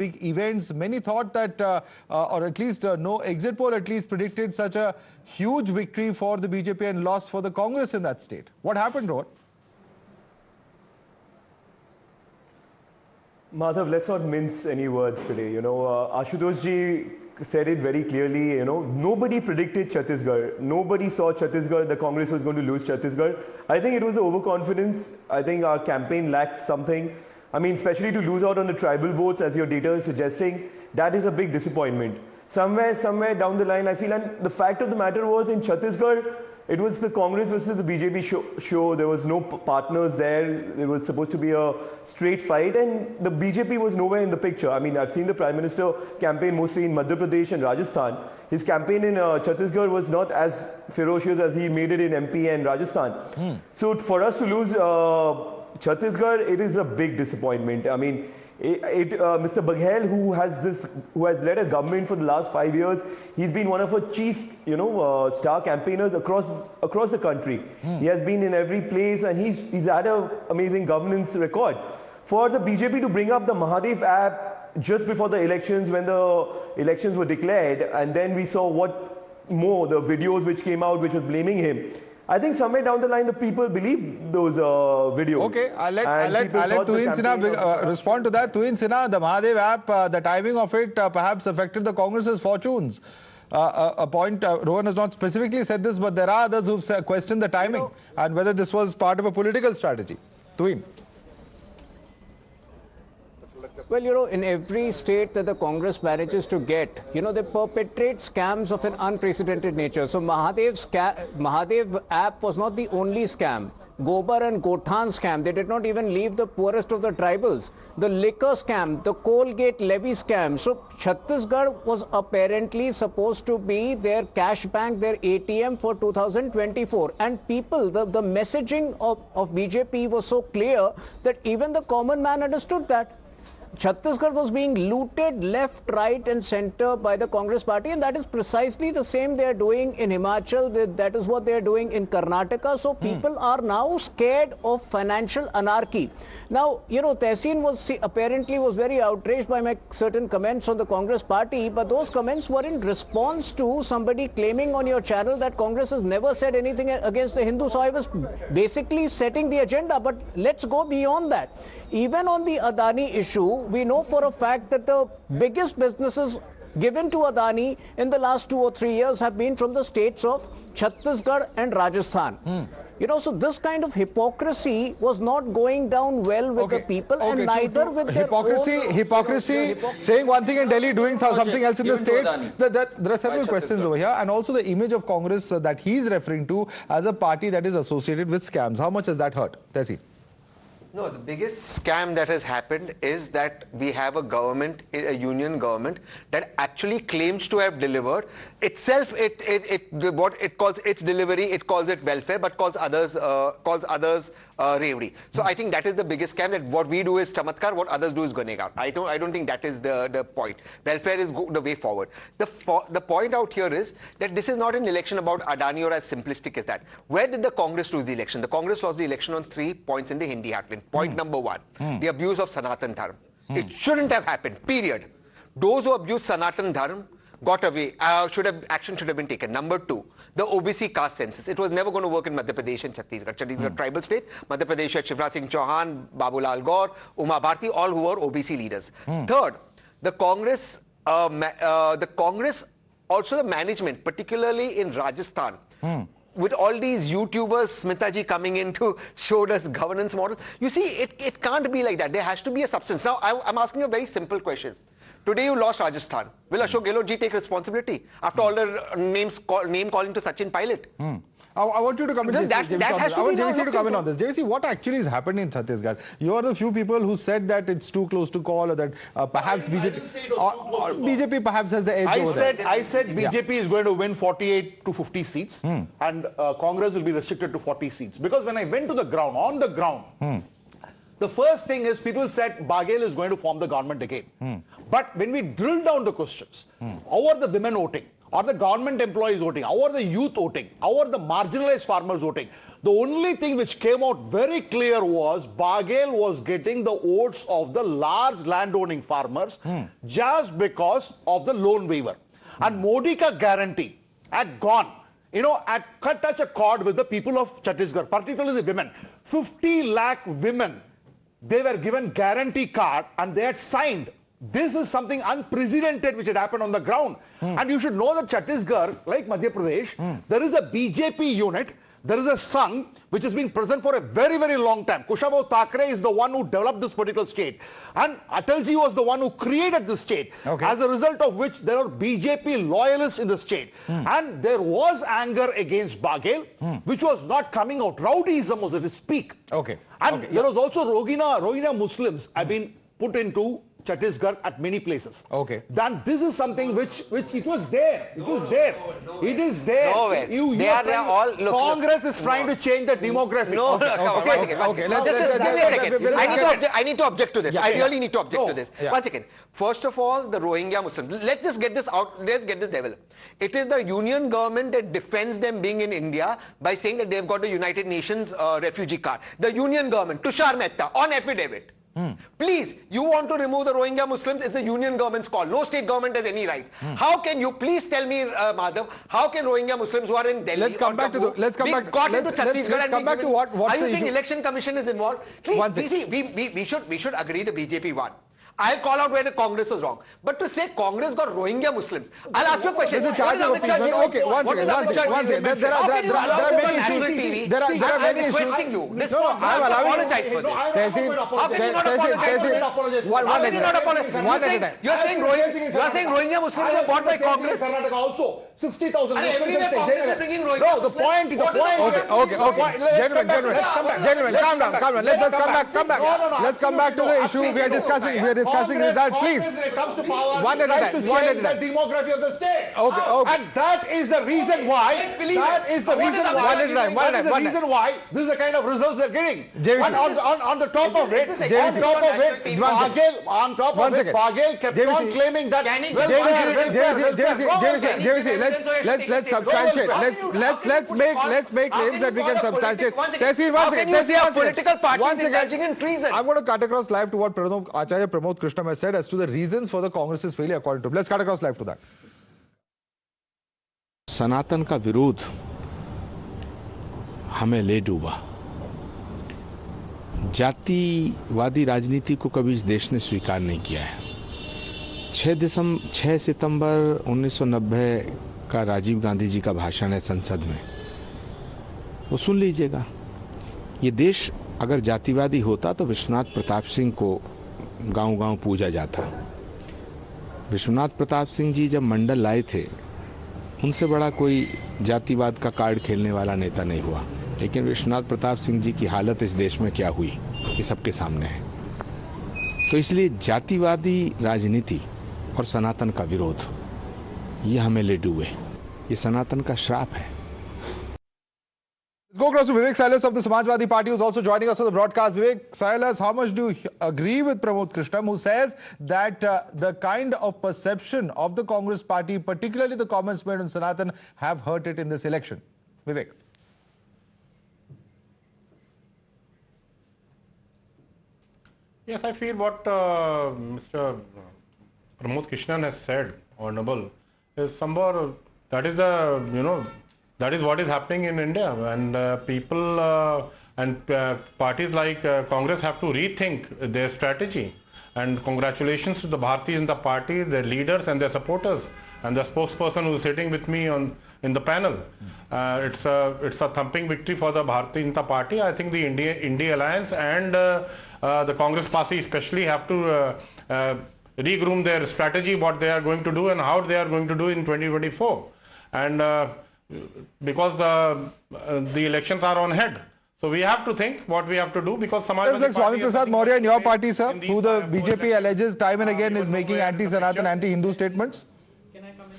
big events. Many thought that, or at least no exit poll at least predicted such a huge victory for the BJP and loss for the Congress in that state. What happened, Rohan? Madhav, let's not mince any words today. Ashutosh ji said it very clearly. Nobody predicted Chhattisgarh. Nobody saw Chhattisgarh. The Congress was going to lose Chhattisgarh. I think it was overconfidence. I think our campaign lacked something. I mean, especially to lose out on the tribal votes, as your data is suggesting, that is a big disappointment. Somewhere down the line, I feel, and the fact of the matter was in Chhattisgarh, it was the Congress versus the BJP show. There was no partners there. It was supposed to be a straight fight, and the BJP was nowhere in the picture. I mean, I've seen the Prime Minister campaign mostly in Madhya Pradesh and Rajasthan. His campaign in Chhattisgarh was not as ferocious as he made it in MP and Rajasthan. So for us to lose Chhattisgarh, it is a big disappointment. I mean, Mr. Baghel, who has led a government for the last 5 years, he's been one of our chief, star campaigners across the country. He has been in every place, and he's had an amazing governance record. For the BJP to bring up the Mahadev app just before the elections, when the elections were declared, and then we saw the videos which came out, which were blaming him. I think somewhere down the line, the people believe those videos. Okay, I'll let Tuhin Sinha respond to that. Tuhin Sinha, the Mahadev app, the timing of it perhaps affected the Congress's fortunes. A point, Rohan has not specifically said this, but there are others who've questioned the timing and whether this was part of a political strategy. Tuhin. Well, in every state that the Congress manages to get, they perpetrate scams of an unprecedented nature. So Mahadev app was not the only scam. Gobar and Gothan scam, they did not even leave the poorest of the tribals. The liquor scam, the Colgate levy scam. So Chhattisgarh was apparently supposed to be their cash bank, their ATM for 2024. And people, the messaging of BJP was so clear that even the common man understood that. Chhattisgarh was being looted left, right and center by the Congress party, and that is precisely the same they are doing in Himachal. That is what they are doing in Karnataka. So people are now scared of financial anarchy. Now, Tehseen apparently was very outraged by my certain comments on the Congress party, but those comments were in response to somebody claiming on your channel that Congress has never said anything against the Hindus. So I was basically setting the agenda, but let's go beyond that. Even on the Adani issue, we know for a fact that the biggest businesses given to Adani in the last 2 or 3 years have been from the states of Chhattisgarh and Rajasthan. So this kind of hypocrisy was not going down well with the people, and neither with their hypocrisy, saying one thing in Delhi, doing something else in the states. There are several questions over here, and also the image of Congress that he's referring to as a party that is associated with scams. How much has that hurt? Tehseen? No, the biggest scam that has happened is that we have a government, a union government, that actually claims to have delivered itself. What it calls its delivery, it calls it welfare, but calls others revdi. So I think that is the biggest scam. That what we do is chamatkar, what others do is gunegar. I don't think that is the point. Welfare is the way forward. The point out here is that this is not an election about Adani or as simplistic as that. Where did the Congress lose the election? The Congress lost the election on 3 points in the Hindi heartland. Point number 1, the abuse of Sanatan Dharma. It shouldn't have happened, period. Those who abused Sanatan Dharma got away, action should have been taken. Number 2, the OBC caste census. It was never going to work in Madhya Pradesh and Chhattisgarh. Chhattisgarh tribal state, Madhya Pradesh had Shivraj Singh Chauhan, Babulal Gaur, Uma Bharti, all who were OBC leaders. Third, the Congress, also the management, particularly in Rajasthan, with all these YouTubers, Smita ji coming in to show us governance model. You see, it can't be like that. There has to be a substance. Now, I'm asking a very simple question. Today you lost Rajasthan. Will Ashok Gehlot ji take responsibility after all the name calling to Sachin Pilot? I want you to come in. I want JVC to come in on this. JVC, what actually is happening in Chhattisgarh? You are the few people who said that it's too close to call, or that perhaps BJP perhaps has the edge over there. I said BJP is going to win 48 to 50 seats, and Congress will be restricted to 40 seats. Because when I went to the ground, on the ground, the first thing is people said Baghel is going to form the government again. But when we drill down the questions, how are the women voting? How are the government employees voting? How are the youth voting? How are the marginalized farmers voting? The only thing which came out very clear was Baghel was getting the votes of the large landowning farmers just because of the loan waiver. And Modi ka guarantee had gone, had cut touch a chord with the people of Chhattisgarh, particularly the women. 50 lakh women, they were given guarantee card and they had signed. This is something unprecedented which had happened on the ground. And you should know that Chhattisgarh, like Madhya Pradesh, there is a BJP unit. There is a Sangh which has been present for a very, very long time. Kushabha Thackeray is the one who developed this particular state. And Atalji was the one who created this state. Okay. As a result of which there are BJP loyalists in the state. And there was anger against Baghel, which was not coming out. Rowdyism was at its peak. Okay. And there was also Rohingya Muslims have been put into Chhattisgarh at many places. Okay. Then this is something which it was there. It was there. It is there. Nowhere. They are all. Look, Congress is trying to change the demography. No, okay. Just give me a second. I need to object to this. I really need to object to this. 1 second. First of all, the Rohingya Muslims. Let's just get this out. Let's get this developed. It is the union government that defends them being in India by saying that they've got the United Nations refugee card. The union government, Tushar Mehta, on affidavit. Please, you want to remove the Rohingya Muslims, it's the union government's call. No state government has any right. How can you, please tell me, Madhav, how can Rohingya Muslims who are in Delhi let's come back to what what's are you saying issue? Election Commission is involved? See, we should agree the BJP won. I'll call out where the Congress was wrong. But to say Congress got Rohingya Muslims, I'll ask you a question. There's a charge of opinion. Okay, one second. There are many issues. There are many issues. No, I'm allowing you. Apologize for this. How can you not apologize? One at a time. You're saying Rohingya Muslims are bought by Congress? Also, 60,000 everywhere Congress is bringing Rohingya No, the point. Okay. Gentlemen, calm down. Let's come back. Let's come back to the issue we are discussing. Results, please. When it comes to power, one at a time. To change the demography of the state. Okay. And that is the reason why. That is the reason why this is the kind of results they're getting. On the top of it, Baghel kept on claiming that. JVC, let's substantiate. Let's make claims that we can substantiate. Political parties indulging in treason. I'm going to cut across live to what Acharya Pramod Krishnam has said as to the reasons for the Congress's failure according to him. Let's cut across live to that. सनातन का विरोध हमें ले डूबा। जातिवादी राजनीति को कभी इस देश ने स्वीकार नहीं किया है। 6 सितंबर 1990 का राजीव गांधी जी का भाषण है संसद में, वो सुन लीजिएगा। ये देश अगर जातिवादी होता तो विश्वनाथ प्रताप सिंह को गांव-गांव पूजा जाता। विश्वनाथ प्रताप सिंह जी जब मंडल लाए थे, उनसे बड़ा कोई जातिवाद का कार्ड खेलने वाला नेता नहीं हुआ। लेकिन विश्वनाथ प्रताप सिंह जी की हालत इस देश में क्या हुई, ये सबके सामने है। तो इसलिए जातिवादी राजनीति और सनातन का विरोध, ये हमें ले डूबे। ये सनातन का श्राप है। Let's go across to Vivek Silas of the Samajwadi Party, who's also joining us on the broadcast. Vivek Silas, how much do you agree with Pramod Krishnam, who says that the kind of perception of the Congress party, particularly the comments made on Sanatan, have hurt it in this election? Vivek. Yes, I feel what Mr. Pramod Krishnan has said, Honorable, is somewhere that is that is what is happening in India, and people and parties like Congress have to rethink their strategy. And congratulations to the Bharatiya Janata Party, their leaders and their supporters, and the spokesperson who is sitting with me in the panel. It's a thumping victory for the Bharatiya Janata Party. I think the India Alliance and the Congress Party especially have to regroom their strategy, what they are going to do and how they are going to do in 2024. And because the elections are on head. So we have to think what we have to do, because Samajwadi Party... Like Swami Prasad Maurya in your party, sir, who the BJP alleges time and again is making anti-Sanatan, anti-Hindu statements? Can I come in,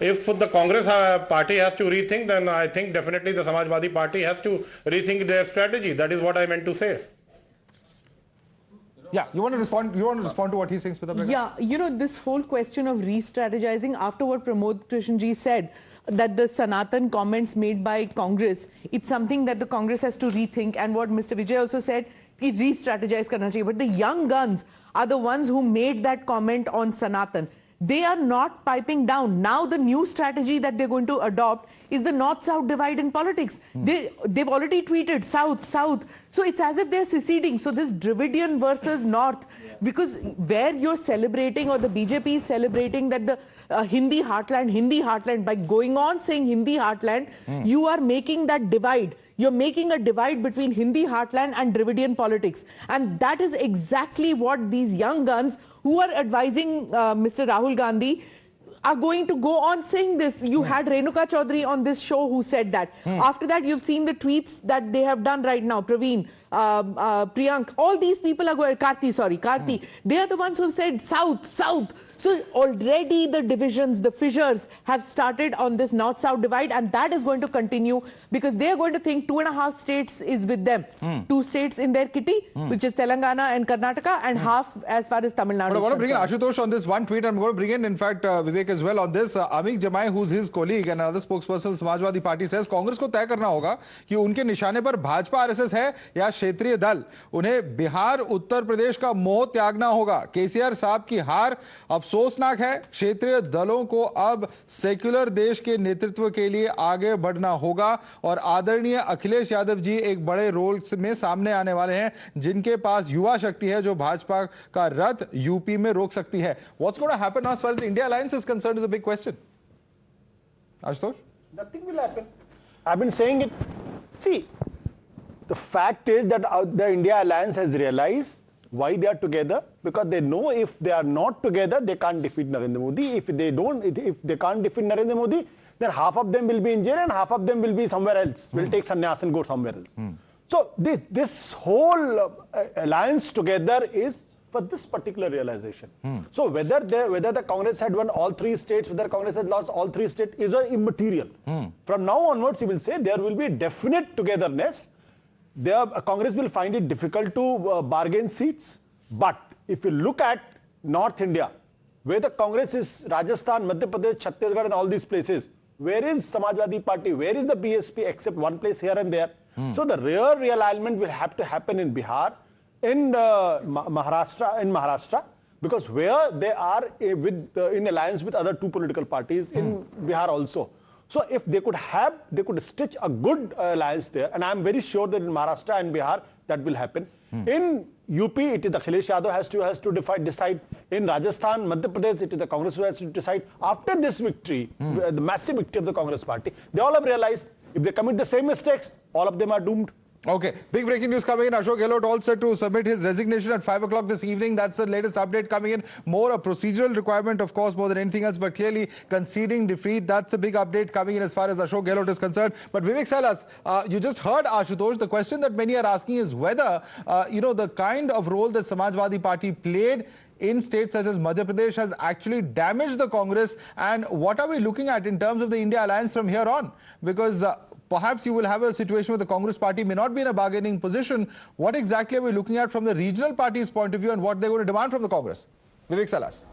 please? If the Congress party has to rethink, then I think definitely the Samajwadi Party has to rethink their strategy. That is what I meant to say. Yeah, you want to respond? You want to respond to what he's saying, Smita? Yeah, you know, this whole question of re-strategizing after what Pramod Krishnji said, that the Sanatan comments made by Congress, it's something that the Congress has to rethink. And what Mr. Vijay also said, re-strategize karna chahiye. But the young guns are the ones who made that comment on Sanatan. They are not piping down. Now the new strategy that they're going to adopt is the North-South divide in politics. They've already tweeted South, South. So it's as if they're seceding. So this Dravidian versus North, because where you're celebrating, or the BJP is celebrating that the Hindi heartland, by going on saying Hindi heartland, you are making that divide. You're making a divide between Hindi heartland and Dravidian politics. And that is exactly what these young guns who are advising Mr. Rahul Gandhi are going to go on saying this. You had Renuka Chaudhary on this show who said that. After that, you've seen the tweets that they have done right now. Praveen, Priyank, all these people are going, Karti. They are the ones who have said South, South. So already the divisions, the fissures have started on this North-South divide, and that is going to continue because they are going to think 2.5 states is with them. 2 states in their kitty, which is Telangana and Karnataka, and half as far as Tamil Nadu. But I want to bring in Ashutosh on this one tweet. I'm going to bring in fact, Vivek as well on this. Amik Jamai, who's his colleague and another spokesperson, Samajwadi Party, says Congress को तय करना होगा कि उनके निशाने पर Bhajpa RSS है या क्षेत्रीय दल. उन्हें बिहार, उत्तर प्रदेश का मोह त्यागना होगा. केसीआर साहब की हार अफसोसनाक है. क्षेत्रीय दलों को अब सेक्युलर देश के नेतृत्व के लिए आगे बढ़ना होगा और आदरणीय अखिलेश यादव जी एक बड़े रोल में सामने आने वाले हैं जिनके पास युवा शक्ति है जो भाजपा का रथ यूपी में रोक सकती है. What's going to happen as far as the India alliance is concerned is a big question. Ashutosh? Nothing will happen. I've been saying it. See, the fact is that the India alliance has realized why they are together, because they know if they are not together, they can't defeat Narendra Modi. If they can't defeat Narendra Modi, then half of them will be in jail and half of them will be somewhere else. Will take sannyas and go somewhere else. So this whole alliance together is for this particular realization. So whether the Congress had won all 3 states, whether Congress had lost all 3 states is immaterial. From now onwards, you will say there will be definite togetherness. Congress will find it difficult to bargain seats. But if you look at North India, where the Congress is Rajasthan, Madhya Pradesh, Chhattisgarh and all these places, where is Samajwadi Party, where is the BSP except one place here and there? So the real realignment will have to happen in Bihar, in Maharashtra, because where they are in alliance with other 2 political parties in Bihar also. So if they could stitch a good alliance there, and I'm very sure that in Maharashtra and Bihar that will happen. In UP, it is the Akhilesh Yadav has to decide. In Rajasthan, Madhya Pradesh, it is the Congress who has to decide. After this victory, the massive victory of the Congress party, they all have realized if they commit the same mistakes, all of them are doomed. Okay, big breaking news coming in. Ashok Gehlot all set to submit his resignation at 5 o'clock this evening. That's the latest update coming in. More a procedural requirement, of course, more than anything else, but clearly conceding defeat. That's a big update coming in as far as Ashok Gehlot is concerned. But Vivek Salas, you just heard Ashutosh. The question that many are asking is whether, the kind of role that Samajwadi Party played in states such as Madhya Pradesh has actually damaged the Congress, and what are we looking at in terms of the India alliance from here on? Because perhaps you will have a situation where the Congress party may not be in a bargaining position. What exactly are we looking at from the regional party's point of view and what they're going to demand from the Congress? Vivek Salas.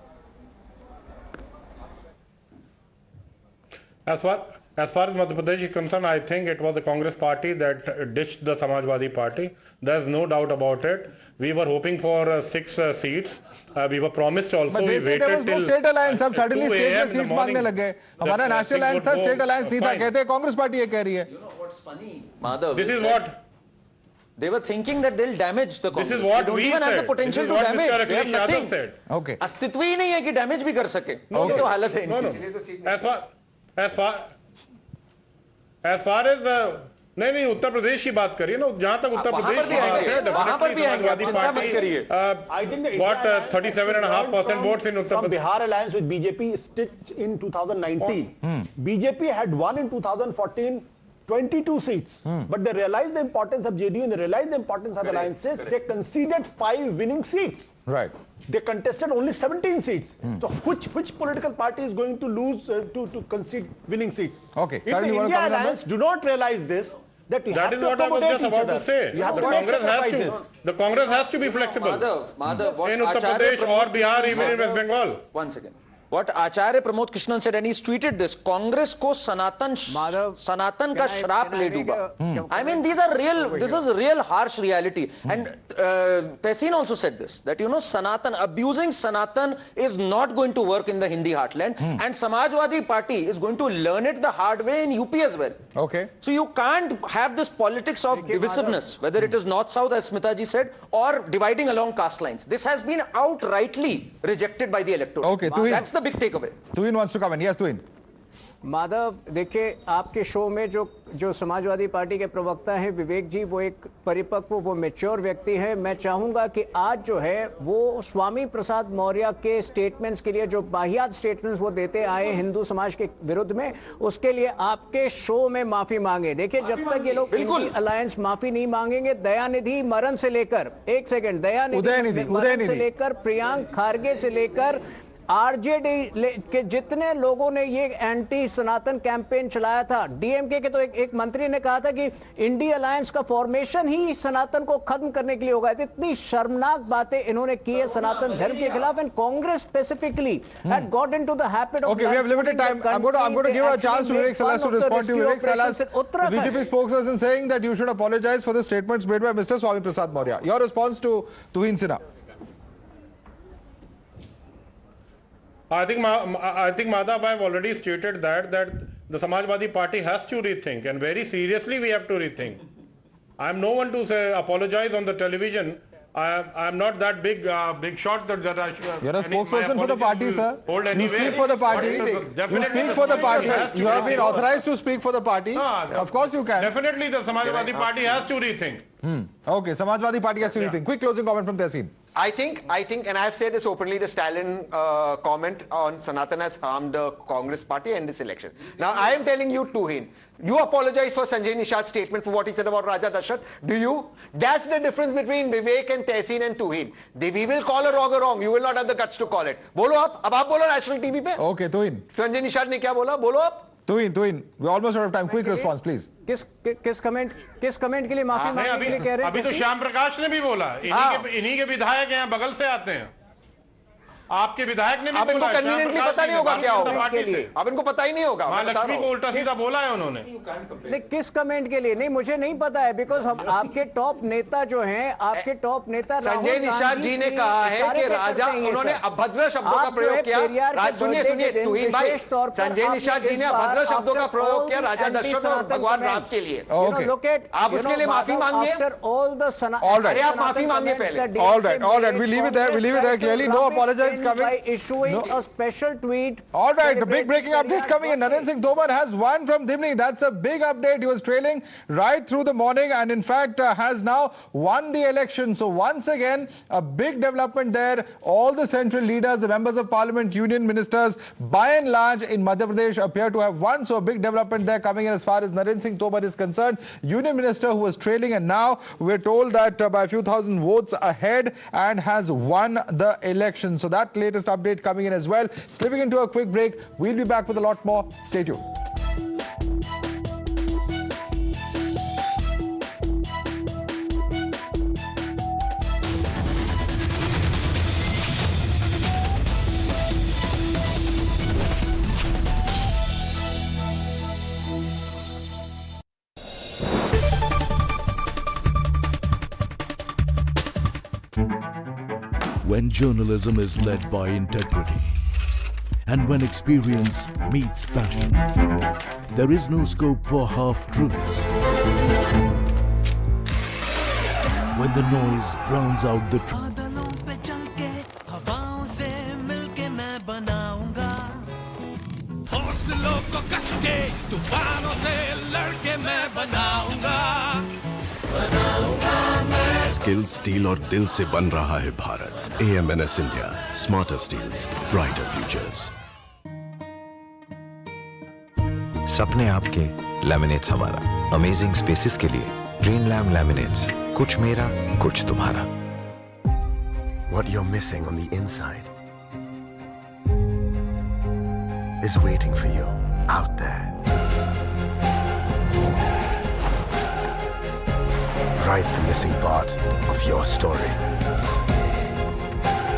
As far as Madhya Pradesh is concerned, I think it was the Congress party that ditched the Samajwadi Party. There's no doubt about it. We were hoping for 6 seats. We were promised also. But they said there was no state alliance. अब suddenly state में seats मांगने लग गए. हमारा national alliance था, state alliance नहीं था. कहते हैं Congress party ये कह रही है. You know what's funny, Madhav? This is what they were thinking that they'll damage the Congress. This is what they don't even have the potential to damage. They have nothing. Okay. अस्तित्व ही नहीं है कि damage भी कर सके. ये तो हालत है. No. As far as नहीं उत्तर प्रदेश की बात करिए ना, जहां तक उत्तर प्रदेश की बात है, वहां पर भी आएंगे, आप चिंता मत करिए. I think the got 37.5% votes in Uttar Pradesh. Bihar alliance with BJP stitched in 2019. BJP had won in 2014 22 seats, but they realized the importance of JDU and they realized the importance of alliances. They conceded 5 winning seats. Right. They contested only 17 seats. So which political party is going to lose to concede winning seats? Okay. If the India alliance do not realize this, that you That have is to what I was accommodate just each about other. to say. You have The to make Congress sacrifices. has to be flexible. Madhav, what In Uttar Acharya Pradesh or Pramod Bihar, Krishnan even in said- West Bengal. One second. What Acharya Pramod Krishnan said, and he's tweeted this, Congress ko Sanatan ka shrap le duba. I mean, these are real, this is real harsh reality. And Tehseen also said this, that Sanatan, abusing Sanatan is not going to work in the Hindi heartland. And Samajwadi Party is going to learn it the hard way in UP as well. Okay. So you can't have this politics of divisiveness, whether it is north-south, as Smitaji said, or dividing along caste lines. This has been outrightly rejected by the electorate. Okay, That's the big takeaway. Tuhin wants to come in. Yes, Tuhin. Madhav, देखिए आपके show में जो Samajwadi party के प्रवक्ता हैं विवेक जी, वो एक परिपक्व, वो मैच्योर व्यक्ति हैं. मैं चाहूंगा कि आज जो है वो स्वामी प्रसाद मौर्य के स्टेटमेंट्स के लिए, जो बाहियात स्टेटमेंट्स वो देते आए हिंदू समाज के विरुद्ध में, उसके लिए आपके शो में माफी मांगे. देखिए जब तक ये लोग इंडी अलायंस माफी नहीं मांगेंगे, दयानिधि मरण से लेकर, एक सेकंड, दयानिधि मरण से लेकर प्रियांक खारगे से लेकर आरजेडी के जितने लोगों ने ये एंटी सनातन कैंपेन चलाया था, डीएमके के तो एक मंत्री ने कहा था कि इंडी अलायंस का फॉर्मेशन ही सनातन को खत्म करने के लिए होगा. इतनी शर्मनाक बातें इन्होंने की है सनातन धर्म के खिलाफ. And Congress specifically had got into the habit of. Okay, we have limited time. I'm going to give a chance to Vivek Salas to respond to Vivek Salas. The BJP spokesperson saying that you should apologize for the statements made by Mr. Swami Prasad Maurya. Your response to Tuhin Sinha? I think Madhav, I've already stated that the Samajwadi Party has to rethink, and very seriously we have to rethink. I'm no one to say apologize on the television. I'm not that big shot that I should. You're a spokesperson for the party, sir. You speak for the party. You speak for the party. You have been authorized to speak for the party. Of course you can. Definitely the Samajwadi Party has to rethink. Okay, Samajwadi Party has to rethink. Quick closing comment from Tehseen. I think, and I've said this openly, the Stalin comment on Sanatan has harmed the Congress party and this election. Now, I am telling you, Tuhin, you apologize for Sanjay Nishad's statement for what he said about Raja Dashrath. Do you? That's the difference between Vivek and Tehseen and Tuhin. We will call a wrong. You will not have the guts to call it. Bolo aap. Ab aap bolo national TV pe. Okay, Tuhin. Sanjay Nishad ne kya bola? Bolo aap. Tuhin, we're almost out of time. Quick response, please. किस comment के लिए माफी मांगने के लिए कह रहे हैं? अभी तो श्याम प्रकाश ने भी बोला, इन्हीं के विधायक यहाँ बगल से आते हैं. आपके विधायक ने भी अब इनको कन्वीनियंटली पता नहीं होगा क्या होगा. अब इनको पता ही नहीं होगा. महालक्ष्मी को उल्टा सीधा बोला है उन्होंने. नहीं, किस कमेंट के लिए? नहीं, मुझे नहीं पता है, बिकॉज हम आपके टॉप नेता जो हैं, आपके टॉप नेता संजय निषाद जी ने कहा है कि राजा, उन्होंने अभद्र शब्दों का प्रयोग किया. सुनिए तुहिन भाई, संजय निषाद जी ने अभद्र शब्दों का प्रयोग किया राजा दशरथ और भगवान राम के लिए. आप उसके लिए माफी मांगिए. अरे आप माफी मांगिए पहले. All right, we leave it there. Clearly no apologies coming. By issuing a special tweet. All right, the big breaking update coming in. Narendra Singh Tomar has won from Dhimni. That's a big update. He was trailing right through the morning and in fact has now won the election. So once again, a big development there. All the central leaders, the members of parliament, union ministers, by and large in Madhya Pradesh appear to have won. So a big development there coming in as far as Narendra Singh Tomar is concerned. Union minister who was trailing, and now we're told that by a few thousand votes ahead and has won the election. So that latest update coming in as well. Slipping into a quick break. We'll be back with a lot more. Stay tuned. When journalism is led by integrity and when experience meets passion, there is no scope for half-truths. When the noise drowns out the truth. Skill, steel और दिल से बन रहा है Bharat. AMNS India, smarter steels, brighter futures. सपने आपके, laminates हमारा. Amazing spaces के लिए ग्रीन लैम लैमिनेट्स. कुछ मेरा, कुछ तुम्हारा. What you're missing on the inside is waiting for you out there. write the missing part of your story.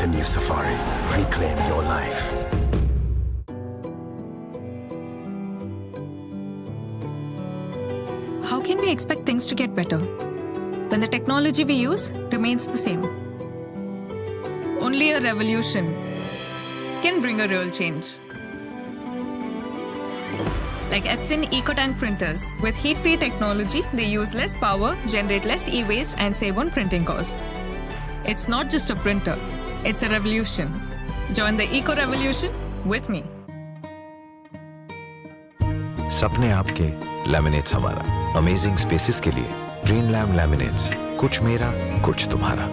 The new Safari. Reclaim your life. How can we expect things to get better when the technology we use remains the same? Only a revolution can bring a real change. Like Epson EcoTank printers. With heat-free technology, they use less power, generate less e-waste, and save on printing cost. It's not just a printer, it's a revolution. Join the eco-revolution with me. सपने आपके, laminates हमारा। Amazing spaces के लिए green lamb laminates, कुछ मेरा कुछ तुम्हारा।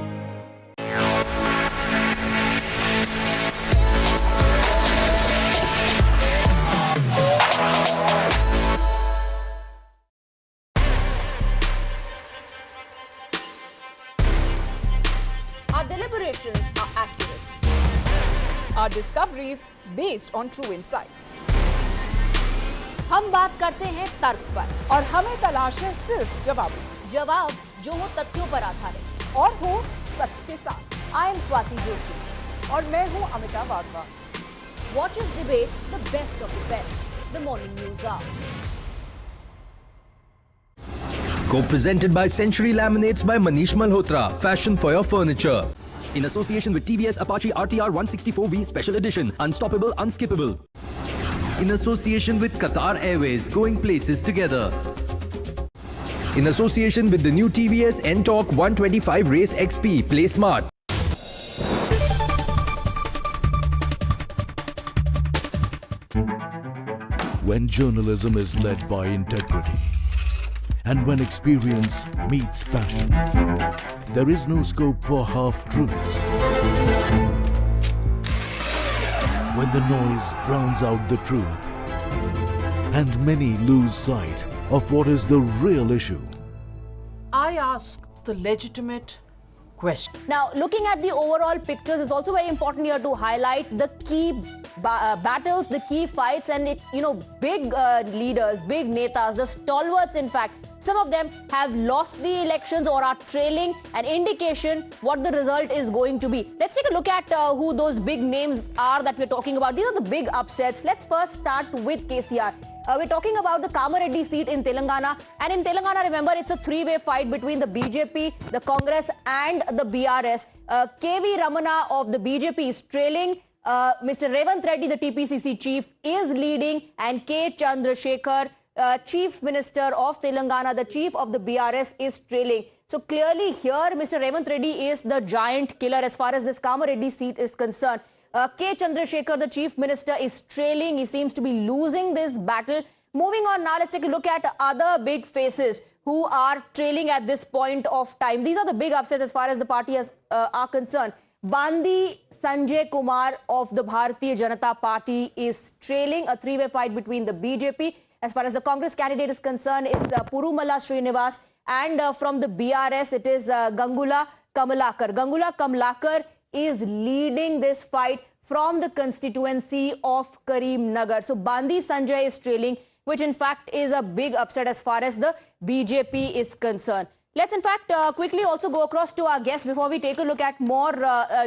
Our deliberations are accurate. Our discoveries based on true insights. हम बात करते हैं तर्क पर और हमें तलाश है सिर्फ जवाब जो हो तथ्यों पर आधारित और हो सच के साथ। आई एम स्वाति जोशी और मैं हूं अमिता वाधवा। वॉच इस debate the best of the best, the morning news hour. Co-presented by Century Laminates by Manish Malhotra. Fashion for your furniture. In association with TVS Apache RTR 164V Special Edition. Unstoppable, unskippable. In association with Qatar Airways, going places together. In association with the new TVS N-Torque 125 Race XP, play smart. When journalism is led by integrity, and when experience meets passion, there is no scope for half-truths. When the noise drowns out the truth, and many lose sight of what is the real issue. I ask the legitimate question. Now, looking at the overall pictures, it's also very important here to highlight the key battles, the key fights, and big leaders, big netas, the stalwarts. In fact, some of them have lost the elections or are trailing, an indication what the result is going to be. Let's take a look at who those big names are that we're talking about. These are the big upsets. Let's first start with KCR. We're talking about the Kamareddy seat in Telangana. And in Telangana, remember, it's a three-way fight between the BJP, the Congress and the BRS. KV Ramana of the BJP is trailing. Mr. Revant Reddy, the TPCC chief, is leading. And K. Chandrasekhar, Chief Minister of Telangana, the chief of the BRS, is trailing. So clearly here, Mr. Revant Reddy is the giant killer as far as this Kamareddy seat is concerned. K. Chandrasekhar, the chief minister, is trailing. He seems to be losing this battle. Moving on now, let's take a look at other big faces who are trailing at this point of time. These are the big upsets as far as the party are concerned. Bandi Sanjay Kumar of the Bharatiya Janata Party is trailing. A three-way fight between the BJP. As far as the Congress candidate is concerned, it's Purumala Srinivas. And from the BRS, it is Gangula Kamalakar. Gangula Kamalakar is leading this fight from the constituency of Karimnagar. So Bandi Sanjay is trailing, which in fact is a big upset as far as the BJP is concerned. Let's in fact quickly also go across to our guests before we take a look at more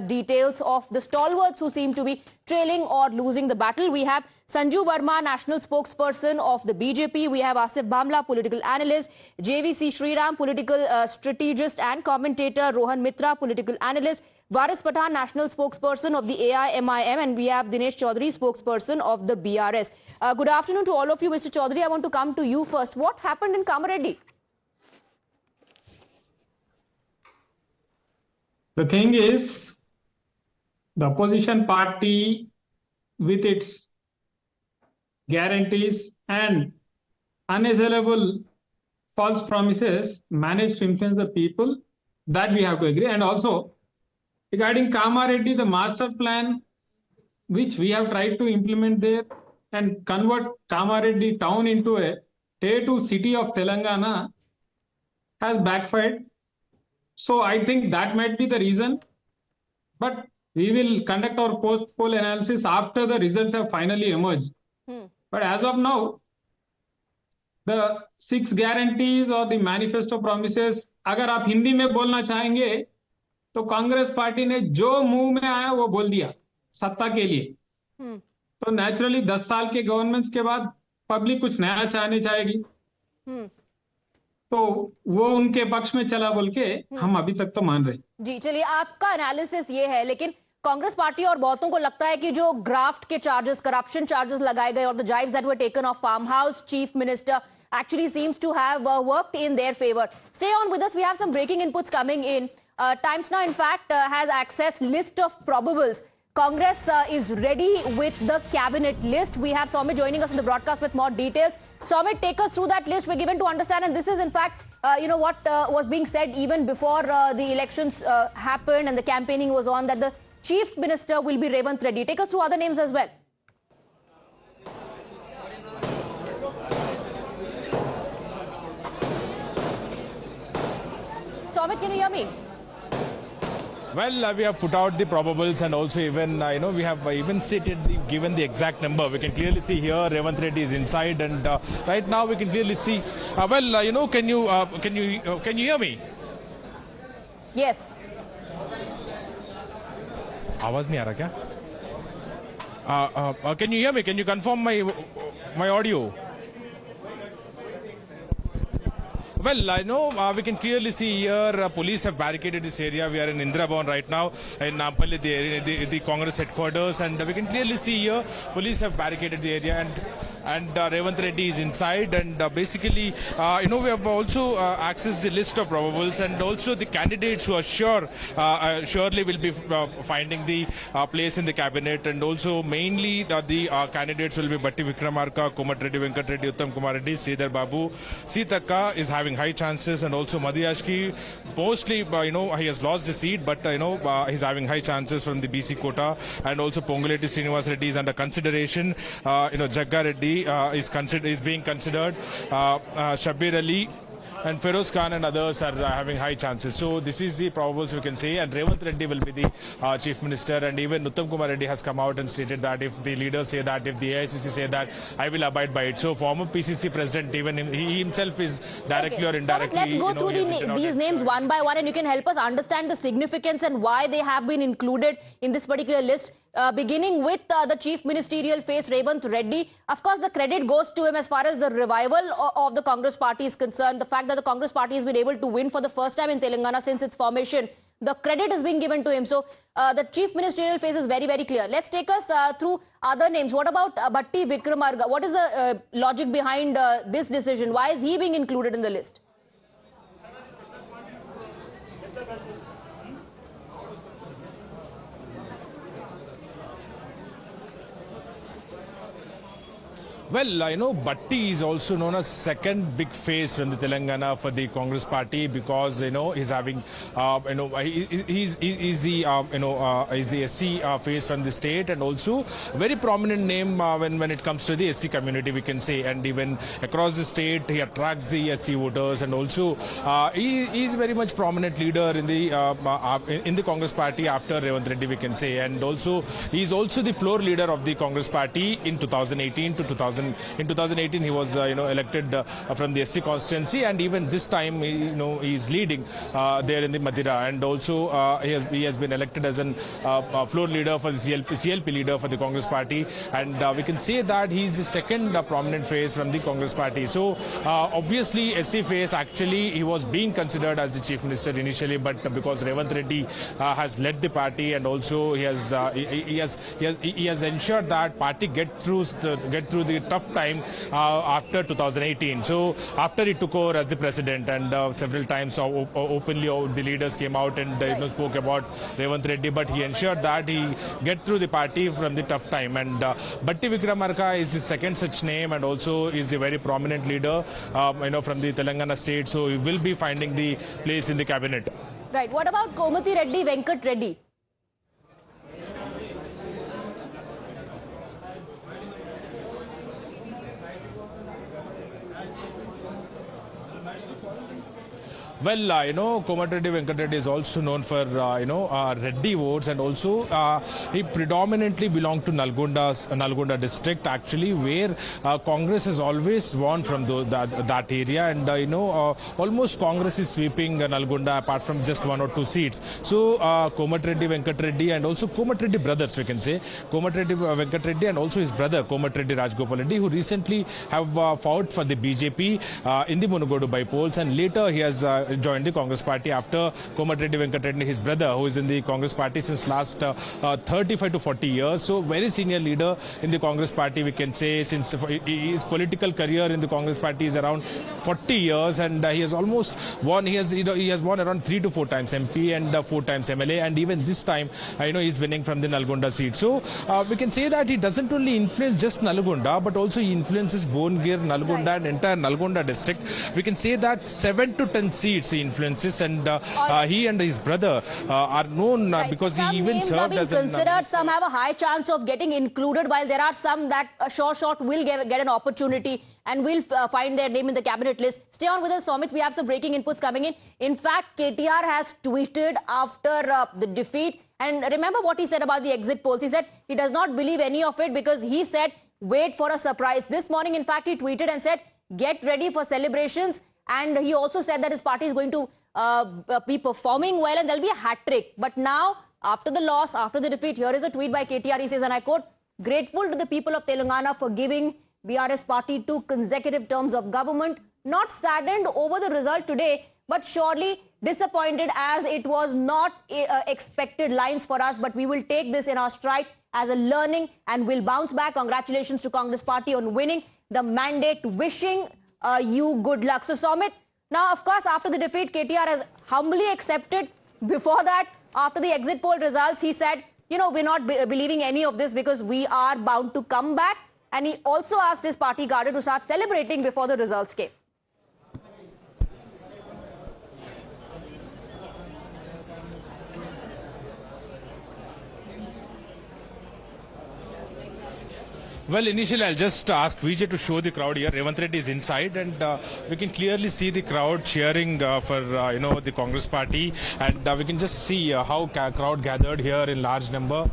details of the stalwarts who seem to be trailing or losing the battle. We have Sanju Verma, national spokesperson of the BJP. We have Asif Bhamla, political analyst. JVC Sriram, political strategist and commentator. Rohan Mitra, political analyst. Varis Pathan, national spokesperson of the AIMIM. And we have Dinesh Chaudhary, spokesperson of the BRS. Good afternoon to all of you. Mr. Chaudhary, I want to come to you first. What happened in Kamareddy? The thing is, the opposition party, with its guarantees and unassailable false promises, managed to influence the people. That we have to agree. And also, regarding Kamareddy, the master plan, which we have tried to implement there and convert Kamareddy town into a Tier 2 city of Telangana, has backfired. So I think that might be the reason, but we will conduct our post-poll analysis after the results have finally emerged. But as of now, the 6 guarantees or the manifesto promises, अगर आप हिंदी में बोलना चाहेंगे तो Congress party ने जो मुंह में आया वो बोल दिया सत्ता के लिए। तो नेचुरली 10 साल के गवर्नमेंट्स के बाद पब्लिक कुछ नया चाहने चाहेगी, तो वो उनके पक्ष में चला बोल के हम अभी तक तो मान रहे। जी चलिए, आपका एनालिसिस ये है, लेकिन कांग्रेस पार्टी और बहुतों को लगता है कि जो ग्राफ्ट के चार्जेस, करप्शन चार्जेस लगाए गए और the jibes that were taken off farm house chief minister actually seems to have worked in their favor. Stay on with us. We have some breaking inputs coming in. Times Now, in fact, has accessed list of probables. Congress is ready with the cabinet list. We have Soumit joining us in the broadcast with more details. Soumit, take us through that list. We're given to understand, and this is in fact, what was being said even before the elections happened and the campaigning was on, that the chief minister will be Revanth Reddy. Take us through other names as well. Soumit, can you hear me? Well, we have put out the probables, and also even we have even stated given the exact number. We can clearly see here Revanth Reddy is inside, and right now we can clearly see. Can you hear me? Yes. आवाज नहीं आ रहा क्या? Can you hear me? Can you confirm my audio? Well, I know we can clearly see here police have barricaded this area. We are in Indira Bhavan right now in Nampally, the Congress headquarters, and we can clearly see here police have barricaded the area, and Revanth Reddy is inside, and basically we have also accessed the list of probables, and also the candidates who are surely will be finding the place in the cabinet, and also mainly the candidates will be Batti Vikramarka, Komat Reddy, Venkat Reddy, Uttam Kumar Reddy, Sridhar Babu. Sitaka is having high chances, and also Madhyashki, mostly he has lost the seat, but he's having high chances from the BC quota, and also Ponguleti Srinivas Reddy is under consideration. Jagga Reddy is being considered. Shabir Ali and Feroz Khan and others are having high chances. So this is the probables we can say, and Revanth Reddy will be the chief minister, and even Uttam Kumar Reddy has come out and stated that if the leaders say that, if the AICC say that, I will abide by it. So former PCC president, even he himself is directly or indirectly. So let's go through these names one by one, and you can help us understand the significance and why they have been included in this particular list. Beginning with the chief ministerial face, Revanth Reddy. Of course, the credit goes to him as far as the revival of the Congress party is concerned. The fact that the Congress party has been able to win for the first time in Telangana since its formation, the credit is being given to him. So the chief ministerial face is very, very clear. Let's take us through other names. What about Batti Vikramarka? What is the logic behind this decision? Why is he being included in the list? Well, Batti is also known as second big face from the Telangana for the Congress party, because he's having he's the SC face from the state, and also very prominent name when it comes to the SC community, we can say, and even across the state he attracts the SC voters, and also he is very much prominent leader in the Congress party after Revanth Reddy, we can say, and also he is also the floor leader of the Congress party in 2018 to 2000. In 2018, he was elected from the SC constituency, and even this time, he is leading there in the Madira, and also he has been elected as a floor leader for the CLP leader for the Congress party, and we can say that he is the second prominent face from the Congress party. So obviously, SC face, actually he was being considered as the chief minister initially, but because Revanth Reddy has led the party, and also he has ensured that party get through the tough time after 2018. So after he took over as the president, and several times openly the leaders came out and spoke about Revanth Reddy, but he ensured that he get through the party from the tough time. And Batti Vikramarka is the second such name, and also is a very prominent leader from the Telangana state, so he will be finding the place in the cabinet. Right. What about Komati Reddy, Venkat Reddy? Well, Komatreddy Venkatreddy is also known for, Reddy votes, and also he predominantly belonged to Nalgonda district, actually, where Congress has always won from that area, and, almost Congress is sweeping Nalgonda apart from just 1 or 2 seats. So, Komatreddy Venkatreddy and also Komatreddy brothers, we can say, Komatreddy Venkatreddy and also his brother Komatreddy Rajgopal Reddy, who recently have fought for the BJP in the Munugodu by-polls, and later he has joined the Congress party after Komatreddy Venkatreddy, his brother, who is in the Congress party since last 35 to 40 years. So very senior leader in the Congress party, we can say, since his political career in the Congress party is around 40 years, and he has almost won. He has won around 3 to 4 times MP and 4 times MLA, and even this time, he's winning from the Nalgonda seat. So we can say that he doesn't only influence just Nalgonda, but also he influences Bongir, Nalgonda, and entire Nalgonda district. We can say that 7 to 10 seats he influences, and he and his brother are known because he even served as considered. Some have a high chance of getting included, while there are some that short will get an opportunity and will find their name in the cabinet list. Stay on with us, Somit. We have some breaking inputs coming in. In fact, KTR has tweeted after the defeat, and remember what he said about the exit polls. He said he does not believe any of it because he said, wait for a surprise. This morning, in fact, he tweeted and said, get ready for celebrations. And he also said that his party is going to be performing well and there'll be a hat trick. But now, after the loss, after the defeat, here is a tweet by KTR. He says, and I quote, grateful to the people of Telangana for giving BRS party 2 consecutive terms of government. Not saddened over the result today, but surely disappointed as it was not expected lines for us. But we will take this in our stride as a learning and will bounce back. Congratulations to Congress party on winning the mandate. Wishing you good luck. So, Somit, now, of course, after the defeat, KTR has humbly accepted. Before that, after the exit poll results, he said, we're not believing any of this because we are bound to come back. And he also asked his party cadre to start celebrating before the results came. Well, initially, I'll just ask Vijay to show the crowd here. Revanth Reddy is inside, and we can clearly see the crowd cheering for, the Congress party. And we can just see how crowd gathered here in large number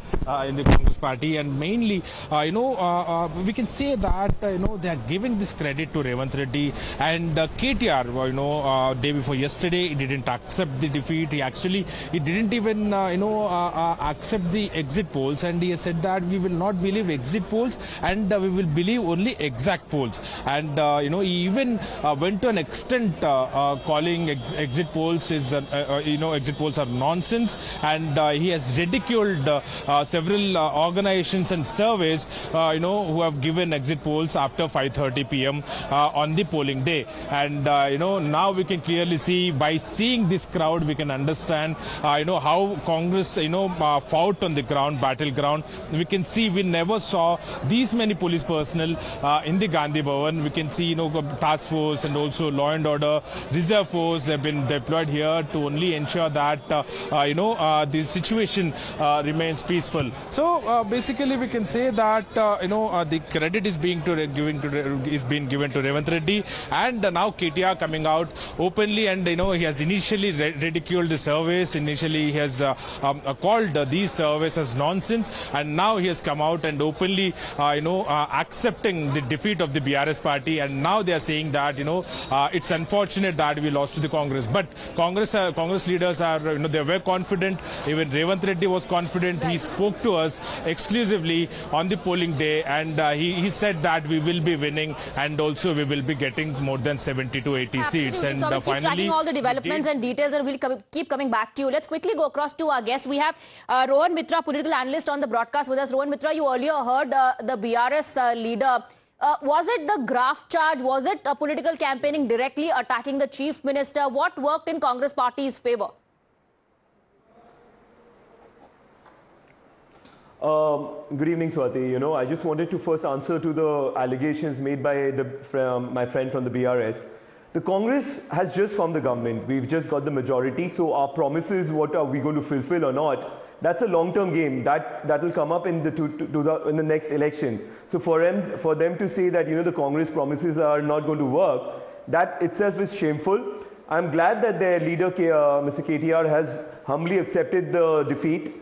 in the Congress party. And mainly, we can say that, they are giving this credit to Revanth Reddy. And KTR, day before yesterday, he didn't accept the defeat. He didn't even, accept the exit polls. And he has said that we will not believe exit polls, and we will believe only exact polls. And he even went to an extent calling exit polls exit polls are nonsense, and he has ridiculed several organizations and surveys who have given exit polls after 5:30 p.m. On the polling day. And now we can clearly see, by seeing this crowd, we can understand how Congress fought on the ground, battleground. We can see we never saw these many police personnel in the Gandhi Bhavan. We can see task force and also law and order reserve force have been deployed here to only ensure that the situation remains peaceful. So basically we can say that the credit is being given to Revanth Reddy, and now KTR coming out openly, and he has initially ridiculed the surveys. Initially he has called these surveys as nonsense, and now he has come out and openly accepting the defeat of the BRS party, and now they are saying that it's unfortunate that we lost to the Congress. But Congress leaders are they were confident. Even Revanth Reddy was confident. He spoke to us exclusively on the polling day, and he said that we will be winning, and also we will be getting more than 70 to 80 seats. And so we'll finally, keep tracking all the developments and details, and we'll keep coming back to you. Let's quickly go across to our guests. We have Rohan Mitra, political analyst, on the broadcast with us. Rohan Mitra, you earlier heard the BRS leader. Was it the graft charge? Was it political campaigning directly attacking the chief minister? What worked in Congress party's favor? Good evening, Swati. I just wanted to first answer to the allegations made by my friend from the BRS. The Congress has just formed the government. We've just got the majority. So our promises, what are we going to fulfill or not? That's a long-term game. That will come up in the next election. So for them to say that the Congress promises are not going to work, that itself is shameful. I'm glad that their leader, Mr. KTR, has humbly accepted the defeat.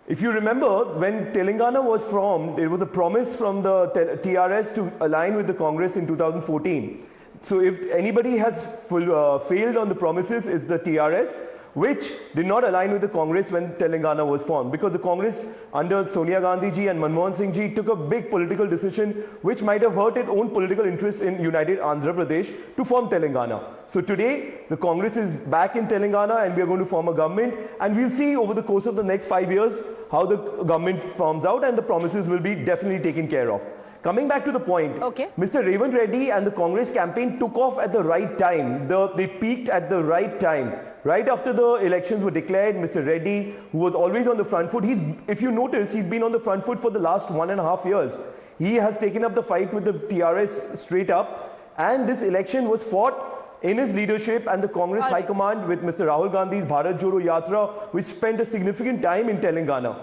If you remember, when Telangana was formed, there was a promise from the TRS to align with the Congress in 2014. So if anybody has failed on the promises, it's the TRS, which did not align with the Congress when Telangana was formed. Because the Congress under Sonia Gandhi ji and Manmohan Singh ji took a big political decision which might have hurt its own political interests in United Andhra Pradesh to form Telangana. So today, the Congress is back in Telangana and we are going to form a government, and we'll see over the course of the next 5 years how the government forms out, and the promises will be definitely taken care of. Coming back to the point, Mr. Revan Reddy and the Congress campaign took off at the right time. They peaked at the right time. Right after the elections were declared, Mr. Reddy, who was always on the front foot, if you notice, he's been on the front foot for the last 1.5 years. He has taken up the fight with the TRS straight up, and this election was fought in his leadership and the Congress High Command with Mr. Rahul Gandhi's Bharat Jodo Yatra, which spent a significant time in Telangana.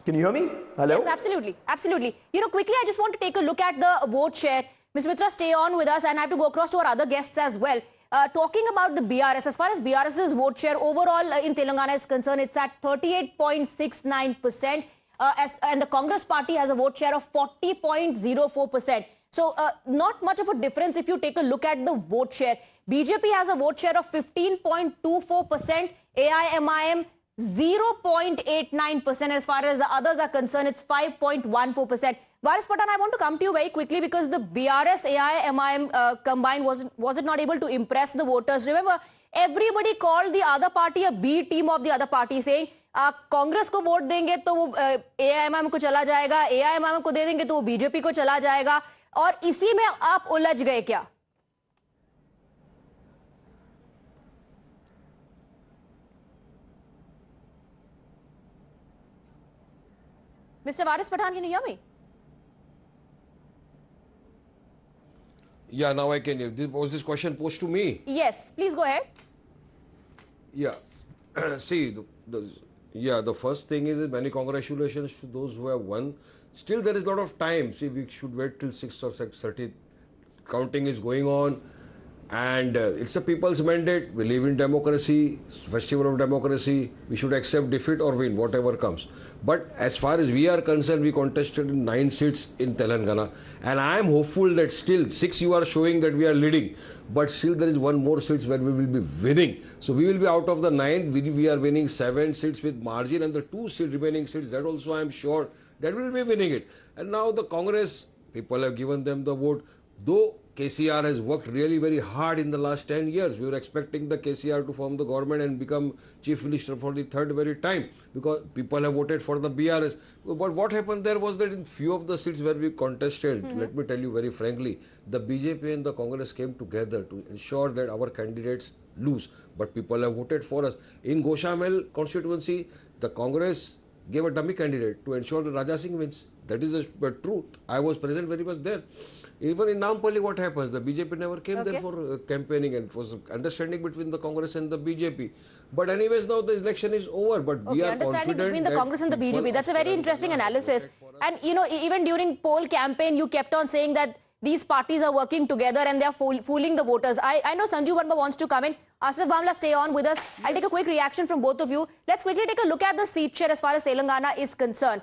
Can you hear me? Hello? Yes, absolutely. Absolutely. You know, quickly, I just want to take a look at the vote share. Ms. Mitra, stay on with us, and I have to go across to our other guests as well. Talking about the BRS, as far as BRS's vote share overall in Telangana is concerned, it's at 38.69%, and the Congress party has a vote share of 40.04%. So, not much of a difference if you take a look at the vote share. BJP has a vote share of 15.24%, AIMIM 0.89%. As far as the others are concerned, it's 5.14%. Varis Pathan, I want to come to you very quickly because the BRS AIMIM combined was it not able to impress the voters. Remember, everybody called the other party a B team of the other party, saying Congress को vote देंगे तो वो AIMIM को चला जाएगा, AIMIM को दे देंगे तो वो BJP को चला जाएगा, और इसी में आप उलझ गए क्या? Mr. Varis Pathan, can you hear me? Yeah, now I can hear. Was this question posed to me? Yes, please go ahead. Yeah. See, the first thing is many congratulations to those who have won. Still, there is a lot of time. See, we should wait till 6 or 6:30. Counting is going on. And it's a people's mandate. We live in democracy, festival of democracy. We should accept defeat or win, whatever comes. But as far as we are concerned, we contested in 9 seats in Telangana. And I am hopeful that still 6 you are showing that we are leading. But still there is 1 more seats where we will be winning. So we will be out of the 9. We are winning 7 seats with margin, and the 2 remaining seats, that also I am sure that we will be winning it. And now the Congress, people have given them the vote. Though KCR has worked really very hard in the last 10 years. We were expecting the KCR to form the government and become chief minister for the 3rd very time, because people have voted for the BRS. But what happened there was that in few of the seats where we contested, let me tell you very frankly, the BJP and the Congress came together to ensure that our candidates lose. But people have voted for us. In Goshamel constituency, the Congress gave a dummy candidate to ensure that Raja Singh wins. That is the truth. I was present very much there. Even in Nampally, what happens? The BJP never came there for campaigning, and it was understanding between the Congress and the BJP. But anyways, now the election is over. But we are understanding confident between the Congress and the BJP. That's a very interesting analysis. And you know, even during poll campaign, you kept on saying that these parties are working together and they are fooling the voters. I know Sanju Verma wants to come in. Asif Bhamla, stay on with us. I'll take a quick reaction from both of you. Let's quickly take a look at the seat share as far as Telangana is concerned.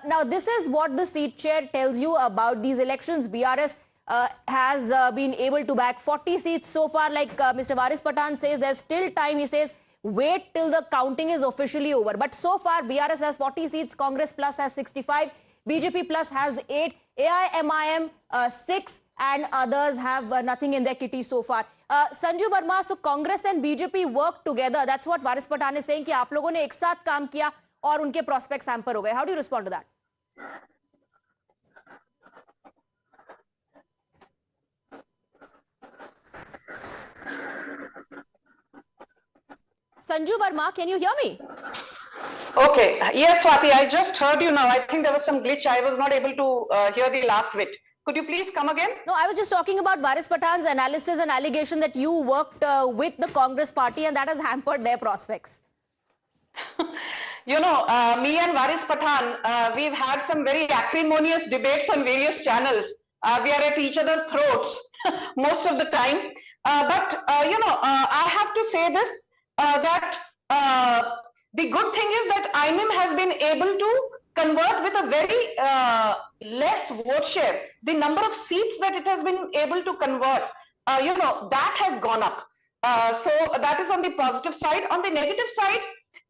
Now, this is what the seat share tells you about these elections. BRS has been able to bag 40 seats so far. Like Mr. Varis Pathan says, there's still time. He says, wait till the counting is officially over. But so far, BRS has 40 seats, Congress Plus has 65, BJP Plus has 8, AIMIM 6, and others have nothing in their kitty so far. Sanju Verma, so Congress and BJP work together. That's what Varis Pathan is saying, कि आप लोगों ने एक साथ काम किया और उनके prospects hamper हो गए. How do you respond to that? Sanju Verma, can you hear me? Okay. Yes, Swati, I just heard you now. I think there was some glitch. I was not able to hear the last bit. Could you please come again? No, I was just talking about Varis Pathan's analysis and allegation that you worked with the Congress party and that has hampered their prospects. You know, me and Varis Pathan, we've had some very acrimonious debates on various channels. We are at each other's throats most of the time. I have to say this, that the good thing is that IMIM has been able to convert with a very less vote share. The number of seats that it has been able to convert, that has gone up. So that is on the positive side. On the negative side,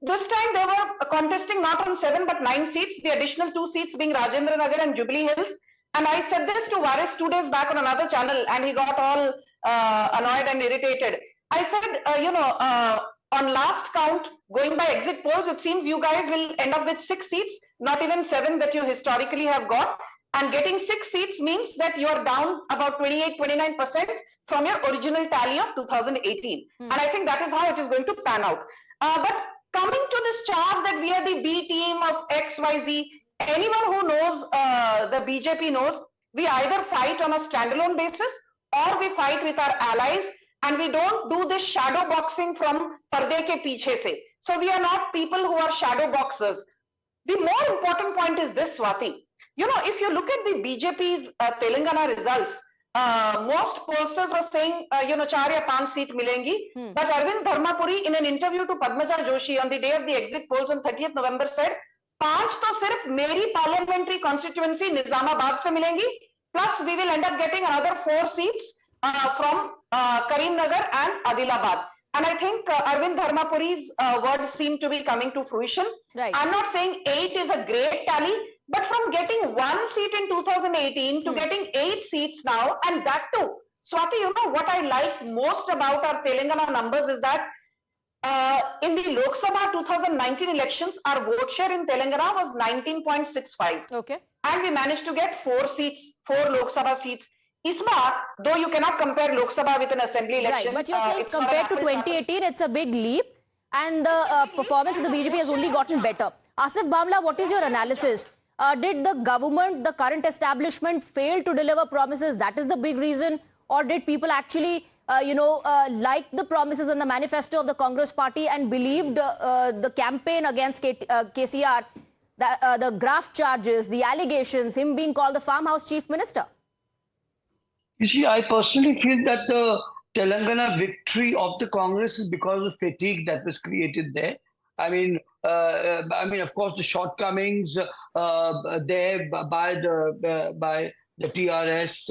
this time they were contesting not on 7 but 9 seats, the additional 2 seats being Rajendra Nagar and Jubilee Hills. And I said this to Varis 2 days back on another channel, and he got all annoyed and irritated. I said, on last count, going by exit polls, it seems you guys will end up with 6 seats, not even 7 that you historically have got. And getting 6 seats means that you're down about 28-29% from your original tally of 2018. And I think that is how it is going to pan out. But coming to this charge that we are the B team of XYZ, anyone who knows the BJP knows we either fight on a standalone basis or we fight with our allies, and we don't do this shadow boxing from parde ke piche se. So we are not people who are shadow boxers. The more important point is this, Swati. If you look at the BJP's Telangana results, most pollsters were saying, 4 or 5 seats milengi. But Arvind Dharmapuri, in an interview to Padmaja Joshi on the day of the exit polls on 30th November, said, 5 to sirf meri parliamentary constituency Nizamabad se milengi, plus we will end up getting another 4 seats from Karimnagar and Adilabad. And I think Arvind Dharmapuri's words seem to be coming to fruition. Right. I'm not saying 8 is a great tally, but from getting 1 seat in 2018 to getting 8 seats now, and that too, Swati, what I like most about our Telangana numbers is that in the Lok Sabha 2019 elections, our vote share in Telangana was 19.65. Okay. And we managed to get 4 seats, 4 Lok Sabha seats. Isma, though you cannot compare Lok Sabha with an assembly election. Right, but you're saying compared to 2018, it's a big leap, and the performance of the BJP has only gotten better. Asif Bamla, what is your analysis? Did the government, the current establishment, fail to deliver promises? That is the big reason, or did people actually, like the promises in the manifesto of the Congress party and believed the campaign against KCR, the graft charges, the allegations, him being called the farmhouse chief minister? You see, I personally feel that the Telangana victory of the Congress is because of fatigue that was created there. I mean, of course, the shortcomings there by the TRS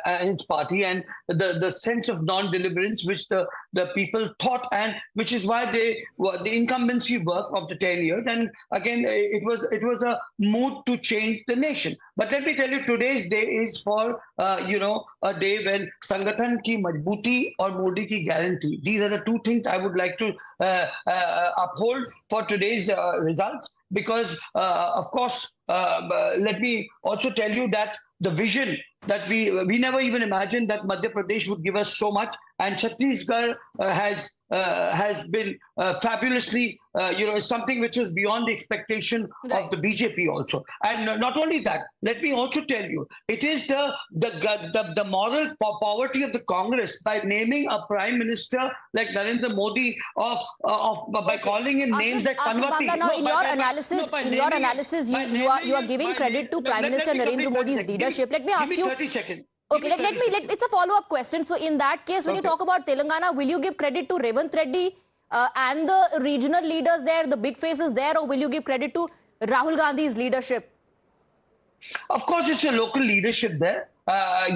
and its party, and the sense of non-deliverance which the people thought, and which is why the incumbency work of the 10 years. And again, it was a mood to change the nation. But let me tell you, today's day is for a day when Sangathan ki majbuti or Modi ki guarantee. These are the 2 things I would like to uphold for today's results, because of course, let me also tell you that the vision that we never even imagined that Madhya Pradesh would give us so much, and Chhattisgarh has been fabulously, something which is beyond the expectation of the BJP also. And not only that, let me also tell you, it is the moral poverty of the Congress by naming a prime minister like Narendra Modi by calling him names like Kanwati. Now, in your analysis, you are giving credit to Prime Minister Narendra Modi's leadership. Let me ask you. 30 seconds. Okay, it's a follow-up question. So in that case, when you talk about Telangana, will you give credit to Revanth Reddy and the regional leaders there, the big faces there, or will you give credit to Rahul Gandhi's leadership? Of course, it's a local leadership there. As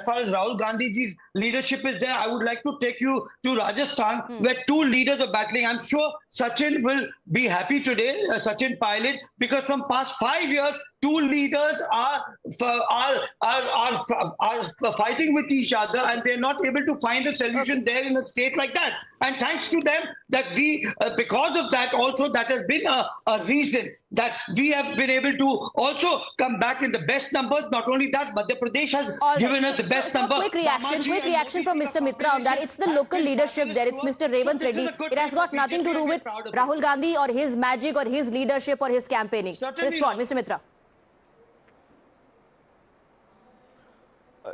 far as Rahul Gandhi's leadership is there, I would like to take you to Rajasthan, where 2 leaders are battling. I'm sure Sachin will be happy today, Sachin Pilot, because from past 5 years, 2 leaders are fighting with each other, and they're not able to find a solution there in a state like that. And thanks to them, that because of that, also that has been a reason that we have been able to also come back in the best numbers. Not only that, Madhya Pradesh has given us the best number. Quick reaction from Mr. Mitra on that. It's the local leadership there. It's Mr. Revanth Reddy. It has got nothing to do with Rahul Gandhi or his magic or his leadership or his campaigning. Respond, Mr. Mitra.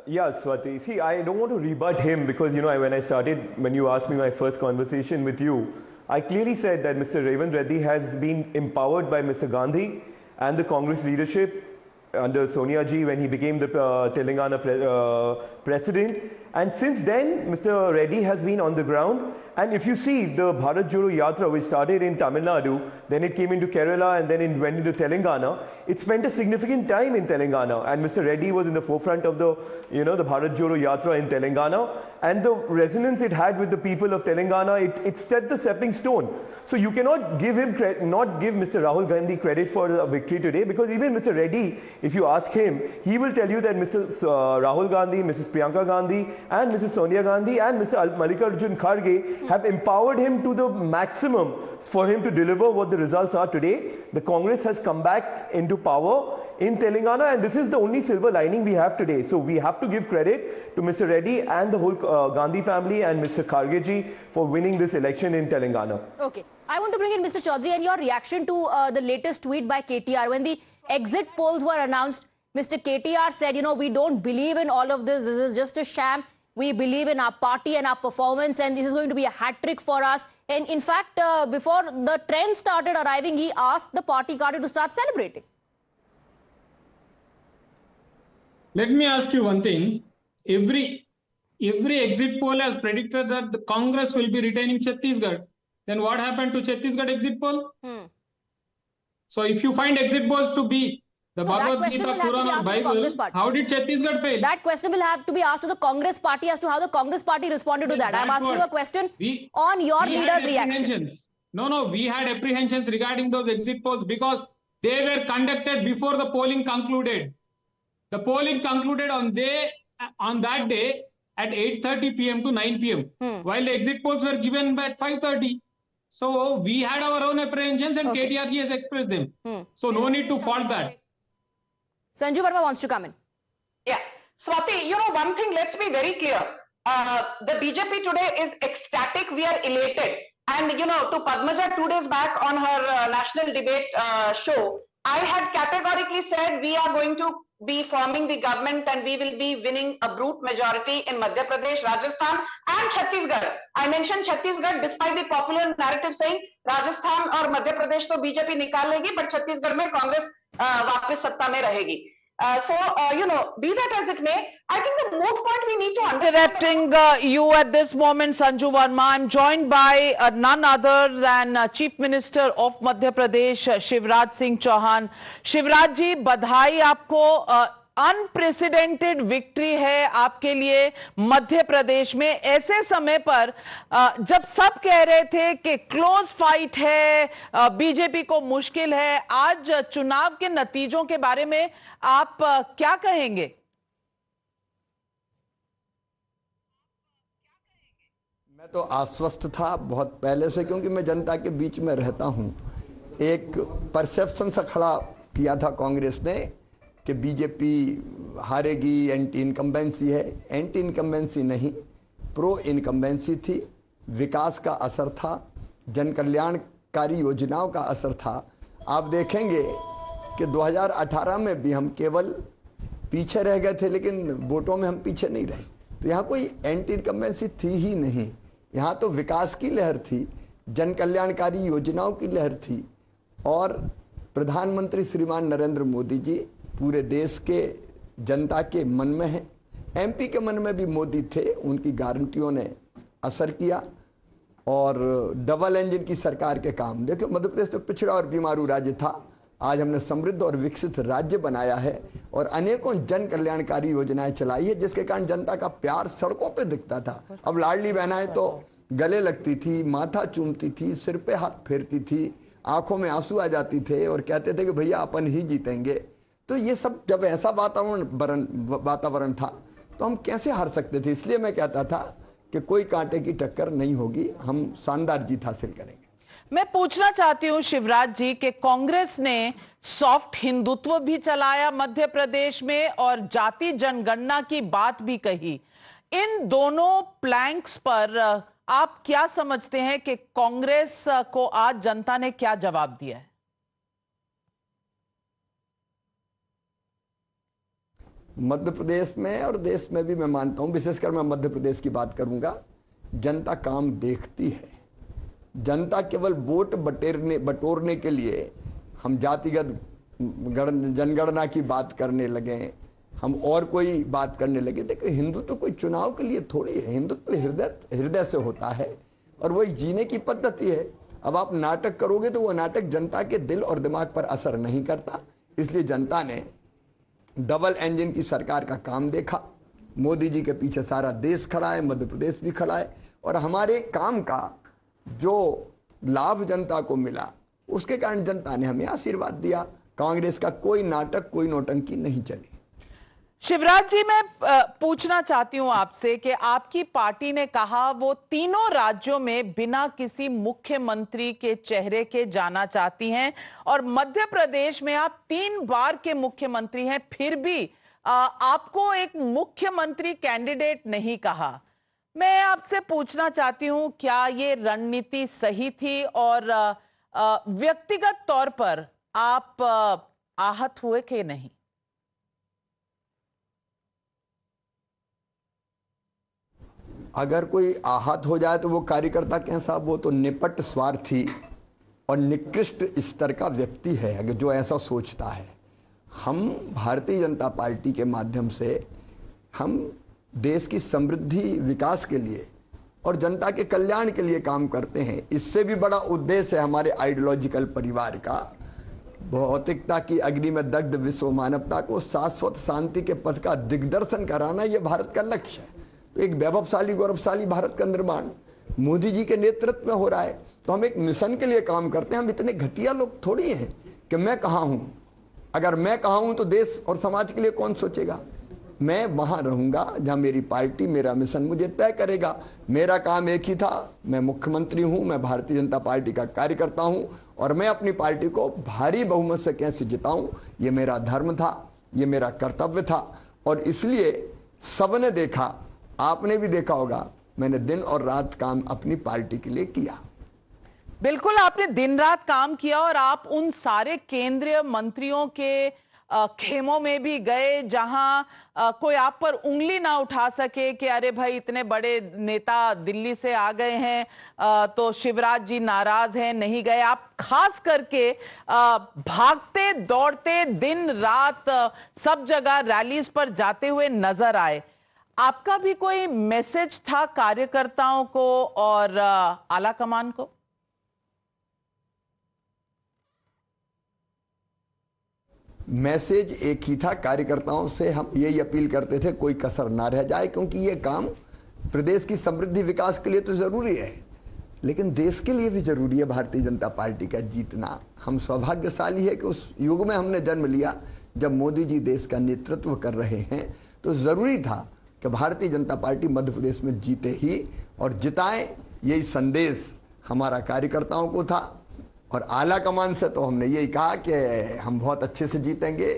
Yeah, Swati. See, I don't want to rebut him because, when you asked me my first conversation with you, I clearly said that Mr. Revanth Reddy has been empowered by Mr. Gandhi and the Congress leadership under Sonia ji when he became the Telangana president. And since then, Mr. Reddy has been on the ground. And if you see the Bharat Jodo Yatra, which started in Tamil Nadu, then it came into Kerala, and then it went into Telangana, it spent a significant time in Telangana. And Mr. Reddy was in the forefront of the, the Bharat Jodo Yatra in Telangana. And the resonance it had with the people of Telangana, it set the stepping stone. So you cannot give him not give Mr. Rahul Gandhi credit for the victory today, because even Mr. Reddy, if you ask him, he will tell you that Mr. Rahul Gandhi, Mrs. Priyanka Gandhi, and Mrs. Sonia Gandhi and Mr. Mallikarjun Kharge have empowered him to the maximum for him to deliver what the results are today. The Congress has come back into power in Telangana, and this is the only silver lining we have today. So we have to give credit to Mr. Reddy and the whole Gandhi family and Mr. Kharge ji for winning this election in Telangana. Okay. I want to bring in Mr. Chaudhary and your reaction to the latest tweet by KTR. When the exit polls were announced, Mr. KTR said, we don't believe in all of this. This is just a sham. We believe in our party and our performance, and this is going to be a hat-trick for us. And in fact, before the trend started arriving, he asked the party cadre to start celebrating. Let me ask you one thing. Every exit poll has predicted that the Congress will be retaining Chhattisgarh. Then what happened to Chhattisgarh exit poll? So if you find exit polls to be the Bhagavad Gita, Quran or Bible, how did Chhattisgarh fail? That question will have to be asked to the Congress party as to how the Congress party responded to that. I'm asking you a question on your leader's reaction. No, we had apprehensions regarding those exit polls because they were conducted before the polling concluded. The polling concluded on that day at 8:30 p.m. to 9 p.m. While the exit polls were given at 5:30. So we had our own apprehensions, and KTRG has expressed them. So no need to fault that. Sanju Verma wants to come in. Yeah. Swati, one thing, let's be very clear. The BJP today is ecstatic. We are elated. And, to Padmaja 2 days back on her national debate show, I had categorically said we are going to be forming the government and we will be winning a brute majority in Madhya Pradesh, Rajasthan and Chhattisgarh. I mentioned Chhattisgarh despite the popular narrative saying Rajasthan or Madhya Pradesh to BJP nikal legi, but Chhattisgarh mein Congress वापस सत्ता में रहेगी. So, be that as it may, I think the moot point we need to understand. Interrupting you at this moment, Sanju Verma, I'm joined by none other than Chief Minister of Madhya Pradesh, Shivraj Singh Chauhan. Shivraj ji, बधाई आपको. Unprecedented victory है आपके लिए मध्य प्रदेश में, ऐसे समय पर जब सब कह रहे थे कि क्लोज फाइट है, बीजेपी को मुश्किल है, आज चुनाव के नतीजों के बारे में आप क्या कहेंगे? मैं तो आश्वस्त था बहुत पहले से, क्योंकि मैं जनता के बीच में रहता हूं. एक परसेप्शन सा खड़ा किया था कांग्रेस ने कि बीजेपी हारेगी, एंटी इनकम्बेंसी है. एंटी इनकम्बेंसी नहीं, प्रो इनकम्बेंसी थी. विकास का असर था, जन कल्याणकारी योजनाओं का असर था. आप देखेंगे कि 2018 में भी हम केवल पीछे रह गए थे, लेकिन वोटों में हम पीछे नहीं रहे. तो यहाँ कोई एंटी इनकम्बेंसी थी ही नहीं. यहाँ तो विकास की लहर थी, जन कल्याणकारी योजनाओं की लहर थी. और प्रधानमंत्री श्रीमान नरेंद्र मोदी जी पूरे देश के जनता के मन में है. एमपी के मन में भी मोदी थे, उनकी गारंटियों ने असर किया. और डबल इंजन की सरकार के काम देखो, मध्य प्रदेश तो पिछड़ा और बीमारू राज्य था, आज हमने समृद्ध और विकसित राज्य बनाया है और अनेकों जन कल्याणकारी योजनाएं चलाई है, जिसके कारण जनता का प्यार सड़कों पे दिखता था. अब लाडली बहनाएं तो गले लगती थी, माथा चूमती थी, सिर पे हाथ फेरती थी, आंखों में आंसू आ जाती थे और कहते थे कि भैया अपन ही जीतेंगे. तो ये सब जब ऐसा वातावरण था तो हम कैसे हार सकते थे. इसलिए मैं कहता था कि कोई कांटे की टक्कर नहीं होगी, हम शानदार जीत हासिल करेंगे. मैं पूछना चाहती हूं शिवराज जी कि कांग्रेस ने सॉफ्ट हिंदुत्व भी चलाया मध्य प्रदेश में और जाति जनगणना की बात भी कही. इन दोनों प्लैंक्स पर आप क्या समझते हैं कि कांग्रेस को आज जनता ने क्या जवाब दिया है? मध्य प्रदेश में और देश में भी मैं मानता हूं, विशेषकर मैं मध्य प्रदेश की बात करूंगा, जनता काम देखती है. जनता केवल वोट बटोरने के लिए हम जातिगत जनगणना की बात करने लगे, हम और कोई बात करने लगे। देखो, हिंदुत्व कोई चुनाव के लिए थोड़ी है, हिंदुत्व हृदय से होता है और वही जीने की पद्धति है। अब आप नाटक करोगे तो वो नाटक जनता के दिल और दिमाग पर असर नहीं करता। इसलिए जनता ने डबल इंजन की सरकार का काम देखा। मोदी जी के पीछे सारा देश खड़ा है, मध्य प्रदेश भी खड़ा है, और हमारे काम का जो लाभ जनता को मिला उसके कारण जनता ने हमें आशीर्वाद दिया। कांग्रेस का कोई नाटक, कोई नौटंकी नहीं चली। शिवराज जी, मैं पूछना चाहती हूं आपसे कि आपकी पार्टी ने कहा वो तीनों राज्यों में बिना किसी मुख्यमंत्री के चेहरे के जाना चाहती हैं, और मध्य प्रदेश में आप 3 बार के मुख्यमंत्री हैं, फिर भी आपको एक मुख्यमंत्री कैंडिडेट नहीं कहा। मैं आपसे पूछना चाहती हूं, क्या ये रणनीति सही थी, और व्यक्तिगत तौर पर आप आहत हुए कि नहीं? अगर कोई आहत हो जाए तो वो कार्यकर्ता के साहब, वो तो निपट स्वार्थी और निकृष्ट स्तर का व्यक्ति है अगर जो ऐसा सोचता है। हम भारतीय जनता पार्टी के माध्यम से हम देश की समृद्धि, विकास के लिए और जनता के कल्याण के लिए काम करते हैं। इससे भी बड़ा उद्देश्य है हमारे आइडियोलॉजिकल परिवार का, भौतिकता की अग्नि में दग्ध विश्व मानवता को शाश्वत शांति के पथ का दिग्दर्शन कराना, यह भारत का लक्ष्य है। तो एक वैभवशाली, गौरवशाली भारत का निर्माण मोदी जी के नेतृत्व में हो रहा है। तो हम एक मिशन के लिए काम करते हैं। हम इतने घटिया लोग थोड़ी हैं कि मैं कहाँ हूँ। अगर मैं कहाँ हूँ तो देश और समाज के लिए कौन सोचेगा। मैं वहाँ रहूँगा जहाँ मेरी पार्टी, मेरा मिशन मुझे तय करेगा। मेरा काम एक ही था, मैं मुख्यमंत्री हूँ, मैं भारतीय जनता पार्टी का कार्यकर्ता हूँ, और मैं अपनी पार्टी को भारी बहुमत से कैसे जिताऊँ, ये मेरा धर्म था, ये मेरा कर्तव्य था। और इसलिए सबने देखा, आपने भी देखा होगा, मैंने दिन और रात काम अपनी पार्टी के लिए किया। बिल्कुल, आपने दिन रात काम किया, और आप उन सारे केंद्रीय मंत्रियों के खेमों में भी गए जहां कोई आप पर उंगली ना उठा सके कि अरे भाई इतने बड़े नेता दिल्ली से आ गए हैं तो शिवराज जी नाराज हैं, नहीं गए। आप खास करके भागते दौड़ते दिन रात सब जगह रैलीज पर जाते हुए नजर आए। आपका भी कोई मैसेज था कार्यकर्ताओं को और आला कमान को? मैसेज एक ही था। कार्यकर्ताओं से हम यही अपील करते थे कोई कसर ना रह जाए, क्योंकि ये काम प्रदेश की समृद्धि, विकास के लिए तो जरूरी है, लेकिन देश के लिए भी जरूरी है भारतीय जनता पार्टी का जीतना। हम सौभाग्यशाली है कि उस युग में हमने जन्म लिया जब मोदी जी देश का नेतृत्व कर रहे हैं। तो जरूरी था कि भारतीय जनता पार्टी मध्य प्रदेश में जीते ही और जिताएं, यही संदेश हमारा कार्यकर्ताओं को था। और आला कमान से तो हमने यही कहा कि हम बहुत अच्छे से जीतेंगे।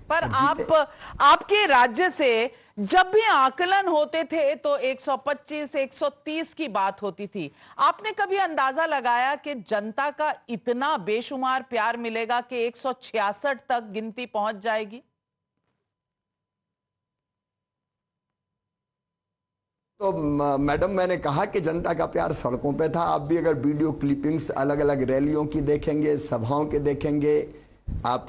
पर आपके राज्य से जब भी आकलन होते थे तो 125, 130 की बात होती थी। आपने कभी अंदाजा लगाया कि जनता का इतना बेशुमार प्यार मिलेगा कि 166 तक गिनती पहुंच जाएगी? तो मैडम, मैंने कहा कि जनता का प्यार सड़कों पे था। आप भी अगर वीडियो क्लिपिंग्स अलग अलग रैलियों की देखेंगे, सभाओं के देखेंगे, आप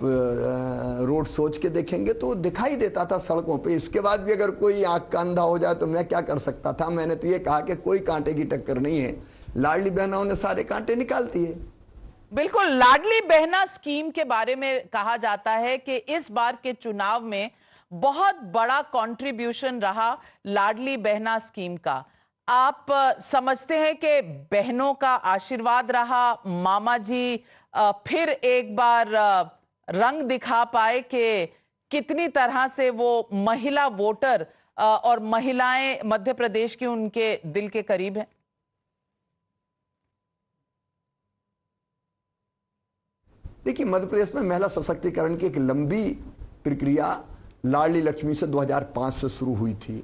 रोड शोज के देखेंगे तो दिखाई देता था सड़कों पे। इसके बाद भी अगर कोई आंख का अंधा हो जाए तो मैं क्या कर सकता था। मैंने तो ये कहा कि कोई कांटे की टक्कर नहीं है, लाडली बहनाओं ने सारे कांटे निकालती है। बिल्कुल, लाडली बहना स्कीम के बारे में कहा जाता है कि इस बार के चुनाव में बहुत बड़ा कंट्रीब्यूशन रहा लाडली बहना स्कीम का। आप समझते हैं कि बहनों का आशीर्वाद रहा, मामा जी फिर एक बार रंग दिखा पाए कि कितनी तरह से वो महिला वोटर और महिलाएं मध्य प्रदेश की उनके दिल के करीब हैं? देखिए, मध्य प्रदेश में महिला सशक्तिकरण की एक लंबी प्रक्रिया लाडली लक्ष्मी से 2005 से शुरू हुई थी।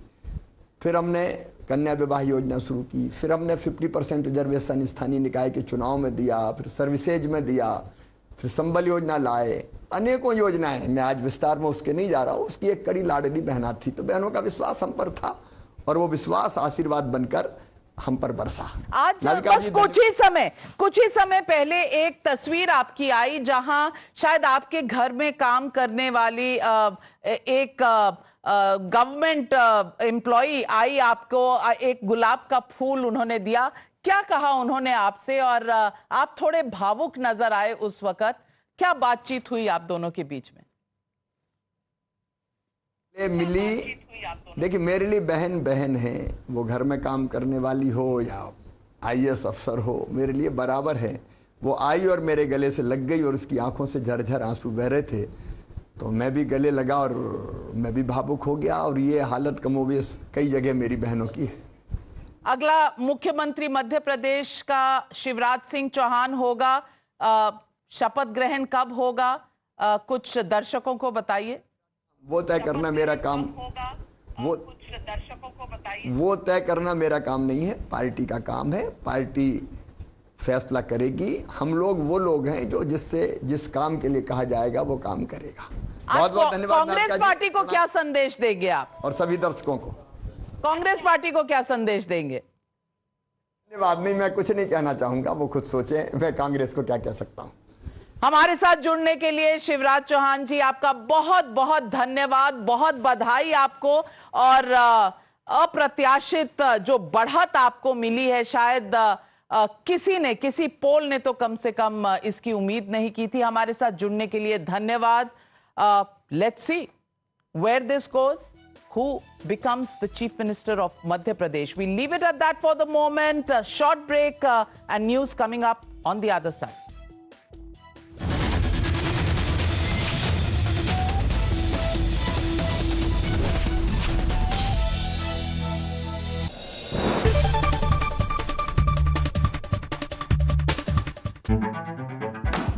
फिर हमने कन्या विवाह योजना शुरू की, फिर हमने 50% रिजर्वेशन स्थानीय निकाय के चुनाव में दिया, फिर सर्विसेज में दिया, फिर संबल योजना लाए, अनेकों योजनाएं हैं। मैं आज विस्तार में उसके नहीं जा रहा हूँ। उसकी एक कड़ी लाडली बहना थी। तो बहनों का विश्वास हम पर था और वो विश्वास आशीर्वाद बनकर हम पर बरसा। आज बस कुछ ही समय पहले एक तस्वीर आपकी आई जहां शायद आपके घर में काम करने वाली एक गवर्नमेंट एम्प्लॉई आई, आपको एक गुलाब का फूल उन्होंने दिया। क्या कहा उन्होंने आपसे, और आप थोड़े भावुक नजर आए उस वक्त। क्या बातचीत हुई आप दोनों के बीच में? मिली, देखिए मेरे लिए बहन बहन है, वो घर में काम करने वाली हो या आईएएस अफसर हो, मेरे लिए बराबर है। वो आई और मेरे गले से लग गई और उसकी आंखों से झरझर आंसू बह रहे थे, तो मैं भी गले लगा और मैं भी भावुक हो गया। और ये हालत कमोबेश कई जगह मेरी बहनों की है। अगला मुख्यमंत्री मध्य प्रदेश का शिवराज सिंह चौहान होगा। शपथ ग्रहण कब होगा, कुछ दर्शकों को बताइए। वो तय करना मेरा काम, वो तय करना मेरा काम नहीं है, पार्टी का काम है। पार्टी फैसला करेगी। हम लोग वो लोग हैं जो जिस काम के लिए कहा जाएगा वो काम करेगा। बहुत बहुत धन्यवाद। कांग्रेस पार्टी को क्या संदेश देंगे आप? और सभी दर्शकों को कांग्रेस पार्टी को क्या संदेश देंगे? धन्यवाद। नहीं, मैं कुछ नहीं कहना चाहूंगा, वो खुद सोचे, मैं कांग्रेस को क्या कह सकता हूं। हमारे साथ जुड़ने के लिए शिवराज चौहान जी आपका बहुत बहुत धन्यवाद, बहुत बधाई आपको। और अप्रत्याशित जो बढ़त आपको मिली है, शायद किसी पोल ने तो कम से कम इसकी उम्मीद नहीं की थी। हमारे साथ जुड़ने के लिए धन्यवाद। Let's see where this goes, who becomes the Chief Minister of Madhya Pradesh. We'll leave it at that for the moment. A short break and news coming up on the other side.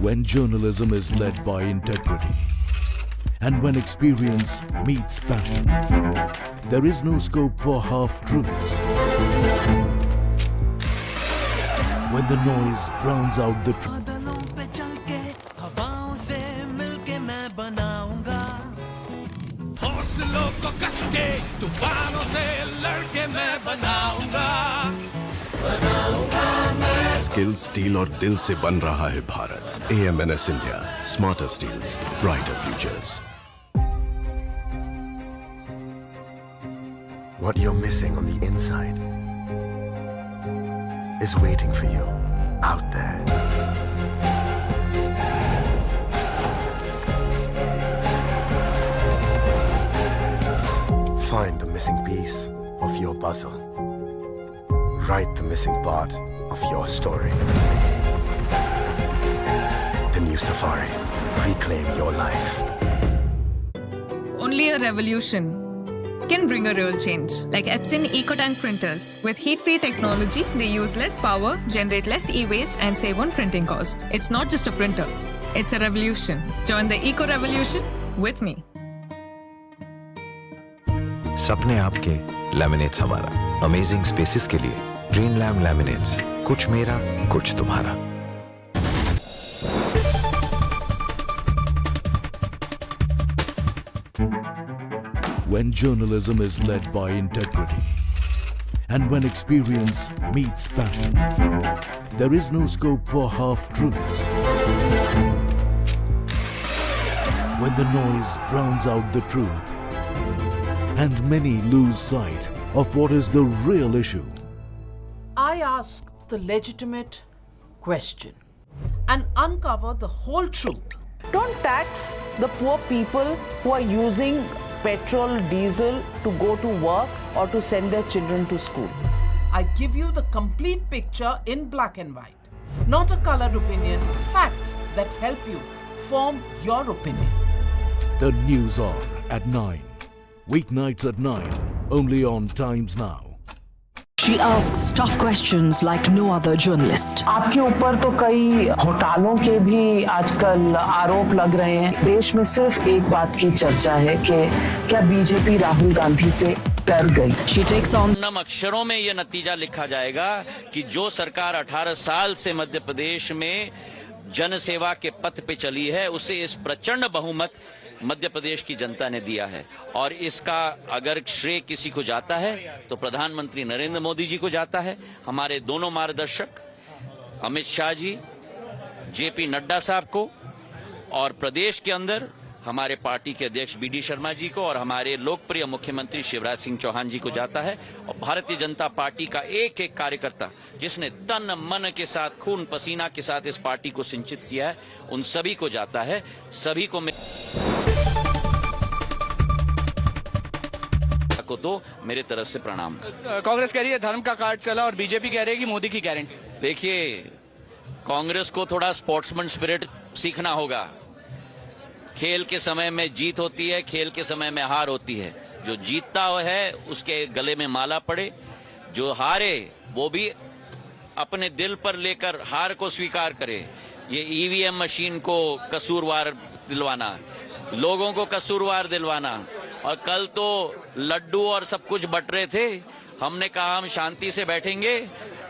When journalism is led by integrity, and when experience meets passion, there is no scope for half-truths. When the noise drowns out the truth, skill, steel और दिल से बन रहा है Bharat. AMNS India, smarter steels, brighter futures. What you're missing on the inside is waiting for you out there. Find the missing piece of your puzzle. Write the missing part of your story. The new Safari. Reclaim your life. Only a revolution can bring a real change. Like Epson EcoTank printers. With heat-free technology, they use less power, generate less e-waste, and save on printing cost. It's not just a printer. It's a revolution. Join the eco-revolution with me. सपने आपके, laminates हमारा। Amazing spaces के लिए green lamb laminates, कुछ मेरा कुछ तुम्हारा। when journalism is led by integrity, and when experience meets passion, there is no scope for half-truths. When the noise drowns out the truth, and many lose sight of what is the real issue. I ask the legitimate question and uncover the whole truth. Don't tax the poor people who are using petrol, diesel to go to work or to send their children to school. I give you the complete picture in black and white, not a colored opinion, facts that help you form your opinion. The News Hour at 9. Weeknights at 9. Only on Times Now. She asks tough questions like no other journalist. आपके ऊपर तो कई घोटालों के भी आजकल आरोप लग रहे हैं। देश में सिर्फ एक बात की चर्चा है कि क्या बीजेपी राहुल गांधी से डर गई। She takes on नम अक्षरों में यह नतीजा लिखा जाएगा कि जो सरकार 18 साल से मध्य प्रदेश में जनसेवा के पथ पे चली है, उसे इस प्रचंड बहुमत मध्य प्रदेश की जनता ने दिया है। और इसका अगर श्रेय किसी को जाता है तो प्रधानमंत्री नरेंद्र मोदी जी को जाता है, हमारे दोनों मार्गदर्शक अमित शाह जी, जेपी नड्डा साहब को, और प्रदेश के अंदर हमारे पार्टी के अध्यक्ष बीडी शर्मा जी को और हमारे लोकप्रिय मुख्यमंत्री शिवराज सिंह चौहान जी को जाता है। और भारतीय जनता पार्टी का एक एक कार्यकर्ता जिसने तन मन के साथ, खून पसीना के साथ इस पार्टी को सिंचित किया है, उन सभी को जाता है। सभी को तो मेरे तरफ से प्रणाम। कांग्रेस कह रही है धर्म का कार्ड चला और बीजेपी कह रही है कि मोदी की गारंटी। देखिए, कांग्रेस को थोड़ा स्पोर्ट्समैन स्पिरिट सीखना होगा। खेल के समय में जीत होती है, खेल के समय में हार होती है। जो जीतता है उसके गले में माला पड़े, जो हारे वो भी अपने दिल पर लेकर हार को स्वीकार करे। ये ईवीएम मशीन को कसूरवार दिलवाना, लोगों को कसूरवार दिलवाना, और कल तो लड्डू और सब कुछ बट रहे थे। हमने कहा हम शांति से बैठेंगे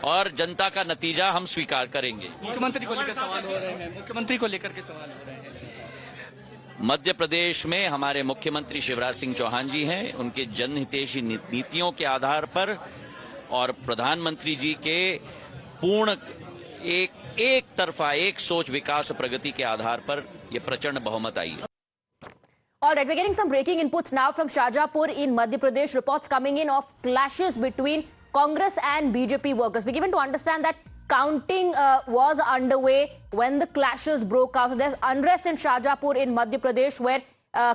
और जनता का नतीजा हम स्वीकार करेंगे। मुख्यमंत्री को लेकर सवाल हो रहे हैं, मुख्यमंत्री को लेकर के सवाल हो रहे हैं। मध्य प्रदेश में हमारे मुख्यमंत्री शिवराज सिंह चौहान जी हैं, उनके जनहितैषी नीतियों के आधार पर और प्रधानमंत्री जी के पूर्ण एक तरफा एक सोच विकास प्रगति के आधार पर यह प्रचंड बहुमत आई है। All right, we're getting some breaking inputs now from Shahjahanpur in Madhya Pradesh. Reports coming in of clashes between Congress and BJP workers. We're given to understand that counting was underway when the clashes broke out. So there's unrest in Shahjahanpur in Madhya Pradesh where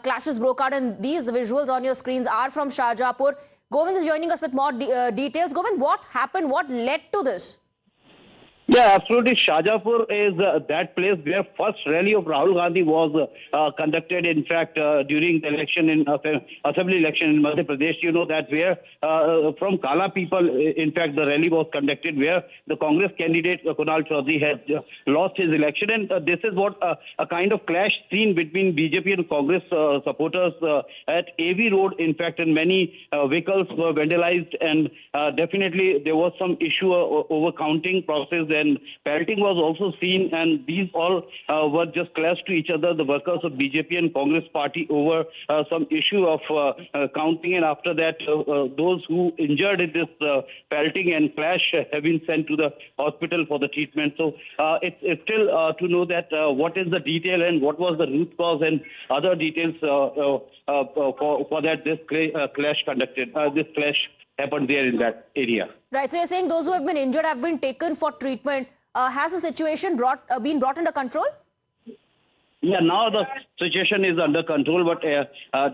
clashes broke out, and these visuals on your screens are from Shahjahanpur. Govind is joining us with more details. Govind, what happened? What led to this? Yeah, absolutely. Shahjahanpur is that place where first rally of Rahul Gandhi was conducted. In fact, during the election in assembly election in Madhya Pradesh, you know that where from Kala people, in fact, the rally was conducted where the Congress candidate Kunal Chaudhary has lost his election, and this is what a kind of clash seen between BJP and Congress supporters at AV Road. In fact, and many vehicles were vandalized, and definitely there was some issue over counting process. And pelting was also seen, and these all were just clashed to each other, the workers of BJP and Congress party, over some issue of counting. And after that, those who injured in this pelting and clash have been sent to the hospital for the treatment. So it's still to know that what is the detail and what was the root cause and other details for that this clash conducted, this clash happened there in that area. Right. So you're saying those who have been injured have been taken for treatment. Has the situation been brought under control? Yeah, now the situation is under control, but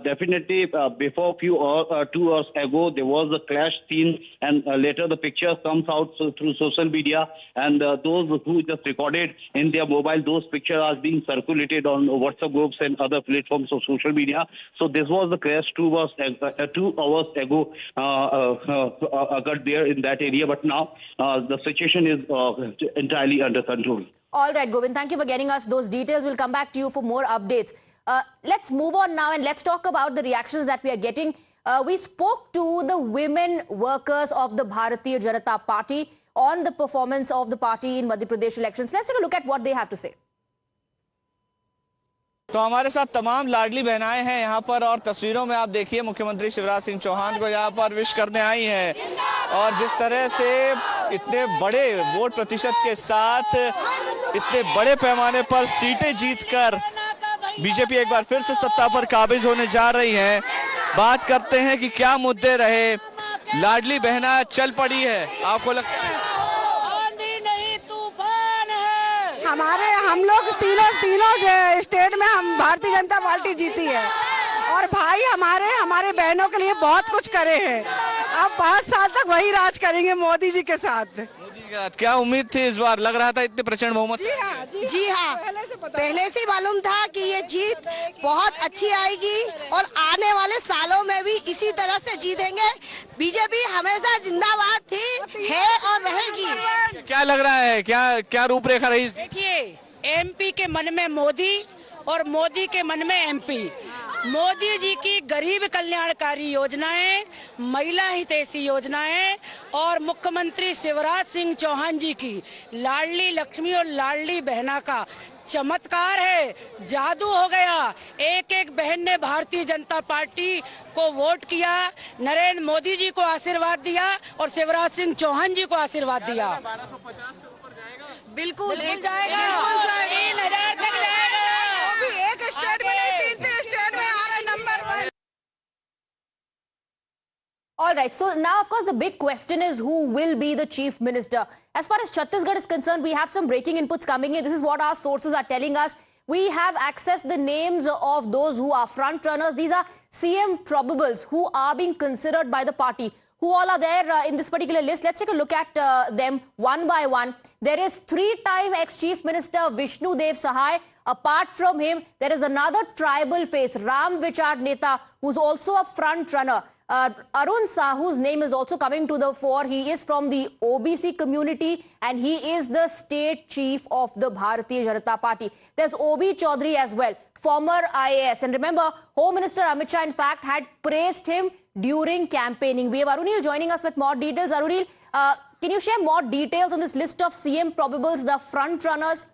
definitely before 2 hours ago, there was a clash scene, and later the picture comes out through social media, and those who just recorded in their mobile, those pictures are being circulated on WhatsApp groups and other platforms of social media. So this was the clash 2 hours ago occurred there in that area, but now the situation is entirely under control. All right, Govind, thank you for getting us those details. We'll come back to you for more updates. Let's move on now and let's talk about the reactions that we are getting. We spoke to the women workers of the Bharatiya Janata Party on the performance of the party in Madhya Pradesh elections. Let's take a look at what they have to say. तो हमारे साथ तमाम लाडली बहनाएं हैं यहाँ पर, और तस्वीरों में आप देखिए मुख्यमंत्री शिवराज सिंह चौहान को यहाँ पर विश करने आई हैं, और जिस तरह से इतने बड़े वोट प्रतिशत के साथ इतने बड़े पैमाने पर सीटें जीतकर बीजेपी एक बार फिर से सत्ता पर काबिज होने जा रही है। बात करते हैं कि क्या मुद्दे रहे। लाडली बहना चल पड़ी है, आपको लगता है? हम लोग तीनों स्टेट में हम भारतीय जनता पार्टी जीती है, और भाई हमारे बहनों के लिए बहुत कुछ करे हैं। अब 5 साल तक वही राज करेंगे मोदी जी के साथ। क्या उम्मीद थी इस बार? लग रहा था इतने प्रचंड बहुमत? जी हाँ, पहले से मालूम था कि ये जीत बहुत अच्छी आएगी, और आने वाले सालों में भी इसी तरह से जीतेंगे। बीजेपी हमेशा जिंदाबाद थी, है और रहेगी। क्या लग रहा है, क्या रूपरेखा रही? देखिए, एमपी के मन में मोदी और मोदी के मन में एमपी। मोदी जी की गरीब कल्याणकारी योजनाएं, महिला हितैषी योजनाएं और मुख्यमंत्री शिवराज सिंह चौहान जी की लाडली लक्ष्मी और लाडली बहना का चमत्कार है, जादू हो गया। एक एक बहन ने भारतीय जनता पार्टी को वोट किया, नरेंद्र मोदी जी को आशीर्वाद दिया और शिवराज सिंह चौहान जी को आशीर्वाद दिया। 1250 से ऊपर जाएगा, बिल्कुल जाएगा, 3000 तक जाएगा। अभी एक स्टेट में नहीं, 3 स्टेट में आ रहे number 1। All right, so now of course the big question is who will be the chief minister. As far as Chhattisgarh is concerned, we have some breaking inputs coming in. This is what our sources are telling us. We have accessed the names of those who are front runners. These are CM probables who are being considered by the party. Who all are there in this particular list? Let's take a look at them one by one. There is 3-time ex-chief minister Vishnu Dev Sahai. Apart from him, there is another tribal face, Ram Vichar Neta, who's also a front runner. Arun Sahu's name is also coming to the fore. He is from the OBC community and he is the state chief of the Bharatiya Janata Party. There's O.B. Chaudhary as well, former IAS. And remember, Home Minister Amit Shah, in fact, had praised him during campaigning. We have Arunil joining us with more details. Arunil, can you share more details on this list of CM probables, the front runners?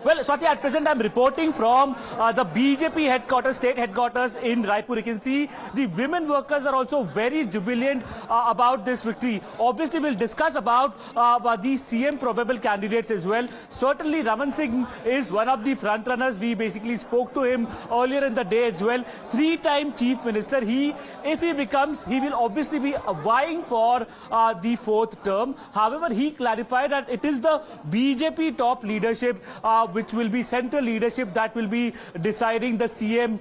Well, Swati, at present I'm reporting from the BJP headquarters, state headquarters in Raipur. You can see the women workers are also very jubilant about this victory. Obviously, we'll discuss about the CM probable candidates as well. Certainly, Raman Singh is one of the front runners. We basically spoke to him earlier in the day as well. 3-time chief minister. If he becomes, he will obviously be vying for the 4th term. However, he clarified that it is the BJP top leadership which will be central leadership that will be deciding the CM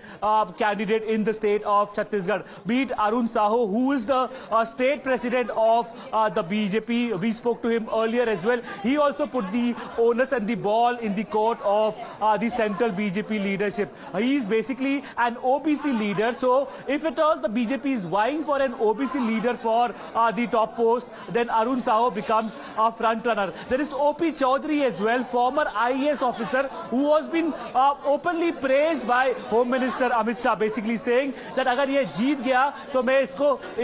candidate in the state of Chhattisgarh. Be it Arun Sahu, who is the state president of the BJP. We spoke to him earlier as well. He also put the onus and the ball in the court of the central BJP leadership. He is basically an OBC leader. So if at all the BJP is vying for an OBC leader for the top post, then Arun Sahu becomes a front runner. There is O.P. Chaudhary as well, former IAS officer, who has been openly praised by Home Minister Amit Shah, basically saying that अगर ये जीत गया तो मैं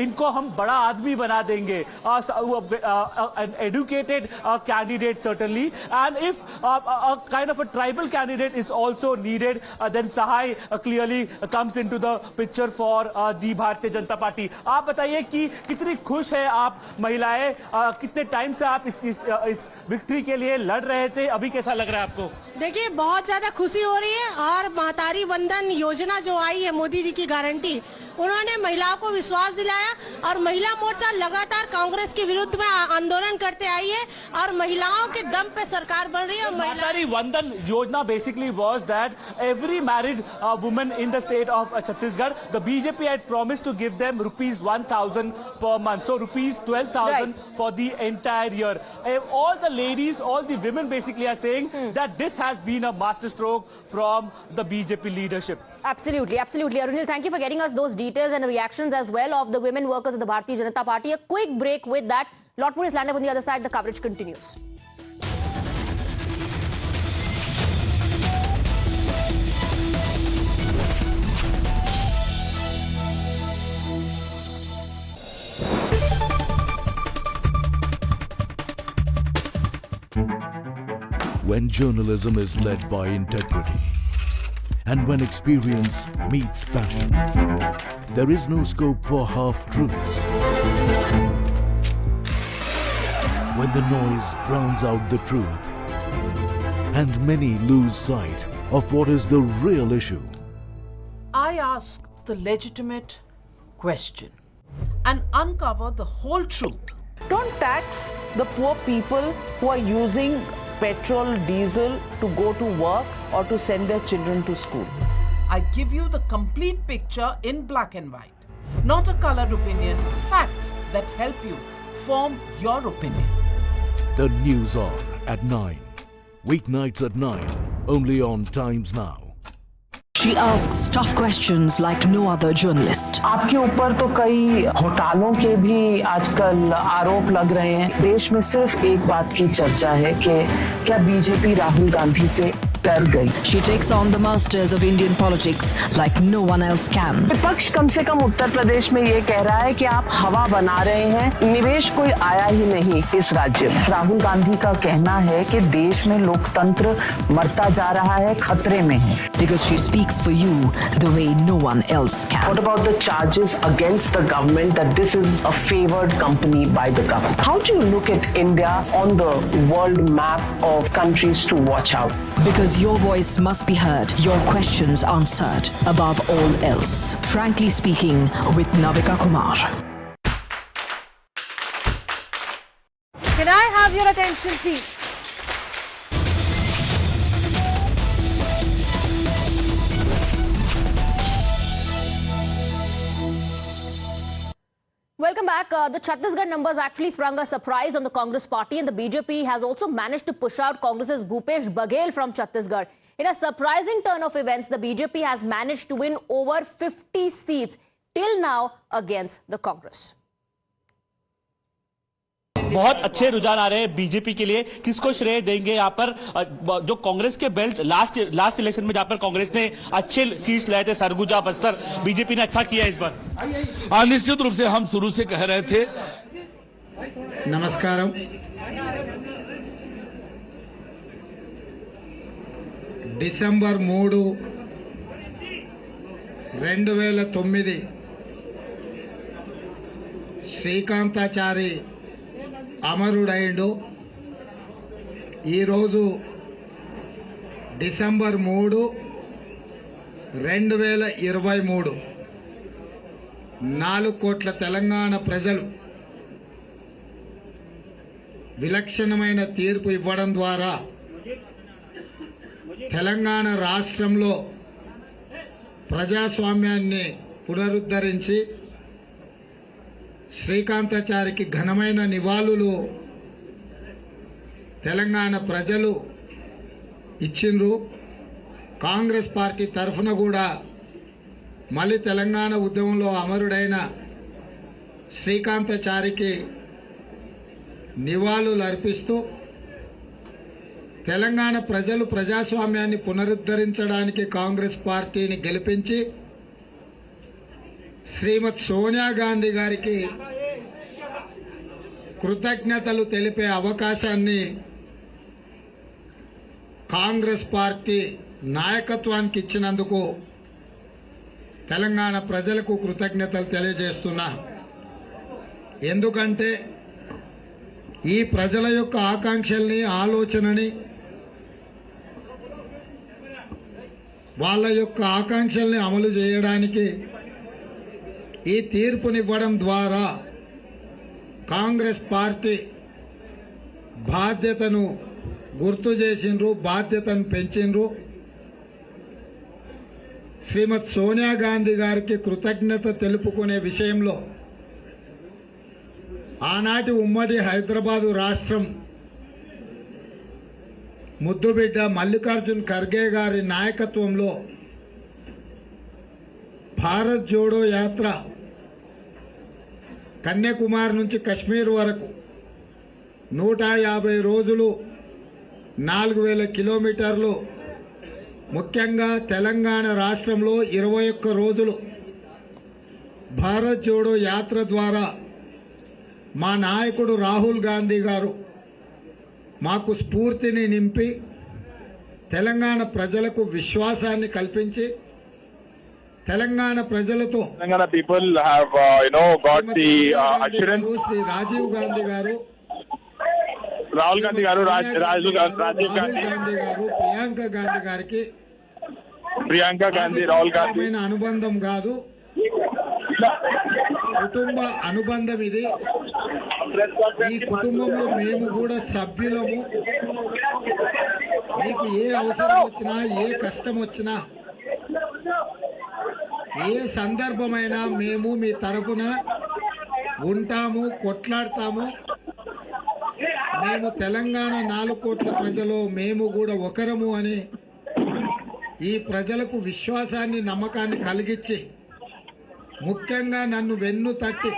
इनको हम बड़ा आदमी बना देंगे. An educated candidate certainly, and if a kind of a tribal candidate is also needed, then Sahai clearly comes into the picture for the Bharatiya Janata Party. आप बताइए कि कितनी खुश है आप महिलाएं, कितने टाइम से आप इस विक्ट्री के लिए लड़ रहे थे, अभी कैसा लग रहा है आपको? देखिए, बहुत ज्यादा खुशी हो रही है और महतारी वंदन योजना जो आई है मोदी जी की गारंटी, उन्होंने महिलाओं को विश्वास दिलाया और महिला मोर्चा लगातार कांग्रेस के विरुद्ध में आंदोलन करते आई है और महिलाओं के दम पे सरकार बन रही है. महतारी वंदन योजना basically was that every married woman in the state of Chhattisgarh, the BJP had promised to give them rupees 1,000 per month, so rupees 12,000 for the entire year. All the ladies, all the women basically are saying that this has been a masterstroke from the BJP leadership. Absolutely, absolutely. Arunil, thank you for getting us those details and reactions as well of the women workers of the Bharatiya Janata Party. A quick break with that. Lot more is lined up on the other side. The coverage continues. When journalism is led by integrity, and when experience meets passion, there is no scope for half-truths. When the noise drowns out the truth, and many lose sight of what is the real issue. I ask the legitimate question and uncover the whole truth. Don't tax the poor people who are using petrol, diesel to go to work or to send their children to school. I give you the complete picture in black and white, not a colored opinion, facts that help you form your opinion. The News Hour at 9. Weeknights at 9. Only on Times Now. She asks tough questions like no other journalist. आपके ऊपर तो कई घोटालों के भी आजकल आरोप लग रहे हैं. देश में सिर्फ एक बात की चर्चा है कि क्या बीजेपी राहुल गांधी से कर गई. She takes on the masters of Indian politics like no one else can. विपक्ष कम से कम उत्तर प्रदेश में ये कह रहा है कि आप हवा बना रहे हैं, निवेश कोई आया ही नहीं इस राज्य में. राहुल गांधी का कहना है कि देश में लोकतंत्र मरता जा रहा है, खतरे में है. Because she speaks for you the way no one else can. What about the charges against the government that this is a favored company by the government? How do you look at India on the world map of countries to watch out? Because your voice must be heard, your questions answered, above all else. Frankly Speaking with Navika Kumar. Can I have your attention, please? Welcome back. The Chhattisgarh numbers actually sprung a surprise on the Congress party, and the BJP has also managed to push out Congress's Bhupesh Baghel from Chhattisgarh. In a surprising turn of events, the BJP has managed to win over 50 seats till now against the Congress. बहुत अच्छे रुझान आ रहे हैं BJP के लिए. किसको श्रेय देंगे यहाँ पर? जो कांग्रेस के बेल्ट लास्ट इलेक्शन में जहाँ पर कांग्रेस ने अच्छे सीट्स लाए थे, सरगुजा, बस्तर, बीजेपी ने अच्छा किया इस बार. हाँ, निश्चित रूप से हम शुरू से कह रहे थे. नमस्कार. डिसेंबर 3, 2009 శ్రీకాంతాచారి అమరుడైండు. ఈరోజు డిసెంబర్ 3, 2023 4 కోట్ల తెలంగాణ ప్రజలు విలక్షణమైన తీర్పు ఇవ్వడం ద్వారా తెలంగాణ రాష్ట్రంలో ప్రజాస్వామ్యాన్ని పునరుద్ధరించి శ్రీకాంతాచారికి ఘనమైన నివాళులు తెలంగాణ ప్రజలు ఇచ్చిండ్రు. కాంగ్రెస్ పార్టీ తరఫున కూడా మళ్ళీ తెలంగాణ ఉద్యమంలో అమరుడైన శ్రీకాంతాచారికి నివాళులు అర్పిస్తూ తెలంగాణ ప్రజలు ప్రజాస్వామ్యాన్ని పునరుద్ధరించడానికి కాంగ్రెస్ పార్టీని గెలిపించి శ్రీమతి సోనియా గాంధీ గారికి కృతజ్ఞతలు తెలిపే అవకాశాన్ని కాంగ్రెస్ పార్టీ నాయకత్వానికి ఇచ్చినందుకు తెలంగాణ ప్రజలకు కృతజ్ఞతలు తెలియజేస్తున్నా. ఎందుకంటే ఈ ప్రజల యొక్క ఆకాంక్షల్ని, ఆలోచనని, వాళ్ళ యొక్క ఆకాంక్షల్ని అమలు చేయడానికి ఈ తీర్పునివ్వడం ద్వారా కాంగ్రెస్ పార్టీ బాధ్యతను గుర్తు చేసిండ్రు, బాధ్యతను పెంచిండ్రు. శ్రీమతి సోనియా గాంధీ గారికి కృతజ్ఞత తెలుపుకునే విషయంలో ఆనాటి ఉమ్మడి హైదరాబాదు రాష్ట్రం ముద్దుబిడ్డ మల్లికార్జున్ ఖర్గే గారి నాయకత్వంలో భారత్ జోడో యాత్ర కన్యాకుమారి నుంచి కశ్మీర్ వరకు 150 రోజులు 4000 కిలోమీటర్లు, ముఖ్యంగా తెలంగాణ రాష్ట్రంలో 21 రోజులు భారత్ జోడో యాత్ర ద్వారా మా నాయకుడు రాహుల్ గాంధీ గారు మాకు స్ఫూర్తిని నింపి తెలంగాణ ప్రజలకు విశ్వాసాన్ని కల్పించి తెలంగాణ ప్రజలతో Telangana people have got the assurance. Shri Rajiv Gandhi గారు, రాహుల్ గాంధీ గారు, రాజీవ్ గాంధీ గారు, ప్రియాంక గాంధీ గారికి రాహుల్ గాంధీ అనుబంధం కాదు, కుటుంబ అనుబంధం ఇది. ఈ కుటుంబంలో మేము కూడా సభ్యులము. మీకు ఏ అవసరం వచ్చినా, ఏ కష్టం వచ్చినా, ఏ సందర్భమైనా మేము మీ తరఫున ఉంటాము, కొట్లాడతాము. మేము తెలంగాణ 4 కోట్ల ప్రజలు మేము కూడా ఒకరము అని ఈ ప్రజలకు విశ్వాసాన్ని, నమ్మకాన్ని కలిగించి ముఖ్యంగా నన్ను వెన్ను తట్టి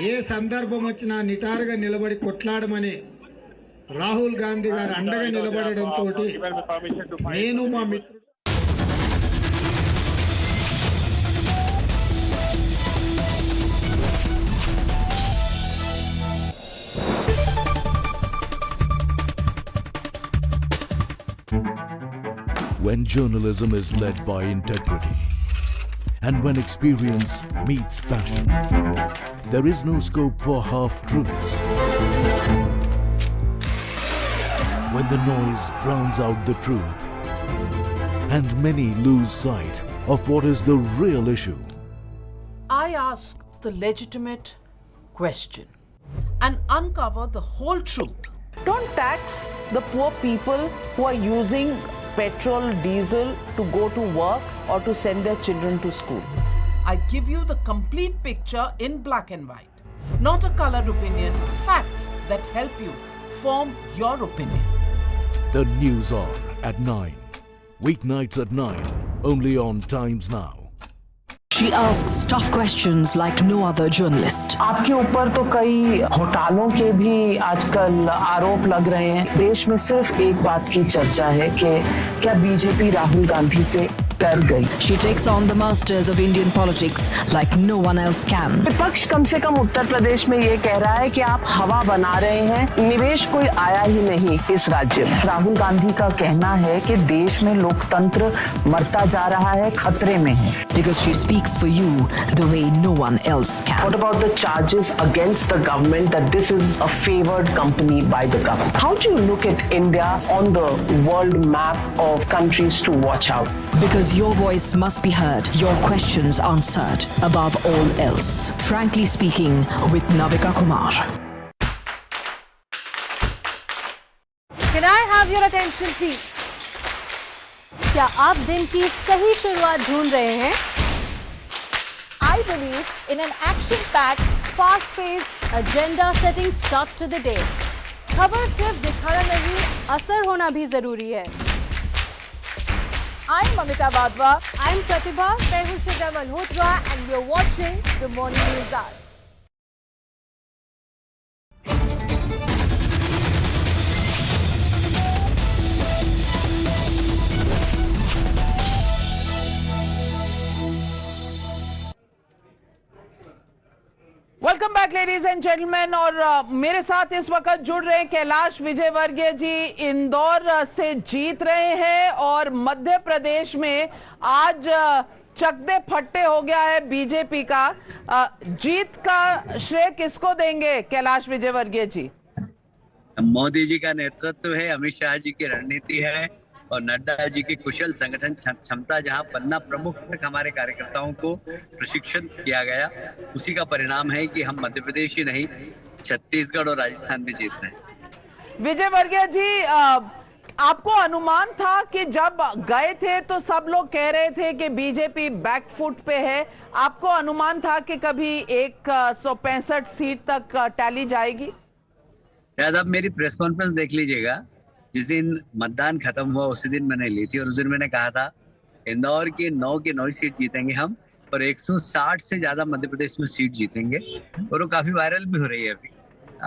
ఏ సందర్భం వచ్చినా నిటారుగా నిలబడి కొట్లాడమని రాహుల్ గాంధీ గారు అండగా నిలబడడంతో నేను మా మిత్రుడు When journalism is led by integrity and when experience meets passion, there is no scope for half-truths. When the noise drowns out the truth and many lose sight of what is the real issue. I ask the legitimate question and uncover the whole truth. Don't tax the poor people who are using petrol, diesel to go to work or to send their children to school. I give you the complete picture in black and white, not a colored opinion, facts that help you form your opinion. The News Hour at 9. Weeknights at 9. Only on Times Now. She asks tough questions like no other journalist. आपके ऊपर तो कई घोटालों के भी आजकल आरोप लग रहे हैं। देश में सिर्फ एक बात की चर्चा है कि क्या बीजेपी राहुल गांधी से डर गई? She takes on the masters of Indian politics like no one else can. विपक्ष कम से कम उत्तर प्रदेश में ये कह रहा है कि आप हवा बना रहे हैं, निवेश कोई आया ही नहीं इस राज्य में। राहुल गांधी का कहना है कि देश में लोकतंत्र मरता जा रहा है, खतरे में है। Because she speaks for you the way no one else can. What about the charges against the government that this is a favored company by the government? How do you look at India on the world map of countries to watch out? Because your voice must be heard, your questions answered, above all else. Frankly Speaking with Navika Kumar. Can I have your attention, please? क्या आप दिन की सही शुरुआत ढूंढ रहे हैं? I believe in an action-packed, fast-paced, agenda-setting start to the day. खबर सिर्फ दिखाना नहीं, असर होना भी जरूरी है. I'm Mamita Badwa. I'm Pratibha Tehushida Malhotra, and you're watching the Morning News Hour. Welcome back ladies and gentleman. और मेरे साथ इस वक्त जुड़ रहे हैं कैलाश विजयवर्गीय जी, इंदौर से जीत रहे हैं और मध्य प्रदेश में आज चकदे फट्टे हो गया है बीजेपी का। जीत का श्रेय किसको देंगे कैलाश विजयवर्गीय जी? मोदी जी का नेतृत्व है, अमित शाह जी की रणनीति है और नड्डा जी की कुशल संगठन क्षमता, जहां पन्ना प्रमुख तक हमारे कार्यकर्ताओं को प्रशिक्षण किया गया, उसी का परिणाम है कि हम मध्य प्रदेश ही नहीं छत्तीसगढ़ और राजस्थान भी जीत रहे हैं। विजयवर्गीय जी, आपको अनुमान था कि जब गए थे तो सब लोग कह रहे थे कि बीजेपी बैकफुट पे है, आपको अनुमान था कि कभी 165 सीट तक टैली जाएगी? शायद आप मेरी प्रेस कॉन्फ्रेंस देख लीजिएगा, जिस दिन मतदान खत्म हुआ उसी दिन मैंने ली थी और उस दिन मैंने कहा था इंदौर की 9 सीट जीतेंगे हम और 160 से ज्यादा मध्य प्रदेश में सीट जीतेंगे, और वो काफी वायरल भी हो रही है अभी।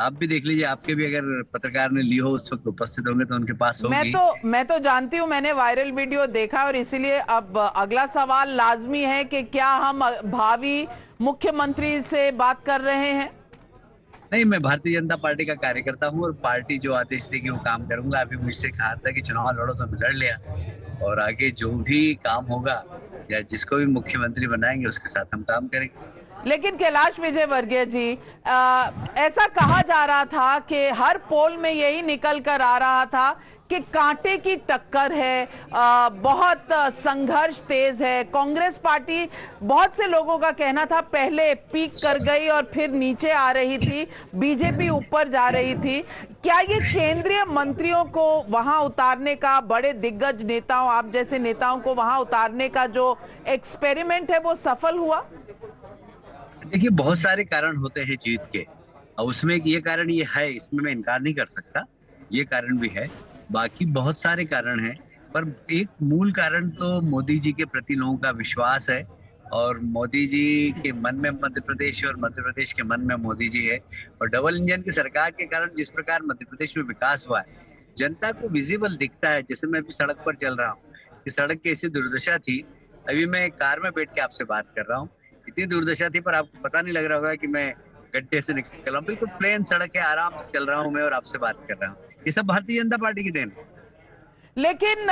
आप भी देख लीजिए, आपके भी अगर पत्रकार ने ली हो उस वक्त उपस्थित होंगे तो उनके पास होगी। मैं तो जानती हूँ, मैंने वायरल वीडियो देखा और इसीलिए अब अगला सवाल लाजमी है कि क्या हम भावी मुख्यमंत्री से बात कर रहे हैं? नहीं, मैं भारतीय जनता पार्टी का कार्यकर्ता हूं और पार्टी जो आदेश देगी वो काम करूंगा। अभी मुझसे कहा था कि चुनाव लड़ो तो मैं लड़ लिया, और आगे जो भी काम होगा या जिसको भी मुख्यमंत्री बनाएंगे उसके साथ हम काम करेंगे। लेकिन कैलाश विजयवर्गीय जी, ऐसा कहा जा रहा था कि हर पोल में यही निकल कर आ रहा था कि कांटे की टक्कर है, बहुत संघर्ष तेज है। कांग्रेस पार्टी, बहुत से लोगों का कहना था, पहले पीक कर गई और फिर नीचे आ रही थी, बीजेपी ऊपर जा रही थी। क्या ये केंद्रीय मंत्रियों को वहां उतारने का, बड़े दिग्गज नेताओं, आप जैसे नेताओं को वहां उतारने का जो एक्सपेरिमेंट है वो सफल हुआ? देखिए, बहुत सारे कारण होते हैं जीत के, और उसमें ये कारण ये है, इसमें मैं इनकार नहीं कर सकता, ये कारण भी है। बाकी बहुत सारे कारण हैं, पर एक मूल कारण तो मोदी जी के प्रति लोगों का विश्वास है और मोदी जी के मन में मध्य प्रदेश और मध्य प्रदेश के मन में मोदी जी है। और डबल इंजन की सरकार के कारण जिस प्रकार मध्य प्रदेश में विकास हुआ है, जनता को विजिबल दिखता है। जैसे मैं अभी सड़क पर चल रहा हूँ, कि सड़क की ऐसी दुर्दशा थी, अभी मैं कार में बैठ के आपसे बात कर रहा हूँ, इतनी दुर्दशा थी, पर आपको पता नहीं लग रहा होगा कि मैं गड्ढे से निकल रहा हूँ। बिल्कुल प्लेन सड़क है, आराम से चल रहा हूँ मैं और आपसे बात कर रहा हूँ। ये सब भारतीय जनता पार्टी की देन है। लेकिन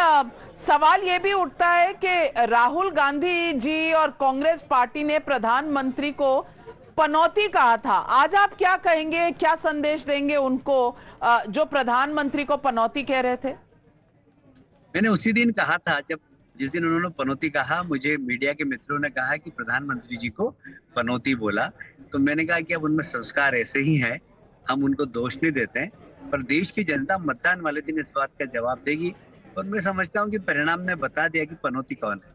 सवाल ये भी उठता है कि राहुल गांधी जी और कांग्रेस पार्टी ने प्रधानमंत्री को पनौती कहा था। आज आप क्या कहेंगे, क्या संदेश देंगे उनको जो प्रधानमंत्री को पनौती कह रहे थे? मैंने उसी दिन कहा था, जिस दिन उन्होंने पनौती कहा, मुझे मीडिया के मित्रों ने कहा कि प्रधानमंत्री जी को पनौती बोला। तो मैंने कहा कि अब उनमें संस्कार ऐसे ही हैं, हम उनको दोष नहीं देते हैं, पर देश की जनता मतदान वाले दिन इस बात का जवाब देगी। और मैं समझता हूं कि परिणाम ने बता दिया कि पनौती कौन है।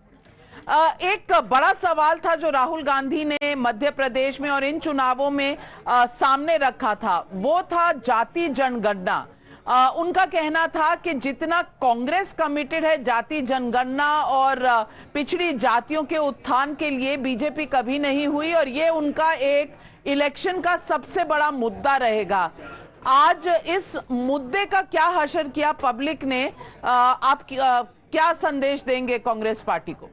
एक बड़ा सवाल था जो राहुल गांधी ने मध्य प्रदेश में और इन चुनावों में सामने रखा था, वो था जाति जनगणना। उनका कहना था कि जितना कांग्रेस कमिटेड है जाति जनगणना और पिछड़ी जातियों के उत्थान के लिए, बीजेपी कभी नहीं हुई, और ये उनका एक इलेक्शन का सबसे बड़ा मुद्दा रहेगा। आज इस मुद्दे का क्या हशर किया पब्लिक ने? आप क्या संदेश देंगे कांग्रेस पार्टी को?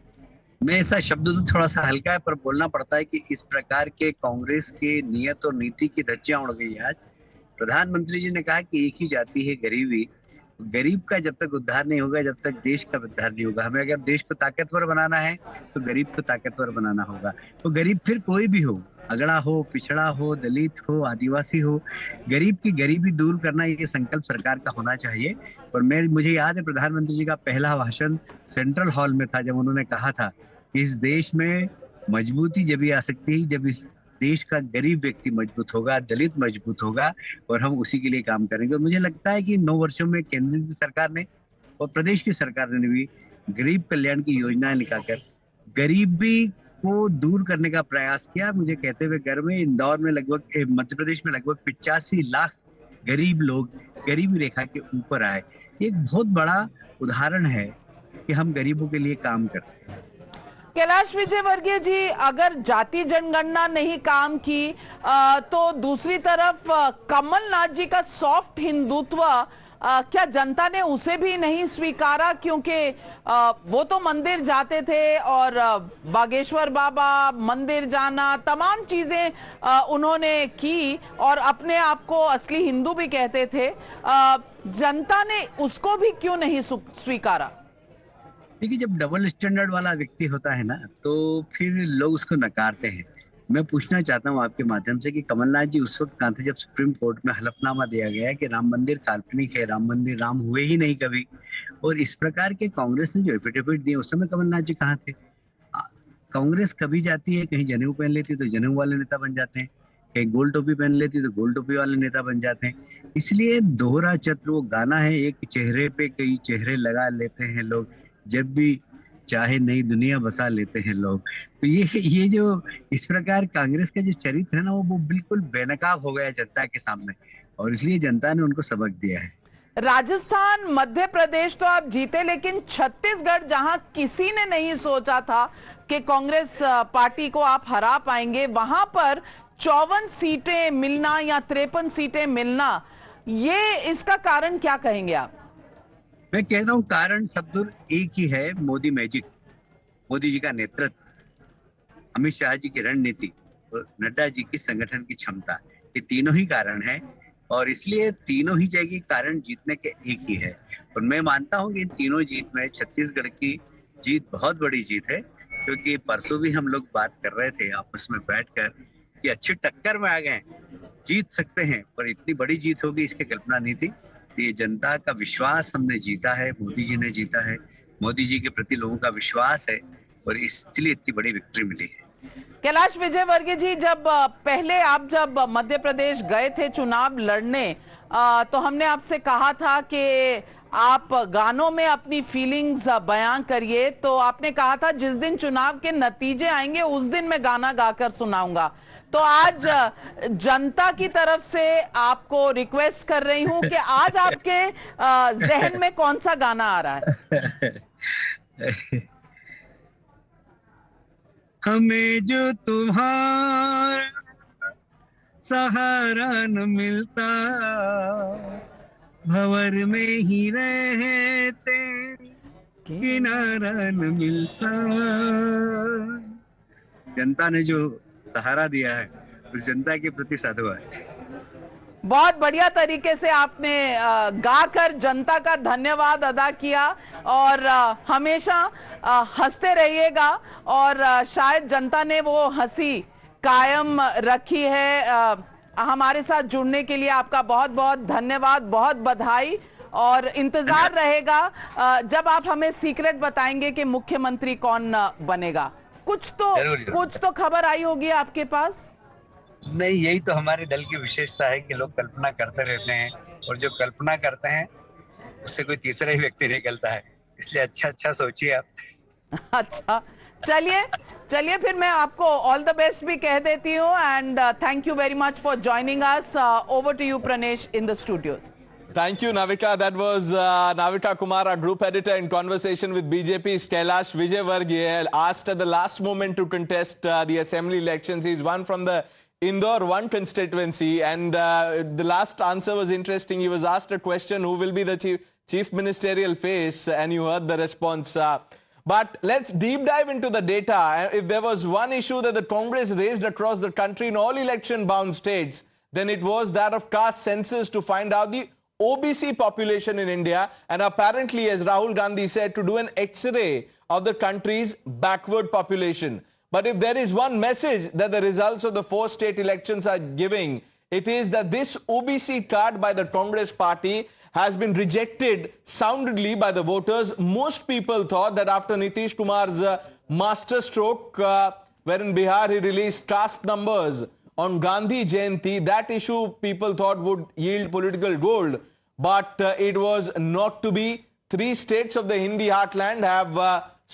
मैं ऐसा शब्द तो थोड़ा सा हल्का है, पर बोलना पड़ता है कि इस प्रकार के कांग्रेस के नियत और नीति की धज्जियां उड़ गई आज। प्रधानमंत्री जी ने कहा कि एक ही जाति है, गरीबी। गरीब का जब तक उद्धार नहीं होगा, जब तक देश का उद्धार नहीं होगा। हमें अगर देश को ताकतवर बनाना है तो गरीब को ताकतवर बनाना होगा। तो गरीब फिर कोई भी हो, अगड़ा हो, पिछड़ा हो, दलित हो, आदिवासी हो, गरीब की गरीबी दूर करना ये संकल्प सरकार का होना चाहिए। और मुझे याद है प्रधानमंत्री जी का पहला भाषण सेंट्रल हॉल में था, जब उन्होंने कहा था कि इस देश में मजबूती जब भी आ सकती है जब इस देश का गरीब व्यक्ति मजबूत होगा, दलित मजबूत होगा, और हम उसी के लिए काम करेंगे। और मुझे लगता है कि 9 वर्षों में केंद्र की सरकार ने और प्रदेश की सरकार ने भी गरीब कल्याण की योजनाएं निकालकर गरीबी को दूर करने का प्रयास किया। मुझे कहते हुए गर्व है, इंदौर में लगभग, मध्य प्रदेश में लगभग 85 लाख गरीब लोग गरीबी रेखा के ऊपर आए। एक बहुत बड़ा उदाहरण है कि हम गरीबों के लिए काम करते हैं। कैलाश विजयवर्गीय जी, अगर जाति जनगणना नहीं काम की तो दूसरी तरफ कमलनाथ जी का सॉफ्ट हिंदुत्व, क्या जनता ने उसे भी नहीं स्वीकारा? क्योंकि वो तो मंदिर जाते थे और बागेश्वर बाबा मंदिर जाना, तमाम चीजें उन्होंने की और अपने आप को असली हिंदू भी कहते थे। जनता ने उसको भी क्यों नहीं स्वीकारा? देखिए, जब डबल स्टैंडर्ड वाला व्यक्ति होता है ना, तो फिर लोग उसको नकारते हैं। मैं पूछना चाहता हूँ आपके माध्यम से कि कमलनाथ जी उस वक्त कहाँ थे जब सुप्रीम कोर्ट में हलफनामा दिया गया कि राम मंदिर काल्पनिक है, राम हुए ही नहीं कभी। और इस प्रकार के कांग्रेस ने जो एफिडेविट दिए, उस समय कमलनाथ जी कहाँ थे? कांग्रेस कभी जाती है, कहीं जनेऊ पहन लेती तो जनेऊ वाले नेता बन जाते हैं, कहीं गोल टोपी पहन लेती तो गोल टोपी वाले नेता बन जाते हैं। इसलिए दोहरा चक्र, वो गाना है, एक चेहरे पे कई चेहरे लगा लेते हैं लोग, जब भी चाहे नई दुनिया बसा लेते हैं लोग। तो ये जो इस प्रकार कांग्रेस का जो चरित्र है ना, वो बिल्कुल बेनकाब हो गया जनता के सामने, और इसलिए जनता ने उनको सबक दिया है। राजस्थान, मध्य प्रदेश तो आप जीते, लेकिन छत्तीसगढ़, जहां किसी ने नहीं सोचा था कि कांग्रेस पार्टी को आप हरा पाएंगे, वहां पर 54 सीटें मिलना या 53 सीटें मिलना, ये इसका कारण क्या कहेंगे आप? मैं कह रहा हूँ कारण शब्द एक ही है, मोदी मैजिक, मोदी जी का नेतृत्व, अमित शाह जी की रणनीति और नड्डा जी की संगठन की क्षमता, ये तीनों ही कारण हैं। और इसलिए तीनों ही जगह कारण जीतने के एक ही है। और मैं मानता हूँ कि इन तीनों जीत में छत्तीसगढ़ की जीत बहुत बड़ी जीत है, क्योंकि परसों भी हम लोग बात कर रहे थे आपस में बैठकर कि अच्छी टक्कर में आ गए, जीत सकते हैं, पर इतनी बड़ी जीत होगी इसकी कल्पना नहीं थी। ये जनता का विश्वास हमने जीता है, मोदी जी ने जीता है, मोदी जी के प्रति लोगों का विश्वास है, और इसलिए इतनी बड़ी विक्ट्री मिली है। कैलाश विजयवर्गीय जी, जब पहले आप जब मध्य प्रदेश गए थे चुनाव लड़ने, तो हमने आपसे कहा था कि आप गानों में अपनी फीलिंग्स बयां करिए, तो आपने कहा था जिस दिन चुनाव के नतीजे आएंगे उस दिन मैं गाना गाकर सुनाऊंगा। तो आज जनता की तरफ से आपको रिक्वेस्ट कर रही हूं कि आज आपके जहन में कौन सा गाना आ रहा है? हमें जो तुम्हारा सहारा न मिलता, भंवर में ही रहते किनारा न मिलता। जनता ने जो सहारा दिया है उस जनता के प्रति साधुवाद। बहुत बढ़िया तरीके से आपने गाकर जनता का धन्यवाद अदा किया और हमेशा हंसते रहिएगा और शायद जनता ने वो हंसी कायम रखी है। हमारे साथ जुड़ने के लिए आपका बहुत बहुत धन्यवाद, बहुत बधाई और इंतजार रहेगा जब आप हमें सीक्रेट बताएंगे कि मुख्यमंत्री कौन बनेगा। कुछ तो खबर आई होगी आपके पास? नहीं, यही तो हमारे दल की विशेषता है कि लोग कल्पना करते रहते हैं और जो कल्पना करते हैं उससे कोई तीसरा ही व्यक्ति निकलता है, इसलिए अच्छा सोचिए आप। अच्छा, चलिए फिर मैं आपको ऑल द बेस्ट भी कह देती हूँ and thank you very much for joining us. Over to you Pranesh in the studios. Thank you, Navika. That was Navika Kumar, our group editor, in conversation with BJP's Kailash Vijayvargiya, asked at the last moment to contest the assembly elections. He's won from the Indore 1 constituency, and the last answer was interesting. He was asked a question, who will be the chief ministerial face, and you heard the response. But let's deep dive into the data. If there was one issue that the Congress raised across the country in all election-bound states, then it was that of caste census to find out the OBC population in India, and apparently, as Rahul Gandhi said, to do an X-ray of the country's backward population. But if there is one message that the results of the 4 state elections are giving, it is that this OBC card by the Congress party has been rejected soundly by the voters. Most people thought that after Nitish Kumar's masterstroke, where in Bihar he released caste numbers on Gandhi Jayanti, that issue people thought would yield political gold. But it was not to be. 3 states of the Hindi heartland have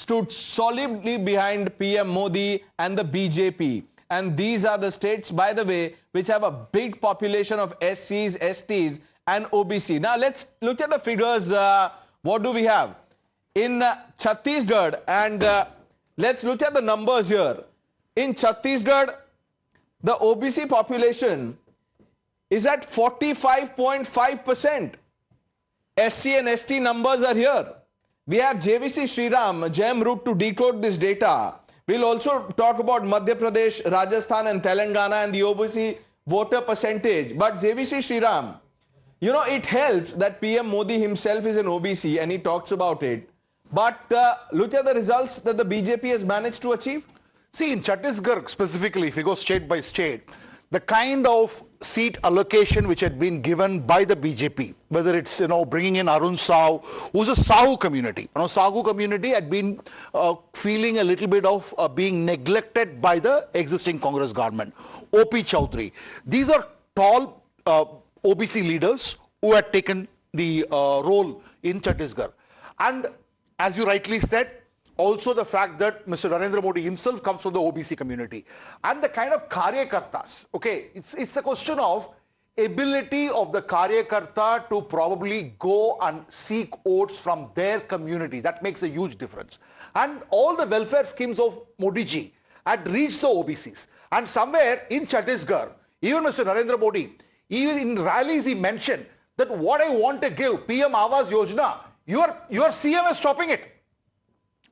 stood solidly behind PM Modi and the BJP. And these are the states, by the way, which have a big population of SCs, STs and OBC. Now let's look at the figures. What do we have? In Chhattisgarh, and let's look at the numbers here. In Chhattisgarh, the OBC population is at 45.5%. SC and ST numbers are here. We have JVC Sriram, gem route to decode this data. We'll also talk about Madhya Pradesh, Rajasthan and Telangana and the OBC voter percentage. But JVC Sriram, you know, it helps that PM Modi himself is an OBC and he talks about it. But look at the results that the BJP has managed to achieve. See, in Chhattisgarh specifically, if you go state by state, the kind of seat allocation which had been given by the BJP, whether it's, bringing in Arun Sahu, who's a Sahu community. Sahu community had been feeling a little bit of being neglected by the existing Congress government. O.P. Chaudhary. These are tall OBC leaders who had taken the role in Chhattisgarh. And as you rightly said, also the fact that Mr. Narendra Modi himself comes from the OBC community. And the kind of Karyakartas, okay, it's a question of ability of the Karyakarta to probably go and seek votes from their community. That makes a huge difference. And all the welfare schemes of Modi ji had reached the OBCs. And somewhere in Chhattisgarh, even Mr. Narendra Modi, even in rallies he mentioned that what I want to give, PM Awas Yojana, your CM is stopping it.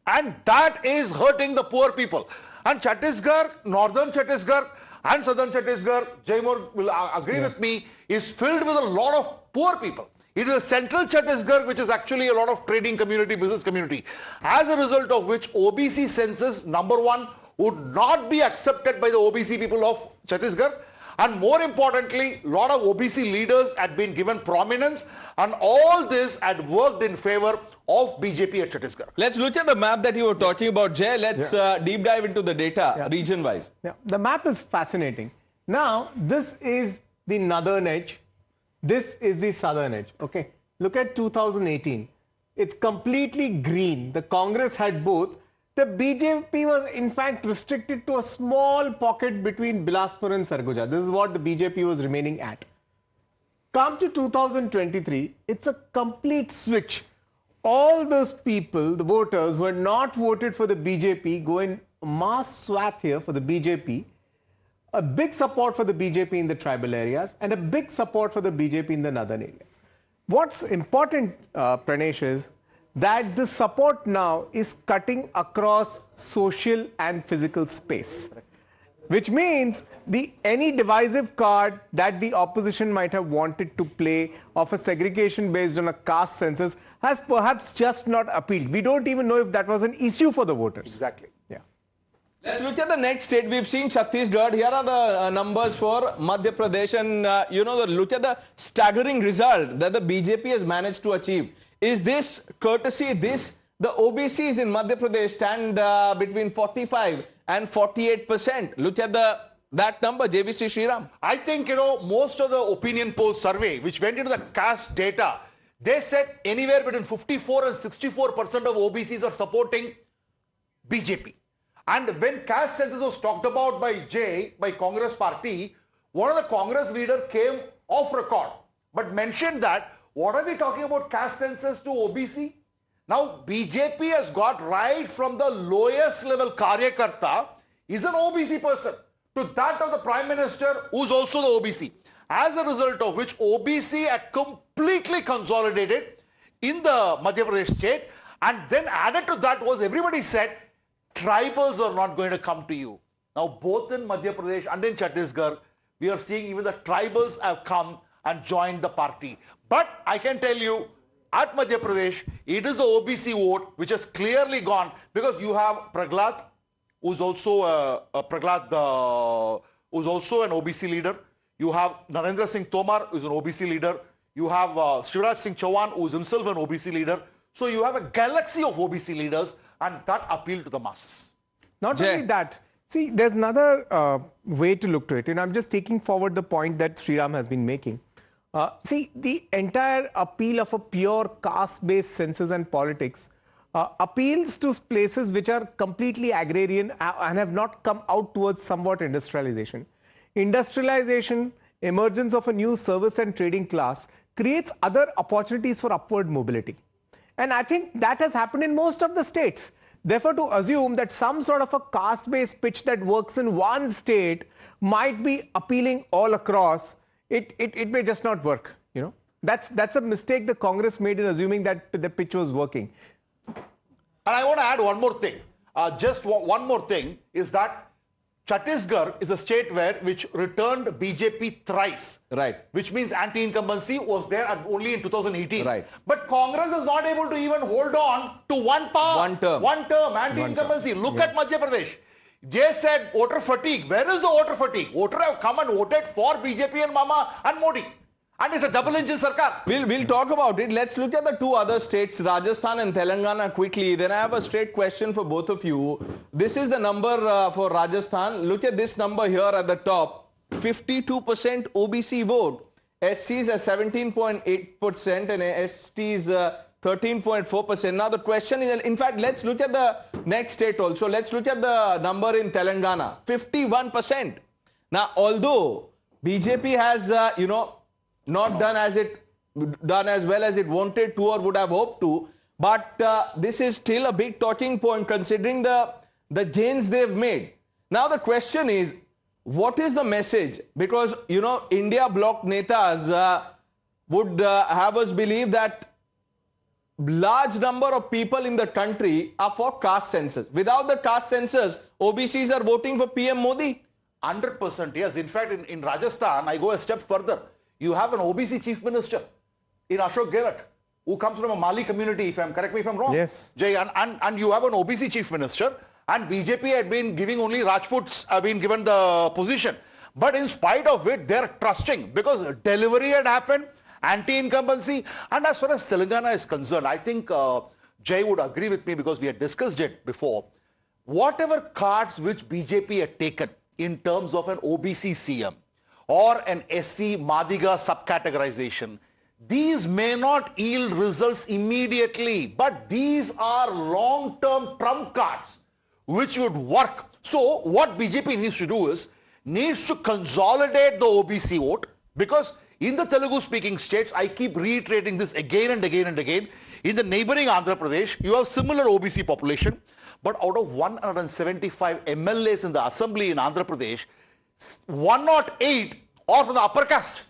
And that is hurting the poor people. And Chhattisgarh, northern Chhattisgarh and southern Chhattisgarh, Jaimur will agree with me, is filled with a lot of poor people. It is a central Chhattisgarh which is actually a lot of trading community, business community. As a result of which OBC census, number 1, would not be accepted by the OBC people of Chhattisgarh. And more importantly, a lot of OBC leaders had been given prominence, and all this had worked in favor of BJP at Chhattisgarh. Let's look at the map that you were talking about, Jay. Let's deep dive into the data region-wise. Yeah, the map is fascinating. Now, this is the northern edge. This is the southern edge. Okay, look at 2018. It's completely green. The Congress had both. The BJP was in fact restricted to a small pocket between Bilaspur and Sarguja. This is what the BJP was remaining at. Come to 2023, it's a complete switch. All those people, the voters who had not voted for the BJP, go in mass swath here for the BJP, a big support for the BJP in the tribal areas and a big support for the BJP in the northern areas. What's important, Pranesh, is that the support now is cutting across social and physical space, which means any divisive card that the opposition might have wanted to play of a segregation based on a caste census has perhaps just not appealed. We don't even know if that was an issue for the voters. Exactly. Yeah. Let's look at the next state. We've seen Chhattisgarh. Here are the numbers for Madhya Pradesh. And, look at the staggering result that the BJP has managed to achieve. Is this courtesy, the OBCs in Madhya Pradesh stand between 45 and 48%. Look at that number, JVC Sriram. I think, most of the opinion poll survey, which went into the caste data, they said anywhere between 54 and 64% of OBCs are supporting BJP. And when caste census was talked about by Congress party, one of the Congress leader came off record, but mentioned that, what are we talking about caste census to OBC? Now, BJP has got right from the lowest level Karyakarta is an OBC person to that of the Prime Minister who's also the OBC. As a result of which OBC had completely consolidated in the Madhya Pradesh state, and then added to that was everybody said tribals are not going to come to you. Now both in Madhya Pradesh and in Chhattisgarh, we are seeing even the tribals have come and joined the party. But I can tell you, at Madhya Pradesh, it is the OBC vote which has clearly gone, because you have Praglad, who's also who's also an OBC leader. You have Narendra Singh Tomar, who's an OBC leader. You have Shivraj Singh Chauhan, who's himself an OBC leader. So you have a galaxy of OBC leaders, and that appeal to the masses. Not only that, see, there's another way to look to it. And I'm just taking forward the point that Sriram has been making. See, the entire appeal of a pure caste-based census and politics appeals to places which are completely agrarian and have not come out towards somewhat industrialization. Industrialization, emergence of a new service and trading class creates other opportunities for upward mobility. And I think that has happened in most of the states. Therefore, to assume that some sort of a caste-based pitch that works in one state might be appealing all across, it may just not work. That's a mistake the Congress made in assuming that the pitch was working. And I want to add one more thing. Just one more thing is that Chhattisgarh is a state which returned BJP thrice. Right. Which means anti-incumbency was there only in 2018. Right. But Congress is not able to even hold on to one power. One term, anti-incumbency. Look at Madhya Pradesh. They said voter fatigue. Where is the voter fatigue? Voters have come and voted for BJP and Mama and Modi. And it's a double-engine sarkar. We'll talk about it. Let's look at the two other states, Rajasthan and Telangana, quickly. Then I have a straight question for both of you. This is the number for Rajasthan. Look at this number here at the top. 52% OBC vote. SCs are 17.8% and STs 13.4%. Now the question is, in fact, let's look at the next state also. Let's look at the number in Telangana. 51%. Now, although BJP has, not done as well as it wanted to or would have hoped to, but this is still a big talking point considering the gains they've made. Now the question is, what is the message? Because India bloc netas would have us believe that large number of people in the country are for caste census. Without the caste census, OBCs are voting for PM Modi. 100%, yes. In fact, in Rajasthan, I go a step further. You have an OBC chief minister in Ashok Gehlot, who comes from a Mali community, correct me if I'm wrong. Yes. Jay, and you have an OBC chief minister, and BJP had been giving only Rajputs have been given the position. But in spite of it, they're trusting because delivery had happened, anti-incumbency. And as far as Telangana is concerned, I think Jay would agree with me because we had discussed it before. Whatever cards which BJP had taken in terms of an OBC CM, or an SC Madiga subcategorization, these may not yield results immediately, but these are long-term trump cards which would work. So what BJP needs to do is, needs to consolidate the OBC vote, because in the Telugu-speaking states, I keep reiterating this again and again and again, in the neighboring Andhra Pradesh, you have similar OBC population, But out of 175 MLAs in the assembly in Andhra Pradesh, 108 are from the upper caste,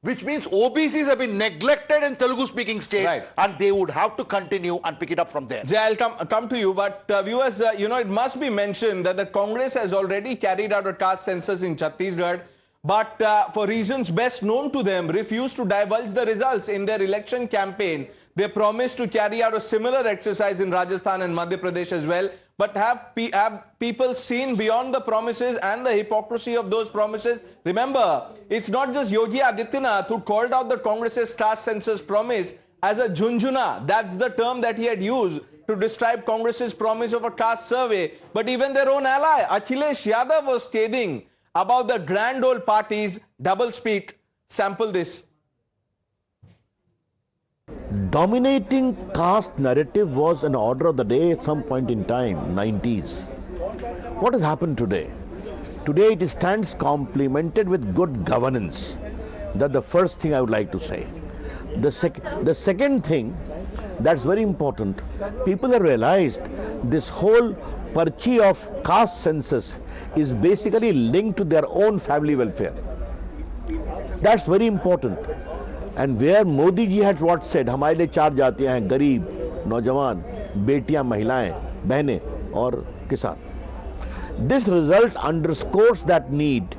which means OBCs have been neglected in Telugu-speaking states, and they would have to continue and pick it up from there. Jay, I'll come to you, but viewers, it must be mentioned that the Congress has already carried out a caste census in Chhattisgarh, but for reasons best known to them, refused to divulge the results in their election campaign. They promised to carry out a similar exercise in Rajasthan and Madhya Pradesh as well. But have people seen beyond the promises and the hypocrisy of those promises? Remember, it's not just Yogi Adityanath who called out the Congress's caste census promise as a junjuna. That's the term that he had used to describe Congress's promise of a caste survey. But even their own ally, Akhilesh Yadav, was scathing about the grand old party's doublespeak. Sample this. Dominating caste narrative was an order of the day at some point in time, 90s. What has happened today? Today it stands complemented with good governance. That's the first thing I would like to say. The second thing that's very important, people have realized this whole parchi of caste census is basically linked to their own family welfare. That's very important. And where Modi ji had what said, हमारे लिए 4 जातियां हैं, गरीब, नौजवान, बेटियां, महिलाएं, बहनें और किसान. This result underscores that need,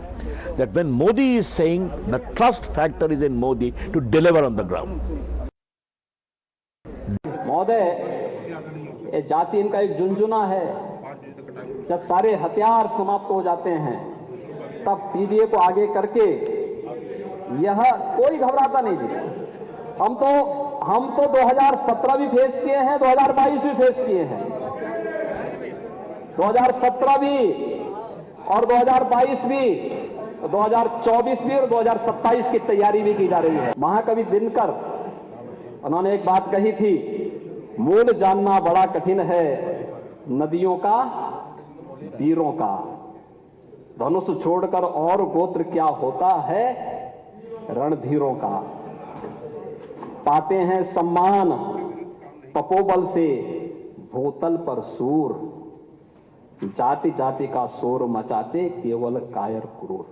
that when Modi is saying, the trust factor is in Modi to deliver on the ground. महोदय, ये जाति इनका एक झुंझुना है. जब सारे हथियार समाप्त हो जाते हैं, तब पीडीए को आगे करके यह कोई घबराता नहीं जी. हम तो 2017 भी फेस किए हैं, 2022 भी फेस किए हैं. 2017 भी और 2022 भी, 2024 भी और 2027 की तैयारी भी की जा रही है. महाकवि दिनकर, उन्होंने एक बात कही थी, मूल जानना बड़ा कठिन है, नदियों का, वीरों का. धनुष छोड़कर और गोत्र क्या होता है, रणधीरों का. पाते हैं सम्मान तपोबल से, भूतल पर सूर. जाति जाति का शोर मचाते केवल कायर क्रूर.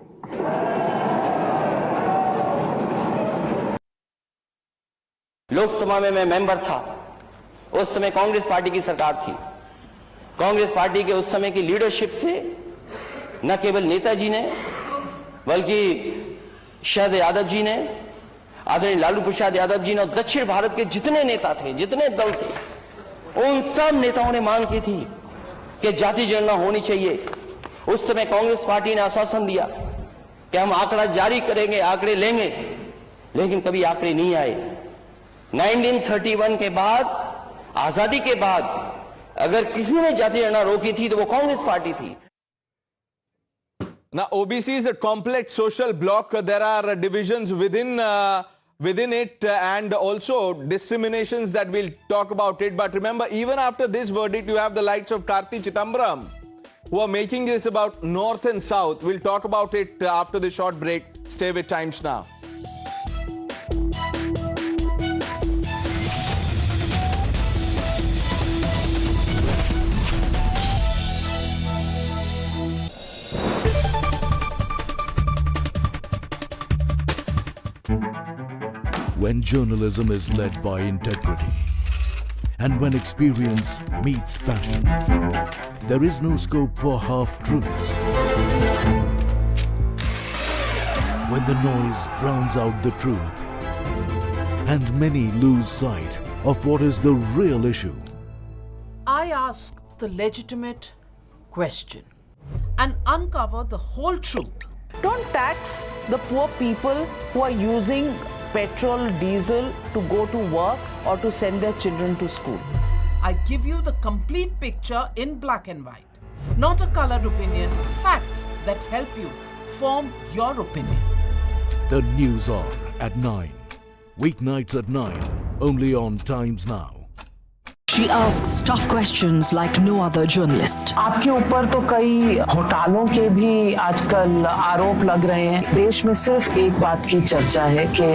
लोकसभा में मैं मेंबर था, उस समय कांग्रेस पार्टी की सरकार थी. कांग्रेस पार्टी के उस समय की लीडरशिप से न केवल नेताजी ने, बल्कि शरद यादव जी ने, आदरणीय लालू प्रसाद यादव जी ने, और दक्षिण भारत के जितने नेता थे, जितने दल थे, उन सब नेताओं ने मांग की थी कि जाति जनगणना होनी चाहिए. उस समय कांग्रेस पार्टी ने आश्वासन दिया कि हम आंकड़ा जारी करेंगे, आंकड़े लेंगे, लेकिन कभी आंकड़े नहीं आए. 1931 के बाद, आजादी के बाद, अगर किसी ने जाति जनगणना रोकी थी तो वो कांग्रेस पार्टी थी. Now, OBC is a complex social bloc. There are divisions within it and also discriminations that we'll talk about it. But remember, even after this verdict, you have the likes of Karti Chidambaram who are making this about North and South. We'll talk about it after the short break. Stay with Times Now. When journalism is led by integrity and when experience meets passion, there is no scope for half-truths. When the noise drowns out the truth and many lose sight of what is the real issue. I ask the legitimate question and uncover the whole truth. Don't tax the poor people who are using petrol, diesel to go to work or to send their children to school. I give you the complete picture in black and white, not a colored opinion, facts that help you form your opinion. The News Hour at 9. Weeknights at 9. Only on Times Now. She asks tough questions like no other journalist. आपके ऊपर तो कई घोटालों के भी आजकल आरोप लग रहे हैं. देश में सिर्फ एक बात की चर्चा है कि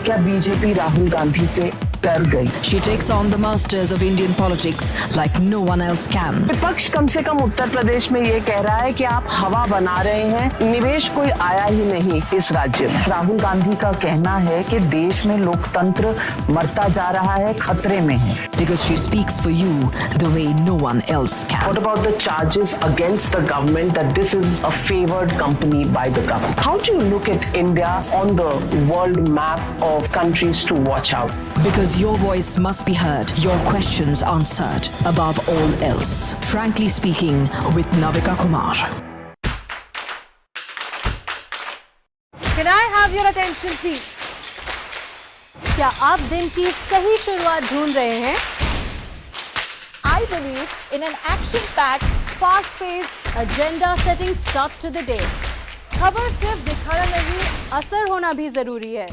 क्या बीजेपी राहुल गांधी से कर गई। She takes on the masters of Indian politics like no one else can. विपक्ष कम से कम उत्तर प्रदेश में ये कह रहा है कि आप हवा बना रहे हैं, निवेश कोई आया ही नहीं इस राज्य में। राहुल गांधी का कहना है कि देश में लोकतंत्र मरता जा रहा है, खतरे में है। Because she speaks for you the way no one else can. What about the charges against the government that this is a favored company by the government? How do you look at India on the world map of countries to watch out? Because your voice must be heard, your questions answered, above all else. Frankly speaking with Navika Kumar. Can I have your attention, please? क्या आप दिन की सही शुरुआत ढूंढ रहे हैं? I believe in an action-packed, fast-paced, agenda-setting start to the day. खबर सिर्फ दिखाना नहीं, असर होना भी जरूरी है।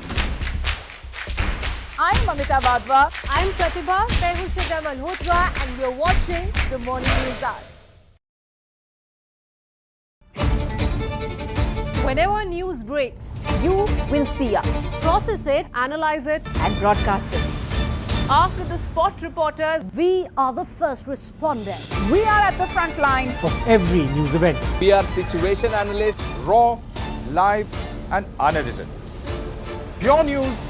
I'm Amita Vadva. I'm Pratibha Tehushita Malhotra, and you're watching the Morning News Hour. Whenever news breaks, you will see us. Process it, analyze it, and broadcast it. After the spot reporters, we are the first responders. We are at the front line of every news event. We are situation analysts, raw, live, and unedited. Pure news,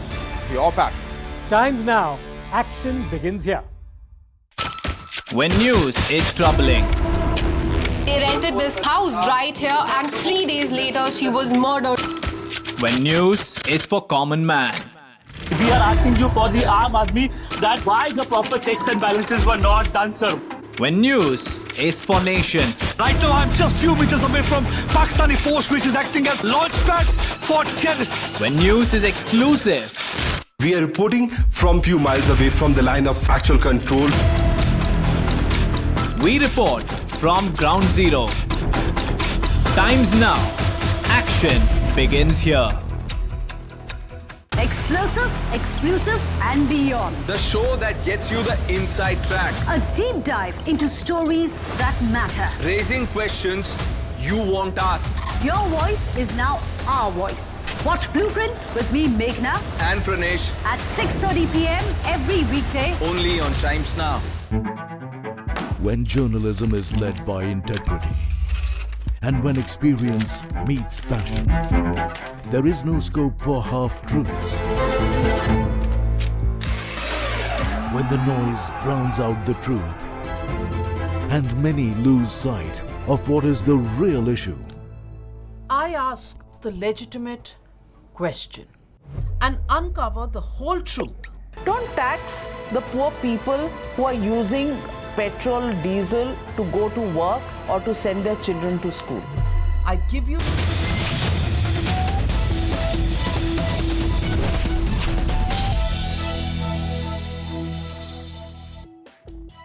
pure passion. Times now. Action begins here. When news is troubling. They rented this house right here, and 3 days later she was murdered. When news is for common man. We are asking you for the Aam Aadmi that why the proper checks and balances were not done, sir. When news is for nation. Right now I'm just few meters away from Pakistani post which is acting as launch pads for terrorists. When news is exclusive. We are reporting from few miles away from the line of actual control. We report from ground zero. Times now. Action begins here. Explosive, exclusive, and beyond. The show that gets you the inside track. A deep dive into stories that matter. Raising questions you won't ask. Your voice is now our voice. Watch Blueprint with me, Meghna, And Pranesh. at 6:30 p.m. every weekday. Only on Times Now. When journalism is led by integrity and when experience meets passion, there is no scope for half-truths. When the noise drowns out the truth and many lose sight of what is the real issue. I ask the legitimate question and uncover the whole truth. Don't tax the poor people who are using petrol, diesel to go to work or to send their children to school. I give you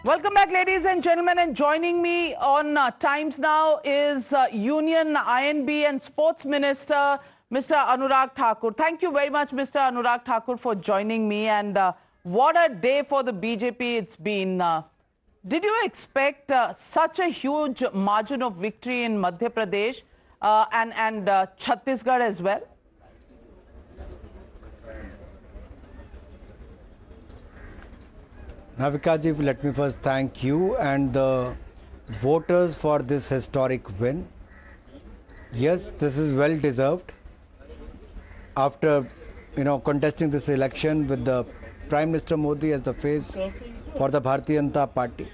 Welcome back, ladies and gentlemen, and joining me on Times Now is Union, INB and Sports Minister, Mr. Anurag Thakur. Thank you very much, Mr. Anurag Thakur, for joining me. And what a day for the BJP it's been. Did you expect such a huge margin of victory in Madhya Pradesh and Chhattisgarh as well? Navika ji, let me first thank you and the voters for this historic win. Yes, this is well deserved. After, contesting this election with the Prime Minister Modi as the face for the Bharatiya Janata Party,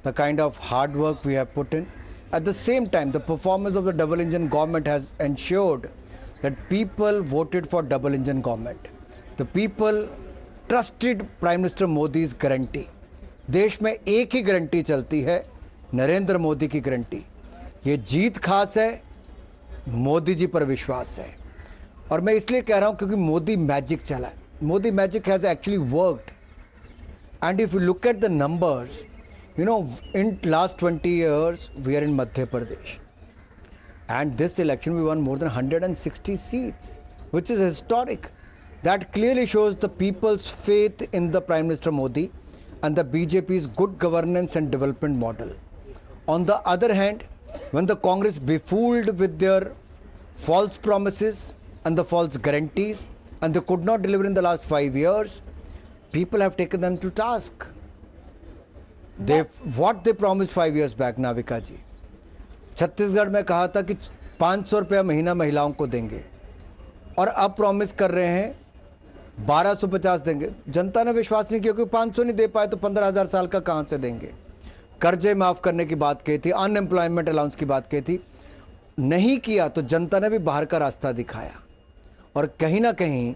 the kind of hard work we have put in. At the same time, the performance of the double engine government has ensured that people voted for double engine government. The people trusted Prime Minister Modi's guarantee. देश में एक ही guarantee चलती है, नरेंद्र मोदी की guarantee. ये जीत खास है, मोदी जी पर विश्वास है. और मैं इसलिए कह रहा हूं क्योंकि मोदी मैजिक चला है. Modi magic has actually worked. And if you look at the numbers, in last 20 years, we are in Madhya Pradesh. And this election, we won more than 160 seats, which is historic. That clearly shows the people's faith in the Prime Minister Modi and the BJP's good governance and development model. On the other hand, when the Congress befooled with their false promises and the false guarantees, and they could not deliver in the last 5 years, people have taken them to task. What they promised 5 years back, Navika जी, छत्तीसगढ़ में कहा था कि 500 रुपया महीना महिलाओं को देंगे और अब प्रॉमिस कर रहे हैं 1250 देंगे। जनता ने विश्वास नहीं किया, क्योंकि 500 नहीं दे पाए तो 15,000 साल का कहां से देंगे। कर्जे माफ करने की बात कही थी, अनएम्प्लॉयमेंट अलाउंस की बात कही थी, नहीं किया तो जनता ने भी बाहर का रास्ता दिखाया। और कहीं ना कहीं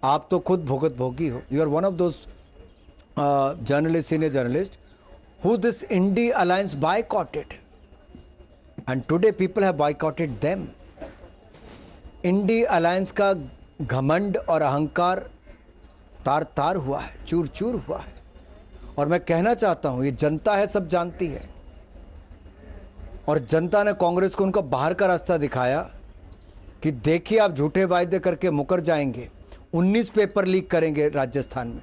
आप तो खुद भोगी हो। You are one of those journalist, senior journalist, who this Indy alliance boycotted, and today people have boycotted them. Indy alliance का घमंड और अहंकार तार तार हुआ है, चूर चूर हुआ है। और मैं कहना चाहता हूं, ये जनता है, सब जानती है, और जनता ने कांग्रेस को उनका बाहर का रास्ता दिखाया कि देखिए आप झूठे वायदे करके मुकर जाएंगे। 19 पेपर लीक करेंगे राजस्थान में,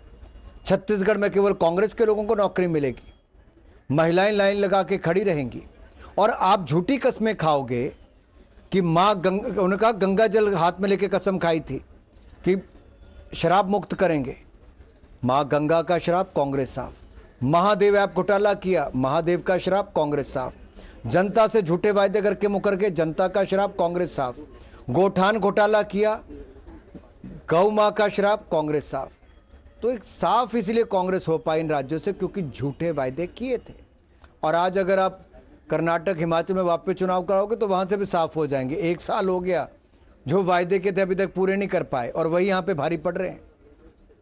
छत्तीसगढ़ में केवल कांग्रेस के लोगों को नौकरी मिलेगी, महिलाएं लाइन लगा के खड़ी रहेंगी, और आप झूठी कस्में खाओगे कि मां उन्होंने कहा गंगा जल हाथ में लेके कसम खाई थी कि शराब मुक्त करेंगे। मां गंगा का शराब, कांग्रेस साफ। महादेव ऐप घोटाला किया, महादेव का शराब, कांग्रेस साफ। जनता से झूठे वायदे करके मुकर के, जनता का शराब, कांग्रेस साफ। गोठान घोटाला किया, गौ मां का शराब, कांग्रेस साफ। तो एक साफ इसलिए कांग्रेस हो पाई इन राज्यों से क्योंकि झूठे वायदे किए थे। और आज अगर आप कर्नाटक, हिमाचल में वापस चुनाव कराओगे तो वहां से भी साफ हो जाएंगे। 1 साल हो गया, जो वायदे के थे अभी तक पूरे नहीं कर पाए, और वही यहां पे भारी पड़ रहे हैं।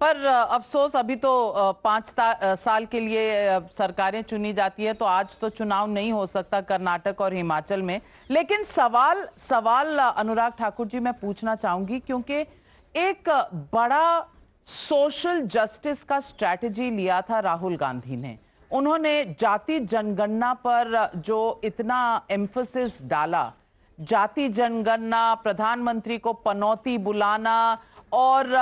पर अफसोस, अभी तो 5 साल के लिए सरकारें चुनी जाती है, तो आज तो चुनाव नहीं हो सकता कर्नाटक और हिमाचल में। लेकिन सवाल अनुराग ठाकुर जी मैं पूछना चाहूंगी, क्योंकि एक बड़ा सोशल जस्टिस का स्ट्रैटेजी लिया था राहुल गांधी ने। उन्होंने जाति जनगणना पर जो इतना एम्फसिस डाला, जाति जनगणना, प्रधानमंत्री को पनौती बुलाना, और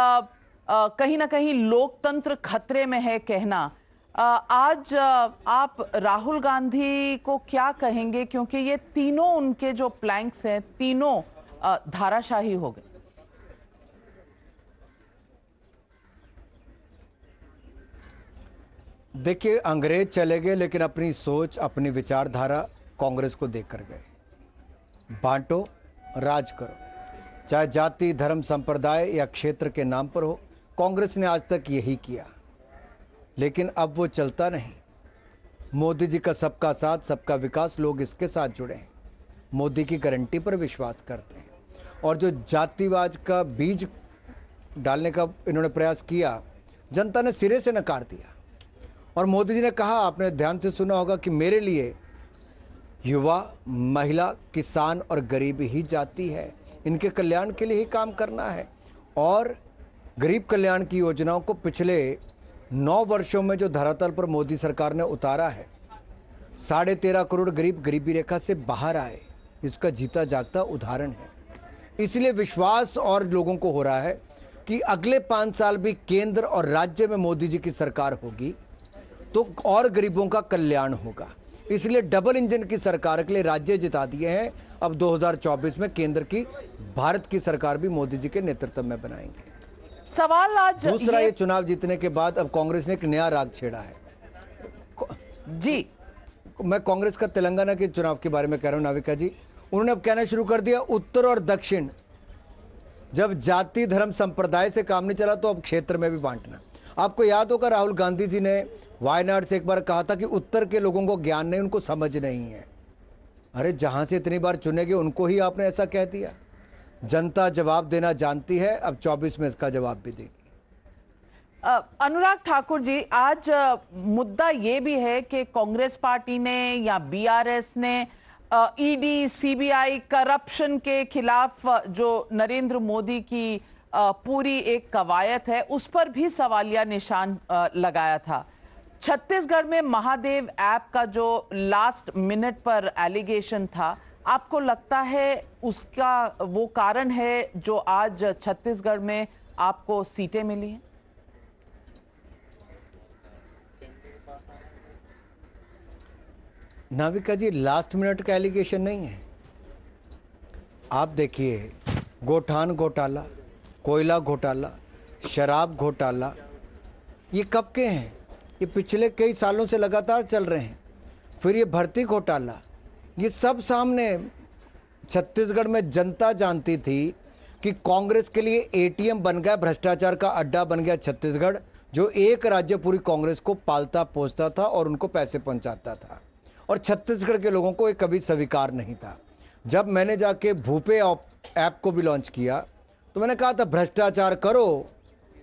कहीं ना कहीं लोकतंत्र खतरे में है कहना, आज आप राहुल गांधी को क्या कहेंगे, क्योंकि ये तीनों उनके जो प्लैंक्स हैं, तीनों धाराशाही हो गए। देखिए, अंग्रेज चले गए लेकिन अपनी सोच, अपनी विचारधारा कांग्रेस को देकर गए। बांटो, राज करो, चाहे जाति, धर्म, संप्रदाय या क्षेत्र के नाम पर हो, कांग्रेस ने आज तक यही किया। लेकिन अब वो चलता नहीं। मोदी जी का सबका साथ, सबका विकास, लोग इसके साथ जुड़े हैं, मोदी की गारंटी पर विश्वास करते हैं। और जो जातिवाद का बीज डालने का इन्होंने प्रयास किया, जनता ने सिरे से नकार दिया। और मोदी जी ने कहा, आपने ध्यान से सुना होगा, कि मेरे लिए युवा, महिला, किसान और गरीब ही जाति है, इनके कल्याण के लिए ही काम करना है। और गरीब कल्याण की योजनाओं को पिछले 9 वर्षों में जो धरातल पर मोदी सरकार ने उतारा है, 13.5 करोड़ गरीब गरीबी रेखा से बाहर आए, इसका जीता जागता उदाहरण है। इसलिए विश्वास और लोगों को हो रहा है कि अगले 5 साल भी केंद्र और राज्य में मोदी जी की सरकार होगी तो और गरीबों का कल्याण होगा। इसलिए डबल इंजन की सरकार के लिए राज्य जिता दिए हैं। अब 2024 में केंद्र की, भारत की सरकार भी मोदी जी के नेतृत्व में बनाएंगे। सवाल आज दूसरा, ये चुनाव जीतने के बाद अब कांग्रेस ने एक नया राग छेड़ा है। जी, मैं कांग्रेस का तेलंगाना के चुनाव के बारे में कह रहा हूं, नाविका जी। उन्होंने अब कहना शुरू कर दिया, उत्तर और दक्षिण, जब जाति, धर्म, संप्रदाय से काम नहीं चला तो अब क्षेत्र में भी बांटना। आपको याद होगा, राहुल गांधी जी ने वायनाड से एक बार कहा था कि उत्तर के लोगों को ज्ञान नहीं, उनको समझ नहीं है। अरे जहां से इतनी बार चुने गए उनको ही आपने ऐसा कह दिया। जनता जवाब देना जानती है, अब 24 में इसका जवाब भी देगी। अनुराग ठाकुर जी, आज मुद्दा ये भी है कि कांग्रेस पार्टी ने या बीआरएस ने ईडी, सीबीआई, करप्शन के खिलाफ जो नरेंद्र मोदी की पूरी एक कवायद है, उस पर भी सवालिया निशान लगाया था। छत्तीसगढ़ में महादेव ऐप का जो लास्ट मिनट पर एलिगेशन था, आपको लगता है उसका वो कारण है जो आज छत्तीसगढ़ में आपको सीटें मिली हैं? नाविका जी, लास्ट मिनट का एलिगेशन नहीं है। आप देखिए, गोठान घोटाला, कोयला घोटाला, शराब घोटाला, ये कब के हैं? ये पिछले कई सालों से लगातार चल रहे हैं। फिर ये भर्ती घोटाला, ये सब सामने। छत्तीसगढ़ में जनता जानती थी कि कांग्रेस के लिए एटीएम बन गया, भ्रष्टाचार का अड्डा बन गया छत्तीसगढ़, जो एक राज्य पूरी कांग्रेस को पालता पोसता था और उनको पैसे पहुंचाता था। और छत्तीसगढ़ के लोगों को ये कभी स्वीकार नहीं था। जब मैंने जाके भूपे ऐप को भी लॉन्च किया तो मैंने कहा था भ्रष्टाचार करो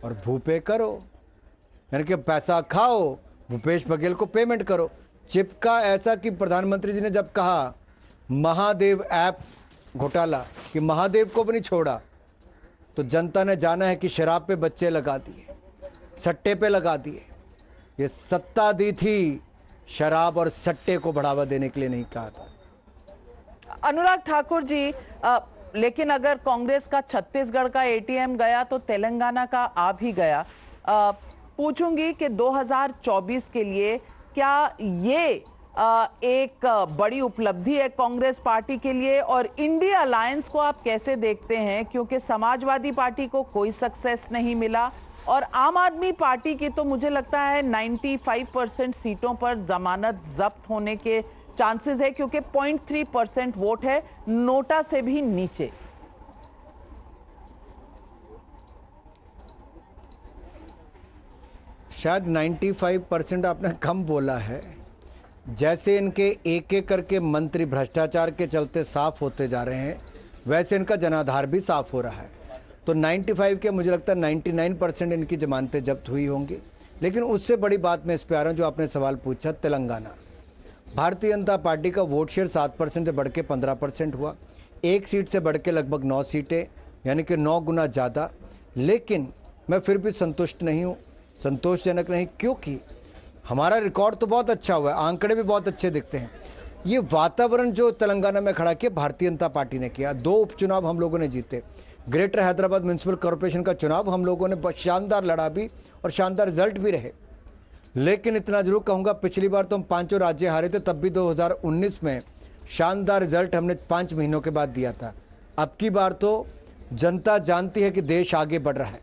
और भूपे करो, यानी कि पैसा खाओ, भूपेश बघेल को पेमेंट करो। चिपका ऐसा कि प्रधानमंत्री जी ने जब कहा महादेव ऐप घोटाला कि महादेव को भी नहीं छोड़ा, तो जनता ने जाना है कि शराब पे बच्चे लगा दिए, सट्टे पे लगा दिए। ये सत्ता दी थी, शराब और सट्टे को बढ़ावा देने के लिए नहीं कहा था। अनुराग ठाकुर जी, लेकिन अगर कांग्रेस का छत्तीसगढ़ का एटीएम गया तो तेलंगाना का आ भी गया। पूछूंगी कि 2024 के लिए क्या ये एक बड़ी उपलब्धि है कांग्रेस पार्टी के लिए, और इंडिया अलायंस को आप कैसे देखते हैं? क्योंकि समाजवादी पार्टी को कोई सक्सेस नहीं मिला और आम आदमी पार्टी की तो मुझे लगता है 95% सीटों पर जमानत जब्त होने के चांसेस है, क्योंकि 0.3% वोट है, नोटा से भी नीचे। शायद 95% आपने कम बोला है। जैसे इनके एक एक करके मंत्री भ्रष्टाचार के चलते साफ होते जा रहे हैं, वैसे इनका जनाधार भी साफ हो रहा है। तो 95 के मुझे लगता है 99% इनकी जमानतें जब्त हुई होंगी। लेकिन उससे बड़ी बात मैं इस पे आ रहा हूं जो आपने सवाल पूछा, तेलंगाना। भारतीय जनता पार्टी का वोट शेयर 7% से बढ़ के 15% हुआ, एक सीट से बढ़ के लगभग 9 सीटें, यानी कि 9 गुना ज़्यादा। लेकिन मैं फिर भी संतुष्ट नहीं हूँ, संतोषजनक नहीं, क्योंकि हमारा रिकॉर्ड तो बहुत अच्छा हुआ है, आंकड़े भी बहुत अच्छे दिखते हैं। ये वातावरण जो तेलंगाना में खड़ा किया भारतीय जनता पार्टी ने किया। 2 उपचुनाव हम लोगों ने जीते, ग्रेटर हैदराबाद म्युनिसिपल कॉरपोरेशन का चुनाव हम लोगों ने शानदार लड़ा भी और शानदार रिजल्ट भी रहे। लेकिन इतना जरूर कहूंगा, पिछली बार तो हम 5 राज्य हारे थे, तब भी 2019 में शानदार रिजल्ट हमने 5 महीनों के बाद दिया था। अब की बार तो जनता जानती है कि देश आगे बढ़ रहा है,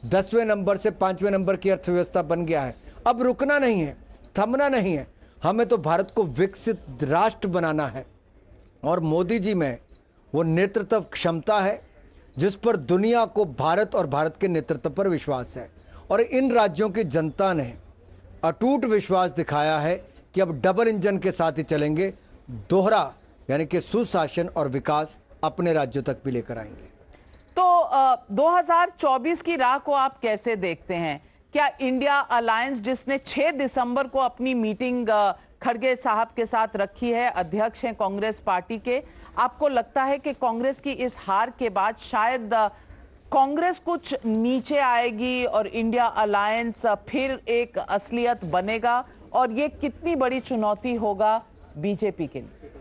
10वें नंबर से 5वें नंबर की अर्थव्यवस्था बन गया है। अब रुकना नहीं है, थमना नहीं है, हमें तो भारत को विकसित राष्ट्र बनाना है। और मोदी जी में वो नेतृत्व क्षमता है जिस पर दुनिया को भारत और भारत के नेतृत्व पर विश्वास है। और इन राज्यों की जनता ने अटूट विश्वास दिखाया है कि अब डबल इंजन के साथ ही चलेंगे, दोहरा यानी कि सुशासन और विकास अपने राज्यों तक भी लेकर आएंगे। तो 2024 की राह को आप कैसे देखते हैं? क्या इंडिया अलायंस, जिसने 6 दिसंबर को अपनी मीटिंग खड़गे साहब के साथ रखी है, अध्यक्ष हैं कांग्रेस पार्टी के, आपको लगता है कि कांग्रेस की इस हार के बाद शायद कांग्रेस कुछ नीचे आएगी और इंडिया अलायंस फिर एक असलियत बनेगा? और ये कितनी बड़ी चुनौती होगा बीजेपी के लिए?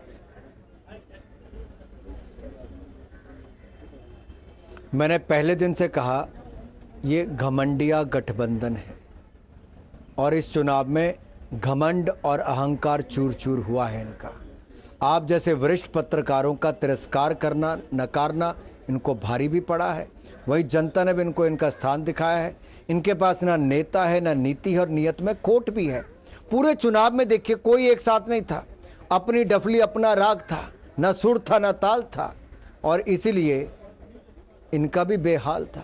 मैंने पहले दिन से कहा ये घमंडिया गठबंधन है और इस चुनाव में घमंड और अहंकार चूर चूर हुआ है इनका। आप जैसे वरिष्ठ पत्रकारों का तिरस्कार करना, नकारना इनको भारी भी पड़ा है। वही जनता ने भी इनको इनका स्थान दिखाया है। इनके पास ना नेता है, ना नीति है और नियत में खोट भी है। पूरे चुनाव में देखिए कोई एक साथ नहीं था, अपनी डफली अपना राग था, ना सुर था ना ताल था, और इसीलिए इनका भी बेहाल था।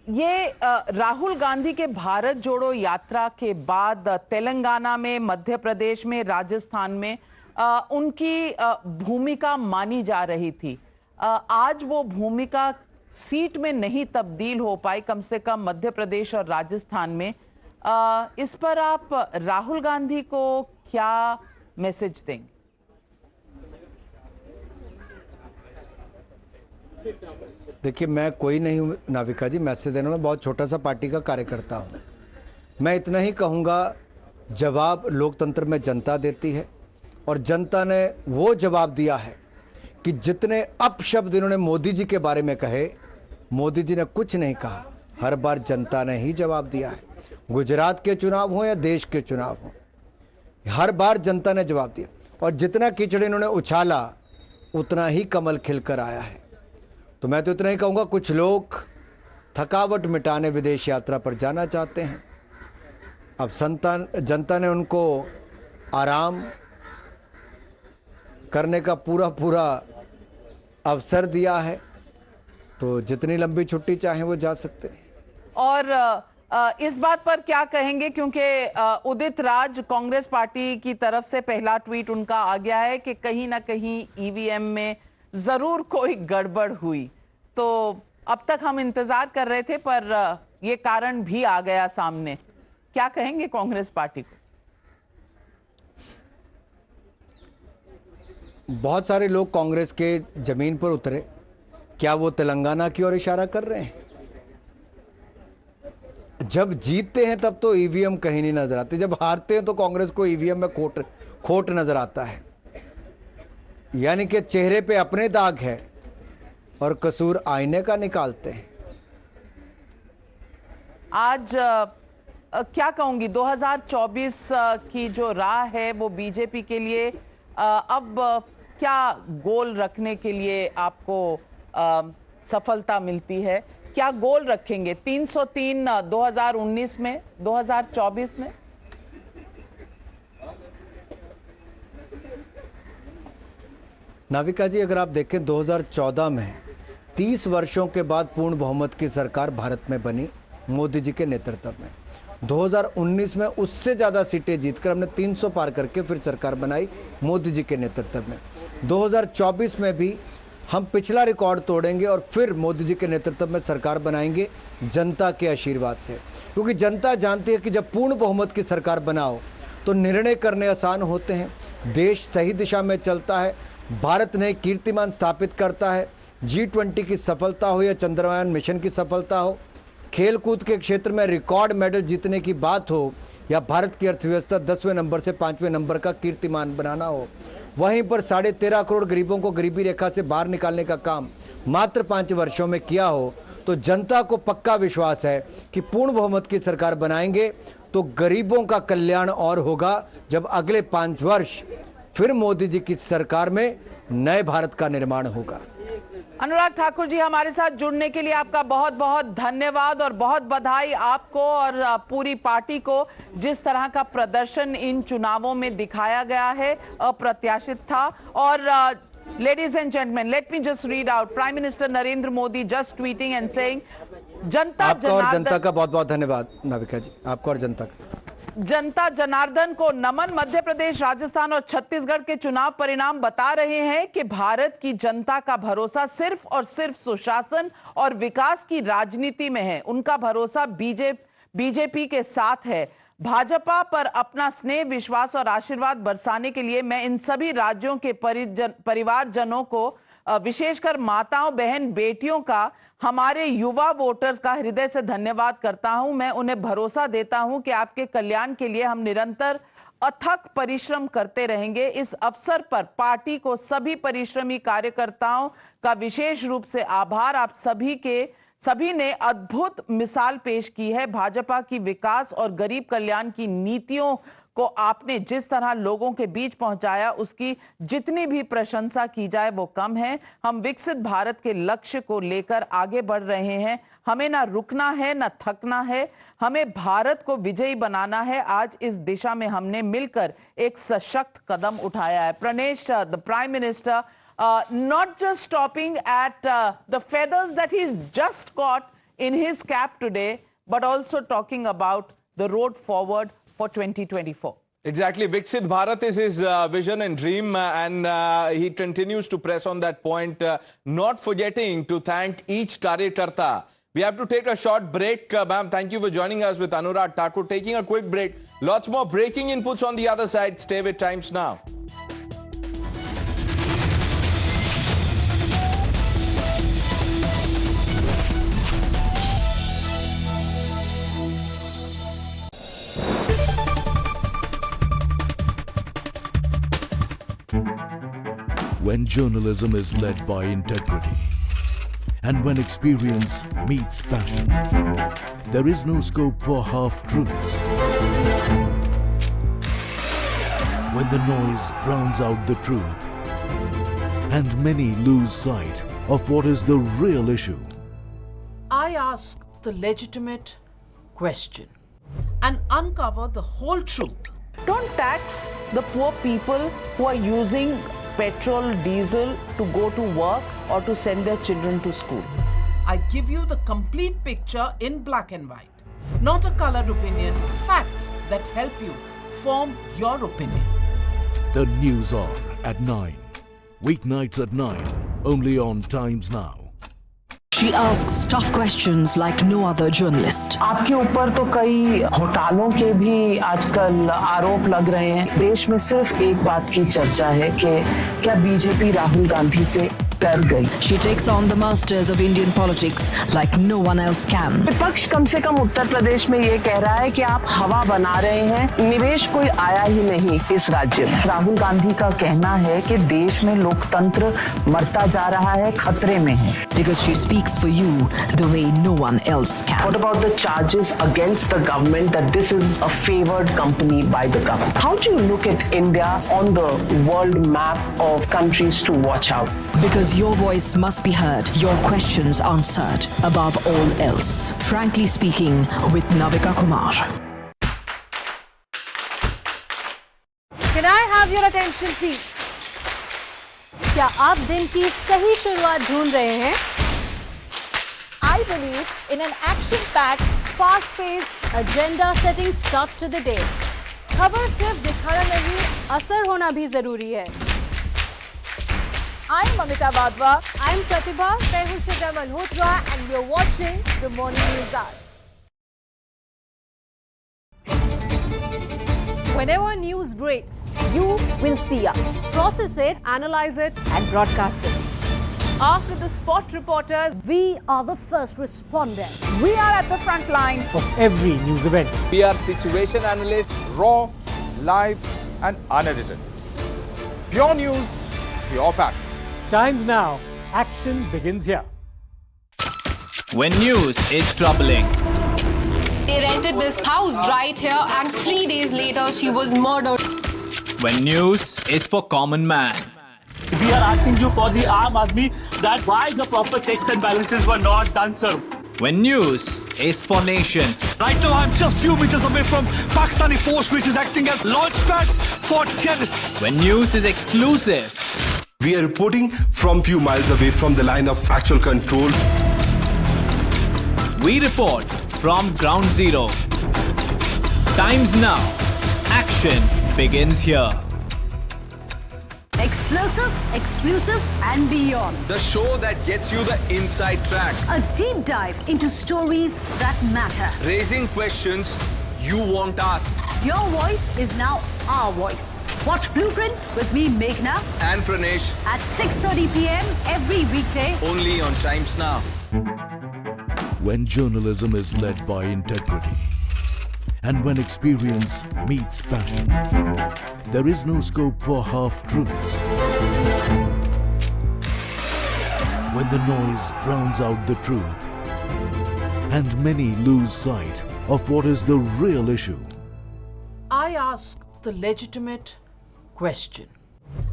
ये राहुल गांधी के भारत जोड़ो यात्रा के बाद तेलंगाना में, मध्य प्रदेश में, राजस्थान में उनकी भूमिका मानी जा रही थी। आज वो भूमिका सीट में नहीं तब्दील हो पाई, कम से कम मध्य प्रदेश और राजस्थान में। इस पर आप राहुल गांधी को क्या मैसेज देंगे? देखिए, मैं कोई नहीं हूं नाविका जी मैसेज देने में, बहुत छोटा सा पार्टी का कार्यकर्ता हूं। मैं इतना ही कहूंगा, जवाब लोकतंत्र में जनता देती है और जनता ने वो जवाब दिया है कि जितने अपशब्द इन्होंने मोदी जी के बारे में कहे, मोदी जी ने कुछ नहीं कहा, हर बार जनता ने ही जवाब दिया है। गुजरात के चुनाव हो या देश के चुनाव हो, हर बार जनता ने जवाब दिया। और जितना कीचड़ इन्होंने उछाला उतना ही कमल खिलकर आया है। तो मैं तो इतना ही कहूंगा, कुछ लोग थकावट मिटाने विदेश यात्रा पर जाना चाहते हैं। अब जनता ने उनको आराम करने का पूरा अवसर दिया है, तो जितनी लंबी छुट्टी चाहे वो जा सकते हैं। और इस बात पर क्या कहेंगे, क्योंकि उदित राज कांग्रेस पार्टी की तरफ से पहला ट्वीट उनका आ गया है कि कहीं ना कहीं ईवीएम में जरूर कोई गड़बड़ हुई। तो अब तक हम इंतजार कर रहे थे, पर ये कारण भी आ गया सामने। क्या कहेंगे कांग्रेस पार्टी को? बहुत सारे लोग कांग्रेस के जमीन पर उतरे, क्या वो तेलंगाना की ओर इशारा कर रहे हैं? जब जीतते हैं तब तो ईवीएम कहीं नहीं नजर आते, जब हारते हैं तो कांग्रेस को ईवीएम में खोट नजर आता है। यानी कि चेहरे पे अपने दाग है और कसूर आईने का निकालते हैं। आज क्या कहूंगी, 2024 की जो राह है वो बीजेपी के लिए अब क्या गोल रखने के लिए आपको सफलता मिलती है? क्या गोल रखेंगे 303 2019 में, 2024 में? नाविका जी, अगर आप देखें 2014 में 30 वर्षों के बाद पूर्ण बहुमत की सरकार भारत में बनी मोदी जी के नेतृत्व में। 2019 में उससे ज्यादा सीटें जीतकर हमने 300 पार करके फिर सरकार बनाई मोदी जी के नेतृत्व में। 2024 में भी हम पिछला रिकॉर्ड तोड़ेंगे और फिर मोदी जी के नेतृत्व में सरकार बनाएंगे जनता के आशीर्वाद से, क्योंकि जनता जानती है कि जब पूर्ण बहुमत की सरकार बनाओ तो निर्णय करने आसान होते हैं, देश सही दिशा में चलता है, भारत ने कीर्तिमान स्थापित करता है। G20 की सफलता हो या चंद्रयान मिशन की सफलता हो, खेलकूद के क्षेत्र में रिकॉर्ड मेडल जीतने की बात हो, या भारत की अर्थव्यवस्था 10वें नंबर से 5वें नंबर का कीर्तिमान बनाना हो, वहीं पर 13.5 करोड़ गरीबों को गरीबी रेखा से बाहर निकालने का काम मात्र 5 वर्षों में किया हो, तो जनता को पक्का विश्वास है कि पूर्ण बहुमत की सरकार बनाएंगे तो गरीबों का कल्याण और होगा। जब अगले 5 वर्ष फिर मोदी जी की सरकार में नए भारत का निर्माण होगा। अनुराग ठाकुर जी, हमारे साथ जुड़ने के लिए आपका बहुत बहुत धन्यवाद और बहुत बधाई आपको और पूरी पार्टी को। जिस तरह का प्रदर्शन इन चुनावों में दिखाया गया है अप्रत्याशित था। और ladies and gentlemen, let me just read out Prime Minister Narendra Modi just tweeting and saying, आपका और जनता का बहुत बहुत धन्यवाद नाविका जी, आपका और जनता का। जनता जनार्दन को नमन। मध्य प्रदेश, राजस्थान और छत्तीसगढ़ के चुनाव परिणाम बता रहे हैं कि भारत की जनता का भरोसा सिर्फ और सिर्फ सुशासन और विकास की राजनीति में है। उनका भरोसा बीजेपी के साथ है। भाजपा पर अपना स्नेह, विश्वास और आशीर्वाद बरसाने के लिए मैं इन सभी राज्यों के परिवारजनों को, विशेषकर माताओं, बहन, बेटियों का, हमारे युवा वोटर्स का हृदय से धन्यवाद करता हूं। मैं उन्हें भरोसा देता हूं कि आपके कल्याण के लिए हम निरंतर अथक परिश्रम करते रहेंगे। इस अवसर पर पार्टी को सभी परिश्रमी कार्यकर्ताओं का विशेष रूप से आभार। आप सभी ने अद्भुत मिसाल पेश की है। भाजपा की विकास और गरीब कल्याण की नीतियों को आपने जिस तरह लोगों के बीच पहुंचाया, उसकी जितनी भी प्रशंसा की जाए वो कम है। हम विकसित भारत के लक्ष्य को लेकर आगे बढ़ रहे हैं। हमें ना रुकना है, ना थकना है। हमें भारत को विजयी बनाना है। आज इस दिशा में हमने मिलकर एक सशक्त कदम उठाया है। Pranesh, the prime minister not just stopping at the feathers that he's just caught in his cap today, but also talking about the road forward for 2024. Exactly. Viksit Bharat is his vision and dream, and he continues to press on that point, not forgetting to thank each Karyakarta. We have to take a short break. Ma'am, thank you for joining us with Anurag Thakur. Taking a quick break. Lots more breaking inputs on the other side. Stay with Times Now. When journalism is led by integrity and when experience meets passion, there is no scope for half-truths. When the noise drowns out the truth and many lose sight of what is the real issue. I I ask the legitimate question and uncover the whole truth. Don't tax the poor people who are using petrol, diesel to go to work or to send their children to school. I give you the complete picture in black and white, not a colored opinion, facts that help you form your opinion. The News Hour at 9. Weeknights at 9. Only on Times Now. She asks tough questions like no other journalist. आपके ऊपर तो कई घोटालों के भी आजकल आरोप लग रहे हैं। देश में सिर्फ एक बात की चर्चा है कि क्या बीजेपी राहुल गांधी से डर गई। She takes on the masters of Indian politics like no one else can. विपक्ष कम से कम उत्तर प्रदेश में ये कह रहा है कि आप हवा बना रहे हैं, निवेश कोई आया ही नहीं इस राज्य में। राहुल गांधी का कहना है कि देश में लोकतंत्र मरता जा रहा है, खतरे में है। Because she speaks for you the way no one else can. What about the charges against the government that this is a favored company by the government? How do you look at India on the world map of countries to watch out? Because your voice must be heard, your questions answered above all else. Frankly speaking with Navika Kumar. Can I have your attention please? क्या आप दिन की सही शुरुआत ढूंढ रहे हैं? I believe in an action-packed, fast-paced, agenda-setting start to the day. खबर सिर्फ दिखाना नहीं, असर होना भी जरूरी है. I'm Mamita Badwa. I'm Pratibha. मैं हूँ शिवरा Malhotra and you're watching the Morning News Hour. Whenever news breaks, you will see us. Process it, analyze it and broadcast it. After the spot reporters, we are the first responders. We are at the front line of every news event. We are situation analysts, raw, live and unedited. Pure news, pure passion. Times Now. Action begins here. When news is troubling. They rented this house right here and 3 days later she was murdered. When news is for common man. We are asking you for the Aam Aadmi that why the proper checks and balances were not done, sir. When news is for nation. Right now, I'm just few meters away from Pakistani post which is acting as launch pads for terrorists. When news is exclusive. We are reporting from few miles away from the line of factual control. We report from ground zero. Times Now. Action begins here. Explosive, exclusive and beyond. The show that gets you the inside track. A deep dive into stories that matter. Raising questions you won't ask. Your voice is now our voice. Watch Blueprint with me, Meghna, And Pranesh. at 6:30 p.m. every weekday. Only on Times Now. When journalism is led by integrity and when experience meets passion, there is no scope for half-truths. When the noise drowns out the truth and many lose sight of what is the real issue. I ask the legitimate question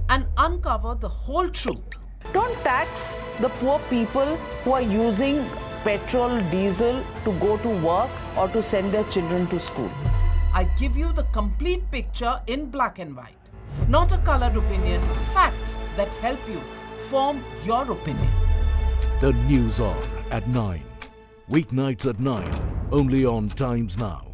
and uncover the whole truth. Don't tax the poor people who are using petrol, diesel to go to work or to send their children to school. I give you the complete picture in black and white, not a colored opinion, facts that help you form your opinion. The News Hour at 9. Weeknights at 9. Only on Times Now.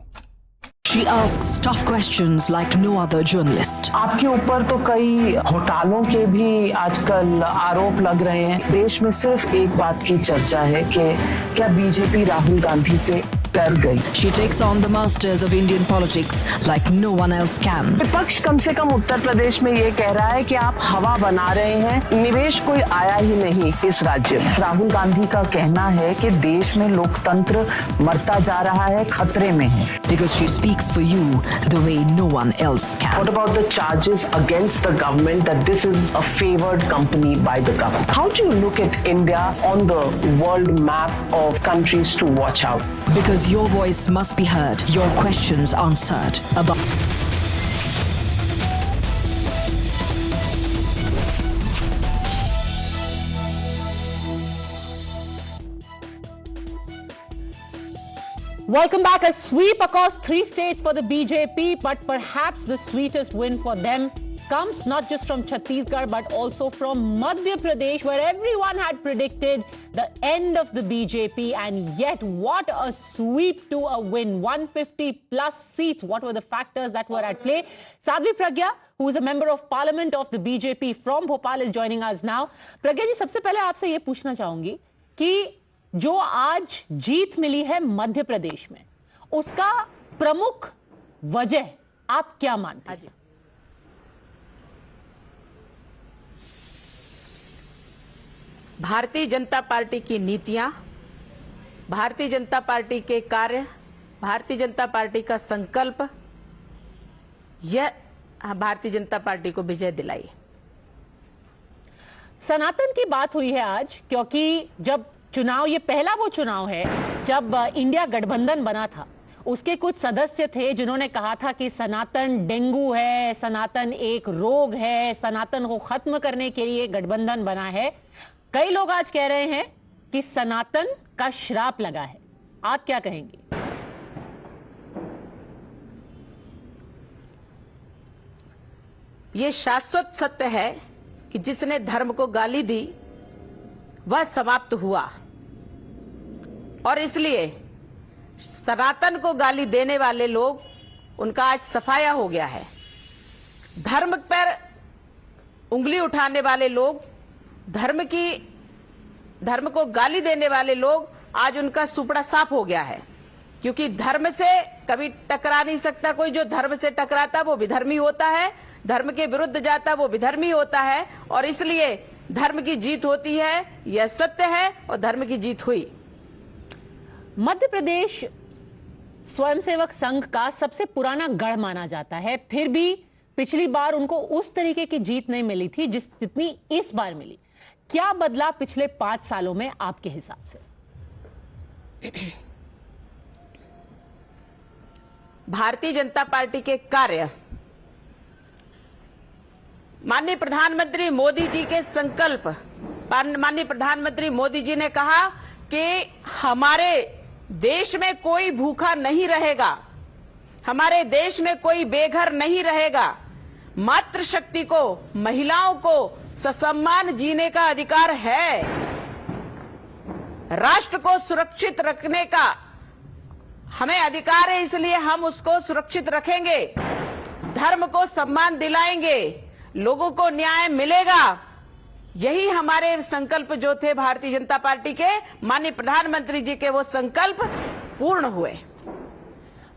She asks tough questions like no other journalist. आपके ऊपर तो कई घोटालों के भी आजकल आरोप लग रहे हैं। देश में सिर्फ एक बात की चर्चा है कि क्या बीजेपी राहुल गांधी से डर गई। She takes on the masters of Indian politics like no one else can. विपक्ष कम से कम उत्तर प्रदेश में ये कह रहा है कि आप हवा बना रहे हैं, निवेश कोई आया ही नहीं इस राज्य में। राहुल गांधी का कहना है कि देश में लोकतंत्र मरता जा रहा है, खतरे में है। Because she speaks for you the way no one else can. What about the charges against the government that this is a favored company by the government? How do you look at India on the world map of countries to watch out? Because your voice must be heard, your questions answered above. Welcome back. A sweep across 3 states for the BJP, but perhaps the sweetest win for them comes not just from Chhattisgarh but also from Madhya Pradesh, where everyone had predicted the end of the BJP, and yet what a sweep to a win. 150 plus seats. What were the factors that were at play? Sadhvi Pragya, who is a member of parliament of the BJP from Bhopal, is joining us now. Pragya ji, सबसे पहले आपसे ये पूछना चाहूंगी कि जो आज जीत मिली है मध्य प्रदेश में, उसका प्रमुख वजह आप क्या मानते हैं? भारतीय जनता पार्टी की नीतियां, भारतीय जनता पार्टी के कार्य, भारतीय जनता पार्टी का संकल्प, यह भारतीय जनता पार्टी को विजय दिलाई। सनातन की बात हुई है आज, क्योंकि जब चुनाव, ये पहला वो चुनाव है जब इंडिया गठबंधन बना था, उसके कुछ सदस्य थे जिन्होंने कहा था कि सनातन डेंगू है, सनातन एक रोग है, सनातन को खत्म करने के लिए गठबंधन बना है। कई लोग आज कह रहे हैं कि सनातन का श्राप लगा है। आप क्या कहेंगे? ये शाश्वत सत्य है कि जिसने धर्म को गाली दी वह समाप्त हुआ, और इसलिए सनातन को गाली देने वाले लोग, उनका आज सफाया हो गया है। धर्म पर उंगली उठाने वाले लोग, धर्म को गाली देने वाले लोग, आज उनका सुपड़ा साफ हो गया है, क्योंकि धर्म से कभी टकरा नहीं सकता कोई। जो धर्म से टकराता वो विधर्मी होता है, धर्म के विरुद्ध जाता वो विधर्मी होता है, और इसलिए धर्म की जीत होती है, यह सत्य है, और धर्म की जीत हुई। मध्य प्रदेश स्वयंसेवक संघ का सबसे पुराना गढ़ माना जाता है, फिर भी पिछली बार उनको उस तरीके की जीत नहीं मिली थी जितनी इस बार मिली। क्या बदला पिछले 5 सालों में आपके हिसाब से? भारतीय जनता पार्टी के कार्य, माननीय प्रधानमंत्री मोदी जी के संकल्प, माननीय प्रधानमंत्री मोदी जी ने कहा कि हमारे देश में कोई भूखा नहीं रहेगा, हमारे देश में कोई बेघर नहीं रहेगा, मातृशक्ति को, महिलाओं को ससम्मान जीने का अधिकार है, राष्ट्र को सुरक्षित रखने का हमें अधिकार है, इसलिए हम उसको सुरक्षित रखेंगे, धर्म को सम्मान दिलाएंगे, लोगों को न्याय मिलेगा। यही हमारे संकल्प जो थे भारतीय जनता पार्टी के, माननीय प्रधानमंत्री जी के, वो संकल्प पूर्ण हुए।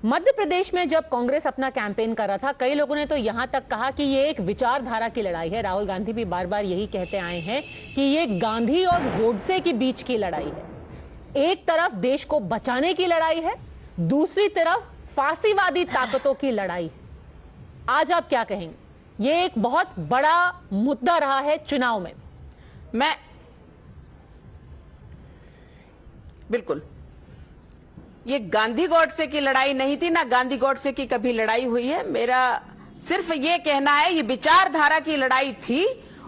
मध्य प्रदेश में जब कांग्रेस अपना कैंपेन कर रहा था, कई लोगों ने तो यहां तक कहा कि ये एक विचारधारा की लड़ाई है। राहुल गांधी भी बार बार यही कहते आए हैं कि ये गांधी और गोडसे के बीच की लड़ाई है। एक तरफ देश को बचाने की लड़ाई है, दूसरी तरफ फांसीवादी ताकतों की लड़ाई है। आज आप क्या कहेंगे? ये एक बहुत बड़ा मुद्दा रहा है चुनाव में। मैं बिल्कुल, ये गांधी गॉडसे की लड़ाई नहीं थी, ना गांधी गॉडसे की कभी लड़ाई हुई है। मेरा सिर्फ ये कहना है, ये विचारधारा की लड़ाई थी,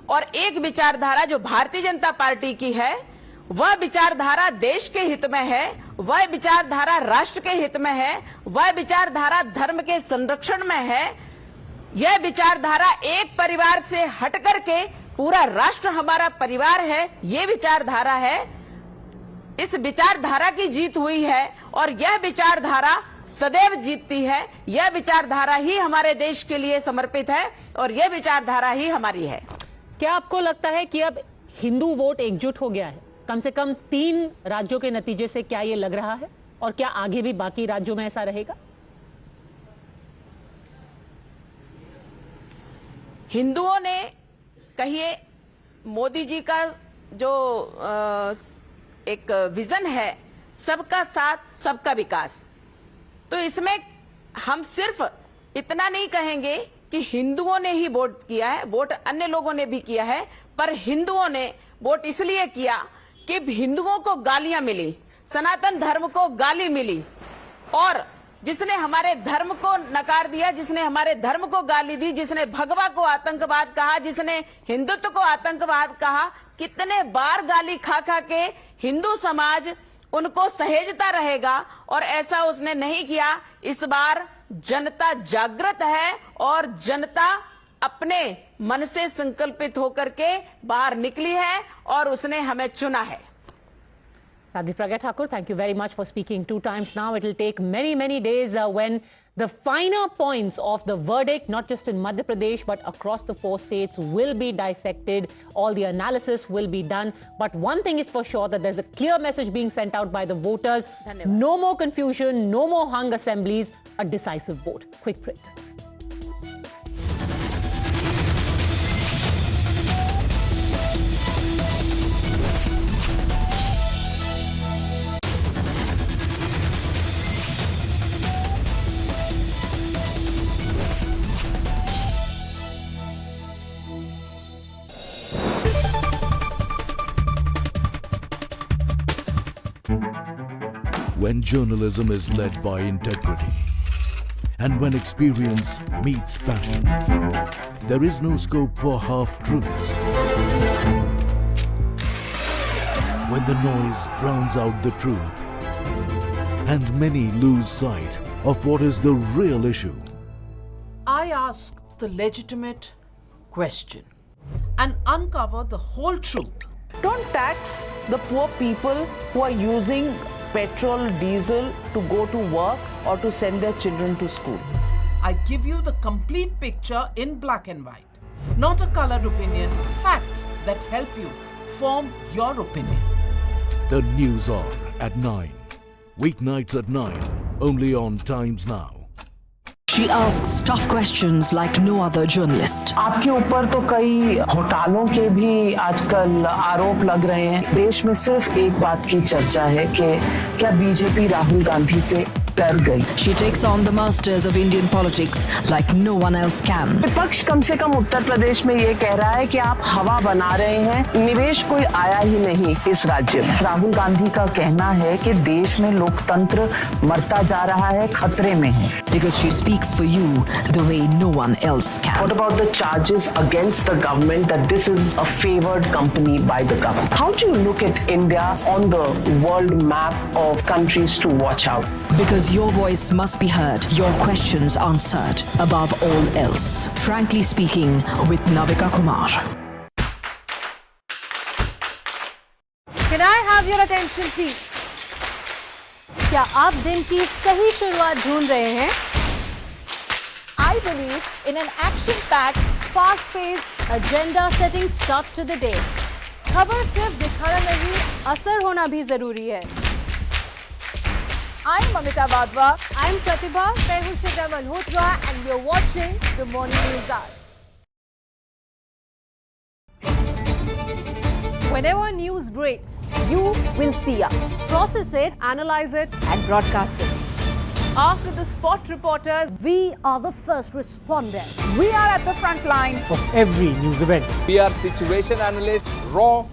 और एक विचारधारा जो भारतीय जनता पार्टी की है, वह विचारधारा देश के हित में है, वह विचारधारा राष्ट्र के हित में है, वह विचारधारा धर्म के संरक्षण में है। यह विचारधारा एक परिवार से हट करके पूरा राष्ट्र हमारा परिवार है, ये विचारधारा है। इस विचारधारा की जीत हुई है, और यह विचारधारा सदैव जीतती है। यह विचारधारा ही हमारे देश के लिए समर्पित है, और यह विचारधारा ही हमारी है। क्या आपको लगता है कि अब हिंदू वोट एकजुट हो गया है? कम से कम 3 राज्यों के नतीजे से क्या ये लग रहा है, और क्या आगे भी बाकी राज्यों में ऐसा रहेगा? हिंदुओं ने, कहिए, मोदी जी का जो एक विजन है, सबका साथ सबका विकास, तो इसमें हम सिर्फ इतना नहीं कहेंगे कि हिंदुओं ने ही वोट किया है, वोट अन्य लोगों ने भी किया है, पर हिंदुओं ने वोट इसलिए किया कि हिंदुओं को गालियां मिली, सनातन धर्म को गाली मिली, और जिसने हमारे धर्म को नकार दिया, जिसने हमारे धर्म को गाली दी, जिसने भगवा को आतंकवाद कहा, जिसने हिंदुत्व को आतंकवाद कहा, कितने बार गाली खा खा के हिंदू समाज उनको सहेजता रहेगा, और ऐसा उसने नहीं किया। इस बार जनता जागृत है और जनता अपने मन से संकल्पित होकर के बाहर निकली है और उसने हमें चुना है। Radhi Pragya Thakur, thank you very much for speaking 2 times now. It will take many, many days when the finer points of the verdict, not just in Madhya Pradesh, but across the 4 states, will be dissected. All the analysis will be done. But one thing is for sure, that there's a clear message being sent out by the voters. No more confusion, no more hung assemblies, a decisive vote. Quick break. When journalism is led by integrity and when experience meets passion, there is no scope for half-truths. When the noise drowns out the truth and many lose sight of what is the real issue. I ask the legitimate question and uncover the whole truth. Don't tax the poor people who are using petrol, diesel to go to work or to send their children to school. I give you the complete picture in black and white, not a colored opinion, facts that help you form your opinion. The News Hour at 9. Weeknights at 9. Only on Times Now. She asks tough questions like no other journalist. आपके ऊपर तो कई घोटालों के भी आजकल आरोप लग रहे हैं। देश में सिर्फ एक बात की चर्चा है कि क्या बीजेपी राहुल गांधी से डर गई। She takes on the masters of Indian politics like no one else can. विपक्ष कम से कम उत्तर प्रदेश में ये कह रहा है कि आप हवा बना रहे हैं, निवेश कोई आया ही नहीं इस राज्य में। राहुल गांधी का कहना है कि देश में लोकतंत्र मरता जा रहा है, खतरे में है। Because she speaks for you the way no one else can. What about the charges against the government that this is a favored company by the government? How do you look at India on the world map of countries to watch out? Because your voice must be heard, your questions answered, above all else. Frankly speaking, with Navika Kumar. Can I have your attention, please? क्या आप दिन की सही शुरुआत ढूंढ रहे हैं? I believe in an action-packed, fast-paced, agenda-setting start to the day. खबर सिर्फ दिखाना नहीं, असर होना भी जरूरी है. I'm Amita Wadhwa. I'm Pratibha. मैं हूँ शिखा Malhotra and you're watching the Morning News Hour. Whenever news breaks, you will see us. Process it, analyze it, and broadcast it. After the spot reporters, we are the first responders. We are at the front line of every news event. We are situation analysts, raw,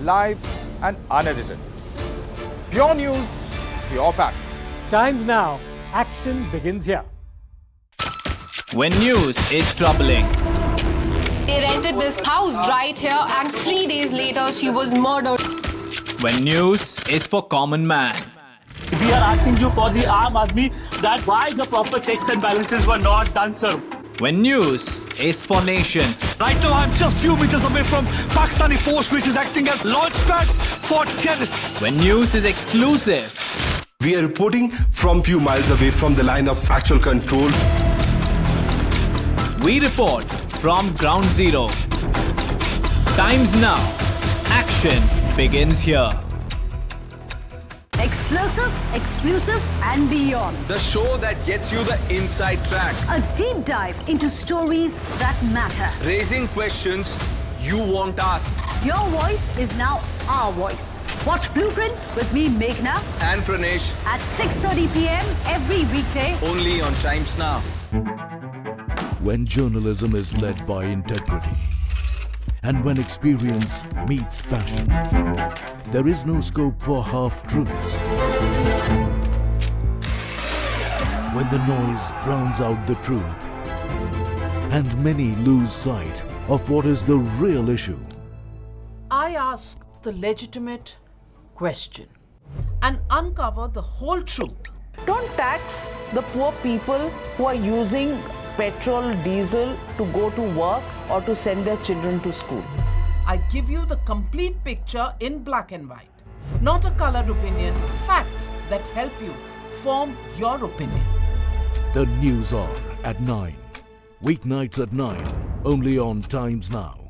live, and unedited. Pure news, pure passion. Times Now. Action begins here. When news is troubling. They rented this house right here, and 3 days later, she was murdered. When news is for common man. We are asking you for the Aam Aadmi that why the proper checks and balances were not done, sir. When news is for nation. Right now, I'm just few meters away from Pakistani post which is acting as launch pads for terrorists. When news is exclusive. We are reporting from few miles away from the line of factual control. We report from ground zero. Times Now. Action begins here. Explosive, exclusive, and beyond. The show that gets you the inside track. A deep dive into stories that matter. Raising questions you won't ask. Your voice is now our voice. Watch Blueprint with me, Meghna, And Pranesh. at 6:30 p.m. every weekday. Only on Times Now. When journalism is led by integrity and when experience meets passion, there is no scope for half-truths. When the noise drowns out the truth and many lose sight of what is the real issue. I ask the legitimate question and uncover the whole truth. Don't tax the poor people who are using petrol, diesel to go to work or to send their children to school. I give you the complete picture in black and white. Not a colored opinion, facts that help you form your opinion. The News Hour at 9. Weeknights at 9. Only on Times Now.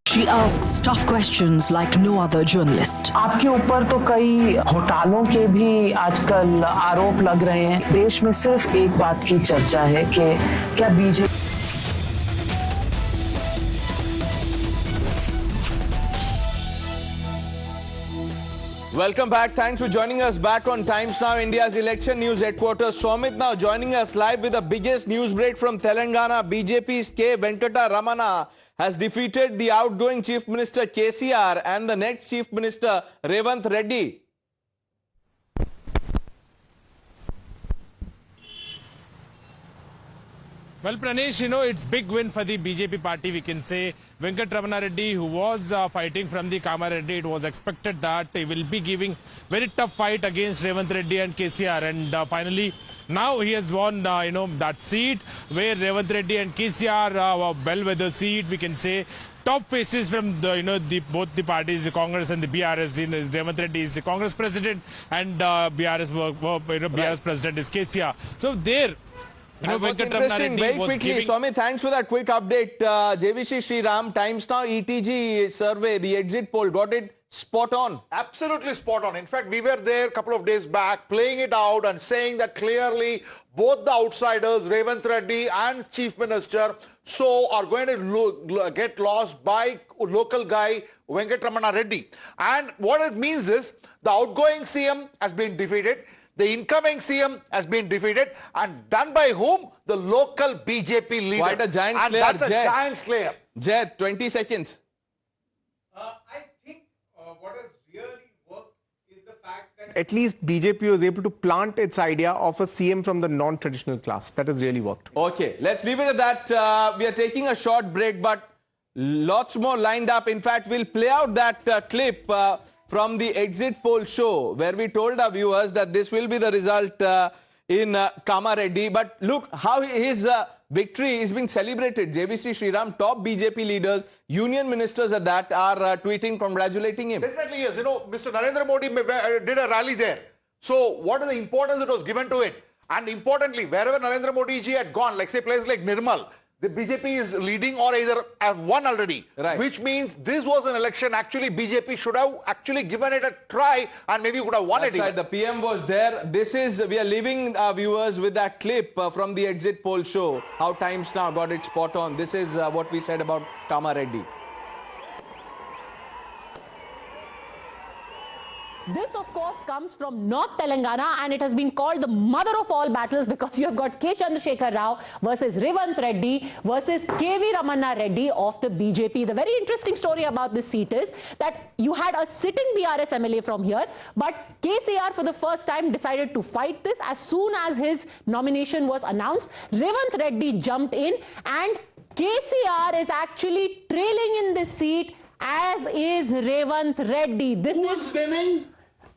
She asks tough questions like no other journalist. आपके ऊपर तो कई घोटालों के भी आजकल आरोप लग रहे हैं। देश में सिर्फ एक बात की चर्चा है कि क्या BJP Welcome back. Thanks for joining us back on Times Now, India's election news headquarters. Somit now joining us live with the biggest news break from Telangana. BJP's K. Venkata Ramana has defeated the outgoing Chief Minister KCR and the next Chief Minister Revanth Reddy. Well, Pranesh, it's big win for the BJP party, we can say. Venkat Ramana Reddy, who was fighting from the Kama Reddy, it was expected that he will be giving very tough fight against Revanth Reddy and KCR. And finally, now he has won, that seat where Revanth Reddy and KCR were bellwether seat, we can say. Top faces from the both the parties, the Congress and the BRS. Revanth Reddy is the Congress president, and BRS president is KCR. So there. What's interesting, very quickly, Swami, thanks for that quick update. JVC Sriram, Times Now ETG survey, the exit poll, got it spot on. Absolutely spot on. In fact, we were there a couple of days back playing it out and saying that clearly both the outsiders, Revanth Reddy and Chief Minister, are going to get lost by local guy Venkat Ramana Reddy. And what it means is the outgoing CM has been defeated. The incoming CM has been defeated, and done by whom? The local BJP leader. Quite a giant slayer. And that's a giant slayer. Jay, 20 seconds. I think what has really worked is the fact that at least BJP was able to plant its idea of a CM from the non-traditional class. That has really worked. Okay, let's leave it at that. We are taking a short break, but lots more lined up. In fact, we'll play out that clip from the exit poll show, where we told our viewers that this will be the result in Kama Reddy. But look how his victory is being celebrated. JVC Sriram, top BJP leaders, union ministers at that, are tweeting, congratulating him. Definitely yes. Mr. Narendra Modi did a rally there. So what is the importance that was given to it? And importantly, wherever Narendra Modi ji had gone, like say places like Nirmal, the BJP is leading or either have won already. Right. Which means this was an election. Actually, BJP should have actually given it a try and maybe could have won it. Right. The PM was there. We are leaving our viewers with that clip from the exit poll show. How Times Now got it spot on. This is what we said about Kama Reddy. This, of course, comes from North Telangana, and it has been called the mother of all battles because you have got K. Chandrasekhar Rao versus Revanth Reddy versus KV Ramana Reddy of the BJP. The very interesting story about this seat is that you had a sitting BRS MLA from here, but KCR for the first time decided to fight this. As soon as his nomination was announced, Revanth Reddy jumped in, and KCR is actually trailing in this seat, as is Revanth Reddy. Who's winning?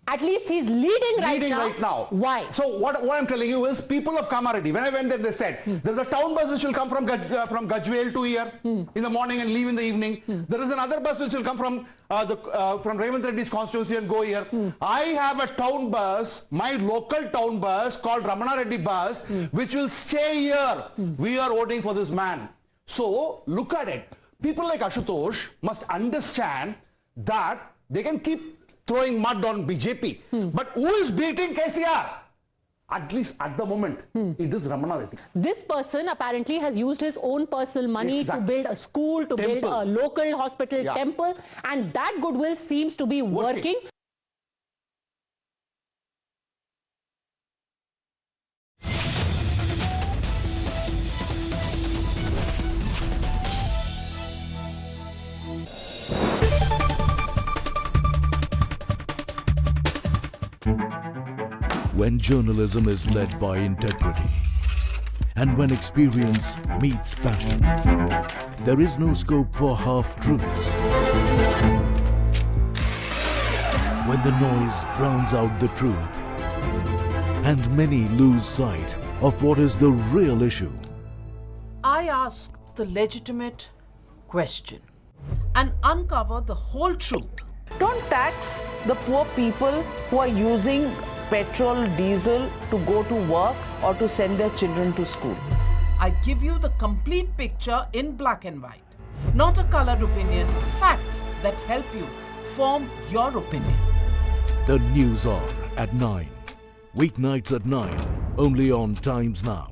At least he's leading right now. Why? So what I'm telling you is, people of Kama Reddy, when I went there, they said, there's a town bus which will come from Gajwel to here in the morning and leave in the evening. There is another bus which will come from Revanth Reddy's constituency and go here. I have a town bus, my local town bus called Ramana Reddy bus, which will stay here. We are voting for this man. So look at it. People like Ashutosh must understand that they can keep throwing mud on BJP. But who is beating KCR? At least at the moment, it is Ramana Reddy. This person apparently has used his own personal money to build a school, to build a local hospital, temple, and that goodwill seems to be working. When journalism is led by integrity and when experience meets passion, there is no scope for half-truths. when the noise drowns out the truth and many lose sight of what is the real issue. I ask the legitimate question and uncover the whole truth. Don't tax the poor people who are using petrol, diesel to go to work or to send their children to school. I give you the complete picture in black and white, not a colored opinion, facts that help you form your opinion. The News Hour at 9. Weeknights at 9. Only on Times Now.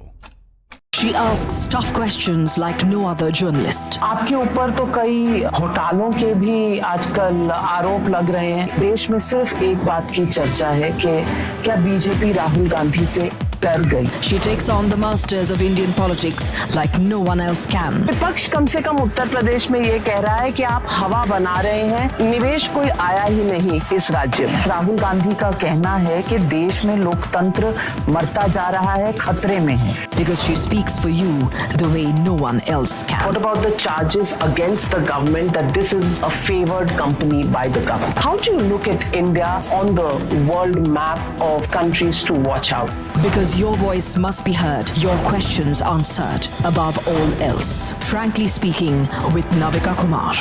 She asks tough questions like no other journalist. आपके ऊपर तो कई घोटालों के भी आजकल आरोप लग रहे हैं। देश में सिर्फ एक बात की चर्चा है कि क्या बीजेपी राहुल गांधी से डर गई। She takes on the masters of Indian politics like no one else can. विपक्ष कम से कम उत्तर प्रदेश में ये कह रहा है कि आप हवा बना रहे हैं, निवेश कोई आया ही नहीं इस राज्य में। राहुल गांधी का कहना है कि देश में लोकतंत्र मरता जा रहा है, खतरे में है। Because she speaks for you the way no one else can. What about the charges against the government that this is a favored company by the government? How do you look at India on the world map of countries to watch out? Because your voice must be heard, your questions answered, above all else. Frankly Speaking with Navika Kumar.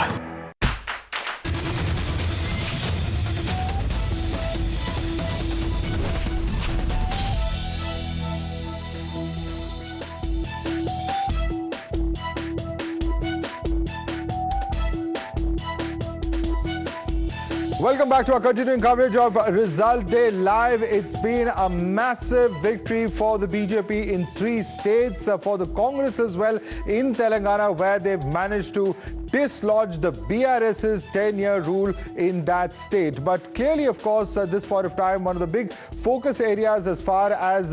Welcome back to our continuing coverage of Result Day Live. It's been a massive victory for the BJP in 3 states, for the Congress as well in Telangana, where they've managed to dislodge the BRS's 10-year rule in that state. But clearly, of course, at this point of time, one of the big focus areas as far as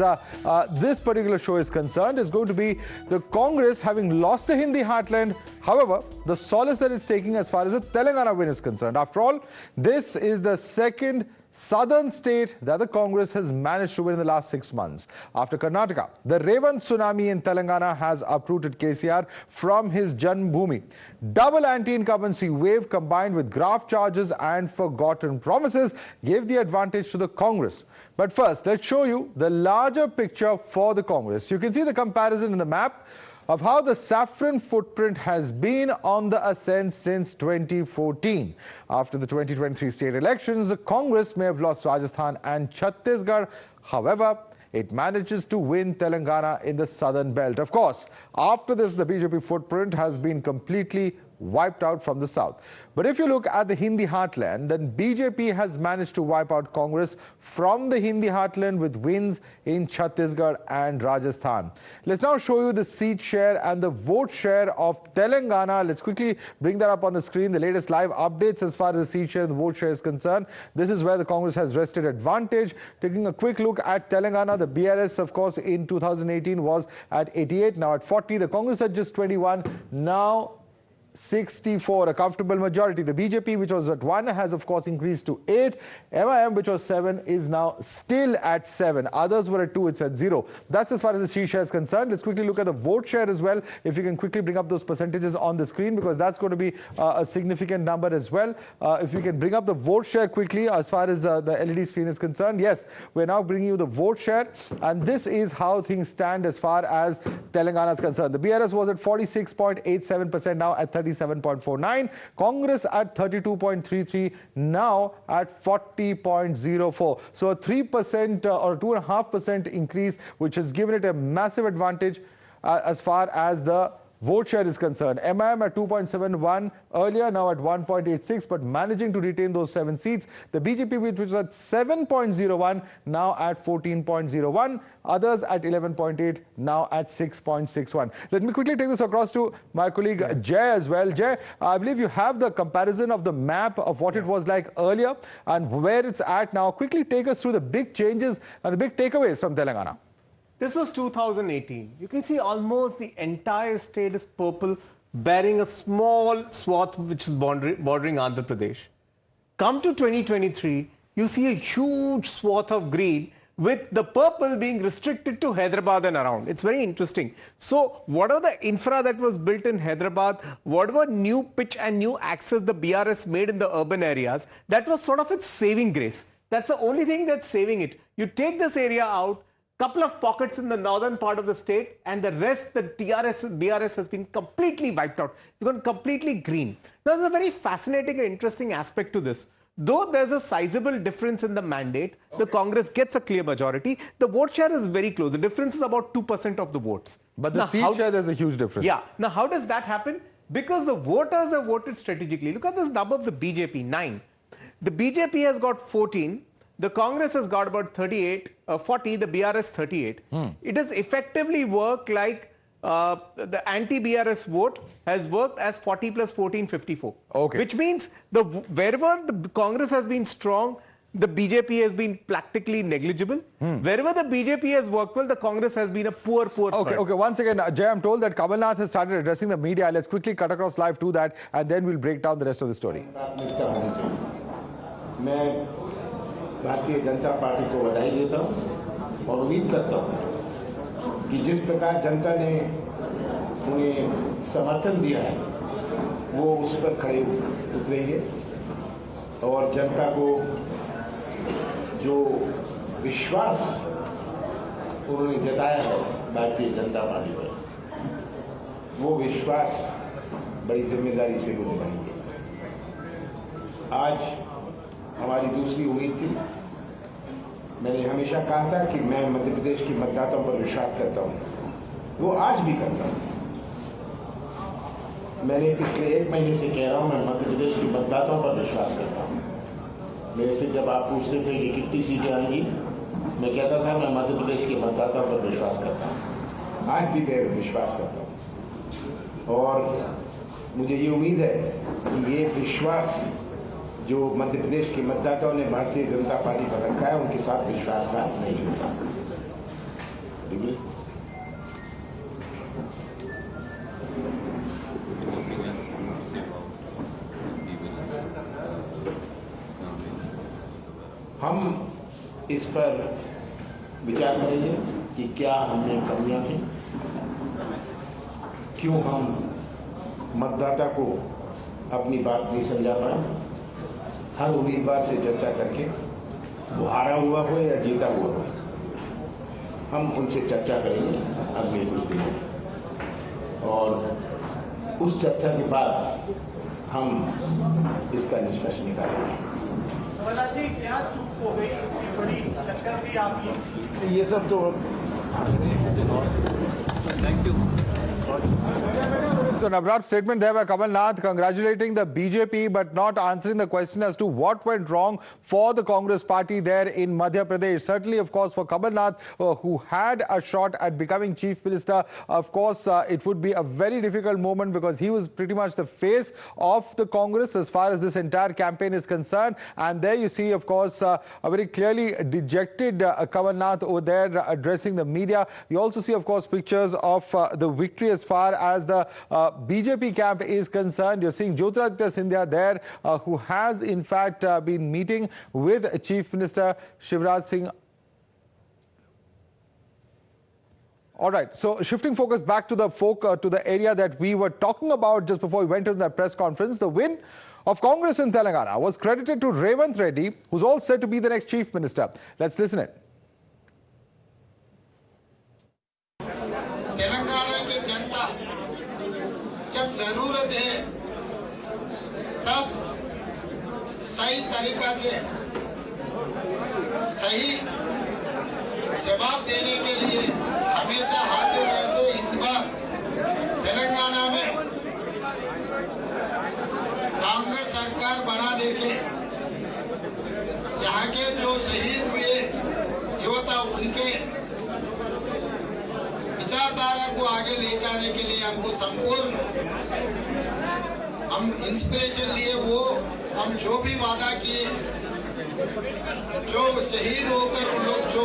this particular show is concerned is going to be the Congress having lost the Hindi heartland. However, the solace that it's taking as far as the Telangana win is concerned. After all, this is the second southern state that the Congress has managed to win in the last 6 months. After Karnataka, the Revan Tsunami in Telangana has uprooted KCR from his Janmbhoomi. Double anti-incumbency wave combined with graft charges and forgotten promises gave the advantage to the Congress. But first, let's show you the larger picture for the Congress. You can see the comparison in the map of how the saffron footprint has been on the ascent since 2014. After the 2023 state elections, the Congress may have lost Rajasthan and Chhattisgarh. However, it manages to win Telangana in the southern belt. Of course, after this, the BJP footprint has been completely wiped out from the south. But if you look at the Hindi heartland, then BJP has managed to wipe out Congress from the Hindi heartland with wins in Chhattisgarh and Rajasthan. Let's now show you the seat share and the vote share of Telangana. Let's quickly bring that up on the screen. The latest live updates as far as the seat share and the vote share is concerned. This is where the Congress has wrested advantage. Taking a quick look at Telangana, the BRS, of course, in 2018 was at 88, now at 40. The Congress at just 21, now 64, a comfortable majority. The BJP, which was at 1, has of course increased to 8. MIM, which was 7, is now still at 7. Others were at 2, it's at 0. That's as far as the seat share is concerned. Let's quickly look at the vote share as well. If you can quickly bring up those percentages on the screen, because that's going to be a significant number as well. If you can bring up the vote share quickly as far as the LED screen is concerned. Yes, we're now bringing you the vote share, and this is how things stand as far as Telangana is concerned. The BRS was at 46.87%, now at 37.49. Congress at 32.33, now at 40.04. So a 3% or 2.5% increase, which has given it a massive advantage as far as the vote share is concerned. MIM at 2.71 earlier, now at 1.86, but managing to retain those 7 seats. The BJP, which was at 7.01, now at 14.01. Others at 11.8, now at 6.61. Let me quickly take this across to my colleague Jay as well. Jay, I believe you have the comparison of the map of what it was like earlier and where it's at now. Quickly take us through the big changes and the big takeaways from Telangana. This was 2018. You can see almost the entire state is purple, bearing a small swath which is bordering Andhra Pradesh. Come to 2023, you see a huge swath of green with the purple being restricted to Hyderabad and around. It's very interesting. So whatever the infra that was built in Hyderabad, whatever new pitch and new access the BRS made in the urban areas, that was sort of its saving grace. That's the only thing that's saving it. You take this area out, couple of pockets in the northern part of the state, and the rest, the BRS has been completely wiped out. It's gone completely green. Now, there's a very fascinating and interesting aspect to this. Though there's a sizable difference in the mandate, the Congress gets a clear majority. The vote share is very close. The difference is about 2% of the votes. But the seat share, there's a huge difference. Yeah. Now, how does that happen? Because the voters have voted strategically. Look at this number of the BJP, 9. The BJP has got 14. The Congress has got about 40, the BRS 38. It does effectively work like the anti-BRS vote has worked as 40 plus 14, 54. Okay. Which means wherever the Congress has been strong, the BJP has been practically negligible. Wherever the BJP has worked well, the Congress has been a poor Okay, third. okay. Once again, Jay, I'm told that Kamal Nath has started addressing the media. Let's quickly cut across live to that, and then we'll break down the rest of the story. Bharatiya Janata party को बधाई देता हूं और उम्मीद करता हूं कि जिस प्रकार जनता ने उन्हें समर्थन दिया है वो उस पर खड़े उतरेंगे और जनता को जो विश्वास उन्होंने जताया है भारतीय जनता पार्टी पर वो विश्वास बड़ी जिम्मेदारी से वो निभाएंगे। आज हमारी दूसरी उम्मीद थी। मैंने हमेशा कहा था कि मैं मध्य प्रदेश के मतदाताओं पर विश्वास करता हूं, वो आज भी करता हूं। मैंने पिछले 1 महीने से कह रहा हूं मैं मध्य प्रदेश के मतदाताओं पर विश्वास करता हूं। मेरे से जब आप पूछते थे कि कितनी सीटें आएंगी, मैं कहता था मैं मध्य प्रदेश के मतदाताओं पर विश्वास करता हूं। आज भी मैं विश्वास करता हूं और मुझे ये उम्मीद है कि ये विश्वास जो मध्य प्रदेश के मतदाताओं ने भारतीय जनता पार्टी पर रखा है उनके साथ विश्वासघात नहीं होगा। हम इस पर विचार करेंगे कि क्या हमने कमियां थी, क्यों हम मतदाता को अपनी बात नहीं समझा पाए। हर उम्मीदवार से चर्चा करके वो हारा हुआ हो या जीता हुआ हो, हम उनसे चर्चा करेंगे अगले कुछ दिनों में और उस चर्चा के बाद हम इसका निष्कर्ष निकालेंगे। क्या चूक हो गई, बड़ी टक्कर भी आपकी? ये सब तो thank you. So an abrupt statement there by Kamal Nath congratulating the BJP but not answering the question as to what went wrong for the Congress party there in Madhya Pradesh. Certainly, of course, for Kamal Nath, who had a shot at becoming chief minister, of course, it would be a very difficult moment because he was pretty much the face of the Congress as far as this entire campaign is concerned. And there you see, of course, a very clearly dejected Kamal Nath over there addressing the media. You also see, of course, pictures of the victory as far as the BJP camp is concerned. You're seeing Jyotiraditya Scindia there, who has in fact been meeting with Chief Minister Shivraj Singh. All right, so shifting focus back to the area that we were talking about just before we went into that press conference. The win of Congress in Telangana was credited to Revanth Reddy, who's all set to be the next chief minister. Let's listen in. जब जरूरत है तब सही तरीका से सही जवाब देने के लिए हमेशा हाजिर रहते। इस बार तेलंगाना में कांग्रेस सरकार बना देके यहाँ के जो शहीद हुए युवता उनके विचारधारा को आगे ले जाने के लिए हमको संपूर्ण हम इंस्पिरेशन लिए वो हम जो भी वादा किए, जो शहीद होकर उन लोग जो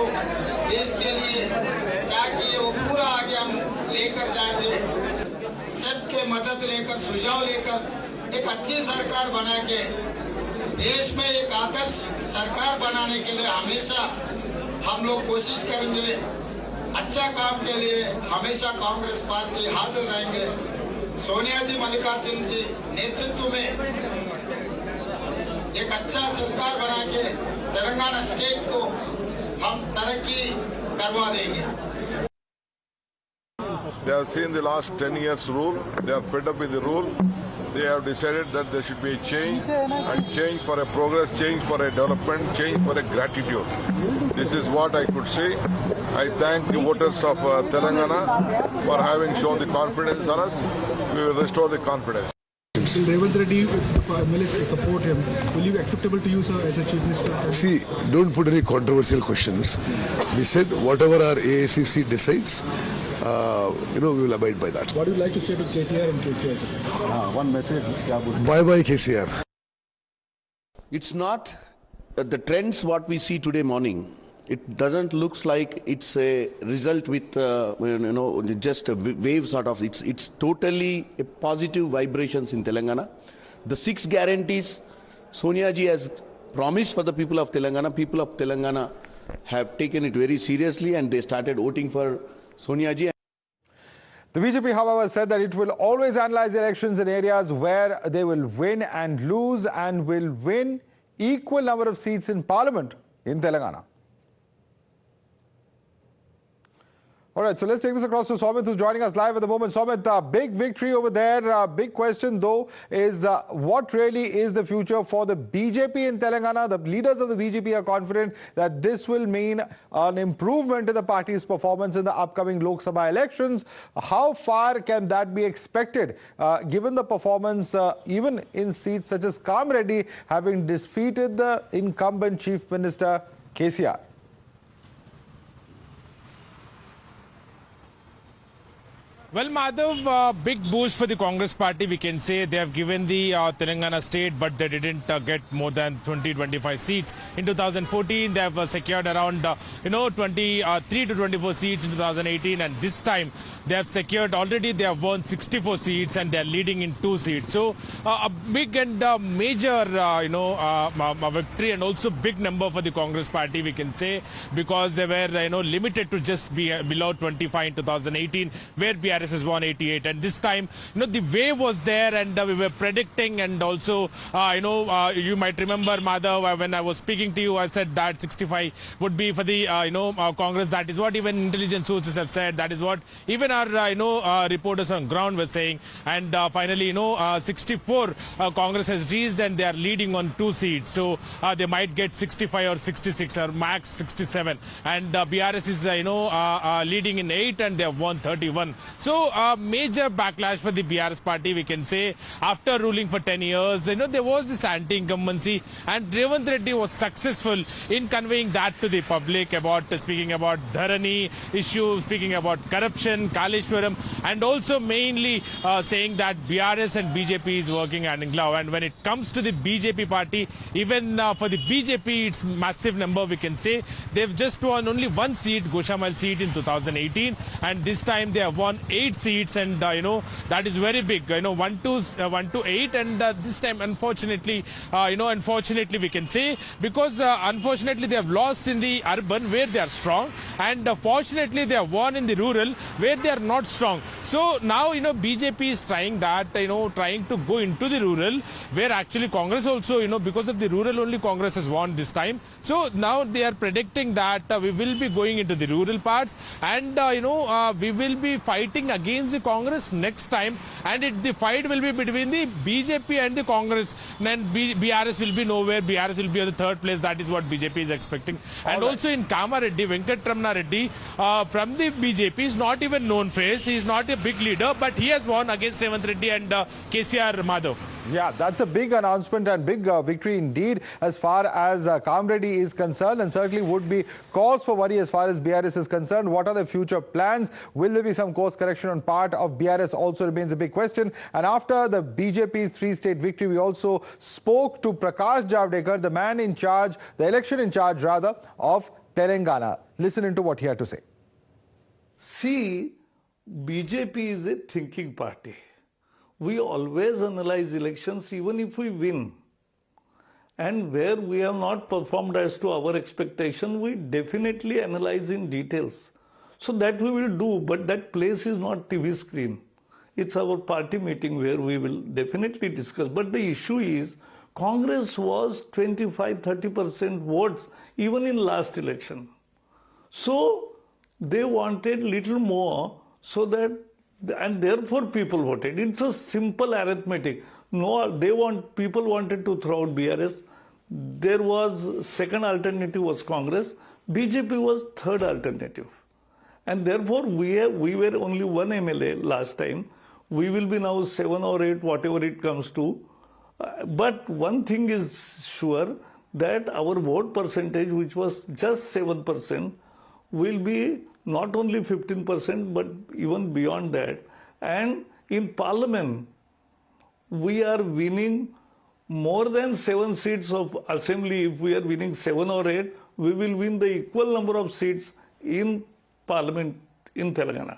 देश के लिए क्या किए वो पूरा आगे हम लेकर जाएंगे। सबके मदद लेकर सुझाव लेकर एक अच्छी सरकार बना के देश में एक आदर्श सरकार बनाने के लिए हमेशा हम लोग कोशिश करेंगे अच्छा काम के लिए हमेशा कांग्रेस पार्टी हाजिर रहेंगे। सोनिया जी मल्लिकार्जुन जी नेतृत्व में एक अच्छा सरकार बना के तेलंगाना स्टेट को हम तरक्की करवा देंगे। They have seen the last 10 years rule. They are fed up with the rule. They have decided that there should be a change, and change for a progress, change for a development, change for a gratitude. This is what I could say. I thank the voters of Telangana for having shown the confidence on us. We will restore the confidence. Revanth Reddy, MLAs support him. Will you be acceptable to you, sir, as a Chief Minister? See, don't put any controversial questions. We said whatever our AACC decides, we will abide by that. What do you like to say to KTR and KCR? One message. Bye-bye, KCR. It's not the trends what we see today morning. It doesn't look like it's a result with just a wave sort of. It's totally a positive vibrations in Telangana. The 6 guarantees Sonia ji has promised for the people of Telangana. People of Telangana have taken it very seriously and they started voting for Sonia ji. The BJP, however, said that it will always analyze elections in areas where they will win and lose and will win equal number of seats in parliament in Telangana. All right, so let's take this across to Soumit, who's joining us live at the moment. Soumit, big victory over there. Big question, though, is what really is the future for the BJP in Telangana? The leaders of the BJP are confident that this will mean an improvement in the party's performance in the upcoming Lok Sabha elections. How far can that be expected, given the performance even in seats such as Kamreddy having defeated the incumbent Chief Minister KCR? Well, Madhav, big boost for the Congress party, we can say. They have given the Telangana state, but they didn't get more than 20-25 seats. In 2014, they have secured around, 23 to 24 seats in 2018. And this time, they have secured, already they have won 64 seats and they are leading in 2 seats. So, a big and major, victory and also big number for the Congress party, we can say, because they were, limited to just be below 25 in 2018, where BRS has won 88, and this time the wave was there, and we were predicting, and also you might remember, Madhav, when I was speaking to you, I said that 65 would be for the Congress. That is what even intelligence sources have said. That is what even our reporters on ground were saying, and finally 64 Congress has reached, and they are leading on 2 seats, so they might get 65 or 66 or max 67, and BRS is leading in 8 and they have won 31. So major backlash for the BRS party, we can say. After ruling for 10 years, there was this anti-incumbency, and Revanth Reddy was successful in conveying that to the public, about speaking about Dharani issue, speaking about corruption, Kaleshwaram, and also mainly saying that BRS and BJP is working hand in glove. And when it comes to the BJP party, even for the BJP, it's massive number, we can say. They've just won only 1 seat, Goshamal seat, in 2018, and this time they have won 8 seats, and that is very big. 1 to 8, and this time, unfortunately, we can say, because unfortunately they have lost in the urban where they are strong, and fortunately they have won in the rural where they are not strong. So now BJP is trying that, trying to go into the rural, where actually Congress also, because of the rural only Congress has won this time. So now they are predicting that we will be going into the rural parts, and we will be fighting against the Congress next time, and the fight will be between the BJP and the Congress, and BRS will be nowhere. BRS will be on the 3rd place. That is what BJP is expecting. And also in Kamareddy, Venkatramana Reddy from the BJP is not even known face. He is not a big leader, but he has won against Revanth Reddy and KCR, Madhav. Yeah, that's a big announcement and big victory indeed as far as Kamreddy is concerned, and certainly would be cause for worry as far as BRS is concerned. What are the future plans? Will there be some course correction on part of BRS also remains a big question. And after the BJP's 3-state victory, we also spoke to Prakash Javadekar, the man in charge, the election in charge rather, of Telangana. Listen into what he had to say. See, BJP is a thinking party. We always analyze elections even if we win. And where we have not performed as to our expectation, we definitely analyze in details. So that we will do, but that place is not TV screen. It's our party meeting where we will definitely discuss. But the issue is, Congress was 25-30% votes even in last election. So they wanted little more so that, and therefore people voted. It's a simple arithmetic. No, people wanted to throw out BRS. There was second alternative was Congress. BJP was third alternative. And therefore we were only one MLA last time. We will be now 7 or 8, whatever it comes to. But one thing is sure, that our vote percentage, which was just 7%, will be not only 15%, but even beyond that. And in Parliament, we are winning more than 7 seats of Assembly. If we are winning 7 or 8, we will win the equal number of seats in Parliament in Telangana.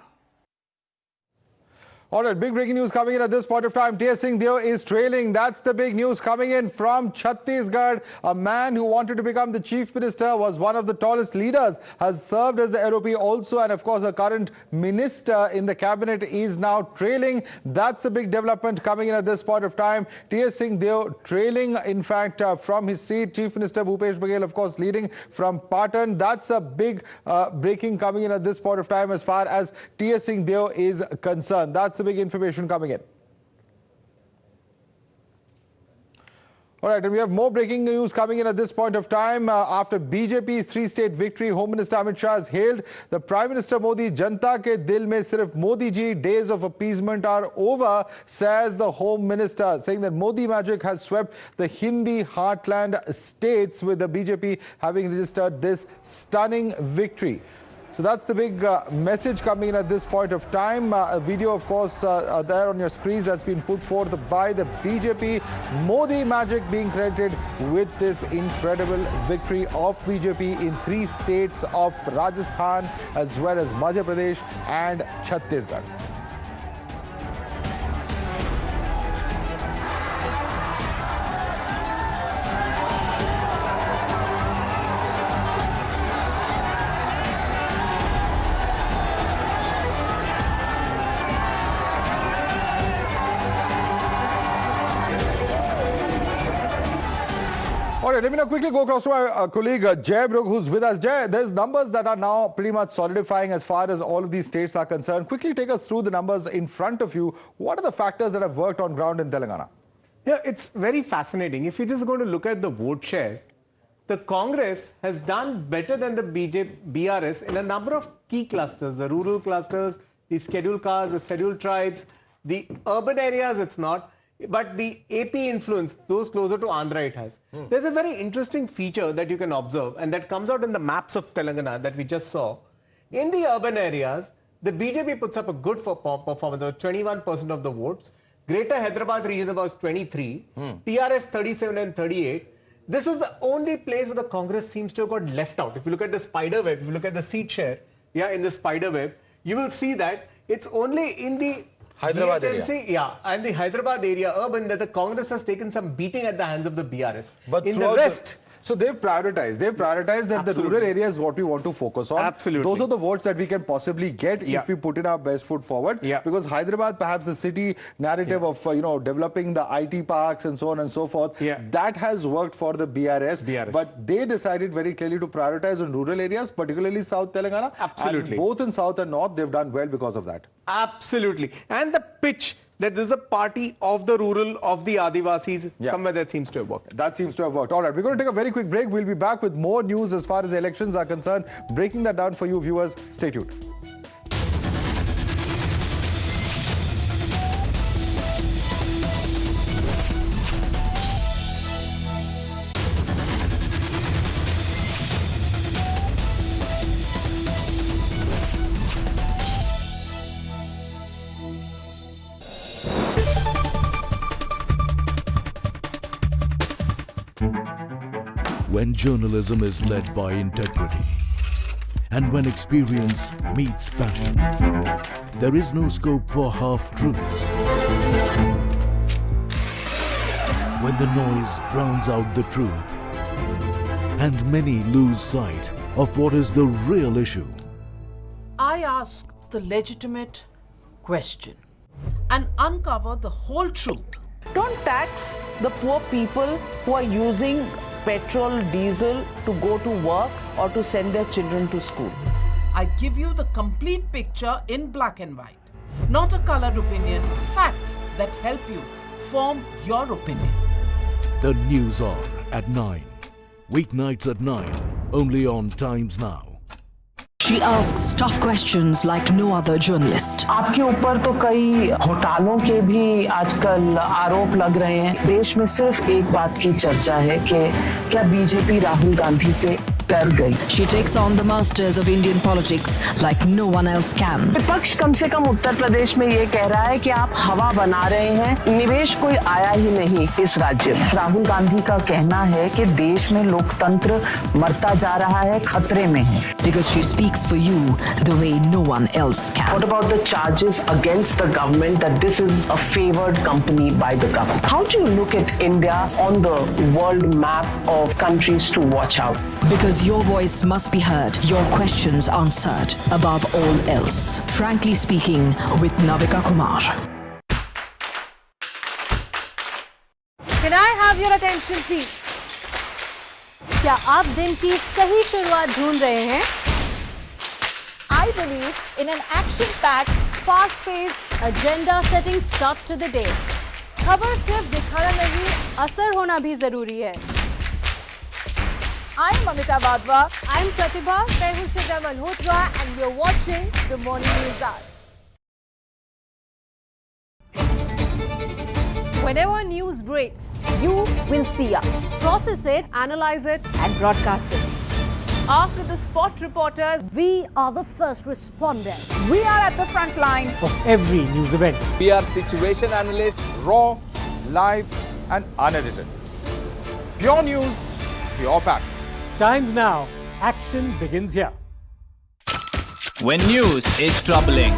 All right, big breaking news coming in at this point of time. T.S. Singh Deo is trailing. That's the big news coming in from Chhattisgarh. A man who wanted to become the chief minister, was one of the tallest leaders, has served as the LOP also. And of course, the current minister in the cabinet is now trailing. That's a big development coming in at this point of time. T.S. Singh Deo trailing, in fact, from his seat. Chief Minister Bhupesh Baghel, of course, leading from Patan. That's a big breaking coming in at this point of time as far as T.S. Singh Deo is concerned. That's big information coming in. All right, and we have more breaking news coming in at this point of time. After BJP's 3-state victory, Home Minister Amit Shah has hailed the Prime Minister Modi. Janta ke dil mein sirf Modi ji, days of appeasement are over, says the Home Minister, saying that Modi magic has swept the Hindi heartland states, with the BJP having registered this stunning victory. So that's the big message coming in at this point of time. A video, of course, there on your screens that's been put forth by the BJP. Modi magic being credited with this incredible victory of BJP in 3 states of Rajasthan, as well as Madhya Pradesh and Chhattisgarh. All right, let me now quickly go across to my colleague Jay Brooke, who's with us. Jay, there's numbers that are now pretty much solidifying as far as all of these states are concerned. Quickly take us through the numbers in front of you. What are the factors that have worked on ground in Telangana? Yeah, it's very fascinating. If you're just going to look at the vote shares, the Congress has done better than the BRS in a number of key clusters, the rural clusters, the scheduled castes, the scheduled tribes, the urban areas it's not. But the AP influence, those closer to Andhra it has. There's a very interesting feature that you can observe, and that comes out in the maps of Telangana that we just saw. In the urban areas, the BJP puts up a good performance, 21% of the votes. Greater Hyderabad region about 23, TRS 37 and 38. This is the only place where the Congress seems to have got left out. If you look at the spider web, if you look at the seat share, in the spider web, you will see that it's only in the Hyderabad area. And the Hyderabad area, urban, that the Congress has taken some beating at the hands of the BRS. But in the rest... So they've prioritized. They've prioritized that the rural area is what we want to focus on. Absolutely. Those are the votes that we can possibly get if we put in our best foot forward. Because Hyderabad, perhaps the city narrative of developing the IT parks and so on and so forth, that has worked for the BRS. But they decided very clearly to prioritize on rural areas, particularly South Telangana. Absolutely. And both in South and North, they've done well because of that. Absolutely. And the pitch that there's a party of the rural, of the Adivasis, somewhere that seems to have worked. That seems to have worked. All right, we're going to take a very quick break. We'll be back with more news as far as the elections are concerned. Breaking that down for you viewers. Stay tuned. When journalism is led by integrity and when experience meets passion, there is no scope for half-truths. when the noise drowns out the truth and many lose sight of what is the real issue. I ask the legitimate question and uncover the whole truth. Don't tax the poor people who are using petrol, diesel to go to work or to send their children to school. I give you the complete picture in black and white, not a colored opinion, facts that help you form your opinion. The News Hour at 9. Weeknights at 9. Only on Times Now. She asks tough questions like no other journalist. आपके ऊपर तो कई घोटालों के भी आजकल आरोप लग रहे हैं। देश में सिर्फ एक बात की चर्चा है कि क्या बीजेपी राहुल गांधी से डर गई। She takes on the masters of Indian politics like no one else can. विपक्ष कम से कम उत्तर प्रदेश में ये कह रहा है कि आप हवा बना रहे हैं, निवेश कोई आया ही नहीं इस राज्य में। राहुल गांधी का कहना है कि देश में लोकतंत्र मरता जा रहा है, खतरे में है। Because she speaks for you the way no one else can. What about the charges against the government that this is a favored company by the government? How do you look at India on the world map of countries to watch out? Because your voice must be heard, your questions answered above all else. Frankly speaking with Navika Kumar. Can I have your attention please? क्या आप दिन की सही शुरुआत ढूंढ रहे हैं? I believe in an action-packed, fast-paced, agenda-setting start to the day. खबर सिर्फ दिखाना नहीं, असर होना भी जरूरी है. I'm Amita Wadhwa. I'm Pratibha. मैं हूँ शिवरा Malhotra and you're watching the Morning News Hour. Whenever news breaks, you will see us. Process it, analyze it, and broadcast it. After the spot reporters, we are the first responders. We are at the front line of every news event. We are situation analysts. Raw, live, and unedited. Pure news, pure passion. Times Now. Action begins here. When news is troubling.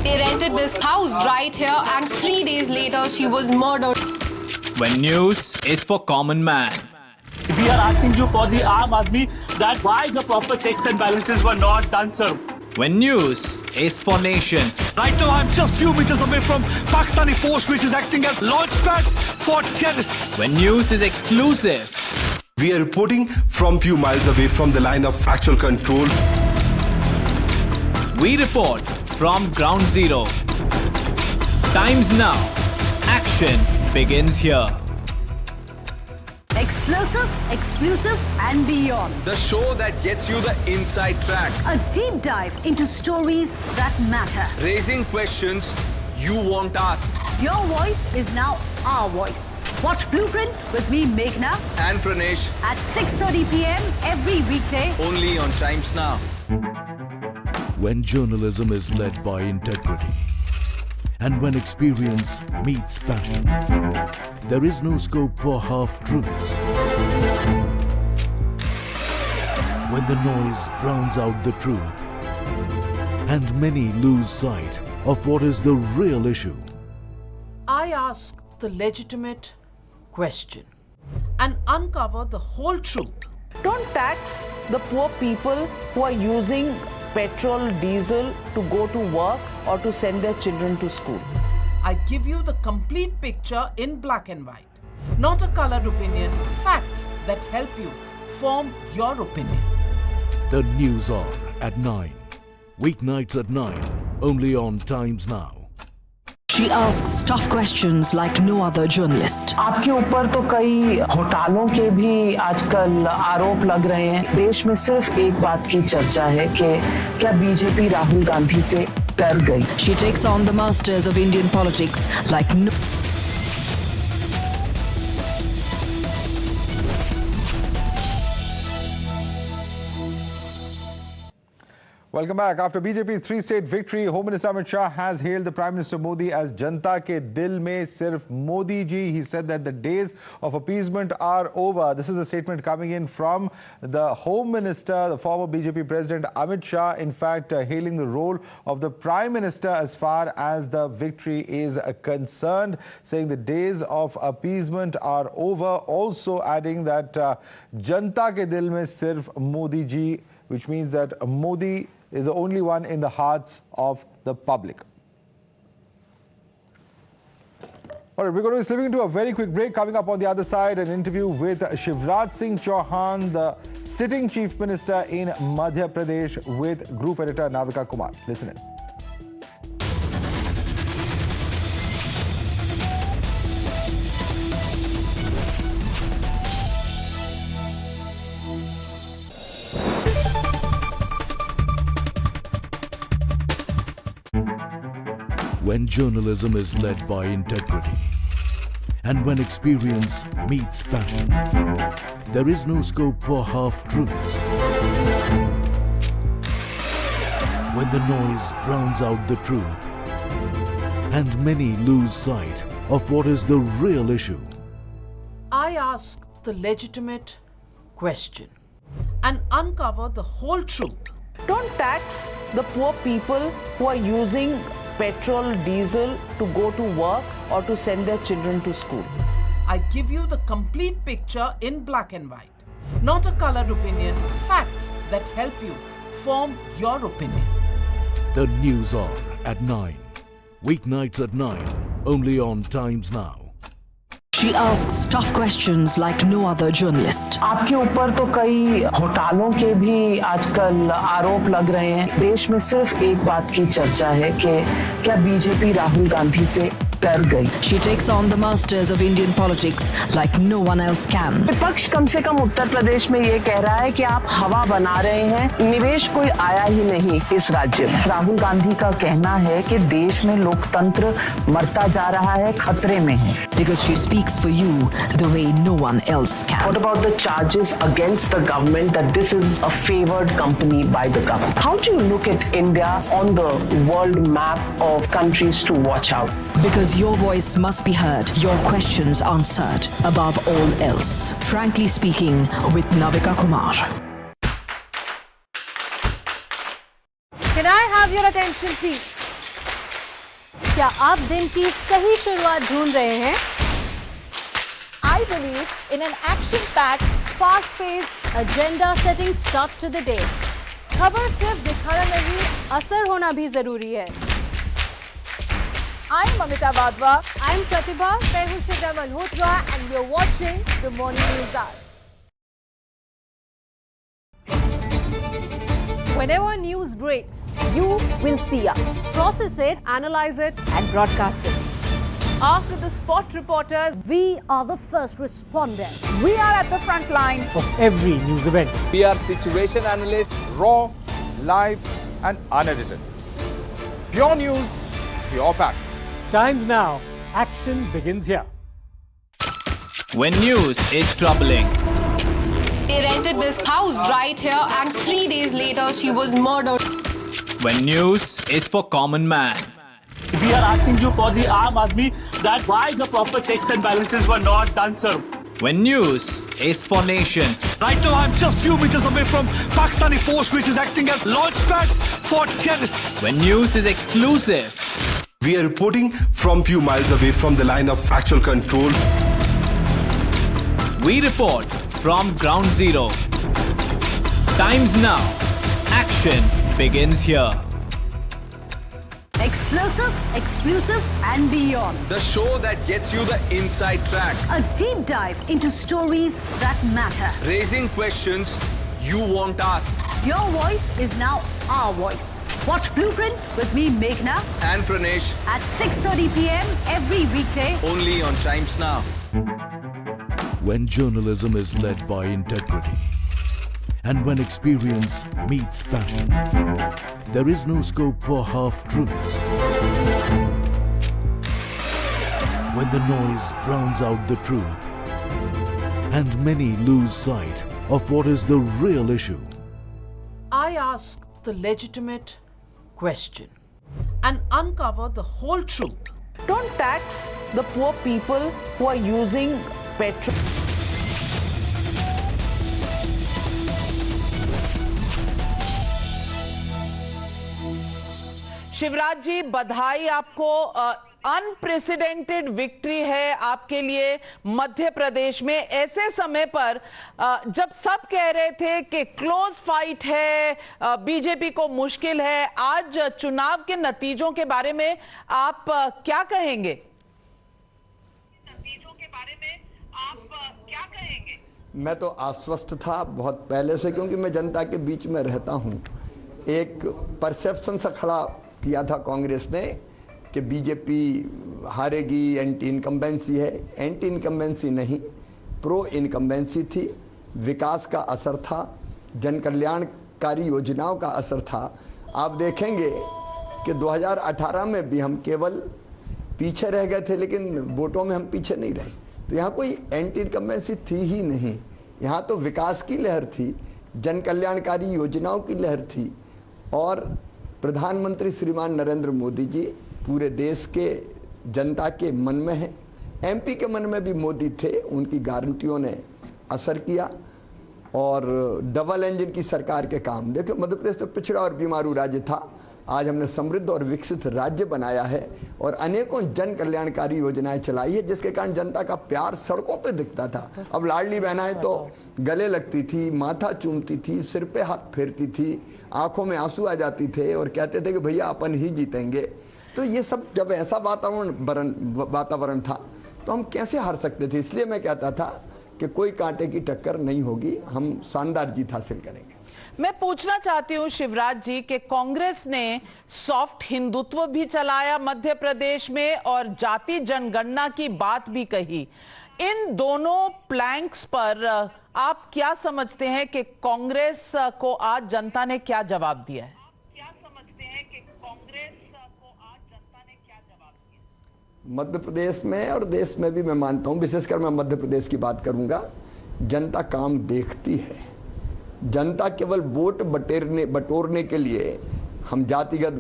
They rented this house right here and 3 days later she was murdered. When news is for common man. We are asking you for the Aam Aadmi that why the proper checks and balances were not done, sir. When news is for nation. Right now I'm just few meters away from Pakistani post which is acting as launch pads for terrorists. When news is exclusive. We are reporting from few miles away from the line of factual control. We report from ground zero. Times Now. Action begins here. Explosive, exclusive, and beyond. The show that gets you the inside track. A deep dive into stories that matter. Raising questions you won't ask. Your voice is now our voice. Watch Blueprint with me, Meghna, And Pranesh. at 6:30 p.m. every weekday. Only on Times Now. When journalism is led by integrity and when experience meets passion, there is no scope for half-truths. When the noise drowns out the truth and many lose sight of what is the real issue. I ask the legitimate question and uncover the whole truth. Don't tax the poor people who are using petrol, diesel to go to work or to send their children to school. I give you the complete picture in black and white, not a colored opinion, facts that help you form your opinion. The News Hour at 9. Weeknights at 9. Only on Times Now. She asks tough questions like no other journalist. आपके ऊपर तो कई घोटालों के भी आजकल आरोप लग रहे हैं। देश में सिर्फ एक बात की चर्चा है कि क्या बीजेपी राहुल गांधी से डर गई। She takes on the masters of Indian politics like no... Welcome back. After BJP's three-state victory, Home Minister Amit Shah has hailed the Prime Minister Modi as Janta ke dil mein sirf Modi ji. He said that the days of appeasement are over. This is a statement coming in from the Home Minister, the former BJP President Amit Shah, in fact, hailing the role of the Prime Minister as far as the victory is concerned, saying the days of appeasement are over. Also adding that Janta ke dil mein sirf Modi ji, which means that Modi is the only one in the hearts of the public. All right, we're going to be slipping into a very quick break. Coming up on the other side, an interview with Shivraj Singh Chauhan, the sitting Chief Minister in Madhya Pradesh, with Group Editor Navika Kumar. Listen in. When journalism is led by integrity and when experience meets passion, there is no scope for half-truths. When the noise drowns out the truth and many lose sight of what is the real issue. I ask the legitimate question and uncover the whole truth. Don't tax the poor people who are using petrol, diesel to go to work or to send their children to school. I give you the complete picture in black and white, not a colored opinion, facts that help you form your opinion. The News Hour at 9. Weeknights at 9, only on Times Now. She asks tough questions like no other journalist. आपके ऊपर तो कई घोटालों के भी आजकल आरोप लग रहे हैं। देश में सिर्फ एक बात की चर्चा है कि क्या बीजेपी राहुल गांधी से कर गई। She takes on the masters of Indian politics like no one else can. विपक्ष कम से कम उत्तर प्रदेश में ये कह रहा है कि आप हवा बना रहे हैं, निवेश कोई आया ही नहीं इस राज्य में। राहुल गांधी का कहना है कि देश में लोकतंत्र मरता जा रहा है, खतरे में है। Because she speaks for you the way no one else can. What about the charges against the government that this is a favored company by the government? How do you look at India on the world map of countries to watch out? Because your voice must be heard, your questions answered, above all else. Frankly Speaking with Navika Kumar. Can I have your attention please? क्या आप दिन की सही शुरुआत ढूंढ रहे हैं? I believe in an action-packed, fast-paced, agenda-setting start to the day. खबर सिर्फ दिखाना नहीं, असर होना भी जरूरी है. I'm Mamita Vadva. I'm Pratibha. मैं हूँ शिखा Malhotra and you're watching the Morning News Hour. Whenever news breaks, you will see us. Process it, analyze it and broadcast it. After the spot reporters, we are the first responders. We are at the front line of every news event. We are situation analysts. Raw, live and unedited. Pure news, pure passion. Times Now. Action begins here. When news is troubling. They rented this house right here and 3 days later she was murdered. When news is for common man. We are asking you for the Aam Aadmi that why the proper checks and balances were not done, sir. When news is for nation. Right now, I'm just few meters away from Pakistani force which is acting as launch pads for terrorists. When news is exclusive. We are reporting from few miles away from the line of factual control. We report from ground zero. Times Now. Action begins here. Explosive, exclusive and beyond. The show that gets you the inside track. A deep dive into stories that matter. Raising questions you won't ask. Your voice is now our voice. Watch Blueprint with me, Meghna, And Pranesh. at 6:30 p.m. every weekday. Only on Times Now. When journalism is led by integrity and when experience meets passion, there is no scope for half-truths. When the noise drowns out the truth and many lose sight of what is the real issue. I ask the legitimate question and uncover the whole truth. Don't tax the poor people who are using petrol. Shivraj ji, बधाई आपको। Unprecedented victory है आपके लिए मध्य प्रदेश में, ऐसे समय पर जब सब कह रहे थे कि क्लोज फाइट है, बीजेपी को मुश्किल है। आज चुनाव के नतीजों के बारे में आप क्या कहेंगे? मैं तो आश्वस्त था बहुत पहले से, क्योंकि मैं जनता के बीच में रहता हूं। एक परसेप्शन सा खड़ा किया था कांग्रेस ने कि बीजेपी हारेगी, एंटी इनकम्बेंसी है। एंटी इनकम्बेंसी नहीं, प्रो इनकम्बेंसी थी। विकास का असर था, जन कल्याणकारी योजनाओं का असर था। आप देखेंगे कि 2018 में भी हम केवल पीछे रह गए थे, लेकिन वोटों में हम पीछे नहीं रहे। तो यहाँ कोई एंटी इनकम्बेंसी थी ही नहीं। यहाँ तो विकास की लहर थी, जन कल्याणकारी योजनाओं की लहर थी। और प्रधानमंत्री श्रीमान नरेंद्र मोदी जी पूरे देश के जनता के मन में हैं। एमपी के मन में भी मोदी थे, उनकी गारंटियों ने असर किया। और डबल इंजन की सरकार के काम देखो, मध्य प्रदेश तो पिछड़ा और बीमारू राज्य था, आज हमने समृद्ध और विकसित राज्य बनाया है और अनेकों जन कल्याणकारी योजनाएं चलाई है, जिसके कारण जनता का प्यार सड़कों पे दिखता था। अब लाडली बहनाएं तो गले लगती थी, माथा चूमती थी, सिर पे हाथ फेरती थी, आंखों में आंसू आ जाती थे और कहते थे कि भैया अपन ही जीतेंगे। तो ये सब जब ऐसा वातावरण था तो हम कैसे हार सकते थे। इसलिए मैं कहता था कि कोई कांटे की टक्कर नहीं होगी, हम शानदार जीत हासिल करेंगे। मैं पूछना चाहती हूं शिवराज जी कि कांग्रेस ने सॉफ्ट हिंदुत्व भी चलाया मध्य प्रदेश में और जाति जनगणना की बात भी कही। इन दोनों प्लैंक्स पर आप क्या समझते हैं कि कांग्रेस को आज जनता ने क्या जवाब दिया है? मध्य प्रदेश में और देश में भी मैं मानता हूं, विशेषकर मैं मध्य प्रदेश की बात करूंगा, जनता काम देखती है। जनता केवल वोट बटोरने के लिए हम जातिगत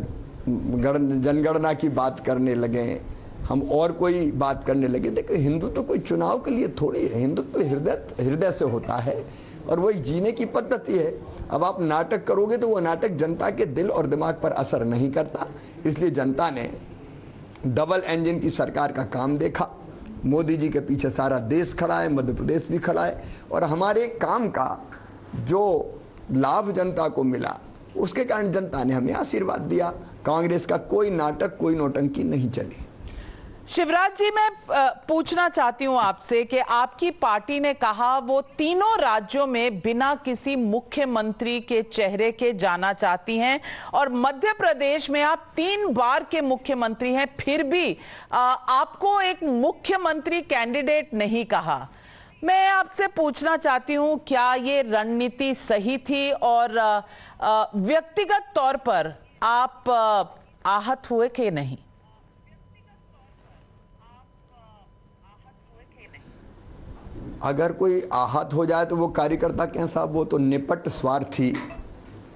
जनगणना की बात करने लगे, हम और कोई बात करने लगे। देखो, हिंदुत्व तो कोई चुनाव के लिए थोड़ी है, हिंदुत्व तो हृदय से होता है और वही जीने की पद्धति है। अब आप नाटक करोगे तो वो नाटक जनता के दिल और दिमाग पर असर नहीं करता। इसलिए जनता ने डबल इंजन की सरकार का काम देखा। मोदी जी के पीछे सारा देश खड़ा है, मध्य प्रदेश भी खड़ा है और हमारे काम का जो लाभ जनता को मिला उसके कारण जनता ने हमें आशीर्वाद दिया। कांग्रेस का कोई नाटक, कोई नौटंकी नहीं चली। शिवराज जी, मैं पूछना चाहती हूं आपसे कि आपकी पार्टी ने कहा वो तीनों राज्यों में बिना किसी मुख्यमंत्री के चेहरे के जाना चाहती हैं और मध्य प्रदेश में आप 3 बार के मुख्यमंत्री हैं, फिर भी आपको एक मुख्यमंत्री कैंडिडेट नहीं कहा। मैं आपसे पूछना चाहती हूं, क्या ये रणनीति सही थी और व्यक्तिगत तौर पर आप आहत हुए कि नहीं? अगर कोई आहत हो जाए तो वो कार्यकर्ता कैसा, वो तो निपट स्वार्थी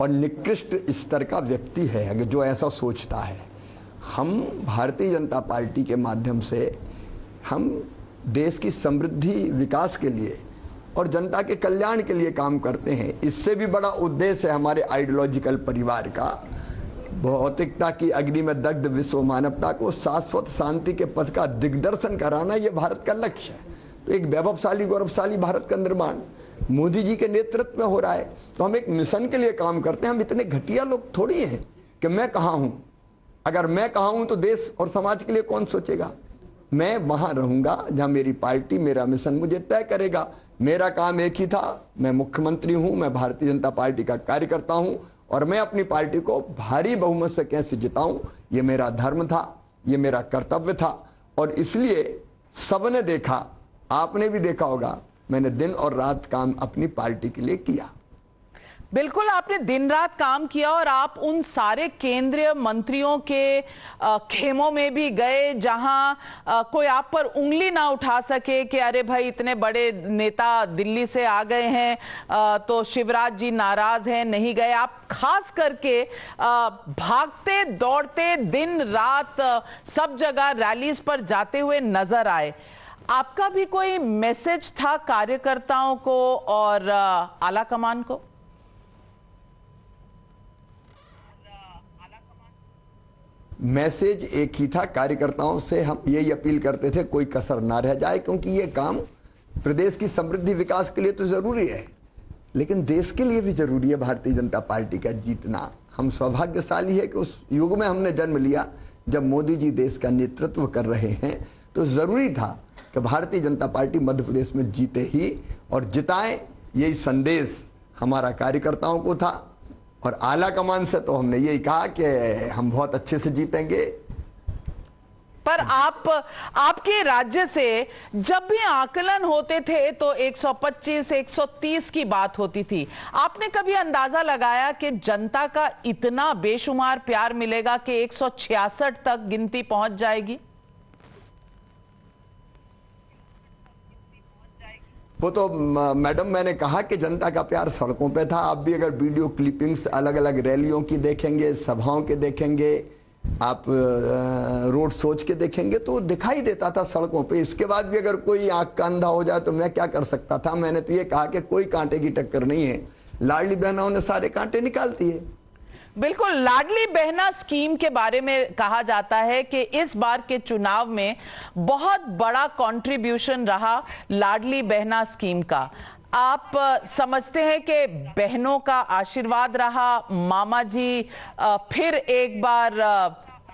और निकृष्ट स्तर का व्यक्ति है अगर जो ऐसा सोचता है। हम भारतीय जनता पार्टी के माध्यम से हम देश की समृद्धि, विकास के लिए और जनता के कल्याण के लिए काम करते हैं। इससे भी बड़ा उद्देश्य है हमारे आइडियोलॉजिकल परिवार का, भौतिकता की अग्नि में दग्ध विश्व मानवता को शाश्वत शांति के पथ का दिग्दर्शन कराना, यह भारत का लक्ष्य है। तो एक वैभवशाली, गौरवशाली भारत का निर्माण मोदी जी के नेतृत्व में हो रहा है। तो हम एक मिशन के लिए काम करते हैं। हम इतने घटिया लोग थोड़ी हैं कि मैं कहाँ हूँ। अगर मैं कहाँ हूँ तो देश और समाज के लिए कौन सोचेगा। मैं वहाँ रहूँगा जहाँ मेरी पार्टी, मेरा मिशन मुझे तय करेगा। मेरा काम एक ही था, मैं मुख्यमंत्री हूँ, मैं भारतीय जनता पार्टी का कार्यकर्ता हूँ और मैं अपनी पार्टी को भारी बहुमत से कैसे जिताऊँ, ये मेरा धर्म था, ये मेरा कर्तव्य था। और इसलिए सबने देखा, आपने भी देखा होगा, मैंने दिन और रात काम अपनी पार्टी के लिए किया। बिल्कुल, आपने दिन रात काम किया और आप उन सारे केंद्रीय मंत्रियों के खेमों में भी गए जहां कोई आप पर उंगली ना उठा सके कि अरे भाई इतने बड़े नेता दिल्ली से आ गए हैं तो शिवराज जी नाराज हैं, नहीं गए। आप खास करके भागते दौड़ते दिन रात सब जगह रैलीज पर जाते हुए नजर आए। आपका भी कोई मैसेज था कार्यकर्ताओं को और आला कमान को? मैसेज एक ही था, कार्यकर्ताओं से हम यही अपील करते थे कोई कसर ना रह जाए, क्योंकि ये काम प्रदेश की समृद्धि विकास के लिए तो जरूरी है, लेकिन देश के लिए भी जरूरी है भारतीय जनता पार्टी का जीतना। हम सौभाग्यशाली है कि उस युग में हमने जन्म लिया जब मोदी जी देश का नेतृत्व कर रहे हैं, तो जरूरी था कि भारतीय जनता पार्टी मध्य प्रदेश में जीते ही और जिताएं। यही संदेश हमारा कार्यकर्ताओं को था और आला कमान से तो हमने यही कहा कि हम बहुत अच्छे से जीतेंगे। पर आपके राज्य से जब भी आकलन होते थे तो 125, 130 की बात होती थी। आपने कभी अंदाजा लगाया कि जनता का इतना बेशुमार प्यार मिलेगा कि 166 तक गिनती पहुंच जाएगी? वो तो मैडम मैंने कहा कि जनता का प्यार सड़कों पे था। आप भी अगर वीडियो क्लिपिंग्स अलग अलग रैलियों की देखेंगे, सभाओं के देखेंगे, आप रोड शोज के देखेंगे तो दिखाई देता था सड़कों पे। इसके बाद भी अगर कोई आंख का अंधा हो जाए तो मैं क्या कर सकता था। मैंने तो ये कहा कि कोई कांटे की टक्कर नहीं है, लाडली बहनों ने सारे कांटे निकालती है। बिल्कुल, लाडली बहना स्कीम के बारे में कहा जाता है कि इस बार के चुनाव में बहुत बड़ा कंट्रीब्यूशन रहा लाडली बहना स्कीम का। आप समझते हैं कि बहनों का आशीर्वाद रहा, मामा जी फिर एक बार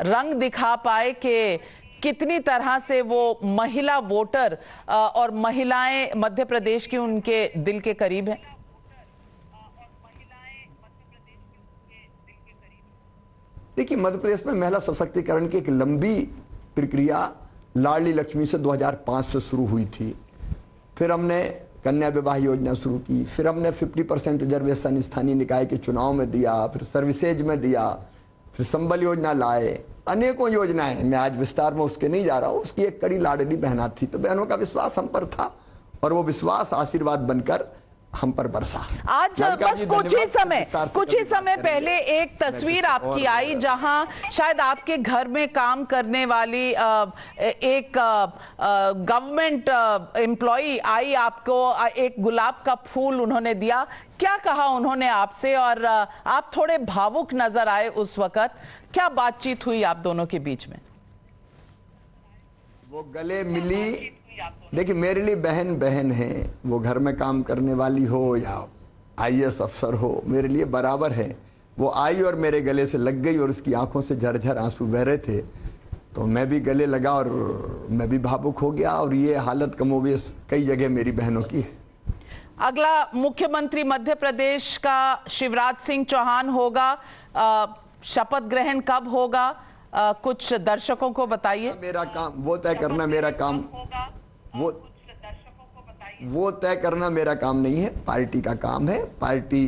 रंग दिखा पाए कि कितनी तरह से वो महिला वोटर और महिलाएं मध्य प्रदेश की उनके दिल के करीब हैं? देखिए, मध्य प्रदेश में महिला सशक्तिकरण की एक लंबी प्रक्रिया लाडली लक्ष्मी से 2005 से शुरू हुई थी। फिर हमने कन्या विवाह योजना शुरू की, फिर हमने 50% रिजर्वेशन स्थानीय निकाय के चुनाव में दिया, फिर सर्विसेज में दिया, फिर संबल योजना लाए, अनेकों योजनाएं हैं। मैं आज विस्तार में उसके नहीं जा रहा हूं। उसकी एक कड़ी लाडली बहना थी, तो बहनों का विश्वास हम पर था और वो विश्वास आशीर्वाद बनकर हम पर बरसा। आज बस कुछ ही समय पहले एक तस्वीर आपकी आई जहां शायद आपके घर में काम करने वाली एक गवर्नमेंट एम्प्लॉई आई, आपको एक गुलाब का फूल उन्होंने दिया। क्या कहा उन्होंने आपसे और आप थोड़े भावुक नजर आए उस वक्त। क्या बातचीत हुई आप दोनों के बीच में? वो गले मिली। देखिए, मेरे लिए बहन बहन है, वो घर में काम करने वाली हो या आईएएस अफसर हो, मेरे लिए बराबर है। वो आई और मेरे गले से लग गई और उसकी आंखों से झरझर आंसू बह रहे थे, तो मैं भी गले लगा और मैं भी भावुक हो गया। और ये हालत कमोबेश कई जगह मेरी बहनों की है। अगला मुख्यमंत्री मध्य प्रदेश का शिवराज सिंह चौहान होगा। शपथ ग्रहण कब होगा, कुछ दर्शकों को बताइए। मेरा काम वो तय करना मेरा काम वो तय करना मेरा काम नहीं है, पार्टी का काम है। पार्टी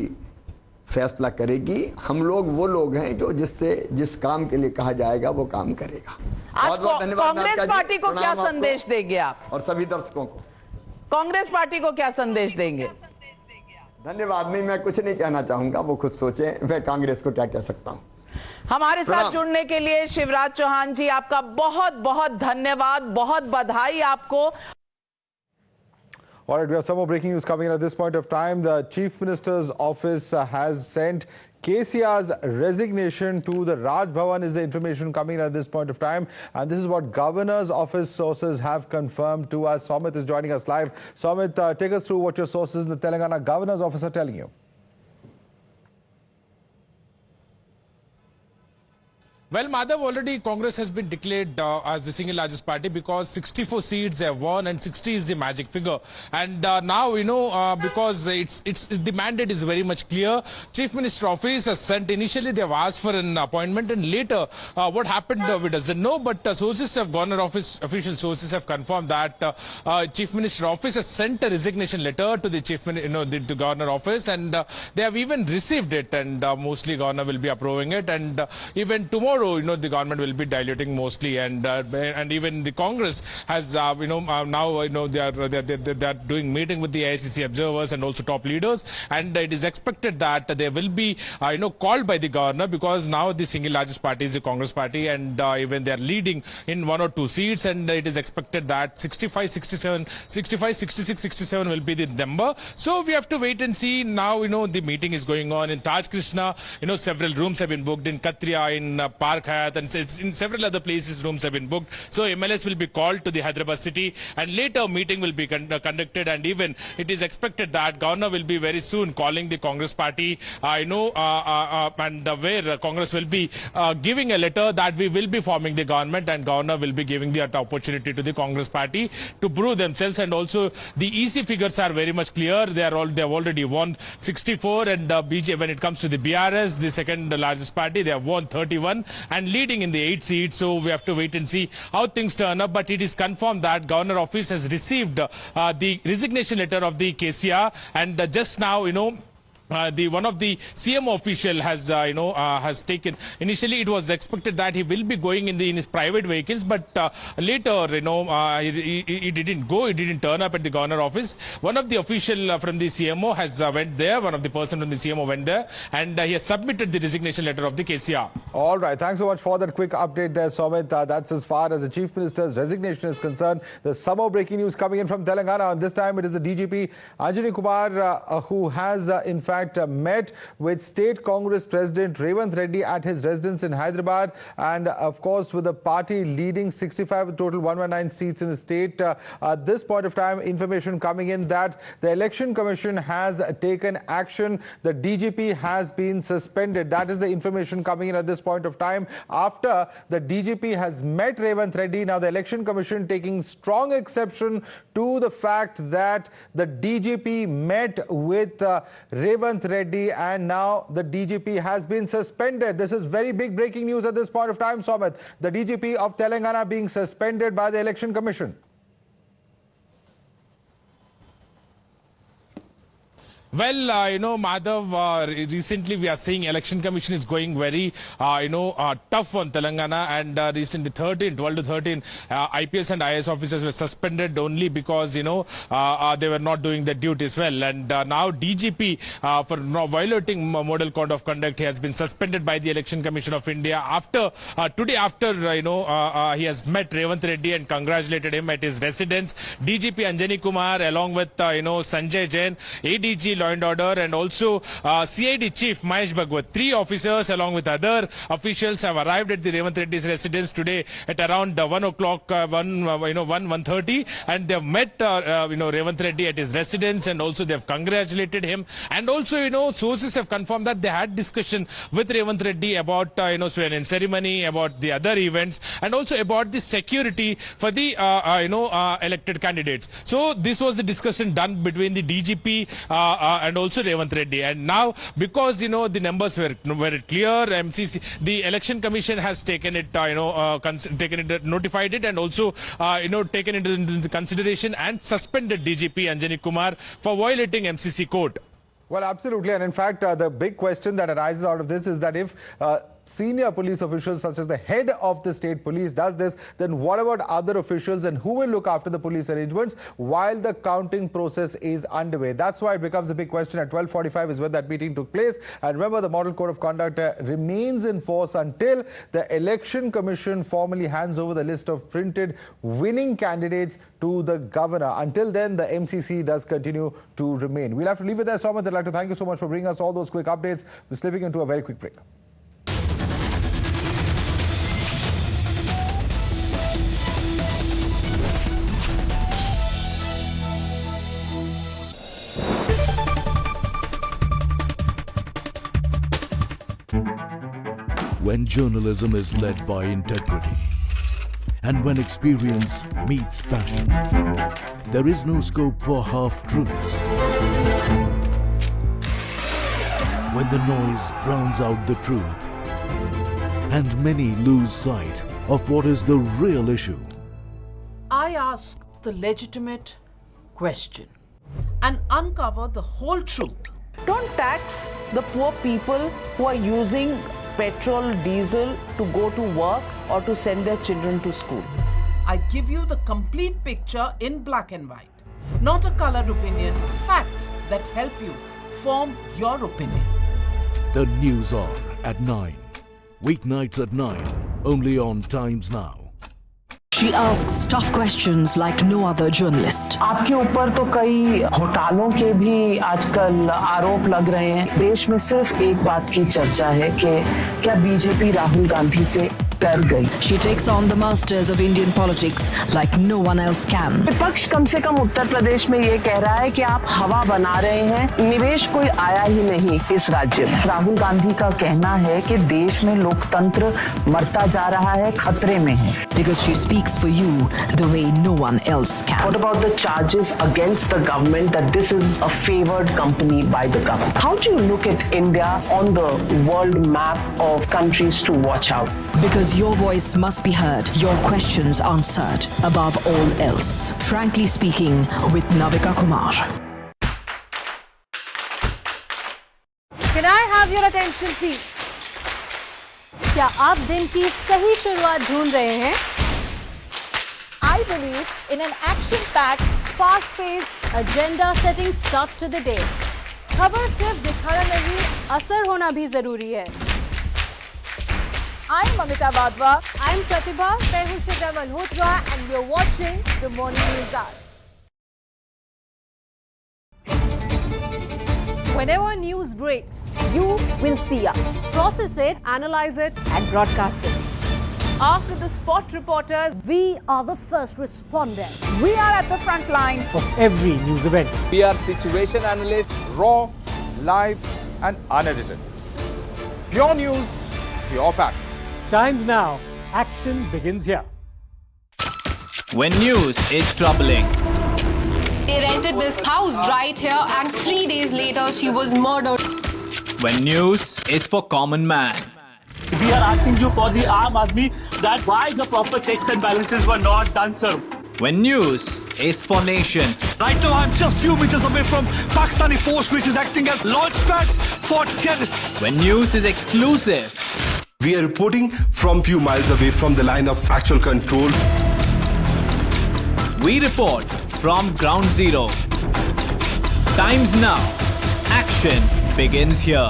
फैसला करेगी। हम लोग वो लोग हैं जो जिस काम के लिए कहा जाएगा वो काम करेगा। बहुत बहुत धन्यवाद। कांग्रेस पार्टी को क्या संदेश देंगे आप? और सभी दर्शकों को कांग्रेस पार्टी को क्या संदेश देंगे? धन्यवाद। नहीं, मैं कुछ नहीं कहना चाहूंगा, वो खुद सोचें। मैं कांग्रेस को क्या कह सकता हूं। हमारे साथ जुड़ने के लिए शिवराज चौहान जी आपका बहुत बहुत धन्यवाद, बहुत बधाई आपको। All right, we have some more breaking news coming in at this point of time. The Chief Minister's office has sent KCR's resignation to the Raj Bhavan is the information coming in at this point of time. And this is what Governor's office sources have confirmed to us. Somit is joining us live. Somit, take us through what your sources in the Telangana Governor's office are telling you. Well, Madhav, already Congress has been declared as the single largest party because 64 seats they have won and 60 is the magic figure. And now, because the mandate is very much clear, Chief Minister Office has sent, initially they have asked for an appointment and later what happened we doesn't know, but sources of Governor Office, official sources have confirmed that Chief Minister Office has sent a resignation letter to the the Governor Office, and they have even received it, and mostly Governor will be approving it, and even tomorrow, the government will be diluting mostly, and even the Congress has, now, they are doing meeting with the ICC observers and also top leaders, and it is expected that they will be, called by the governor because now the single largest party is the Congress party, and even they are leading in 1 or 2 seats, and it is expected that 65, 67 will be the number. So we have to wait and see. Now, the meeting is going on in Taj Krishna. Several rooms have been booked in Katria, in Park Hayat, and in several other places rooms have been booked. So MLS will be called to the Hyderabad city, and later meeting will be conducted, and even it is expected that governor will be very soon calling the Congress party, and where Congress will be giving a letter that we will be forming the government, and governor will be giving the opportunity to the Congress party to prove themselves. And also the EC figures are very much clear. They have already won 64, and BJP, when it comes to the BRS, the second largest party, they have won 31 and leading in the 8 seats. So we have to wait and see how things turn up. But it is confirmed that Governor Office has received the resignation letter of the KCR, and just now, one of the CMO official has has taken. Initially, it was expected that he will be going in his private vehicles, but later, he didn't go. He didn't turn up at the governor office. One of the official from the CMO has went there. One of the person from the CMO went there, and he has submitted the resignation letter of the KCR. All right. Thanks so much for that quick update there, Somit. That's as far as the Chief Minister's resignation is concerned. There's some more breaking news coming in from Telangana, and this time it is the DGP Anjani Kumar who has in fact met with State Congress President Revanth Reddy at his residence in Hyderabad, and of course with the party leading 65 total 119 seats in the state. At this point of time, information coming in that the Election Commission has taken action. The DGP has been suspended. That is the information coming in at this point of time. After the DGP has met Revanth Reddy, now the Election Commission taking strong exception to the fact that the DGP met with Revanth Reddy, and now the DGP has been suspended. This is very big breaking news at this point of time, Somit. The DGP of Telangana being suspended by the Election Commission. Well, Madhav, recently we are seeing Election Commission is going very, tough on Telangana, and recently 12 to 13 IPS and IAS officers were suspended only because, they were not doing their duties well. And now DGP, for violating model code of conduct, he has been suspended by the Election Commission of India today after, he has met Revanth Reddy and congratulated him at his residence. DGP Anjani Kumar, along with, Sanjay Jain, ADG Law and Order, and also CID Chief Mahesh Bhagwat. 3 officers along with other officials have arrived at the Revanth Reddy's residence today at around 1 o'clock, 1:30, and they have met Revanth Reddy at his residence, and also they have congratulated him. And also, sources have confirmed that they had discussion with Revanth Reddy about swearing ceremony, about the other events, and also about the security for the elected candidates. So this was the discussion done between the DGP and also Revanth Reddy. And now, because the numbers were very clear, MCC, the Election Commission has taken it, notified it, and also taken it into consideration and suspended DGP Anjani Kumar for violating MCC code. Well, absolutely. And in fact, the big question that arises out of this is that if senior police officials such as the head of the state police does this, then what about other officials, and who will look after the police arrangements while the counting process is underway? That's why it becomes a big question. At 12:45 is when that meeting took place. And remember, the Model Code of Conduct remains in force until the Election Commission formally hands over the list of printed winning candidates to the governor. Until then, the MCC does continue to remain. We'll have to leave it there, Somit. I'd like to thank you so much for bringing us all those quick updates. We're slipping into a very quick break. When journalism is led by integrity and when experience meets passion, there is no scope for half-truths. When the noise drowns out the truth and many lose sight of what is the real issue. I ask the legitimate question and uncover the whole truth. Don't tax the poor people who are using petrol, diesel to go to work or to send their children to school. I give you the complete picture in black and white, not a colored opinion, facts that help you form your opinion. The News Hour at 9. Weeknights at 9, only on Times Now. She asks tough questions like no other journalist. आपके ऊपर तो कई घोटालों के भी आजकल आरोप लग रहे हैं। देश में सिर्फ एक बात की चर्चा है कि क्या बीजेपी राहुल गांधी से डर गई। She takes on the masters of Indian politics like no one else can. विपक्ष कम से कम उत्तर प्रदेश में ये कह रहा है कि आप हवा बना रहे हैं, निवेश कोई आया ही नहीं इस राज्य में। राहुल गांधी का कहना है कि देश में लोकतंत्र मरता जा रहा है, खतरे में है। Because she speaks for you the way no one else can. What about the charges against the government that this is a favored company by the government? How do you look at India on the world map of countries to watch out? Because your voice must be heard, your questions answered above all else. Frankly speaking with Navika Kumar. Can I have your attention please? क्या आप दिन की सही शुरुआत ढूंढ रहे हैं? I believe in an action-packed, fast-paced, agenda-setting start to the day. खबर सिर्फ दिखाना नहीं, असर होना भी जरूरी है. I'm Amita Badwa. I'm Pratibha. मैं हूँ शिखा Malhotra and you're watching the Morning News Hour. Whenever news breaks, you will see us. Process it, analyze it, and broadcast it. After the spot reporters, we are the first responders. We are at the front line of every news event. We are situation analysts. Raw, live, and unedited. Pure news, pure passion. Times Now, action begins here. When news is troubling. They rented this house right here and 3 days later she was murdered. When news is for common man. We are asking you for the Aam Aadmi that why the proper checks and balances were not done, sir. When news is for nation. Right now, I'm just few meters away from Pakistani post, which is acting as launch pads for terrorists. When news is exclusive. We are reporting from few miles away from the line of factual control. We report from ground zero. Times Now. Action begins here.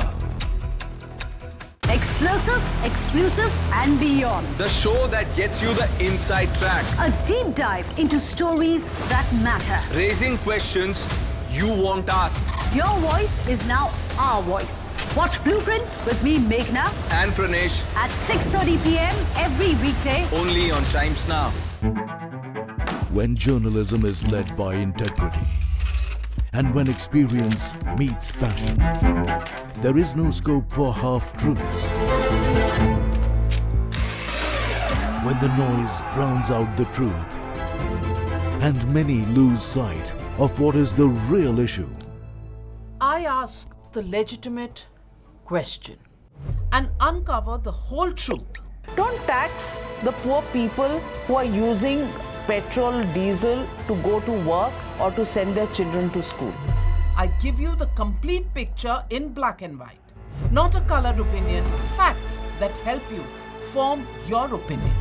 Explosive, exclusive, and beyond. The show that gets you the inside track. A deep dive into stories that matter. Raising questions you won't ask. Your voice is now our voice. Watch Blueprint with me, Meghna, And Pranesh. at 6:30 p.m. every weekday. Only on Times Now. When journalism is led by integrity and when experience meets passion, there is no scope for half-truths. When the noise drowns out the truth and many lose sight of what is the real issue. I ask the legitimate question and uncover the whole truth. Don't tax the poor people who are using petrol, diesel to go to work or to send their children to school. I give you the complete picture in black and white, not a colored opinion, facts that help you form your opinion.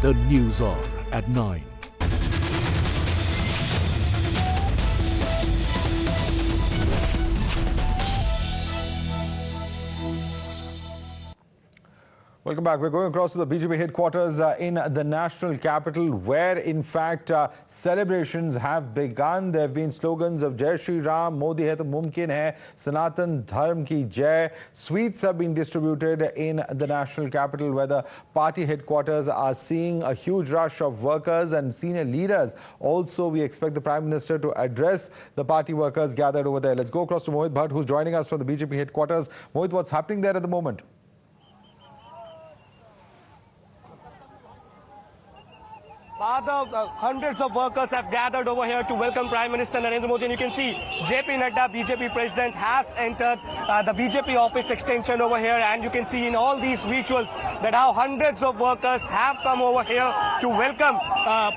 The News Hour at 9. Welcome back. We're going across to the BJP headquarters in the national capital, where in fact celebrations have begun. There have been slogans of Jai Shri Ram, Modi hai to mumkin hai, Sanatan Dharm ki Jai. Sweets have been distributed in the national capital, where the party headquarters are seeing a huge rush of workers and senior leaders. Also, we expect the Prime Minister to address the party workers gathered over there. Let's go across to Mohit Bhatt, who's joining us from the BJP headquarters. Mohit, what's happening there at the moment? Madhav, hundreds of workers have gathered over here to welcome Prime Minister Narendra Modi. And you can see JP Nadda, BJP president, has entered the BJP office extension over here. And you can see in all these visuals that how hundreds of workers have come over here to welcome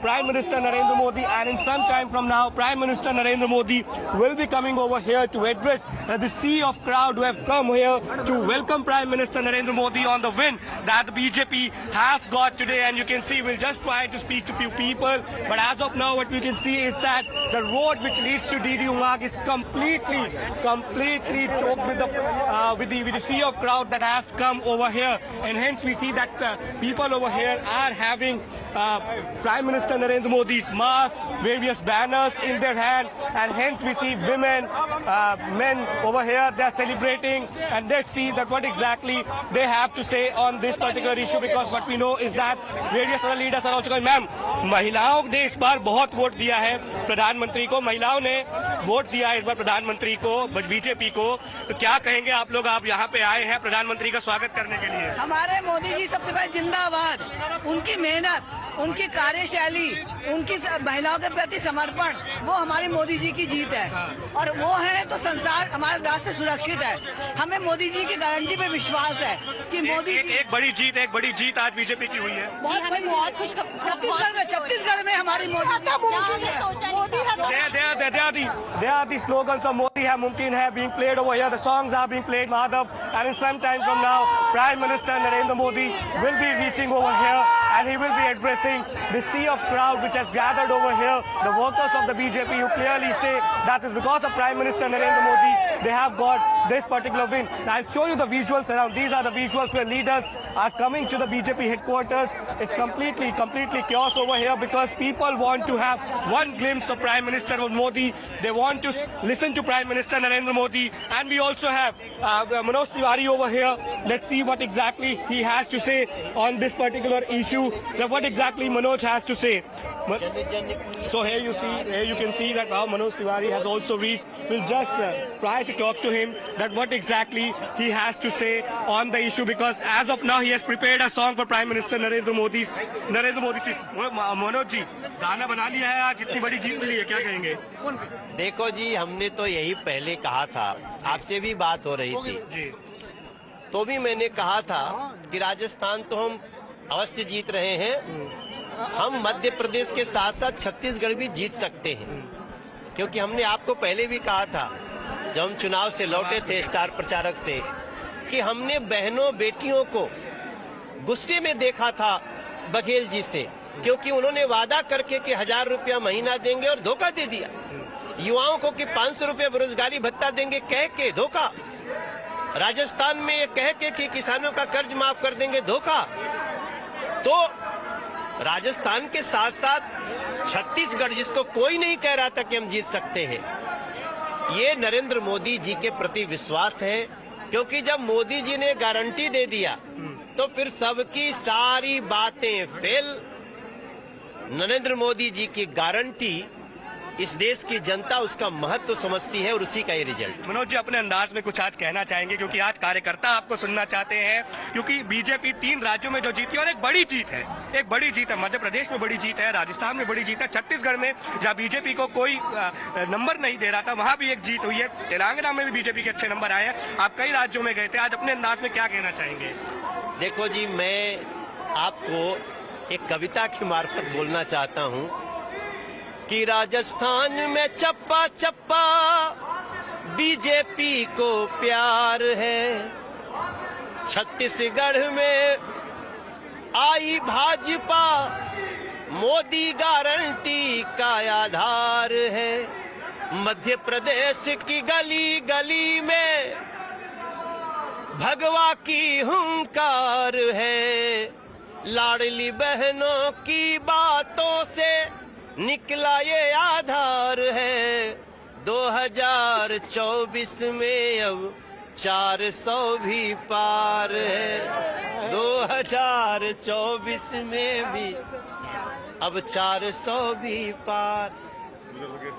Prime Minister Narendra Modi. And in some time from now, Prime Minister Narendra Modi will be coming over here to address the sea of crowd who have come here to welcome Prime Minister Narendra Modi on the win that the BJP has got today. And you can see we'll just try to speak to few people, but as of now what we can see is that the road which leads to DD Umag is completely choked with the sea of crowd that has come over here, and hence we see that people over here are having Prime Minister Narendra Modi's mask, various banners in their hand, and hence we see women, men over here, they are celebrating, and let's see that what exactly they have to say on this particular issue, because what we know is that various other leaders are also going. Ma'am, महिलाओं ने इस बार बहुत vote दिया है प्रधानमंत्री को, महिलाओं ने वोट दिया है इस बार प्रधानमंत्री को, बीजेपी को, तो क्या कहेंगे आप लोग? आप यहाँ पे आए हैं प्रधानमंत्री का स्वागत करने के लिए। हमारे मोदी जी सबसे पहले जिंदाबाद, उनकी मेहनत, उनकी कार्यशैली, उनकी महिलाओं के प्रति समर्पण, वो हमारी मोदी जी की जीत है, और वो है तो संसार हमारा राष्ट्र सुरक्षित है। हमें मोदी जी की गारंटी पे विश्वास है कि मोदी एक बड़ी जीत आज बीजेपी की हुई है। बहुत छत्तीसगढ़ में हमारी Modi They are the slogans of Modi hai mumkin hai being played over here. The songs are being played, Madhav, and in some time from now, Prime Minister Narendra Modi will be reaching over here and he will be addressing the sea of crowd which has gathered over here. The workers of the BJP who clearly say that is because of Prime Minister Narendra Modi they have got this particular win. Now I'll show you the visuals around. These are the visuals where leaders are coming to the BJP headquarters. It's completely chaos over here because people want to have one glimpse of Prime Minister Modi. They want to listen to Prime Minister Narendra Modi. And we also have Manoj Tiwari over here. Let's see what exactly he has to say on this particular issue. What exactly Manoj has to say. So here you can see that how Manoj Tiwari has also reached. We'll just try to talk to him that what exactly he has to say on the issue, because as of now he has prepared a song for Prime Minister Narendra Modi. Manoj ji, गाना बना लिया है, आज इतनी बड़ी जीत मिली है, क्या कहेंगे? देखो जी, हमने तो यही पहले कहा था, आपसे भी बात हो रही थी, तो भी मैंने कहा था कि राजस्थान तो हम अवश्य जीत रहे हैं, हम मध्य प्रदेश के साथ साथ छत्तीसगढ़ भी जीत सकते हैं, क्योंकि हमने आपको पहले भी कहा था जब हम चुनाव से लौटे थे स्टार प्रचारक से कि हमने बहनों बेटियों को गुस्से में देखा था बघेल जी से, क्योंकि उन्होंने वादा करके कि 1000 रुपया महीना देंगे और धोखा दे दिया, युवाओं को कि 500 रुपया बेरोजगारी भत्ता देंगे कह के धोखा, राजस्थान में ये कह के कि किसानों का कर्ज माफ कर देंगे धोखा। तो राजस्थान के साथ साथ छत्तीसगढ़ जिसको कोई नहीं कह रहा था कि हम जीत सकते हैं, ये नरेंद्र मोदी जी के प्रति विश्वास है, क्योंकि जब मोदी जी ने गारंटी दे दिया तो फिर सबकी सारी बातें फेल। नरेंद्र मोदी जी की गारंटी, इस देश की जनता उसका महत्व समझती है और उसी का ये रिजल्ट। मनोज जी, अपने अंदाज में कुछ आज कहना चाहेंगे, क्योंकि आज कार्यकर्ता आपको सुनना चाहते हैं, क्योंकि बीजेपी 3 राज्यों में जो जीती और एक बड़ी जीत है, मध्य प्रदेश में बड़ी जीत है, राजस्थान में बड़ी जीत है, छत्तीसगढ़ में जहाँ बीजेपी को कोई नंबर नहीं दे रहा था वहां भी एक जीत हुई है, तेलंगाना में भी बीजेपी के अच्छे नंबर आए हैं, आप कई राज्यों में गए थे, आज अपने अंदाज में क्या कहना चाहेंगे? देखो जी, मैं आपको एक कविता की मार्फत बोलना चाहता हूँ कि राजस्थान में चप्पा चप्पा बीजेपी को प्यार है, छत्तीसगढ़ में आई भाजपा मोदी गारंटी का आधार है, मध्य प्रदेश की गली गली में भगवा की हुंकार है, लाडली बहनों की बातों से निकला ये आधार है, 2024 में अब 400 भी पार है, 2024 में भी अब 400 भी पार।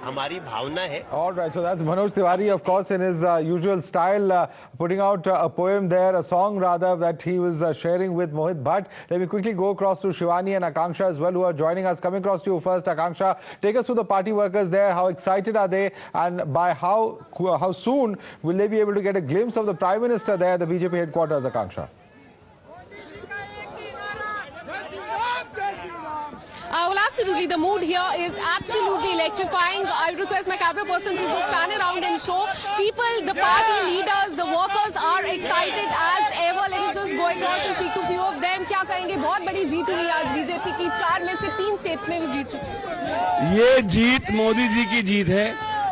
हमारी भावना है। All right, so that's Manoj Tiwari, of course, in his usual style, putting out a poem there, a song rather, that he was sharing with Mohit Bhatt. Let me quickly go across to Shivani and Akanksha as well, who are joining us. Coming across to you first, Akanksha, take us through the party workers there. How excited are they, and by how soon will they be able to get a glimpse of the Prime Minister there at the BJP headquarters, Akanksha? Well, absolutely. The mood here is absolutely electrifying. I request my camera person to just pan around and show people, the party leaders, the workers are excited as ever. Let me just go across and speak to a few of them. क्या कहेंगे? बहुत बड़ी जीत हुई आज BJP की, 4 में से 3 states में भी जीत चुकी है। ये जीत मोदी जी की जीत है,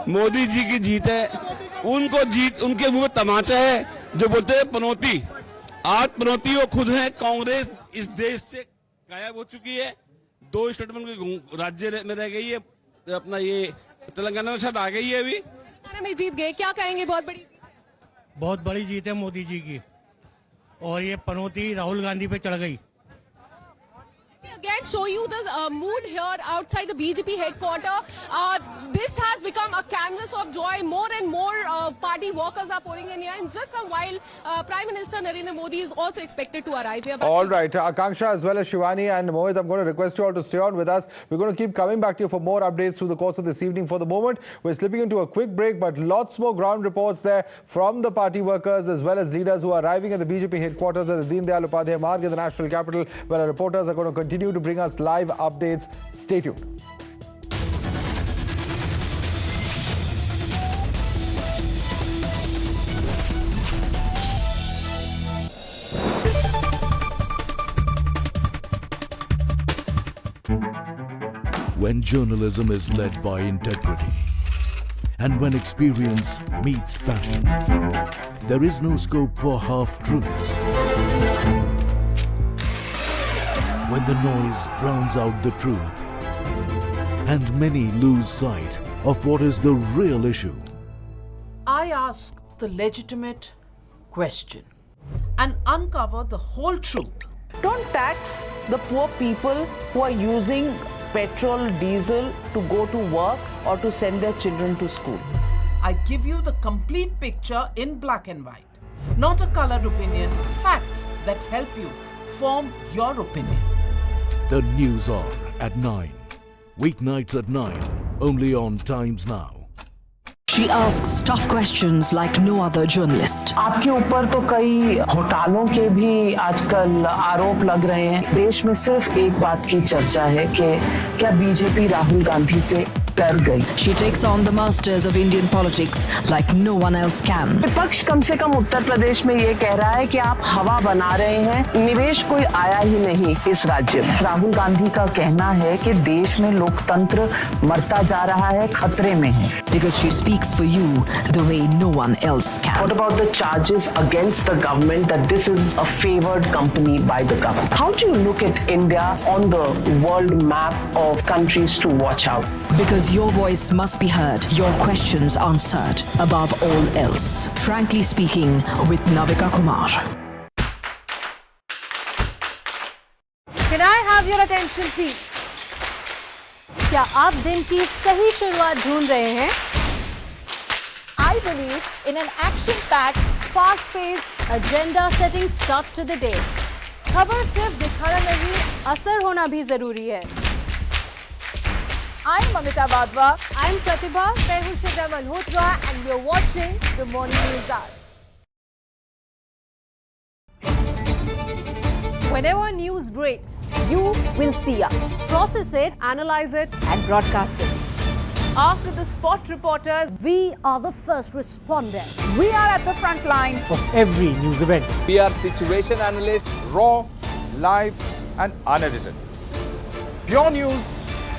मोदी जी की जीत है। उनको जीत, उनके मुंह में तमाचा है जो बोलते हैं पनौती। आज पनौती वो खुद है। कांग्रेस इस देश से गायब हो चुकी है। 2 स्टेट में राज्य में रह गई है, अपना ये तेलंगाना में शायद आ गई है। अभी तेलंगाना में जीत गए, क्या कहेंगे? बहुत बड़ी जीत है मोदी जी की, और ये पनौती राहुल गांधी पे चढ़ गई। Again, show you the mood here outside the BJP headquarters. This has become a canvas of joy. More and more party workers are pouring in here. In just a while, Prime Minister Narendra Modi is also expected to arrive here. All right, Akanksha as well as Shivani and Mohit, I'm going to request you all to stay on with us. We're going to keep coming back to you for more updates through the course of this evening. For the moment, we're slipping into a quick break, but lots more ground reports there from the party workers as well as leaders who are arriving at the BJP headquarters at the Deen Dayal Upadhyay Marg in the national capital, where our reporters are going to continue to bring us live updates. Stay tuned. When journalism is led by integrity and when experience meets passion, there is no scope for half-truths. When the noise drowns out the truth and many lose sight of what is the real issue. I ask the legitimate question and uncover the whole truth. Don't tax the poor people who are using petrol, diesel to go to work or to send their children to school. I give you the complete picture in black and white, not a colored opinion, facts that help you form your opinion. The News Hour at 9. Weeknights at 9. Only on Times Now. She asks tough questions like no other journalist. आपके ऊपर तो कई घोटालों के भी आजकल आरोप लग रहे हैं। देश में सिर्फ एक बात की चर्चा है कि क्या बीजेपी राहुल गांधी से कर गई। She takes on the masters of Indian politics like no one else can. विपक्ष कम से कम उत्तर प्रदेश में ये कह रहा है कि आप हवा बना रहे हैं, निवेश कोई आया ही नहीं इस राज्य में। राहुल गांधी का कहना है कि देश में लोकतंत्र मरता जा रहा है, खतरे में है। Because she speaks for you the way no one else can. What about the charges against the government that this is a favored company by the government? How do you look at India on the world map of countries to watch out? Because your voice must be heard, your questions answered, above all else. Frankly Speaking with Navika Kumar. Can I have your attention, please? क्या आप दिन की सही शुरुआत ढूंढ रहे हैं? I believe in an action-packed, fast-paced, agenda-setting start to the day. खबर सिर्फ दिखाना नहीं, असर होना भी जरूरी है. I'm Mamita Badwa. I'm Pratibha Tehusha Malhotra, and you're watching the Morning News Hour. Whenever news breaks, you will see us. Process it, analyze it, and broadcast it. After the spot reporters, we are the first responders. We are at the front line of every news event. We are situation analysts, raw, live, and unedited. Pure news,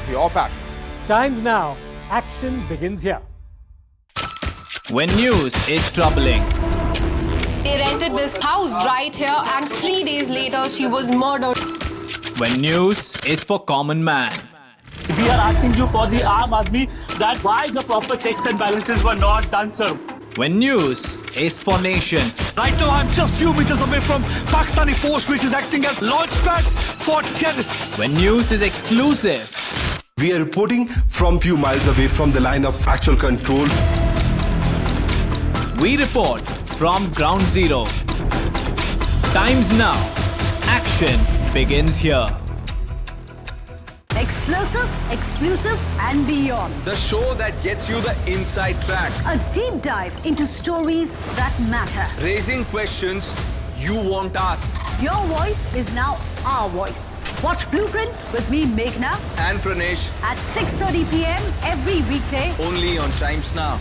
pure passion. Times Now. Action begins here. When news is troubling. They rented this house right here, and 3 days later, she was murdered. When news is for common man. We are asking you for the Aam Aadmi that why the proper checks and balances were not done, sir. When news is for nation. Right now, I'm just few meters away from Pakistani post which is acting as launch pads for terrorists. When news is exclusive. We are reporting from few miles away from the line of actual control. We report from ground zero. Times now. Action begins here. Explosive, exclusive, and beyond. The show that gets you the inside track. A deep dive into stories that matter. Raising questions you won't ask. Your voice is now our voice. Watch Blueprint with me, Meghna, And Pranesh. at 6:30 p.m. every weekday. Only on Times Now.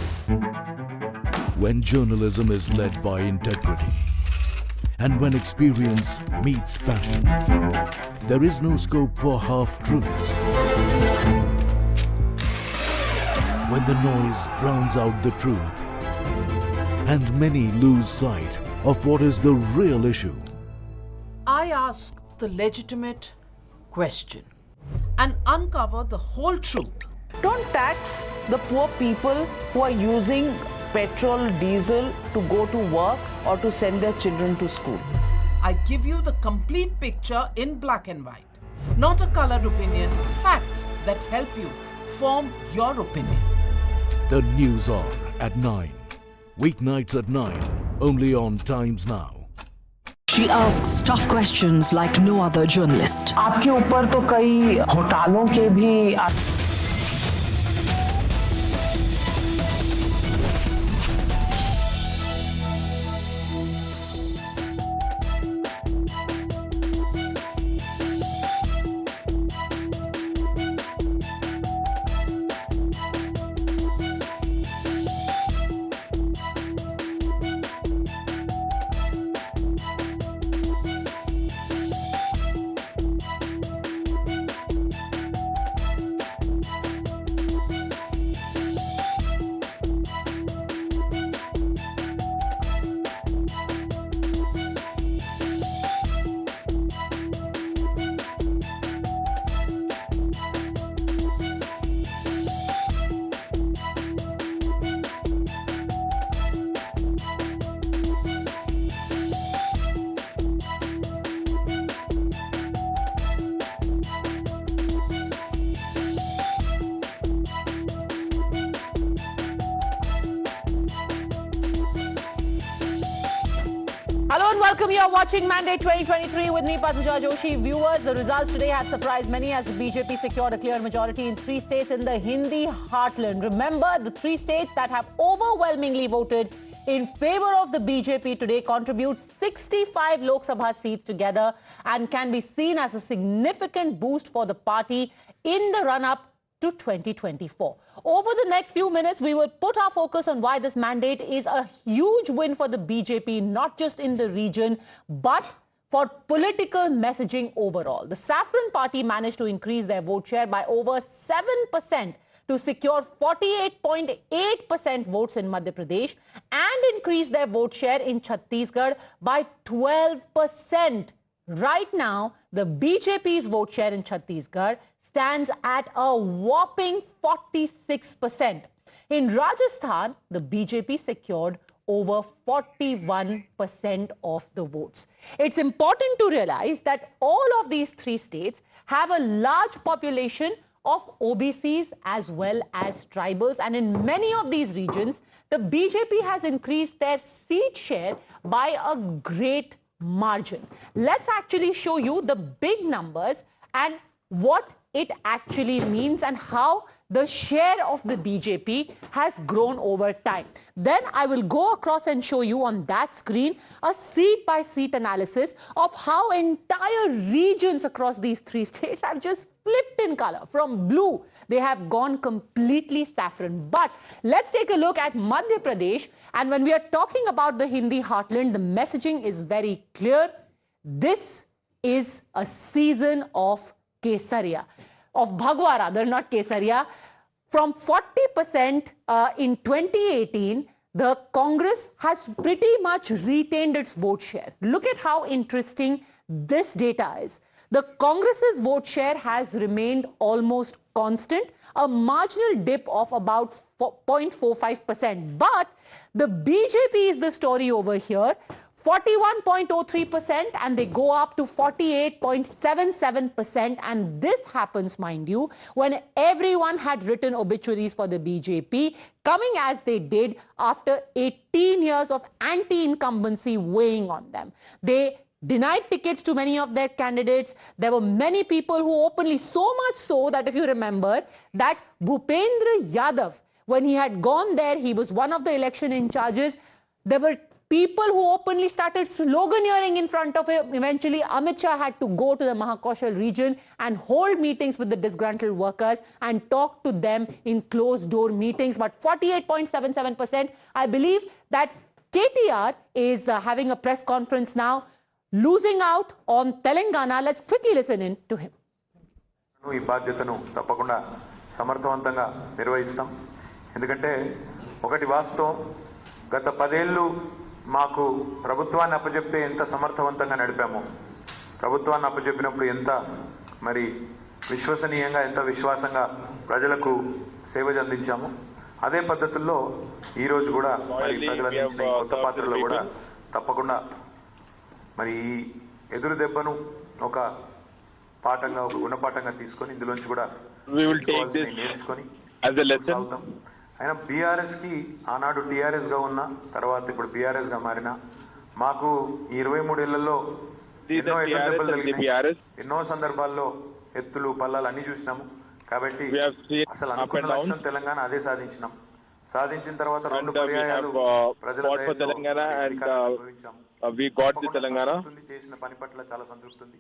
When journalism is led by integrity, and when experience meets passion, there is no scope for half-truths. When the noise drowns out the truth, and many lose sight of what is the real issue. I ask the legitimate question and uncover the whole truth. Don't tax the poor people who are using petrol, diesel to go to work or to send their children to school. I give you the complete picture in black and white, not a colored opinion, facts that help you form your opinion. The News Hour at 9. Weeknights at 9. Only on Times Now. She asks tough questions like no other journalist. आपके ऊपर तो कई घोटालों के भी Hello and welcome. You are watching Mandate 2023 with me, Padmaja Joshi. Viewers, the results today have surprised many as the BJP secured a clear majority in 3 states in the Hindi heartland. Remember, the 3 states that have overwhelmingly voted in favor of the BJP today contribute 65 Lok Sabha seats together and can be seen as a significant boost for the party in the run-up to 2024. Over the next few minutes, we will put our focus on why this mandate is a huge win for the BJP, not just in the region, but for political messaging overall. The Saffron Party managed to increase their vote share by over 7% to secure 48.8% votes in Madhya Pradesh and increase their vote share in Chhattisgarh by 12%. Right now, the BJP's vote share in Chhattisgarh stands at a whopping 46%. In Rajasthan, the BJP secured over 41% of the votes. It's important to realize that all of these 3 states have a large population of OBCs as well as tribals, and in many of these regions, the BJP has increased their seat share by a great margin. Let's actually show you the big numbers and what it actually means and how the share of the BJP has grown over time. Then I will go across and show you on that screen a seat-by-seat analysis of how entire regions across these 3 states have just flipped in color. From blue, they have gone completely saffron. But let's take a look at Madhya Pradesh. And when we are talking about the Hindi heartland, the messaging is very clear. This is a season of Kesaria, of Bhagwa rather, not Kesaria. From 40% in 2018, the Congress has pretty much retained its vote share. Look at how interesting this data is. The Congress's vote share has remained almost constant, a marginal dip of about 0.45%. But the BJP is the story over here. 41.03%, and they go up to 48.77%. And this happens, mind you, when everyone had written obituaries for the BJP, coming as they did after 18 years of anti-incumbency weighing on them. They denied tickets to many of their candidates. There were many people who openly, so much so that if you remember, that Bhupendra Yadav, when he had gone there, he was one of the election in charges. There were people who openly started sloganeering in front of him. Eventually, Amit Shah had to go to the Mahakaushal region and hold meetings with the disgruntled workers and talk to them in closed-door meetings. But 48.77%, I believe that KTR is having a press conference now, losing out on Telangana. Let's quickly listen in to him. ఈ బాధ్యతను తప్పకుండా సమర్థవంతంగా నిర్వహిస్తాం. ఎందుకంటే ఒకటి వాస్తవం, గత 10 ఏళ్ళు మాకు ప్రభుత్వాన్ని అప్పచెప్తే ఎంత సమర్థవంతంగా నడిపామో, ప్రభుత్వాన్ని అప్పచెప్పినప్పుడు ఎంత మరి విశ్వసనీయంగా, ఎంత విశ్వాసంగా ప్రజలకు సేవ అందించాము, అదే పద్ధతుల్లో ఈరోజు కూడా మరి ప్రజలందించిన కొత్త పాత్రలో కూడా తప్పకుండా మరి ఈ ఎదురు దెబ్బను ఒక పాఠంగా, ఒక గుణపాఠంగా తీసుకొని ఇందులోంచి కూడా నేర్చుకొని అవుతాం. అయినా బీఆర్ఎస్ కి ఆనాడు టీఆర్ఎస్ గా ఉన్న తర్వాత ఇప్పుడు బీఆర్ఎస్ గా మారిన మాకు ఈ 23 ఏళ్లలో ఎన్నో ఎదురు దెబ్బలు జరిగినాయి, ఎన్నో సందర్భాల్లో ఎత్తులు పల్లాలు అన్ని చూసినాము. కాబట్టి అసలు అనుకున్న లక్ష్యం తెలంగాణ, అదే సాధించినాం. సాధించిన తర్వాత 2 పర్యాయాలు ప్రజల చేసిన పని పట్ల చాలా సంతృప్తి ఉంది.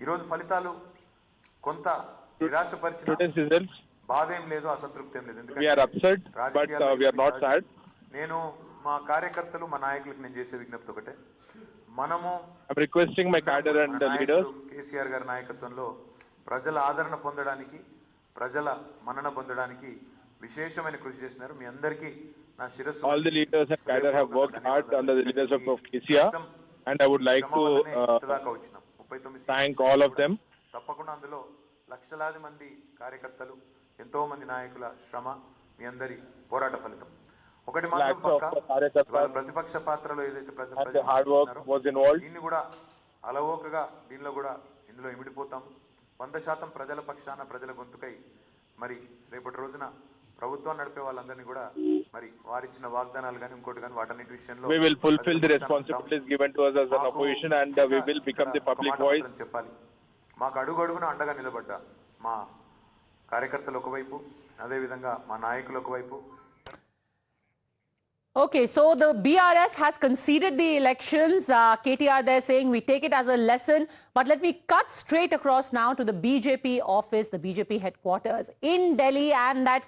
ఈ రోజు ఫలితాలు కొంత నిరాశపరిచిన, బాధ ఏం లేదు, అసంతృప్తి ఏం లేదు. నేను మా కార్యకర్తలు, మా నాయకులకు నేను చేసే విజ్ఞప్తి ఒకటే, మనము కేసీఆర్ గారి నాయకత్వంలో ప్రజల ఆదరణ పొందడానికి, ప్రజల మన్నన పొందడానికి విశేషమైన కృషి చేస్తున్నారు. మీ అందరికీ నా శిరస్సు. All the leaders and cadre have worked hard under the leadership of KCR, and I would like to thank all of them. తప్పకుండా అందులో లక్షలాది మంది కార్యకర్తలు, ఎంతో మంది నాయకుల శ్రమ, మీ అందరి పోరాట ఫలితం. ఒకటి మాత్రం పక్కా, ప్రతిపక్ష పాత్రలో ఏదైతే దీన్ని కూడా అలవోకగా ఇందులో ఇమిడిపోతాం. 100% ప్రజల పక్షాన, ప్రజల గొంతుకై మరి రేపటి రోజున ప్రభుత్వం నడిపే వాళ్ళందరినీ కూడా మరి వారిచ్చిన వాగ్దానాలు కానీ ఇంకోటి కానీ వాటన్నిటి విషయంలో we will fulfill the responsibilities given to us as an opposition, and we will become the public voice. చెప్పాలి. మాకు అడుగడుగున అండగా నిలబడ్డా మా కార్యకర్తలు ఒకవైపు, అదే విధంగా మా నాయకులు ఒకవైపు. Okay, so the BRS has conceded the elections. KTR there saying we take it as a lesson. But let me cut straight across now to the BJP office, the BJP headquarters in Delhi, and that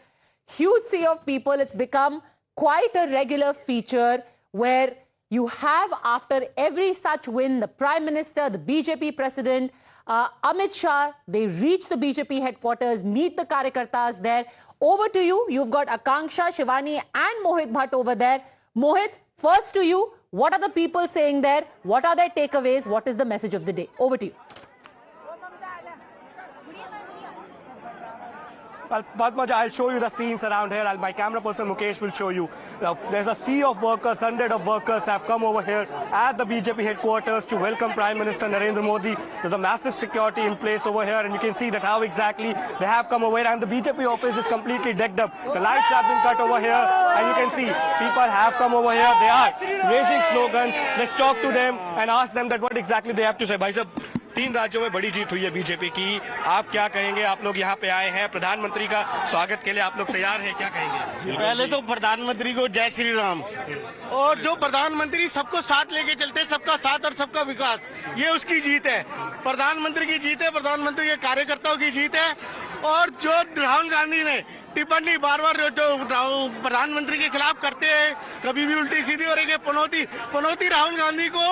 huge sea of people. It's become quite a regular feature where you have, after every such win, the Prime Minister, the BJP President, Amit Shah, they reach the BJP headquarters, meet the Karyakartas there. Over to you. You've got Akanksha, Shivani and Mohit Bhatt over there. Mohit, first to you. What are the people saying there? What are their takeaways? What is the message of the day? Over to you. Well, Padmaja, I'll show you the scenes around here. My camera person Mukesh will show you. There's a sea of workers, hundreds of workers have come over here at the BJP headquarters to welcome Prime Minister Narendra Modi. There's a massive security in place over here, and you can see that how exactly they have come over here. And the BJP office is completely decked up. The lights have been cut over here, and you can see people have come over here. They are raising slogans. Let's talk to them and ask them that what exactly they have to say. Bhai sahab, 3 राज्यों में बड़ी जीत हुई है BJP की, आप क्या कहेंगे? आप लोग यहाँ पे आए हैं, प्रधानमंत्री का स्वागत के लिए आप लोग तैयार हैं, क्या कहेंगे? पहले तो प्रधानमंत्री को जय श्री राम। और जो प्रधानमंत्री सबको साथ लेके चलते, सबका साथ और सबका विकास, ये उसकी जीत है। प्रधानमंत्री की जीत है, प्रधानमंत्री के कार्यकर्ताओं की जीत है। और जो राहुल गांधी ने टिप्पणी बार बार जो प्रधानमंत्री के खिलाफ करते हैं, कभी भी उल्टी सीधी और एक पनौती राहुल गांधी को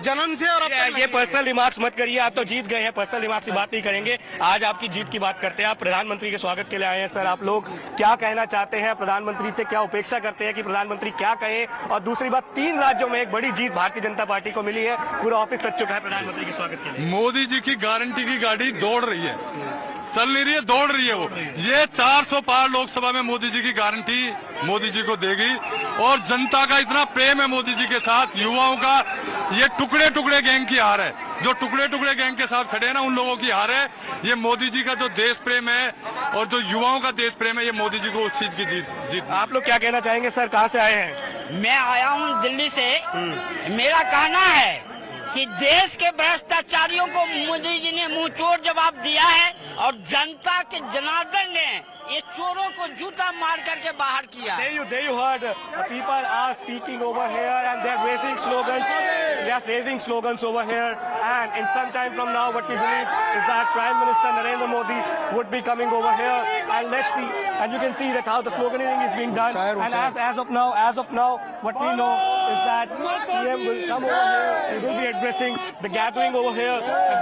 जन्म से। और ये पर्सनल रिमार्क्स मत करिए, आप तो जीत गए हैं, पर्सनल रिमार्क्स की बात नहीं करेंगे। आज आपकी जीत की बात करते हैं। आप प्रधानमंत्री के स्वागत के लिए आए हैं सर, आप लोग क्या कहना चाहते हैं? प्रधानमंत्री से क्या अपेक्षा करते हैं कि प्रधानमंत्री क्या कहे? और दूसरी बात, 3 राज्यों में एक बड़ी जीत भारतीय जनता पार्टी को मिली है, पूरा ऑफिस सज चुका है प्रधानमंत्री के स्वागत के लिए। मोदी जी की गारंटी की गाड़ी दौड़ रही है, चल नहीं रही है, दौड़ रही है वो। ये 400 पार लोकसभा में मोदी जी की गारंटी मोदी जी को देगी और जनता का इतना प्रेम है मोदी जी के साथ, युवाओं का ये टुकड़े टुकड़े गैंग की हार है, जो टुकड़े टुकड़े गैंग के साथ खड़े हैं ना उन लोगों की हार है। ये मोदी जी का जो देश प्रेम है और जो युवाओं का देश प्रेम है, ये मोदी जी को उस चीज की जीत। आप लोग क्या कहना चाहेंगे सर, कहाँ से आए हैं? मैं आया हूँ दिल्ली से। मेरा कहना है कि देश के भ्रष्टाचारियों को मोदी जी ने मुंह तोड़ जवाब दिया है और जनता के जनार्दन ने ये चोरों को जूता मार करके बाहर किया। There you heard people are speaking over here and they're raising slogans. They're raising slogans over here, and in some time from now, what we believe is that Prime Minister Narendra Modi would be coming over here, and let's see. And you can see that how the sloganeering is being done. And as of now, what we know is that PM will come over here. He will be addressing the gathering over here. And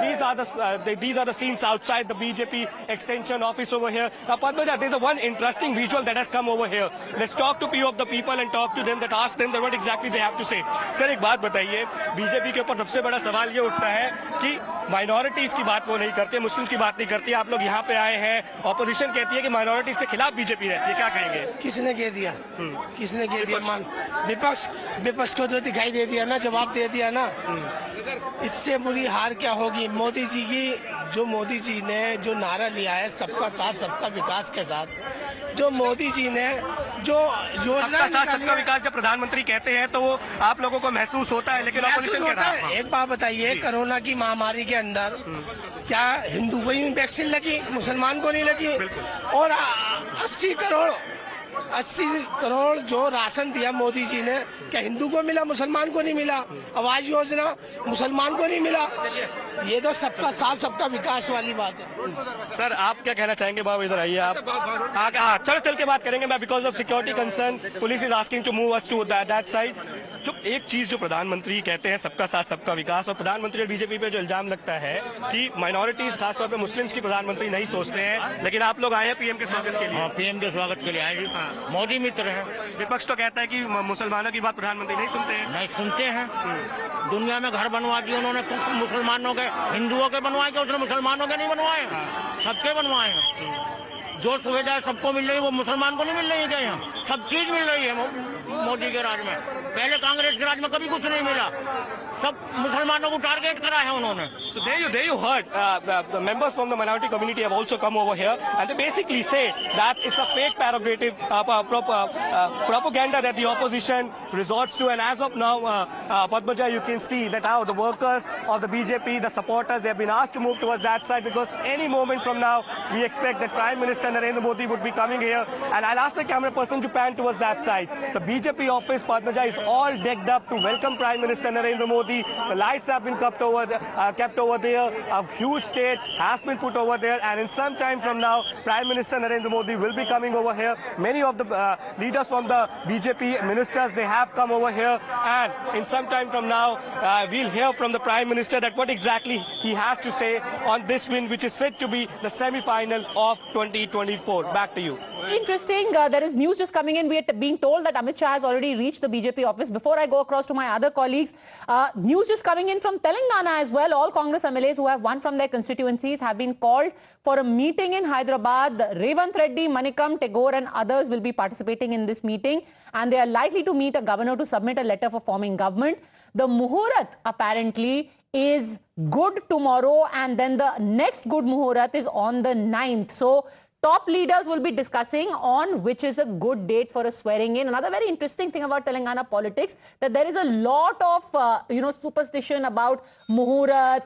these are the scenes outside the BJP extension office over here. Now, Padmaja, there's one interesting visual that has come over here. Let's talk to few of the people and talk to them, that ask them that what exactly they have to say. Sir एक बात बताइए, BJP के ऊपर सबसे बड़ा सवाल ये उठता है कि माइनॉरिटीज की बात वो नहीं करते, मुस्लिम्स की बात नहीं करती। आप लोग यहाँ पे आए हैं, ऑपोजिशन कहती है कि माइनॉरिटीज के खिलाफ बीजेपी रहती है, क्या कहेंगे? किसने कह दिया? किसने कह दिया? मान विपक्ष को तो दिखाई दे दिया ना, जवाब दे दिया ना। इससे बुरी हार क्या होगी? मोदी जी ने जो नारा लिया है सबका साथ सबका विकास के साथ, जो मोदी जी ने जो योजना सबका विकास जब प्रधानमंत्री कहते हैं तो वो आप लोगों को महसूस होता है, लेकिन ऑपोजिशन कह रहा है। एक बात बताइए, कोरोना की महामारी के अंदर क्या हिंदू को ही वैक्सीन लगी, मुसलमान को नहीं लगी? और 80 करोड़ जो राशन दिया मोदी जी ने, क्या हिंदू को मिला, मुसलमान को नहीं मिला? आवास योजना मुसलमान को नहीं मिला? ये तो सबका साथ सबका विकास वाली बात है। सर आप क्या कहना चाहेंगे? बाबू इधर आइए आप। चल के बात करेंगे। मैं because of security concern police is asking to move us to that side. जो एक चीज जो प्रधानमंत्री कहते हैं सबका साथ सबका विकास, और प्रधानमंत्री और बीजेपी पे जो इल्जाम लगता है कि माइनॉरिटीज खासतौर पे मुस्लिम्स की प्रधानमंत्री नहीं सोचते हैं, लेकिन आप लोग आए हैं पीएम के स्वागत के लिए। हाँ, पीएम के स्वागत के लिए आए। मोदी मित्र है। विपक्ष तो कहता है कि मुसलमानों की बात प्रधानमंत्री नहीं सुनते हैं। नहीं सुनते हैं। दुनिया में घर बनवा दिए उन्होंने, मुसलमानों के, हिंदुओं के बनवाए क्या? उसने मुसलमानों के नहीं बनवाए, सबके बनवाए हैं। जो सुविधाएं सबको मिल रही है वो मुसलमान को नहीं मिल रही है क्या? यहाँ सब चीज मिल रही है मोदी के राज में। पहले कांग्रेस के राज में कभी कुछ नहीं मिला, सब मुसलमानों को टारगेट करा है उन्होंने। So there you heard the members from the minority community have also come over here, and they basically say that it's a fake prerogative, propaganda that the opposition resorts to. And as of now, Padmaja, you can see that how the workers of the BJP, the supporters, they have been asked to move towards that side, because any moment from now, we expect that Prime Minister Narendra Modi would be coming here. And I'll ask the camera person to pan towards that side. The BJP office, Padmaja, is all decked up to welcome Prime Minister Narendra Modi. The lights have been kept over there. A huge stage has been put over there, and in some time from now, Prime Minister Narendra Modi will be coming over here. Many of the leaders from the BJP ministers, they have come over here, and in some time from now, we'll hear from the Prime Minister that what exactly he has to say on this win, which is said to be the semi-final of 2024. Back to you. Interesting. There is news just coming in. We are being told that Amit Shah has already reached the BJP office. Before I go across to my other colleagues, news just coming in from Telangana as well. All Congress MLAs who have won from their constituencies have been called for a meeting in Hyderabad. Revant Reddy, Manikam, Tagore and others will be participating in this meeting, and they are likely to meet a governor to submit a letter for forming government. The Muhurat apparently is good tomorrow, and then the next good Muhurat is on the 9th. So top leaders will be discussing on which is a good date for a swearing in. Another very interesting thing about Telangana politics, that there is a lot of superstition about Muhurat.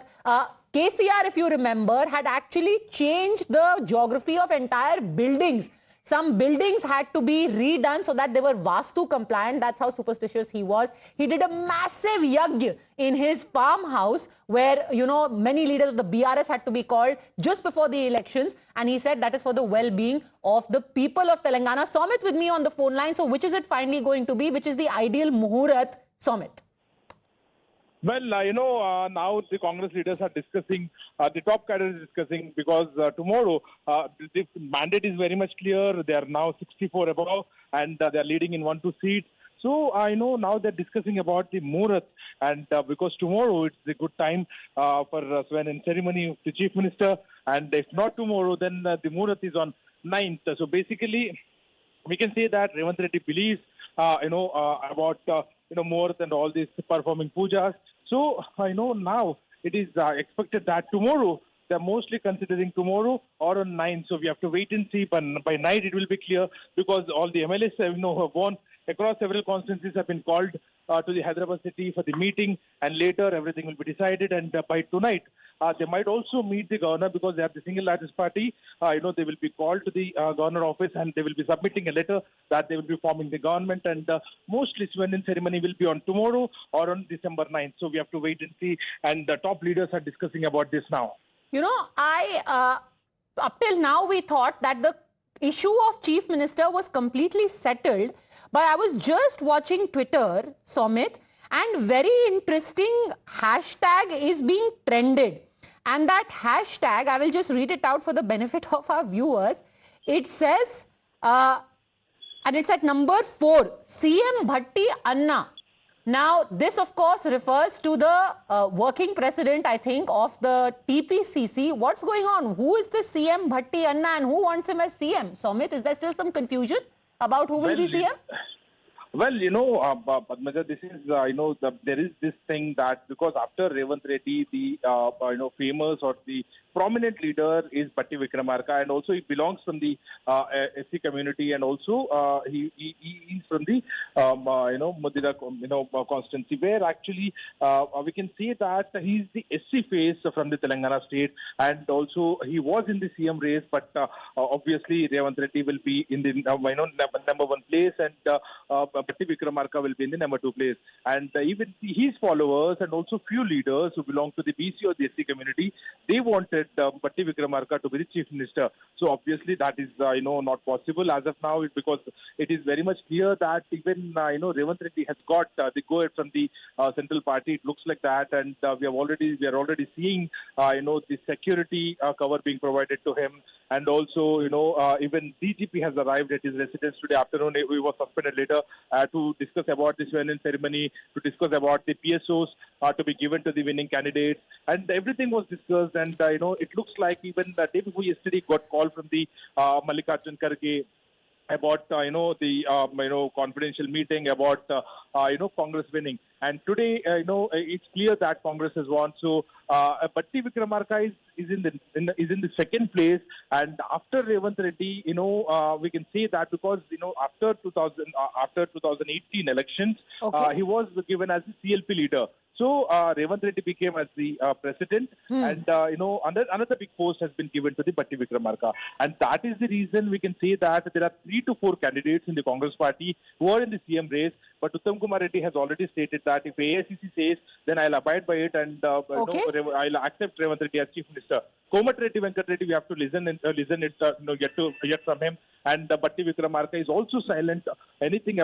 KCR, if you remember, had actually changed the geography of entire buildings. Some buildings had to be redone so that they were Vastu compliant. That's how superstitious he was. He did a massive yajna in his farmhouse where, many leaders of the BRS had to be called just before the elections. And he said that is for the well-being of the people of Telangana. Somit with me on the phone line. So which is it finally going to be? Which is the ideal Muhurat? Somit. Well, now the Congress leaders are discussing, the top cadre is discussing, because tomorrow the mandate is very much clear. They are now 64 above, and they are leading in 1-2 seats. So I know now they're discussing about the Murat, and because tomorrow it's a good time for swearing ceremony of the Chief Minister, and if not tomorrow, then the Murat is on 9th. So basically, we can say that Revant Reddy believes, about Murat and all these performing pujas. So now it is expected that tomorrow. They're mostly considering tomorrow or on 9th. So we have to wait and see. But by night it will be clear, because all the MLAs have won across several constituencies have been called to the Hyderabad city for the meeting, and later everything will be decided. And by tonight, they might also meet the governor, because they are the single largest party. They will be called to the governor office, and they will be submitting a letter that they will be forming the government. And mostly swearing ceremony will be on tomorrow or on December 9th. So we have to wait and see. And the top leaders are discussing about this now. Up till now, we thought that the issue of Chief Minister was completely settled. But I was just watching Twitter, Somit, and very interesting hashtag is being trended. And that hashtag, I will just read it out for the benefit of our viewers. It says, and it's at number 4, CM Bhatti Anna. Now, this, of course, refers to the working president, I think, of the TPCC. What's going on? Who is the CM Bhatti Anna, and who wants him as CM? Somit, is there still some confusion about who will be CM? Well, Padmaja, this is, there is this thing that because after Revant Reddy, the, famous or the prominent leader is Bhatti Vikramarka, and also he belongs from the SC community, and also he is from the, Madira, constituency, where actually we can say that he's the SC face from the Telangana state, and also he was in the CM race, but obviously Revant Reddy will be in the, number 1 place, and Bhatti Vikramarka will be in the number 2 place. And even his followers and also few leaders who belong to the BC or the SC community, they wanted Bhatti Vikramarka to be the Chief Minister. So obviously that is, not possible as of now, because it is very much clear that even, Revant Reddy has got the go-ahead from the central party. It looks like that, and we are already seeing, the security cover being provided to him. And also, even DGP has arrived at his residence today afternoon. He was suspended later to discuss about the swearing ceremony, to discuss about the PSOs to be given to the winning candidates. And everything was discussed. And, it looks like even the day before yesterday got call from the Mallikarjun Kharge about, the, confidential meeting about, Congress winning. And today, it's clear that Congress has won. So, Bhatti Vikramarka is in the second place. And after Revant Reddy, we can say that because, after 2018 elections, he was given as the CLP leader. So Revant Reddy became as the president, and another big post has been given to the Bhatti Vikramarka, and that is the reason we can say that there are 3 to 4 candidates in the Congress party who are in the CM race. But Uttam Kumar Reddy has already stated that if AICC says, then I'll abide by it, and I'll accept Revant Reddy as Chief Minister. Komat Reddy, Venkat Reddy, we have to listen yet from him. And Bhatti Vikramarka is also silent anything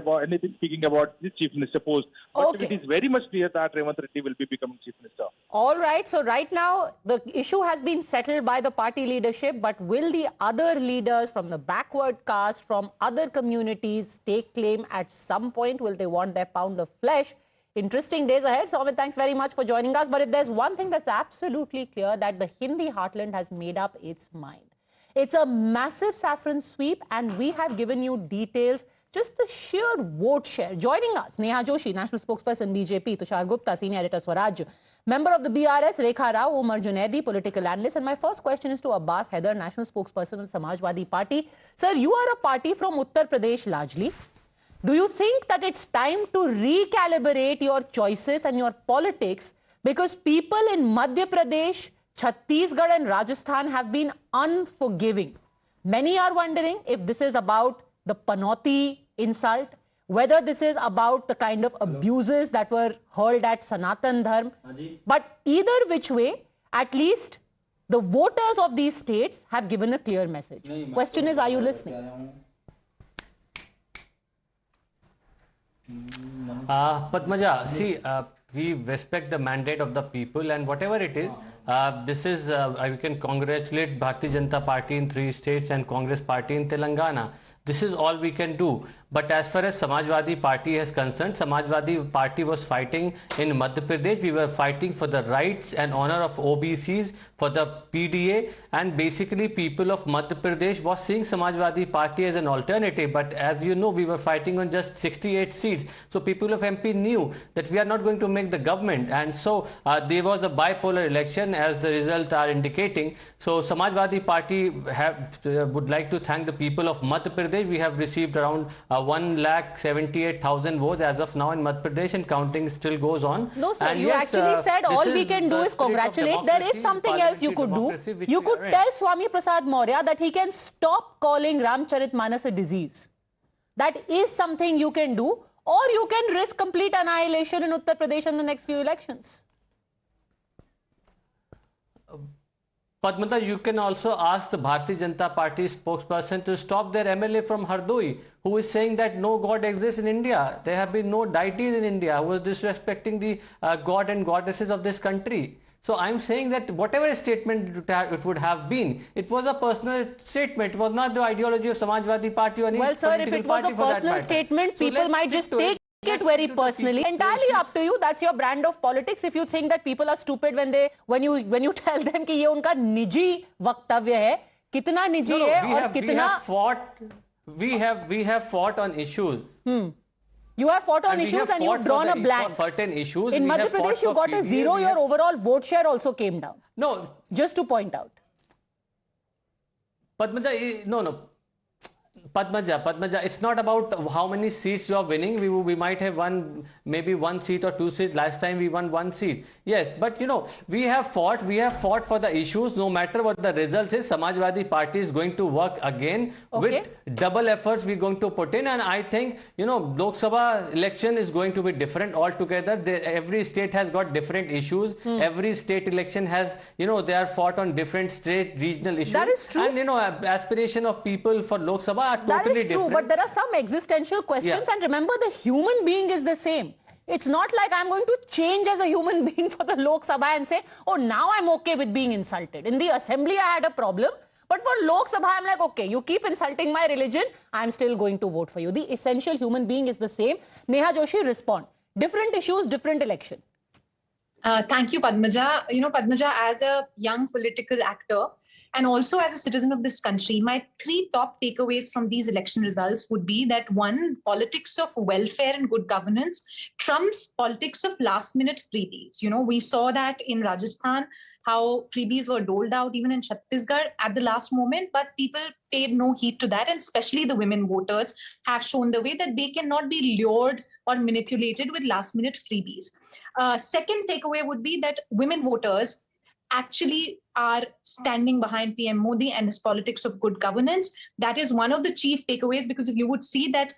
speaking about the Chief Minister post. But it is very much clear that Revant Reddy will be becoming Chief Minister. All right. So right now, the issue has been settled by the party leadership. But will the other leaders from the backward caste, from other communities, take claim at some point? Will they want their pound of flesh? Interesting days ahead. Somit, thanks very much for joining us. But if there's one thing that's absolutely clear, that the Hindi heartland has made up its mind. It's a massive saffron sweep, and we have given you details, just the sheer vote share. Joining us, Neha Joshi, National Spokesperson, BJP, Tushar Gupta, Senior Editor, Swaraj, member of the BRS, Rekha Rao, Umar Junaidi, political analyst. And my first question is to Abbas Haider, National Spokesperson of Samajwadi Party. Sir, you are a party from Uttar Pradesh largely. Do you think that it's time to recalibrate your choices and your politics, because people in Madhya Pradesh, Chhattisgarh and Rajasthan have been unforgiving? Many are wondering if this is about the Panoti insult, whether this is about the kind of abuses that were hurled at Sanatan Dharm. But either which way, at least the voters of these states have given a clear message. Question is, are you listening? Padmaja, see, we respect the mandate of the people, and whatever it is, this is, we can congratulate Bharatiya Janata Party in 3 states and Congress Party in Telangana. This is all we can do. But as far as Samajwadi Party is concerned, Samajwadi Party was fighting in Madhya Pradesh. We were fighting for the rights and honor of OBCs, for the PDA, and basically people of Madhya Pradesh was seeing Samajwadi Party as an alternative. But as you know, we were fighting on just 68 seats. So people of MP knew that we are not going to make the government. And so there was a bipolar election, as the results are indicating. So Samajwadi Party would like to thank the people of Madhya Pradesh. We have received around 1,78,000 votes as of now in Madhya Pradesh, and counting still goes on. No, sir, and you yes, actually said all we can do the is spirit of congratulate. There is something else you could do. You could tell Swami Prasad Maurya that he can stop calling Ramcharitmanas a disease. That is something you can do, or you can risk complete annihilation in Uttar Pradesh in the next few elections. Padmata, you can also ask the Bharatiya Janata Party spokesperson to stop their MLA from Hardoi, who is saying that no God exists in India. There have been no deities in India, who is disrespecting the God and goddesses of this country. So I'm saying that whatever statement it would have been, it was a personal statement. It was not the ideology of Samajwadi Party or any Well, sir, if it was a personal statement, people might just take it very personally. Entirely up to you. That's your brand of politics. If you think that people are stupid when you tell them कि ये उनका निजी वक्तव्य है, कितना निजी है और कितना we have fought on issues. You have fought on issues and you've drawn a blank. For certain issues, in Madhya Pradesh, you got a 0. Your overall vote share also came down. No, just to point out. Padmaja, no. Padmaja, it's not about how many seats you are winning. We might have won maybe 1 seat or 2 seats. Last time we won 1 seat. Yes, but you know, we have fought for the issues. No matter what the result is, Samajwadi Party is going to work again with double efforts we're going to put in. And I think, you know, Lok Sabha election is going to be different altogether. Every state has got different issues. Every state election has, you know, they are fought on different state regional issues. That is true. And you know, aspiration of people for Lok Sabha are totally that is true, different. but there are some existential questions, and remember, the human being is the same. It's not like I'm going to change as a human being for the Lok Sabha and say, oh, now I'm okay with being insulted. In the assembly, I had a problem, but for Lok Sabha, I'm like, okay, you keep insulting my religion, I'm still going to vote for you. The essential human being is the same. Neha Joshi, respond. Different issues, different election. Thank you, Padmaja. You know, Padmaja, as a young political actor, and also as a citizen of this country, my 3 top takeaways from these election results would be that 1, politics of welfare and good governance trumps politics of last-minute freebies. You know, we saw that in Rajasthan, how freebies were doled out even in Chhattisgarh at the last moment, but people paid no heed to that, and especially the women voters have shown the way that they cannot be lured or manipulated with last-minute freebies. Second takeaway would be that women voters actually are standing behind PM Modi and his politics of good governance. That is one of the chief takeaways, because if you would see that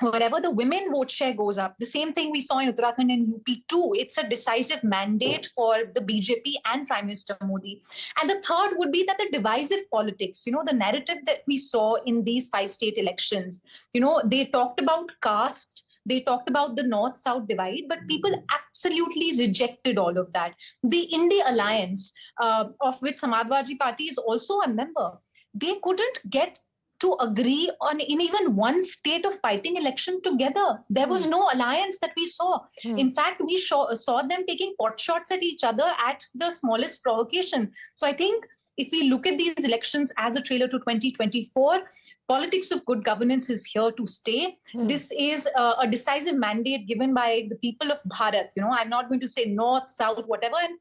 wherever the women vote share goes up, the same thing we saw in Uttarakhand and UP too, it's a decisive mandate for the BJP and Prime Minister Modi. And the third would be that the divisive politics, you know, the narrative that we saw in these 5 state elections, you know, they talked about caste, they talked about the North-South divide, but people absolutely rejected all of that. The India Alliance, of which Samajwadi Party is also a member, they couldn't get to agree on in even one state of fighting election together. There was no alliance that we saw. In fact, we saw them taking pot shots at each other at the smallest provocation. So I think if we look at these elections as a trailer to 2024, politics of good governance is here to stay. This is a decisive mandate given by the people of Bharat. You know, I'm not going to say North, South, whatever. And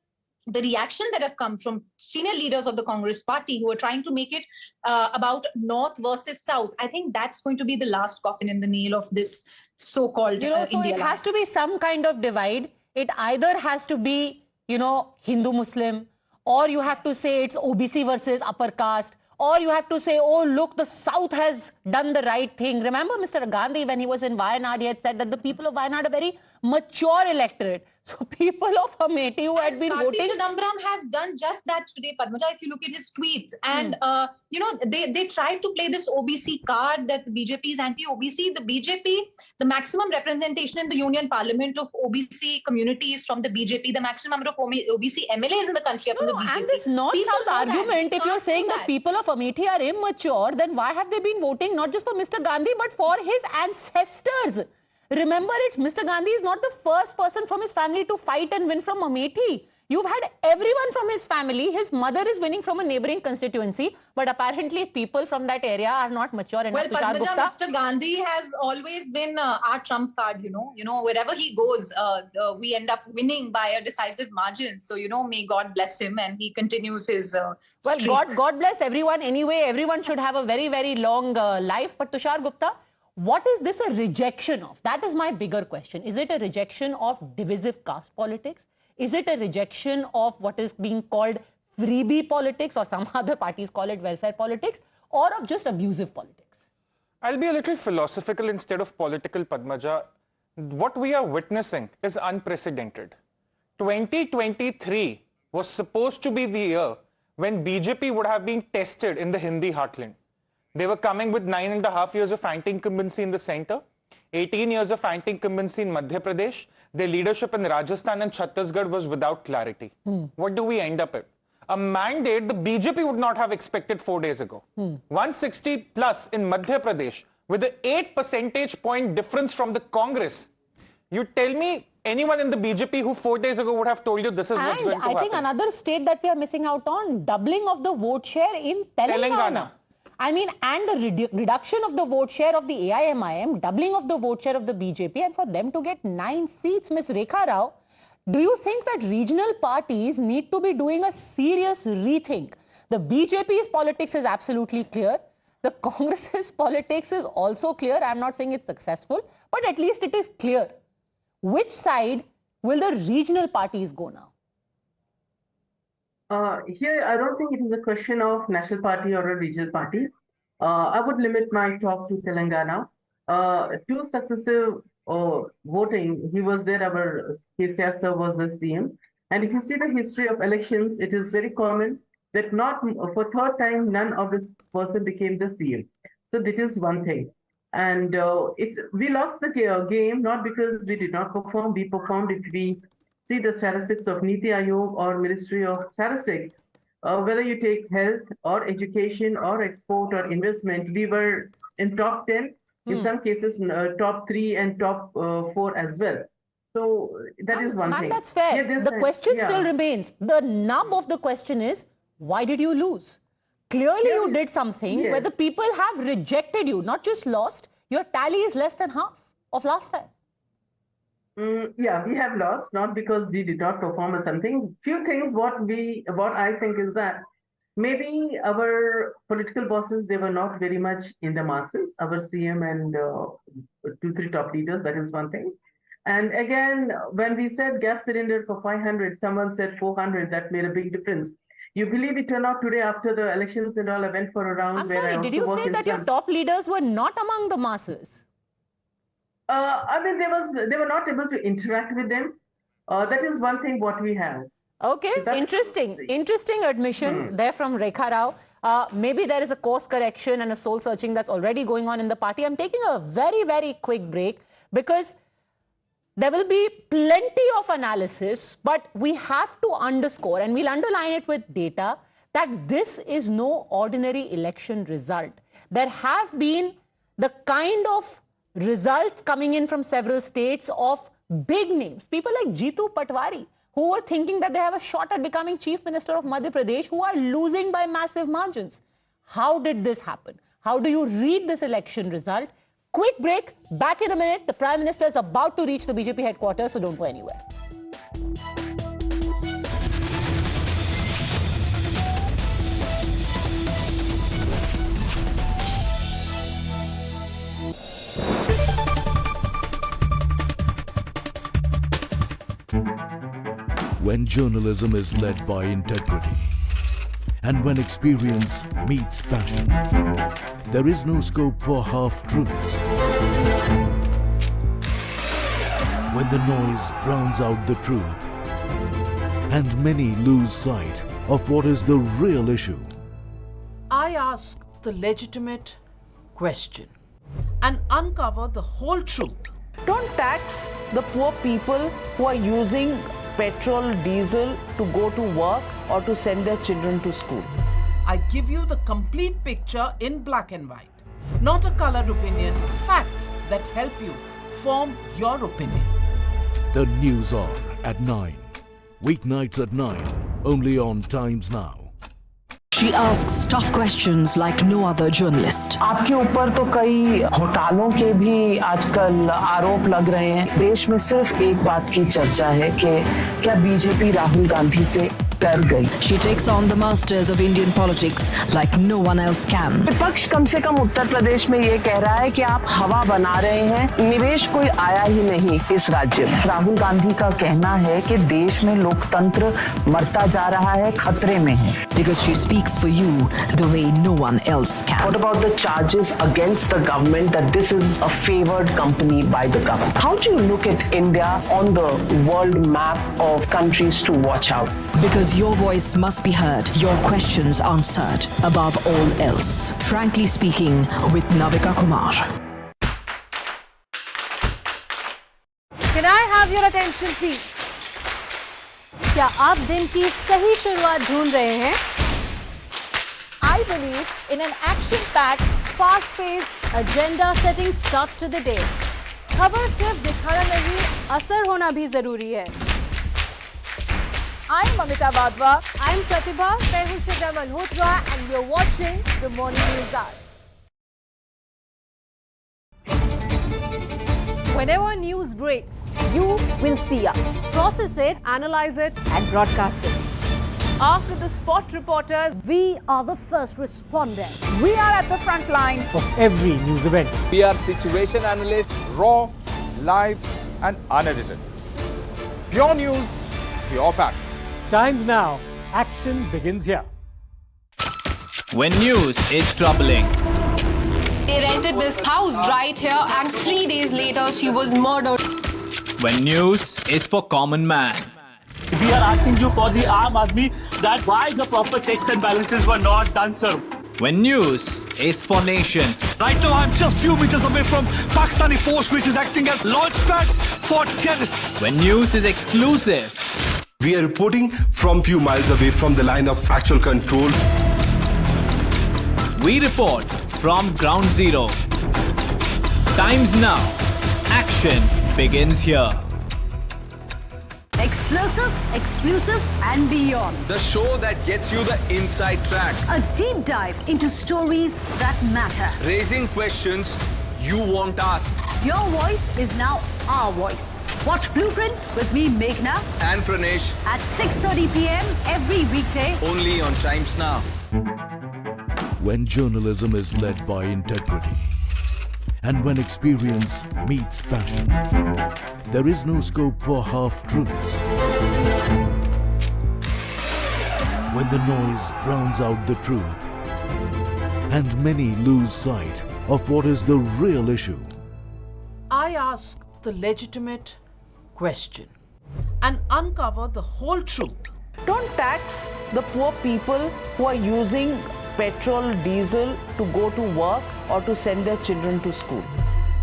the reaction that have come from senior leaders of the Congress party who are trying to make it about North versus South, I think that's going to be the last coffin in the nail of this so-called you know, so India it has to be some kind of divide. It either has to be, you know, Hindu-Muslim, or you have to say it's OBC versus upper caste, or you have to say, oh, look, the South has done the right thing. Remember Mr. Gandhi, when he was in Wayanad, he had said that the people of Wayanad are very mature electorate. So people of Amethi who had been voting... Chidambaram has done just that today, Padmaja, if you look at his tweets. And, you know, they tried to play this OBC card that the BJP is anti-OBC. The BJP, the maximum representation in the Union Parliament of OBC communities from the BJP, the maximum number of OBC MLAs in the country are from the BJP. And this North-South argument, if you're saying that people of Amethi are immature, then why have they been voting not just for Mr. Gandhi but for his ancestors? Remember, Mr. Gandhi is not the first person from his family to fight and win from Amethi. You've had everyone from his family. His mother is winning from a neighboring constituency, but apparently people from that area are not mature enough. Well, Padmaja, Mr. Gandhi has always been our trump card, you know. Wherever he goes, we end up winning by a decisive margin. So, may God bless him and he continues his streak. Well, God bless everyone. Anyway, everyone should have a very, very long life. But Tushar Gupta, what is this a rejection of? That is my bigger question. Is it a rejection of divisive caste politics? Is it a rejection of what is being called freebie politics, or some other parties call it welfare politics, or of just abusive politics? I'll be a little philosophical instead of political, Padmaja. What we are witnessing is unprecedented. 2023 was supposed to be the year when BJP would have been tested in the Hindi heartland. They were coming with 9.5 years of anti-incumbency in the center, 18 years of anti-incumbency in Madhya Pradesh. Their leadership in Rajasthan and Chhattisgarh was without clarity. What do we end up at? A mandate the BJP would not have expected 4 days ago. 160 plus in Madhya Pradesh with an 8 percentage point difference from the Congress. You tell me anyone in the BJP who 4 days ago would have told you this is what's going to happen. I think another state that we are missing out on, doubling of the vote share in Telangana. I mean, and the reduction of the vote share of the AIMIM, doubling of the vote share of the BJP, and for them to get 9 seats, Ms. Rekha Rao, do you think that regional parties need to be doing a serious rethink? The BJP's politics is absolutely clear. The Congress's politics is also clear. I'm not saying it's successful, but at least it is clear. Which side will the regional parties go now? Here, I don't think it is a question of national party or a regional party. I would limit my talk to Telangana. 2 successive voting, he was there, our KCR sir was the CM. And if you see the history of elections, it is very common that not for third time, none of this person became the CM. So that is one thing. And we lost the game, not because we did not perform, we performed. If we see the statistics of Niti Aayog or Ministry of Statistics, whether you take health or education or export or investment, we were in top 10, in some cases top 3 and top 4 as well. So that is one thing. That's fair. The question still remains. The nub of the question is, why did you lose? Clearly you did something where the people have rejected you, not just lost. Your tally is less than half of last time. Yeah, we have lost, not because we did not perform or something. Few things, what I think is that maybe our political bosses, they were not very much in the masses, our CM and 2-3 top leaders, that is one thing. And again, when we said gas cylinder for 500, someone said 400, that made a big difference. You believe it turned out today after the elections and all, I went for a round. I'm sorry, did you say that your top leaders were not among the masses? I mean, they were not able to interact with them. That is one thing what we have. Okay, so interesting admission there from Rekha Rao. Maybe there is a course correction and a soul searching that's already going on in the party. I'm taking a very, very quick break because there will be plenty of analysis, but we have to underscore, and we'll underline it with data, that this is no ordinary election result. There have been the kind of results coming in from several states of big names, people like Jeetu Patwari, who were thinking that they have a shot at becoming Chief Minister of Madhya Pradesh, who are losing by massive margins. How did this happen? How do you read this election result? Quick break, back in a minute. The Prime Minister is about to reach the BJP headquarters, so don't go anywhere. When journalism is led by integrity, and when experience meets passion, there is no scope for half-truths. When the noise drowns out the truth, and many lose sight of what is the real issue. I ask the legitimate question and uncover the whole truth. Don't tax the poor people who are using petrol, diesel to go to work or to send their children to school. I give you the complete picture in black and white. Not a colored opinion, facts that help you form your opinion. The News Hour at 9. Weeknights at 9. Only on Times Now. She asks tough questions like no other journalist. आपके ऊपर तो कई घोटालों के भी आजकल आरोप लग रहे हैं। देश में सिर्फ एक बात की चर्चा है कि क्या बीजेपी राहुल गांधी से डर गई। She takes on the masters of Indian politics like no one else can. विपक्ष कम से कम उत्तर प्रदेश में ये कह रहा है कि आप हवा बना रहे हैं, निवेश कोई आया ही नहीं इस राज्य में। राहुल गांधी का कहना है कि देश में लोकतंत्र मरता जा रहा है, खतरे में है। Because she speaks for you the way no one else can. What about the charges against the government that this is a favored company by the government? How do you look at India on the world map of countries to watch out? Because your voice must be heard, your questions answered above all else. Frankly speaking with Navika Kumar. Can I have your attention, please? क्या आप दिन की सही शुरुआत ढूंढ रहे हैं? I believe in an action-packed, fast-paced, agenda-setting start to the day. खबर सिर्फ दिखाना नहीं, असर होना भी जरूरी है. I'm Amita Badwa. I'm Pratibha. मैं हूँ शिवरा Malhotra and you're watching the Morning News Hour. Whenever news breaks, you will see us. Process it, analyze it and broadcast it. After the spot reporters, we are the first responders. We are at the front line of every news event. We are situation analysts, raw, live and unedited. Pure news, pure passion. Times Now, action begins here. When news is troubling. They rented this house right here and 3 days later she was murdered. When news is for common man. We are asking you for the Aam Aadmi that why the proper checks and balances were not done, sir. When news is for nation. Right now I'm just few meters away from Pakistani post which is acting as launch pads for terrorists. When news is exclusive. We are reporting from few miles away from the line of factual control. We report from ground zero. Times Now. Action begins here. Explosive, exclusive and beyond. The show that gets you the inside track. A deep dive into stories that matter. Raising questions you won't ask. Your voice is now our voice. Watch Blueprint with me, Meghna, And Pranesh. at 6:30 p.m. every weekday. Only on Times Now. When journalism is led by integrity and when experience meets passion, there is no scope for half-truths. When the noise drowns out the truth and many lose sight of what is the real issue. I ask the legitimate question and uncover the whole truth. Don't tax the poor people who are using petrol, diesel to go to work or to send their children to school.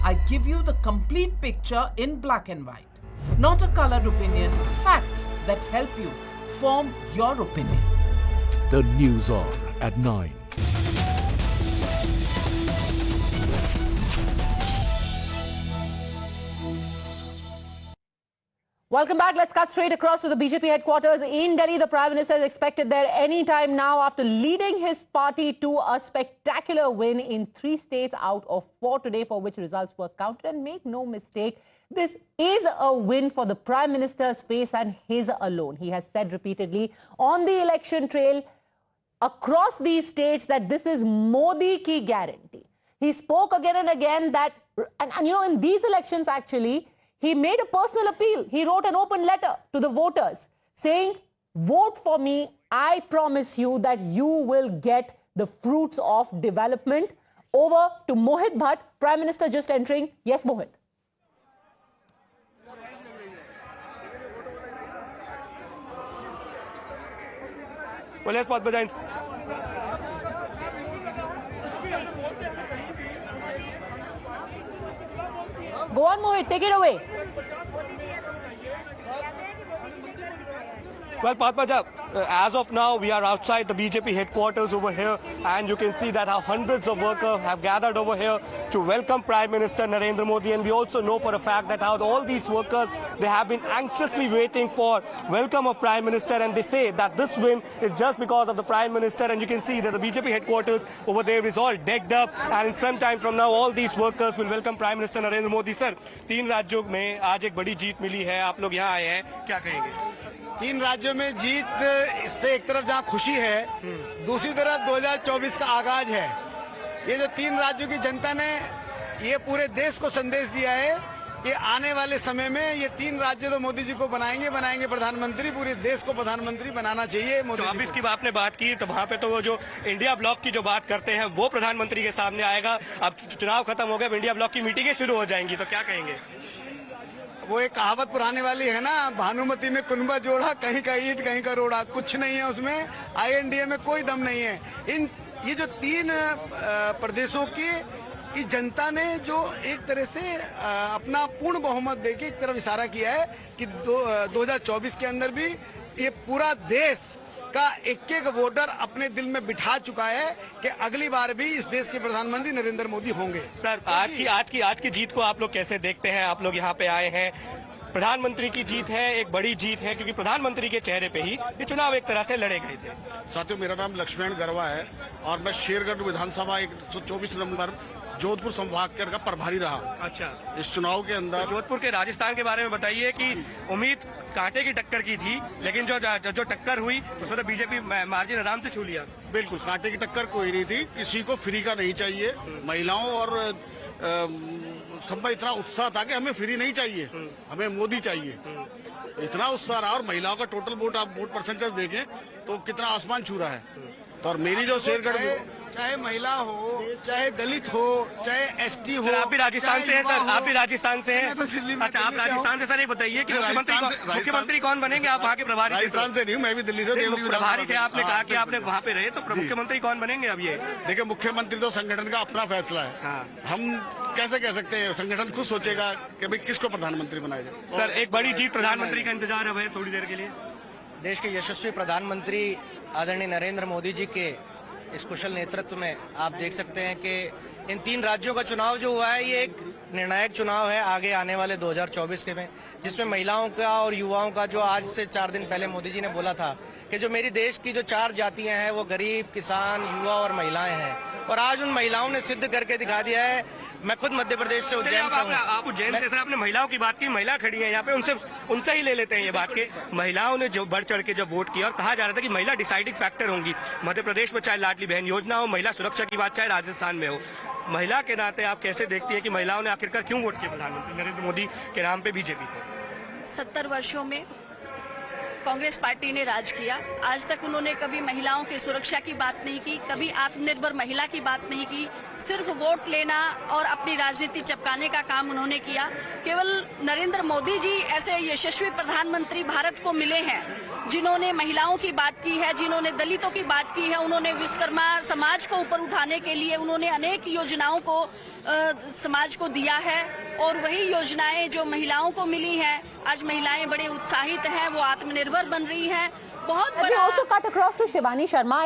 I give you the complete picture in black and white. Not a colored opinion, facts that help you form your opinion. The News Hour at 9. Welcome back. Let's cut straight across to the BJP headquarters in Delhi. The Prime Minister is expected there any time now after leading his party to a spectacular win in 3 states out of 4 today, for which results were counted. And make no mistake, this is a win for the Prime Minister's face and his alone. He has said repeatedly on the election trail across these states that this is Modi ki guarantee. He spoke again and again that, and you know, in these elections actually, he made a personal appeal. He wrote an open letter to the voters saying, vote for me. I promise you that you will get the fruits of development. Over to Mohit Bhatt, Prime Minister just entering. Yes, Mohit. Well, yes, Padma. Go on, Mohit. Take it away. Well, Padmaja, as of now, we are outside the BJP headquarters over here, and you can see that how hundreds of workers have gathered over here to welcome Prime Minister Narendra Modi. And we also know for a fact that how all these workers, they have been anxiously waiting for welcome of Prime Minister, and they say that this win is just because of the Prime Minister. And you can see that the BJP headquarters over there is all decked up, and in some time from now, all these workers will welcome Prime Minister Narendra Modi. Sir, 3 राज्यों में आज एक बड़ी जीत मिली है, आप लोग यहाँ आए हैं, क्या कहेंगे? 3 राज्यों में जीत, इससे एक तरफ जहां खुशी है, दूसरी तरफ 2024 का आगाज है। ये जो 3 राज्यों की जनता ने ये पूरे देश को संदेश दिया है कि आने वाले समय में ये 3 राज्य तो मोदी जी को बनाएंगे प्रधानमंत्री, पूरे देश को प्रधानमंत्री बनाना चाहिए मोदी जी। 24 की आपने बात की, तो वहाँ पे तो वो जो इंडिया ब्लॉक की जो बात करते हैं वो प्रधानमंत्री के सामने आएगा। अब चुनाव खत्म हो गए, इंडिया ब्लॉक की मीटिंगें शुरू हो जाएंगी, तो क्या कहेंगे? वो एक कहावत पुराने वाली है ना, भानुमति ने कुनबा जोड़ा, कहीं का ईंट कहीं का रोड़ा, कुछ नहीं है उसमें, INDA में कोई दम नहीं है। ये जो 3 प्रदेशों की जनता ने जो एक तरह से अपना पूर्ण बहुमत देके एक तरफ इशारा किया है कि 2024 के अंदर भी ये पूरा देश का एक वोटर अपने दिल में बिठा चुका है कि अगली बार भी इस देश के प्रधानमंत्री नरेंद्र मोदी होंगे। सर, आज की जीत को आप लोग कैसे देखते हैं? आप लोग यहाँ पे आए हैं, प्रधानमंत्री की जीत है, एक बड़ी जीत है, क्योंकि प्रधानमंत्री के चेहरे पे ही ये चुनाव एक तरह से लड़े गए थे। साथियों, मेरा नाम लक्ष्मण गरवा है और मैं शेरगढ़ विधानसभा 124 नंबर जोधपुर संभाग का प्रभारी रहा। अच्छा, इस चुनाव के अंदर तो जोधपुर के राजस्थान के बारे में बताइए कि उम्मीद कांटे की टक्कर की थी, लेकिन जो टक्कर हुई उसमें तो बीजेपी मार्जिन आराम से छू लिया। बिल्कुल, कांटे की टक्कर कोई नहीं थी, किसी को फ्री का नहीं चाहिए। महिलाओं और सब में इतना उत्साह था कि हमें फ्री नहीं चाहिए, हमें मोदी चाहिए, इतना उत्साह रहा। और महिलाओं का टोटल वोट आप वोट परसेंटेज देखें तो कितना आसमान छू रहा है। तो और मेरी जो शेरगढ़, चाहे महिला हो, चाहे दलित हो, चाहे ST हो। आप भी राजस्थान से हैं सर? आप भी राजस्थान से हैं? अच्छा, आप राजस्थान से। सर, ये बताइए कि मुख्यमंत्री कौन बनेंगे? आप वहाँ के प्रभारी? राजस्थान से नहीं, मैं भी दिल्ली से प्रभारी थे। आपने कहा कि आपने वहाँ पे रहे, तो मुख्यमंत्री कौन बनेंगे अब? ये देखिए, मुख्यमंत्री तो संगठन का अपना फैसला है। हम कैसे कह सकते हैं? संगठन खुद सोचेगा कि भाई किसको प्रधानमंत्री बनाया जाए। सर, एक बड़ी जीत प्रधानमंत्री का इंतजार है थोड़ी देर के लिए। देश के यशस्वी प्रधानमंत्री आदरणीय नरेंद्र मोदी जी के इस कुशल नेतृत्व में आप देख सकते हैं कि इन 3 राज्यों का चुनाव जो हुआ है, ये एक निर्णायक चुनाव है आगे आने वाले 2024 के में, जिसमें महिलाओं का और युवाओं का, जो आज से 4 दिन पहले मोदी जी ने बोला था कि जो मेरी देश की जो 4 जातियां हैं वो गरीब, किसान, युवा और महिलाएं हैं, और आज उन महिलाओं ने सिद्ध करके दिखा दिया है। मैं खुद मध्य प्रदेश से, उज्जैन से हूँ। आप उज्जैन से, सर, आपने महिलाओं की बात की, महिला खड़ी है यहाँ पे, उनसे ही ले लेते हैं ये बात के महिलाओं ने जो बढ़ चढ़ के जब वोट किया और कहा जा रहा था कि महिला डिसाइडिंग फैक्टर होंगी मध्य प्रदेश में, चाहे लाडली बहन योजना हो, महिला सुरक्षा की बात चाहे राजस्थान में हो। महिला के नाते आप कैसे देखती है कि महिलाओं ने आखिरकार क्यों वोट किया प्रधानमंत्री नरेंद्र मोदी के नाम पे बीजेपी को? 70 वर्षों में कांग्रेस पार्टी ने राज किया, आज तक उन्होंने कभी महिलाओं की सुरक्षा की बात नहीं की, कभी आत्मनिर्भर महिला की बात नहीं की, सिर्फ वोट लेना और अपनी राजनीति चपकाने का काम उन्होंने किया। केवल नरेंद्र मोदी जी ऐसे यशस्वी प्रधानमंत्री भारत को मिले हैं जिन्होंने महिलाओं की बात की है, जिन्होंने दलितों की बात की है, उन्होंने विश्वकर्मा समाज को ऊपर उठाने के लिए उन्होंने अनेक योजनाओं को समाज को दिया है, और वही योजनाएं जो महिलाओं को मिली हैं, आज महिलाएं बड़े उत्साहित हैं, वो आत्मनिर्भर बन रही हैं। Let me also cut across to Shivani Sharma.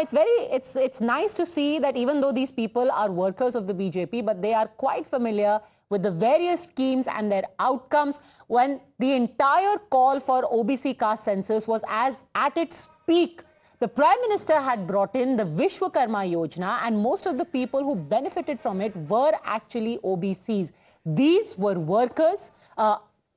It's nice to see that even though these people are workers of the BJP, but they are quite familiar with the various schemes and their outcomes. When the entire call for OBC caste census was at its peak, the Prime Minister had brought in the Vishwakarma Yojana, and most of the people who benefited from it were actually OBCs. These were workers,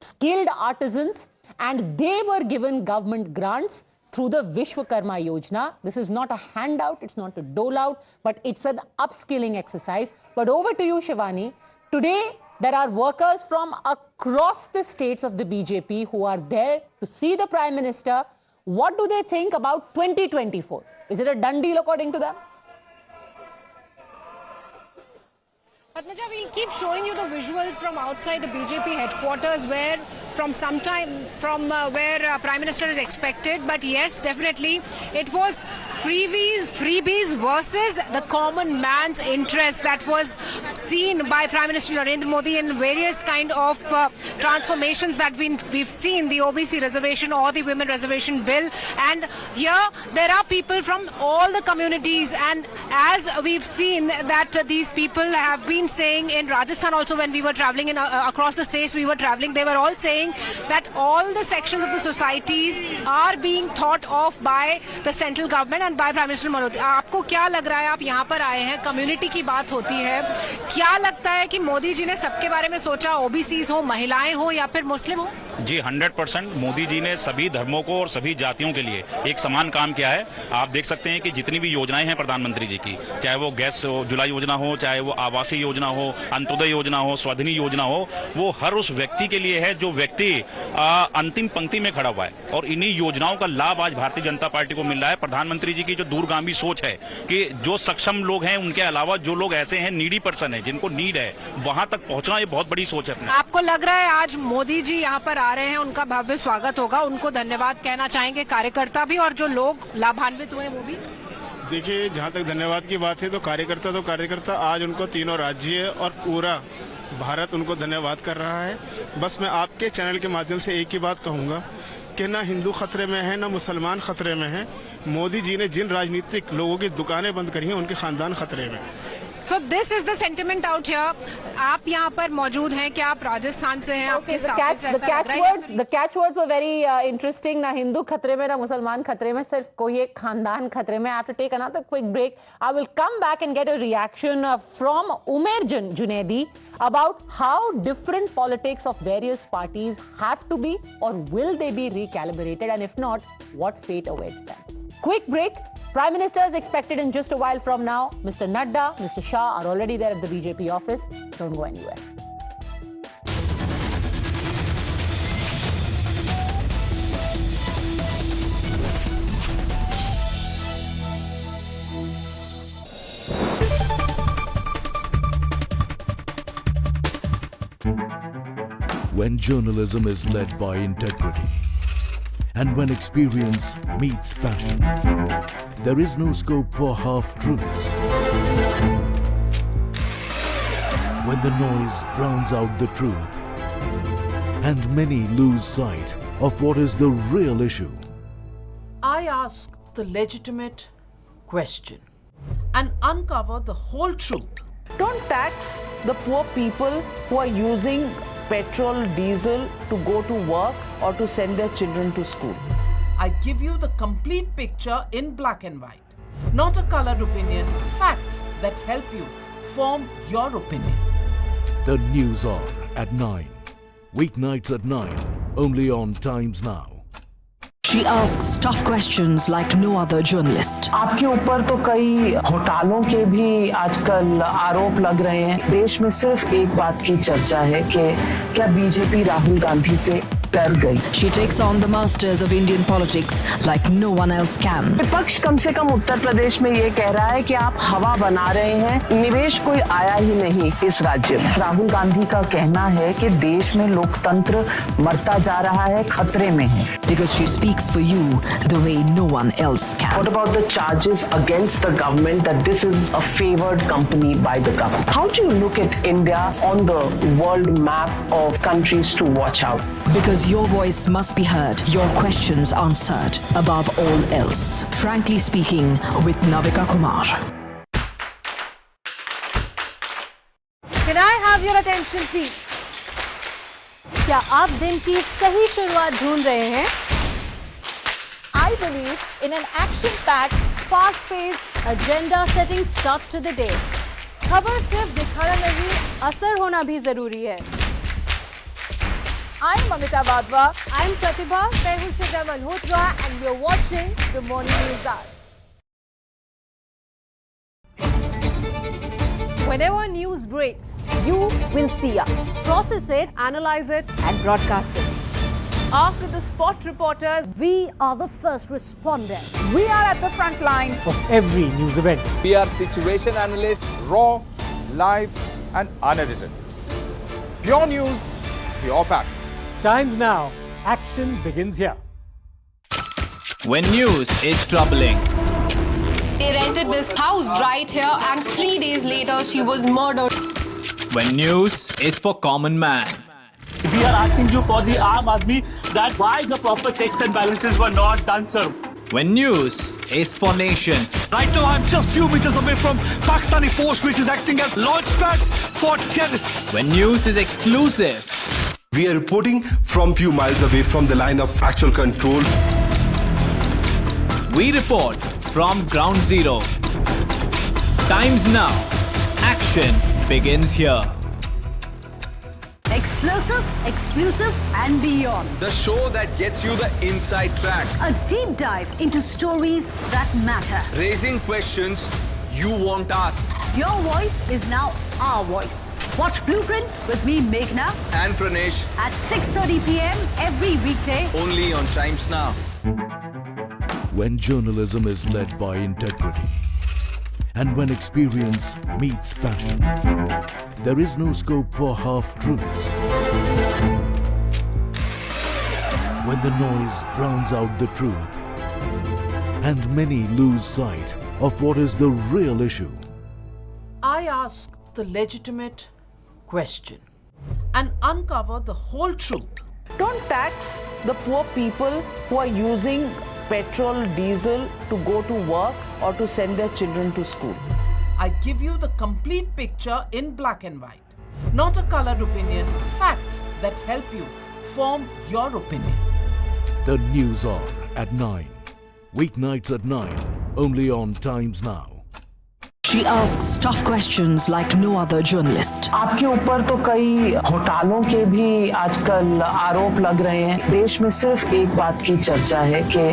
skilled artisans, and they were given government grants through the Vishwakarma Yojana. This is not a handout, it's not a dole out, but it's an upskilling exercise. But over to you, Shivani. Today, there are workers from across the states of the BJP who are there to see the Prime Minister. What do they think about 2024? Is it a done deal according to them? Padmaja, we'll keep showing you the visuals from outside the BJP headquarters where from sometime from where Prime Minister is expected. But yes, definitely it was freebies versus the common man's interest that was seen by Prime Minister Narendra Modi in various kind of transformations that we've seen, the OBC reservation or the women reservation bill. And here there are people from all the communities, and as we've seen that these people have been saying in Rajasthan also, when we were traveling in across the states we were traveling, they were all saying that all the sections of the societies are being thought of by the central government and by Prime Minister Modi. आपको क्या लग रहा है, आप यहाँ पर आए हैं, कम्युनिटी की बात होती है, क्या लगता है कि मोदी जी ने सबके बारे में सोचा, ओबीसीज हो, महिलाएं हो या फिर मुस्लिम हो? जी 100% मोदी जी ने सभी धर्मों को और सभी जातियों के लिए एक समान काम किया है। आप देख सकते हैं कि जितनी भी योजनाएं हैं प्रधानमंत्री जी की, चाहे वो गैस जुलाई योजना हो, चाहे वो आवासीय योजना हो, अंत्योदय योजना हो, स्वधनी योजना हो, वो हर उस व्यक्ति के लिए है जो व्यक्ति अंतिम पंक्ति में खड़ा हुआ है। और इन्हीं योजनाओं का लाभ आज भारतीय जनता पार्टी को मिल रहा है। प्रधानमंत्री जी की जो दूरगामी सोच है कि जो सक्षम लोग हैं उनके अलावा जो लोग ऐसे हैं, नीडी पर्सन है, जिनको नीड है, वहां तक पहुंचना, ये बहुत बड़ी सोच है। आपको लग रहा है आज मोदी जी यहाँ पर आ रहे हैं, उनका भव्य स्वागत होगा, उनको धन्यवाद कहना चाहेंगे कार्यकर्ता भी और जो लोग लाभान्वित हुए वो भी? देखिए, जहाँ तक धन्यवाद की बात है तो कार्यकर्ता आज उनको तीनों राज्य और पूरा भारत उनको धन्यवाद कर रहा है। बस मैं आपके चैनल के माध्यम से एक ही बात कहूँगा कि ना हिंदू खतरे में है, ना मुसलमान खतरे में है। मोदी जी ने जिन राजनीतिक लोगों की दुकानें बंद करी हैं, उनके खानदान खतरे में। So this is the sentiment out here. आप यहाँ पर मौजूद हैं, क्या आप राजस्थान से हैं? Okay, the catchwords were very interesting. ना हिंदू खतरे में, ना मुसलमान खतरे में, सिर्फ कोई एक खानदान खतरे में. I have to take another quick break. I will come back and get a reaction from Umer Junaidi about how different politics of various parties have to be or will they be recalibrated, and if not, what fate awaits them. Quick break. Prime Minister is expected in just a while from now. Mr. Nadda, Mr. Shah are already there at the BJP office. Don't go anywhere. When journalism is led by integrity, and when experience meets passion, there is no scope for half-truths. When the noise drowns out the truth, and many lose sight of what is the real issue. I ask the legitimate question and uncover the whole truth. Don't tax the poor people who are using petrol, diesel to go to work or to send their children to school. I give you the complete picture in black and white, not a colored opinion, facts that help you form your opinion. The News Hour at 9. Weeknights at 9, only on Times Now. She asks tough questions like no other journalist. आपके ऊपर तो कई घोटालों के भी आजकल आरोप लग रहे हैं। देश में सिर्फ एक बात की चर्चा है कि क्या बीजेपी राहुल गांधी से डर गई? She takes on the masters of Indian politics like no one else can. विपक्ष कम से कम उत्तर प्रदेश में ये कह रहा है कि आप हवा बना रहे हैं, निवेश कोई आया ही नहीं इस राज्य में। राहुल गांधी का कहना है कि देश में लोकतंत्र मरता जा रहा है, खतरे में है। Because she speaks for you the way no one else can. What about the charges against the government that this is a favored company by the government? How do you look at India on the world map of countries to watch out? Because your voice must be heard, your questions answered, above all else. Frankly Speaking with Navika Kumar. Can I have your attention, please? क्या आप दिन की सही शुरुआत ढूंढ रहे हैं? I believe in an action-packed, fast-paced, agenda-setting start to the day. खबर सिर्फ दिखाना नहीं, असर होना भी जरूरी है. I'm Mamita Vadva. I'm Pratibha Tehushika Malhotra, and we're watching the Morning News Hour. Whenever news breaks, you will see us. Process it, analyze it, and broadcast it. After the spot reporters, we are the first responders. We are at the front line of every news event. We are situation analysts, raw, live, and unedited. Pure news, pure passion. Times now. Action begins here. When news is troubling. They rented this house right here, and 3 days later, she was murdered. When news is for common man. We are asking you for the Aam Aadmi that why the proper checks and balances were not done, sir. When news is for nation. Right now, I'm just few meters away from Pakistani post, which is acting as launch pads for terrorists. When news is exclusive. We are reporting from few miles away from the line of factual control. We report from ground zero. Times now. Action begins here. Explosive, exclusive, and beyond. The show that gets you the inside track. A deep dive into stories that matter. Raising questions you won't ask. Your voice is now our voice. Watch Blueprint with me, Meghna, And Pranesh. at 6:30 p.m. every weekday. Only on Times Now. When journalism is led by integrity, and when experience meets passion, there is no scope for half-truths. When the noise drowns out the truth, and many lose sight of what is the real issue. I ask the legitimate question and uncover the whole truth. Don't tax the poor people who are using petrol, diesel to go to work or to send their children to school. I give you the complete picture in black and white, not a colored opinion, facts that help you form your opinion. The News Hour at 9. Weeknights at 9. Only on Times Now. She asks tough questions like no other journalist. आपके ऊपर तो कई घोटालों के भी आजकल आरोप लग रहे हैं। देश में सिर्फ एक बात की चर्चा है कि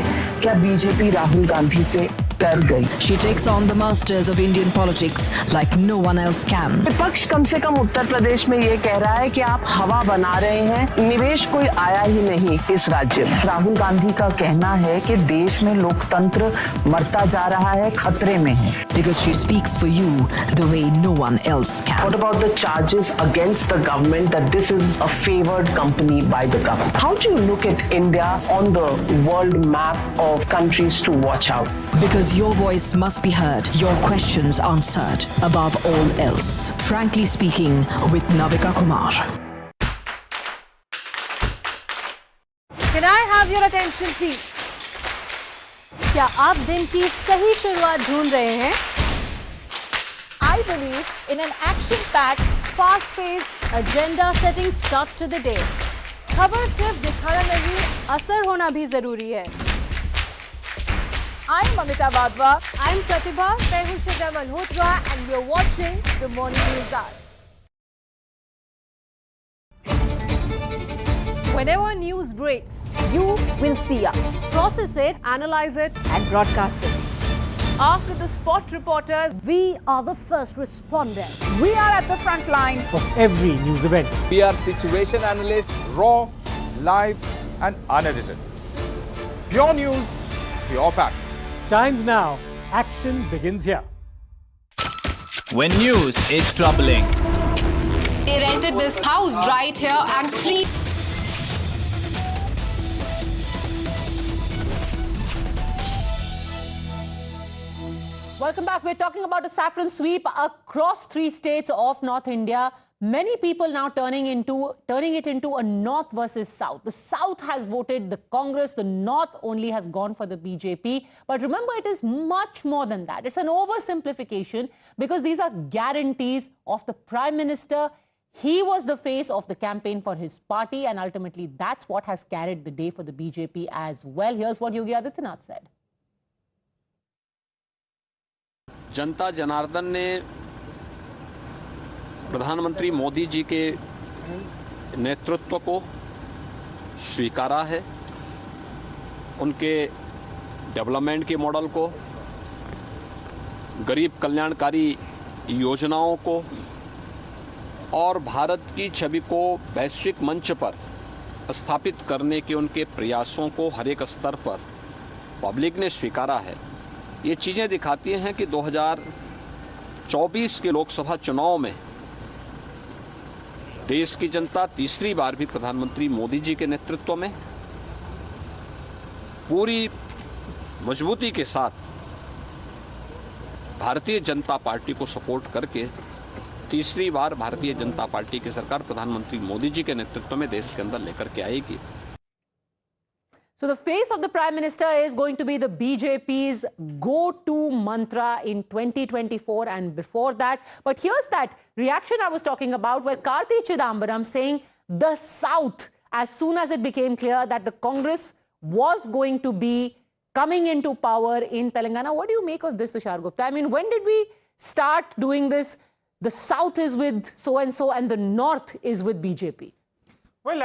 क्या बीजेपी राहुल गांधी से डर गई। She takes on the masters of Indian politics like no one else can. विपक्ष कम से कम उत्तर प्रदेश में ये कह रहा है कि आप हवा बना रहे हैं, निवेश कोई आया ही नहीं इस राज्य में। राहुल गांधी का कहना है कि देश में लोकतंत्र मरता जा रहा है, खतरे में है। Because she speaks for you the way no one else can. What about the charges against the government that this is a favored company by the government? How do you look at India on the world map of countries to watch out? Because your voice must be heard, your questions answered, above all else. Frankly speaking, with Navika Kumar. Can I have your attention, please? क्या आप दिन की सही शुरुआत ढूंढ रहे हैं? I believe in an action-packed, fast-paced, agenda-setting start to the day. खबर सिर्फ दिखाना नहीं, असर होना भी जरूरी है. I'm Mamita Badwa. I'm Pratibha. मैं हूँ शिखा Malhotra and you're watching the Morning News Hour. Whenever news breaks, you will see us. Process it, analyze it, and broadcast it. After the spot reporters, we are the first responders. We are at the front line of every news event. We are situation analysts, raw, live, and unedited. Pure news, pure passion. Times now. Action begins here. When news is troubling. They rented this house right here, and 3. Welcome back. We're talking about a saffron sweep across 3 states of North India. Many people now turning it into a North versus South. The South has voted the Congress. The North only has gone for the BJP. But remember, it is much more than that. It's an oversimplification because these are guarantees of the Prime Minister. He was the face of the campaign for his party, and ultimately that's what has carried the day for the BJP as well. Here's what Yogi Adityanath said. जनता जनार्दन ने प्रधानमंत्री मोदी जी के नेतृत्व को स्वीकारा है, उनके development के model को, गरीब कल्याणकारी योजनाओं को और भारत की छवि को वैश्विक मंच पर स्थापित करने के उनके प्रयासों को हर एक स्तर पर पब्लिक ने स्वीकारा है। ये चीज़ें दिखाती हैं कि 2024 के लोकसभा चुनाव में देश की जनता तीसरी बार भी प्रधानमंत्री मोदी जी के नेतृत्व में पूरी मजबूती के साथ भारतीय जनता पार्टी को सपोर्ट करके तीसरी बार भारतीय जनता पार्टी की सरकार प्रधानमंत्री मोदी जी के नेतृत्व में देश के अंदर लेकर के आएगी। So the face of the Prime Minister is going to be the BJP's go-to mantra in 2024 and before that. But here's that reaction I was talking about where Karti Chidambaram saying the South, as soon as it became clear that the Congress was going to be coming into power in Telangana. What do you make of this, Tushar Gupta? I mean, when did we start doing this? The South is with so-and-so and the North is with BJP.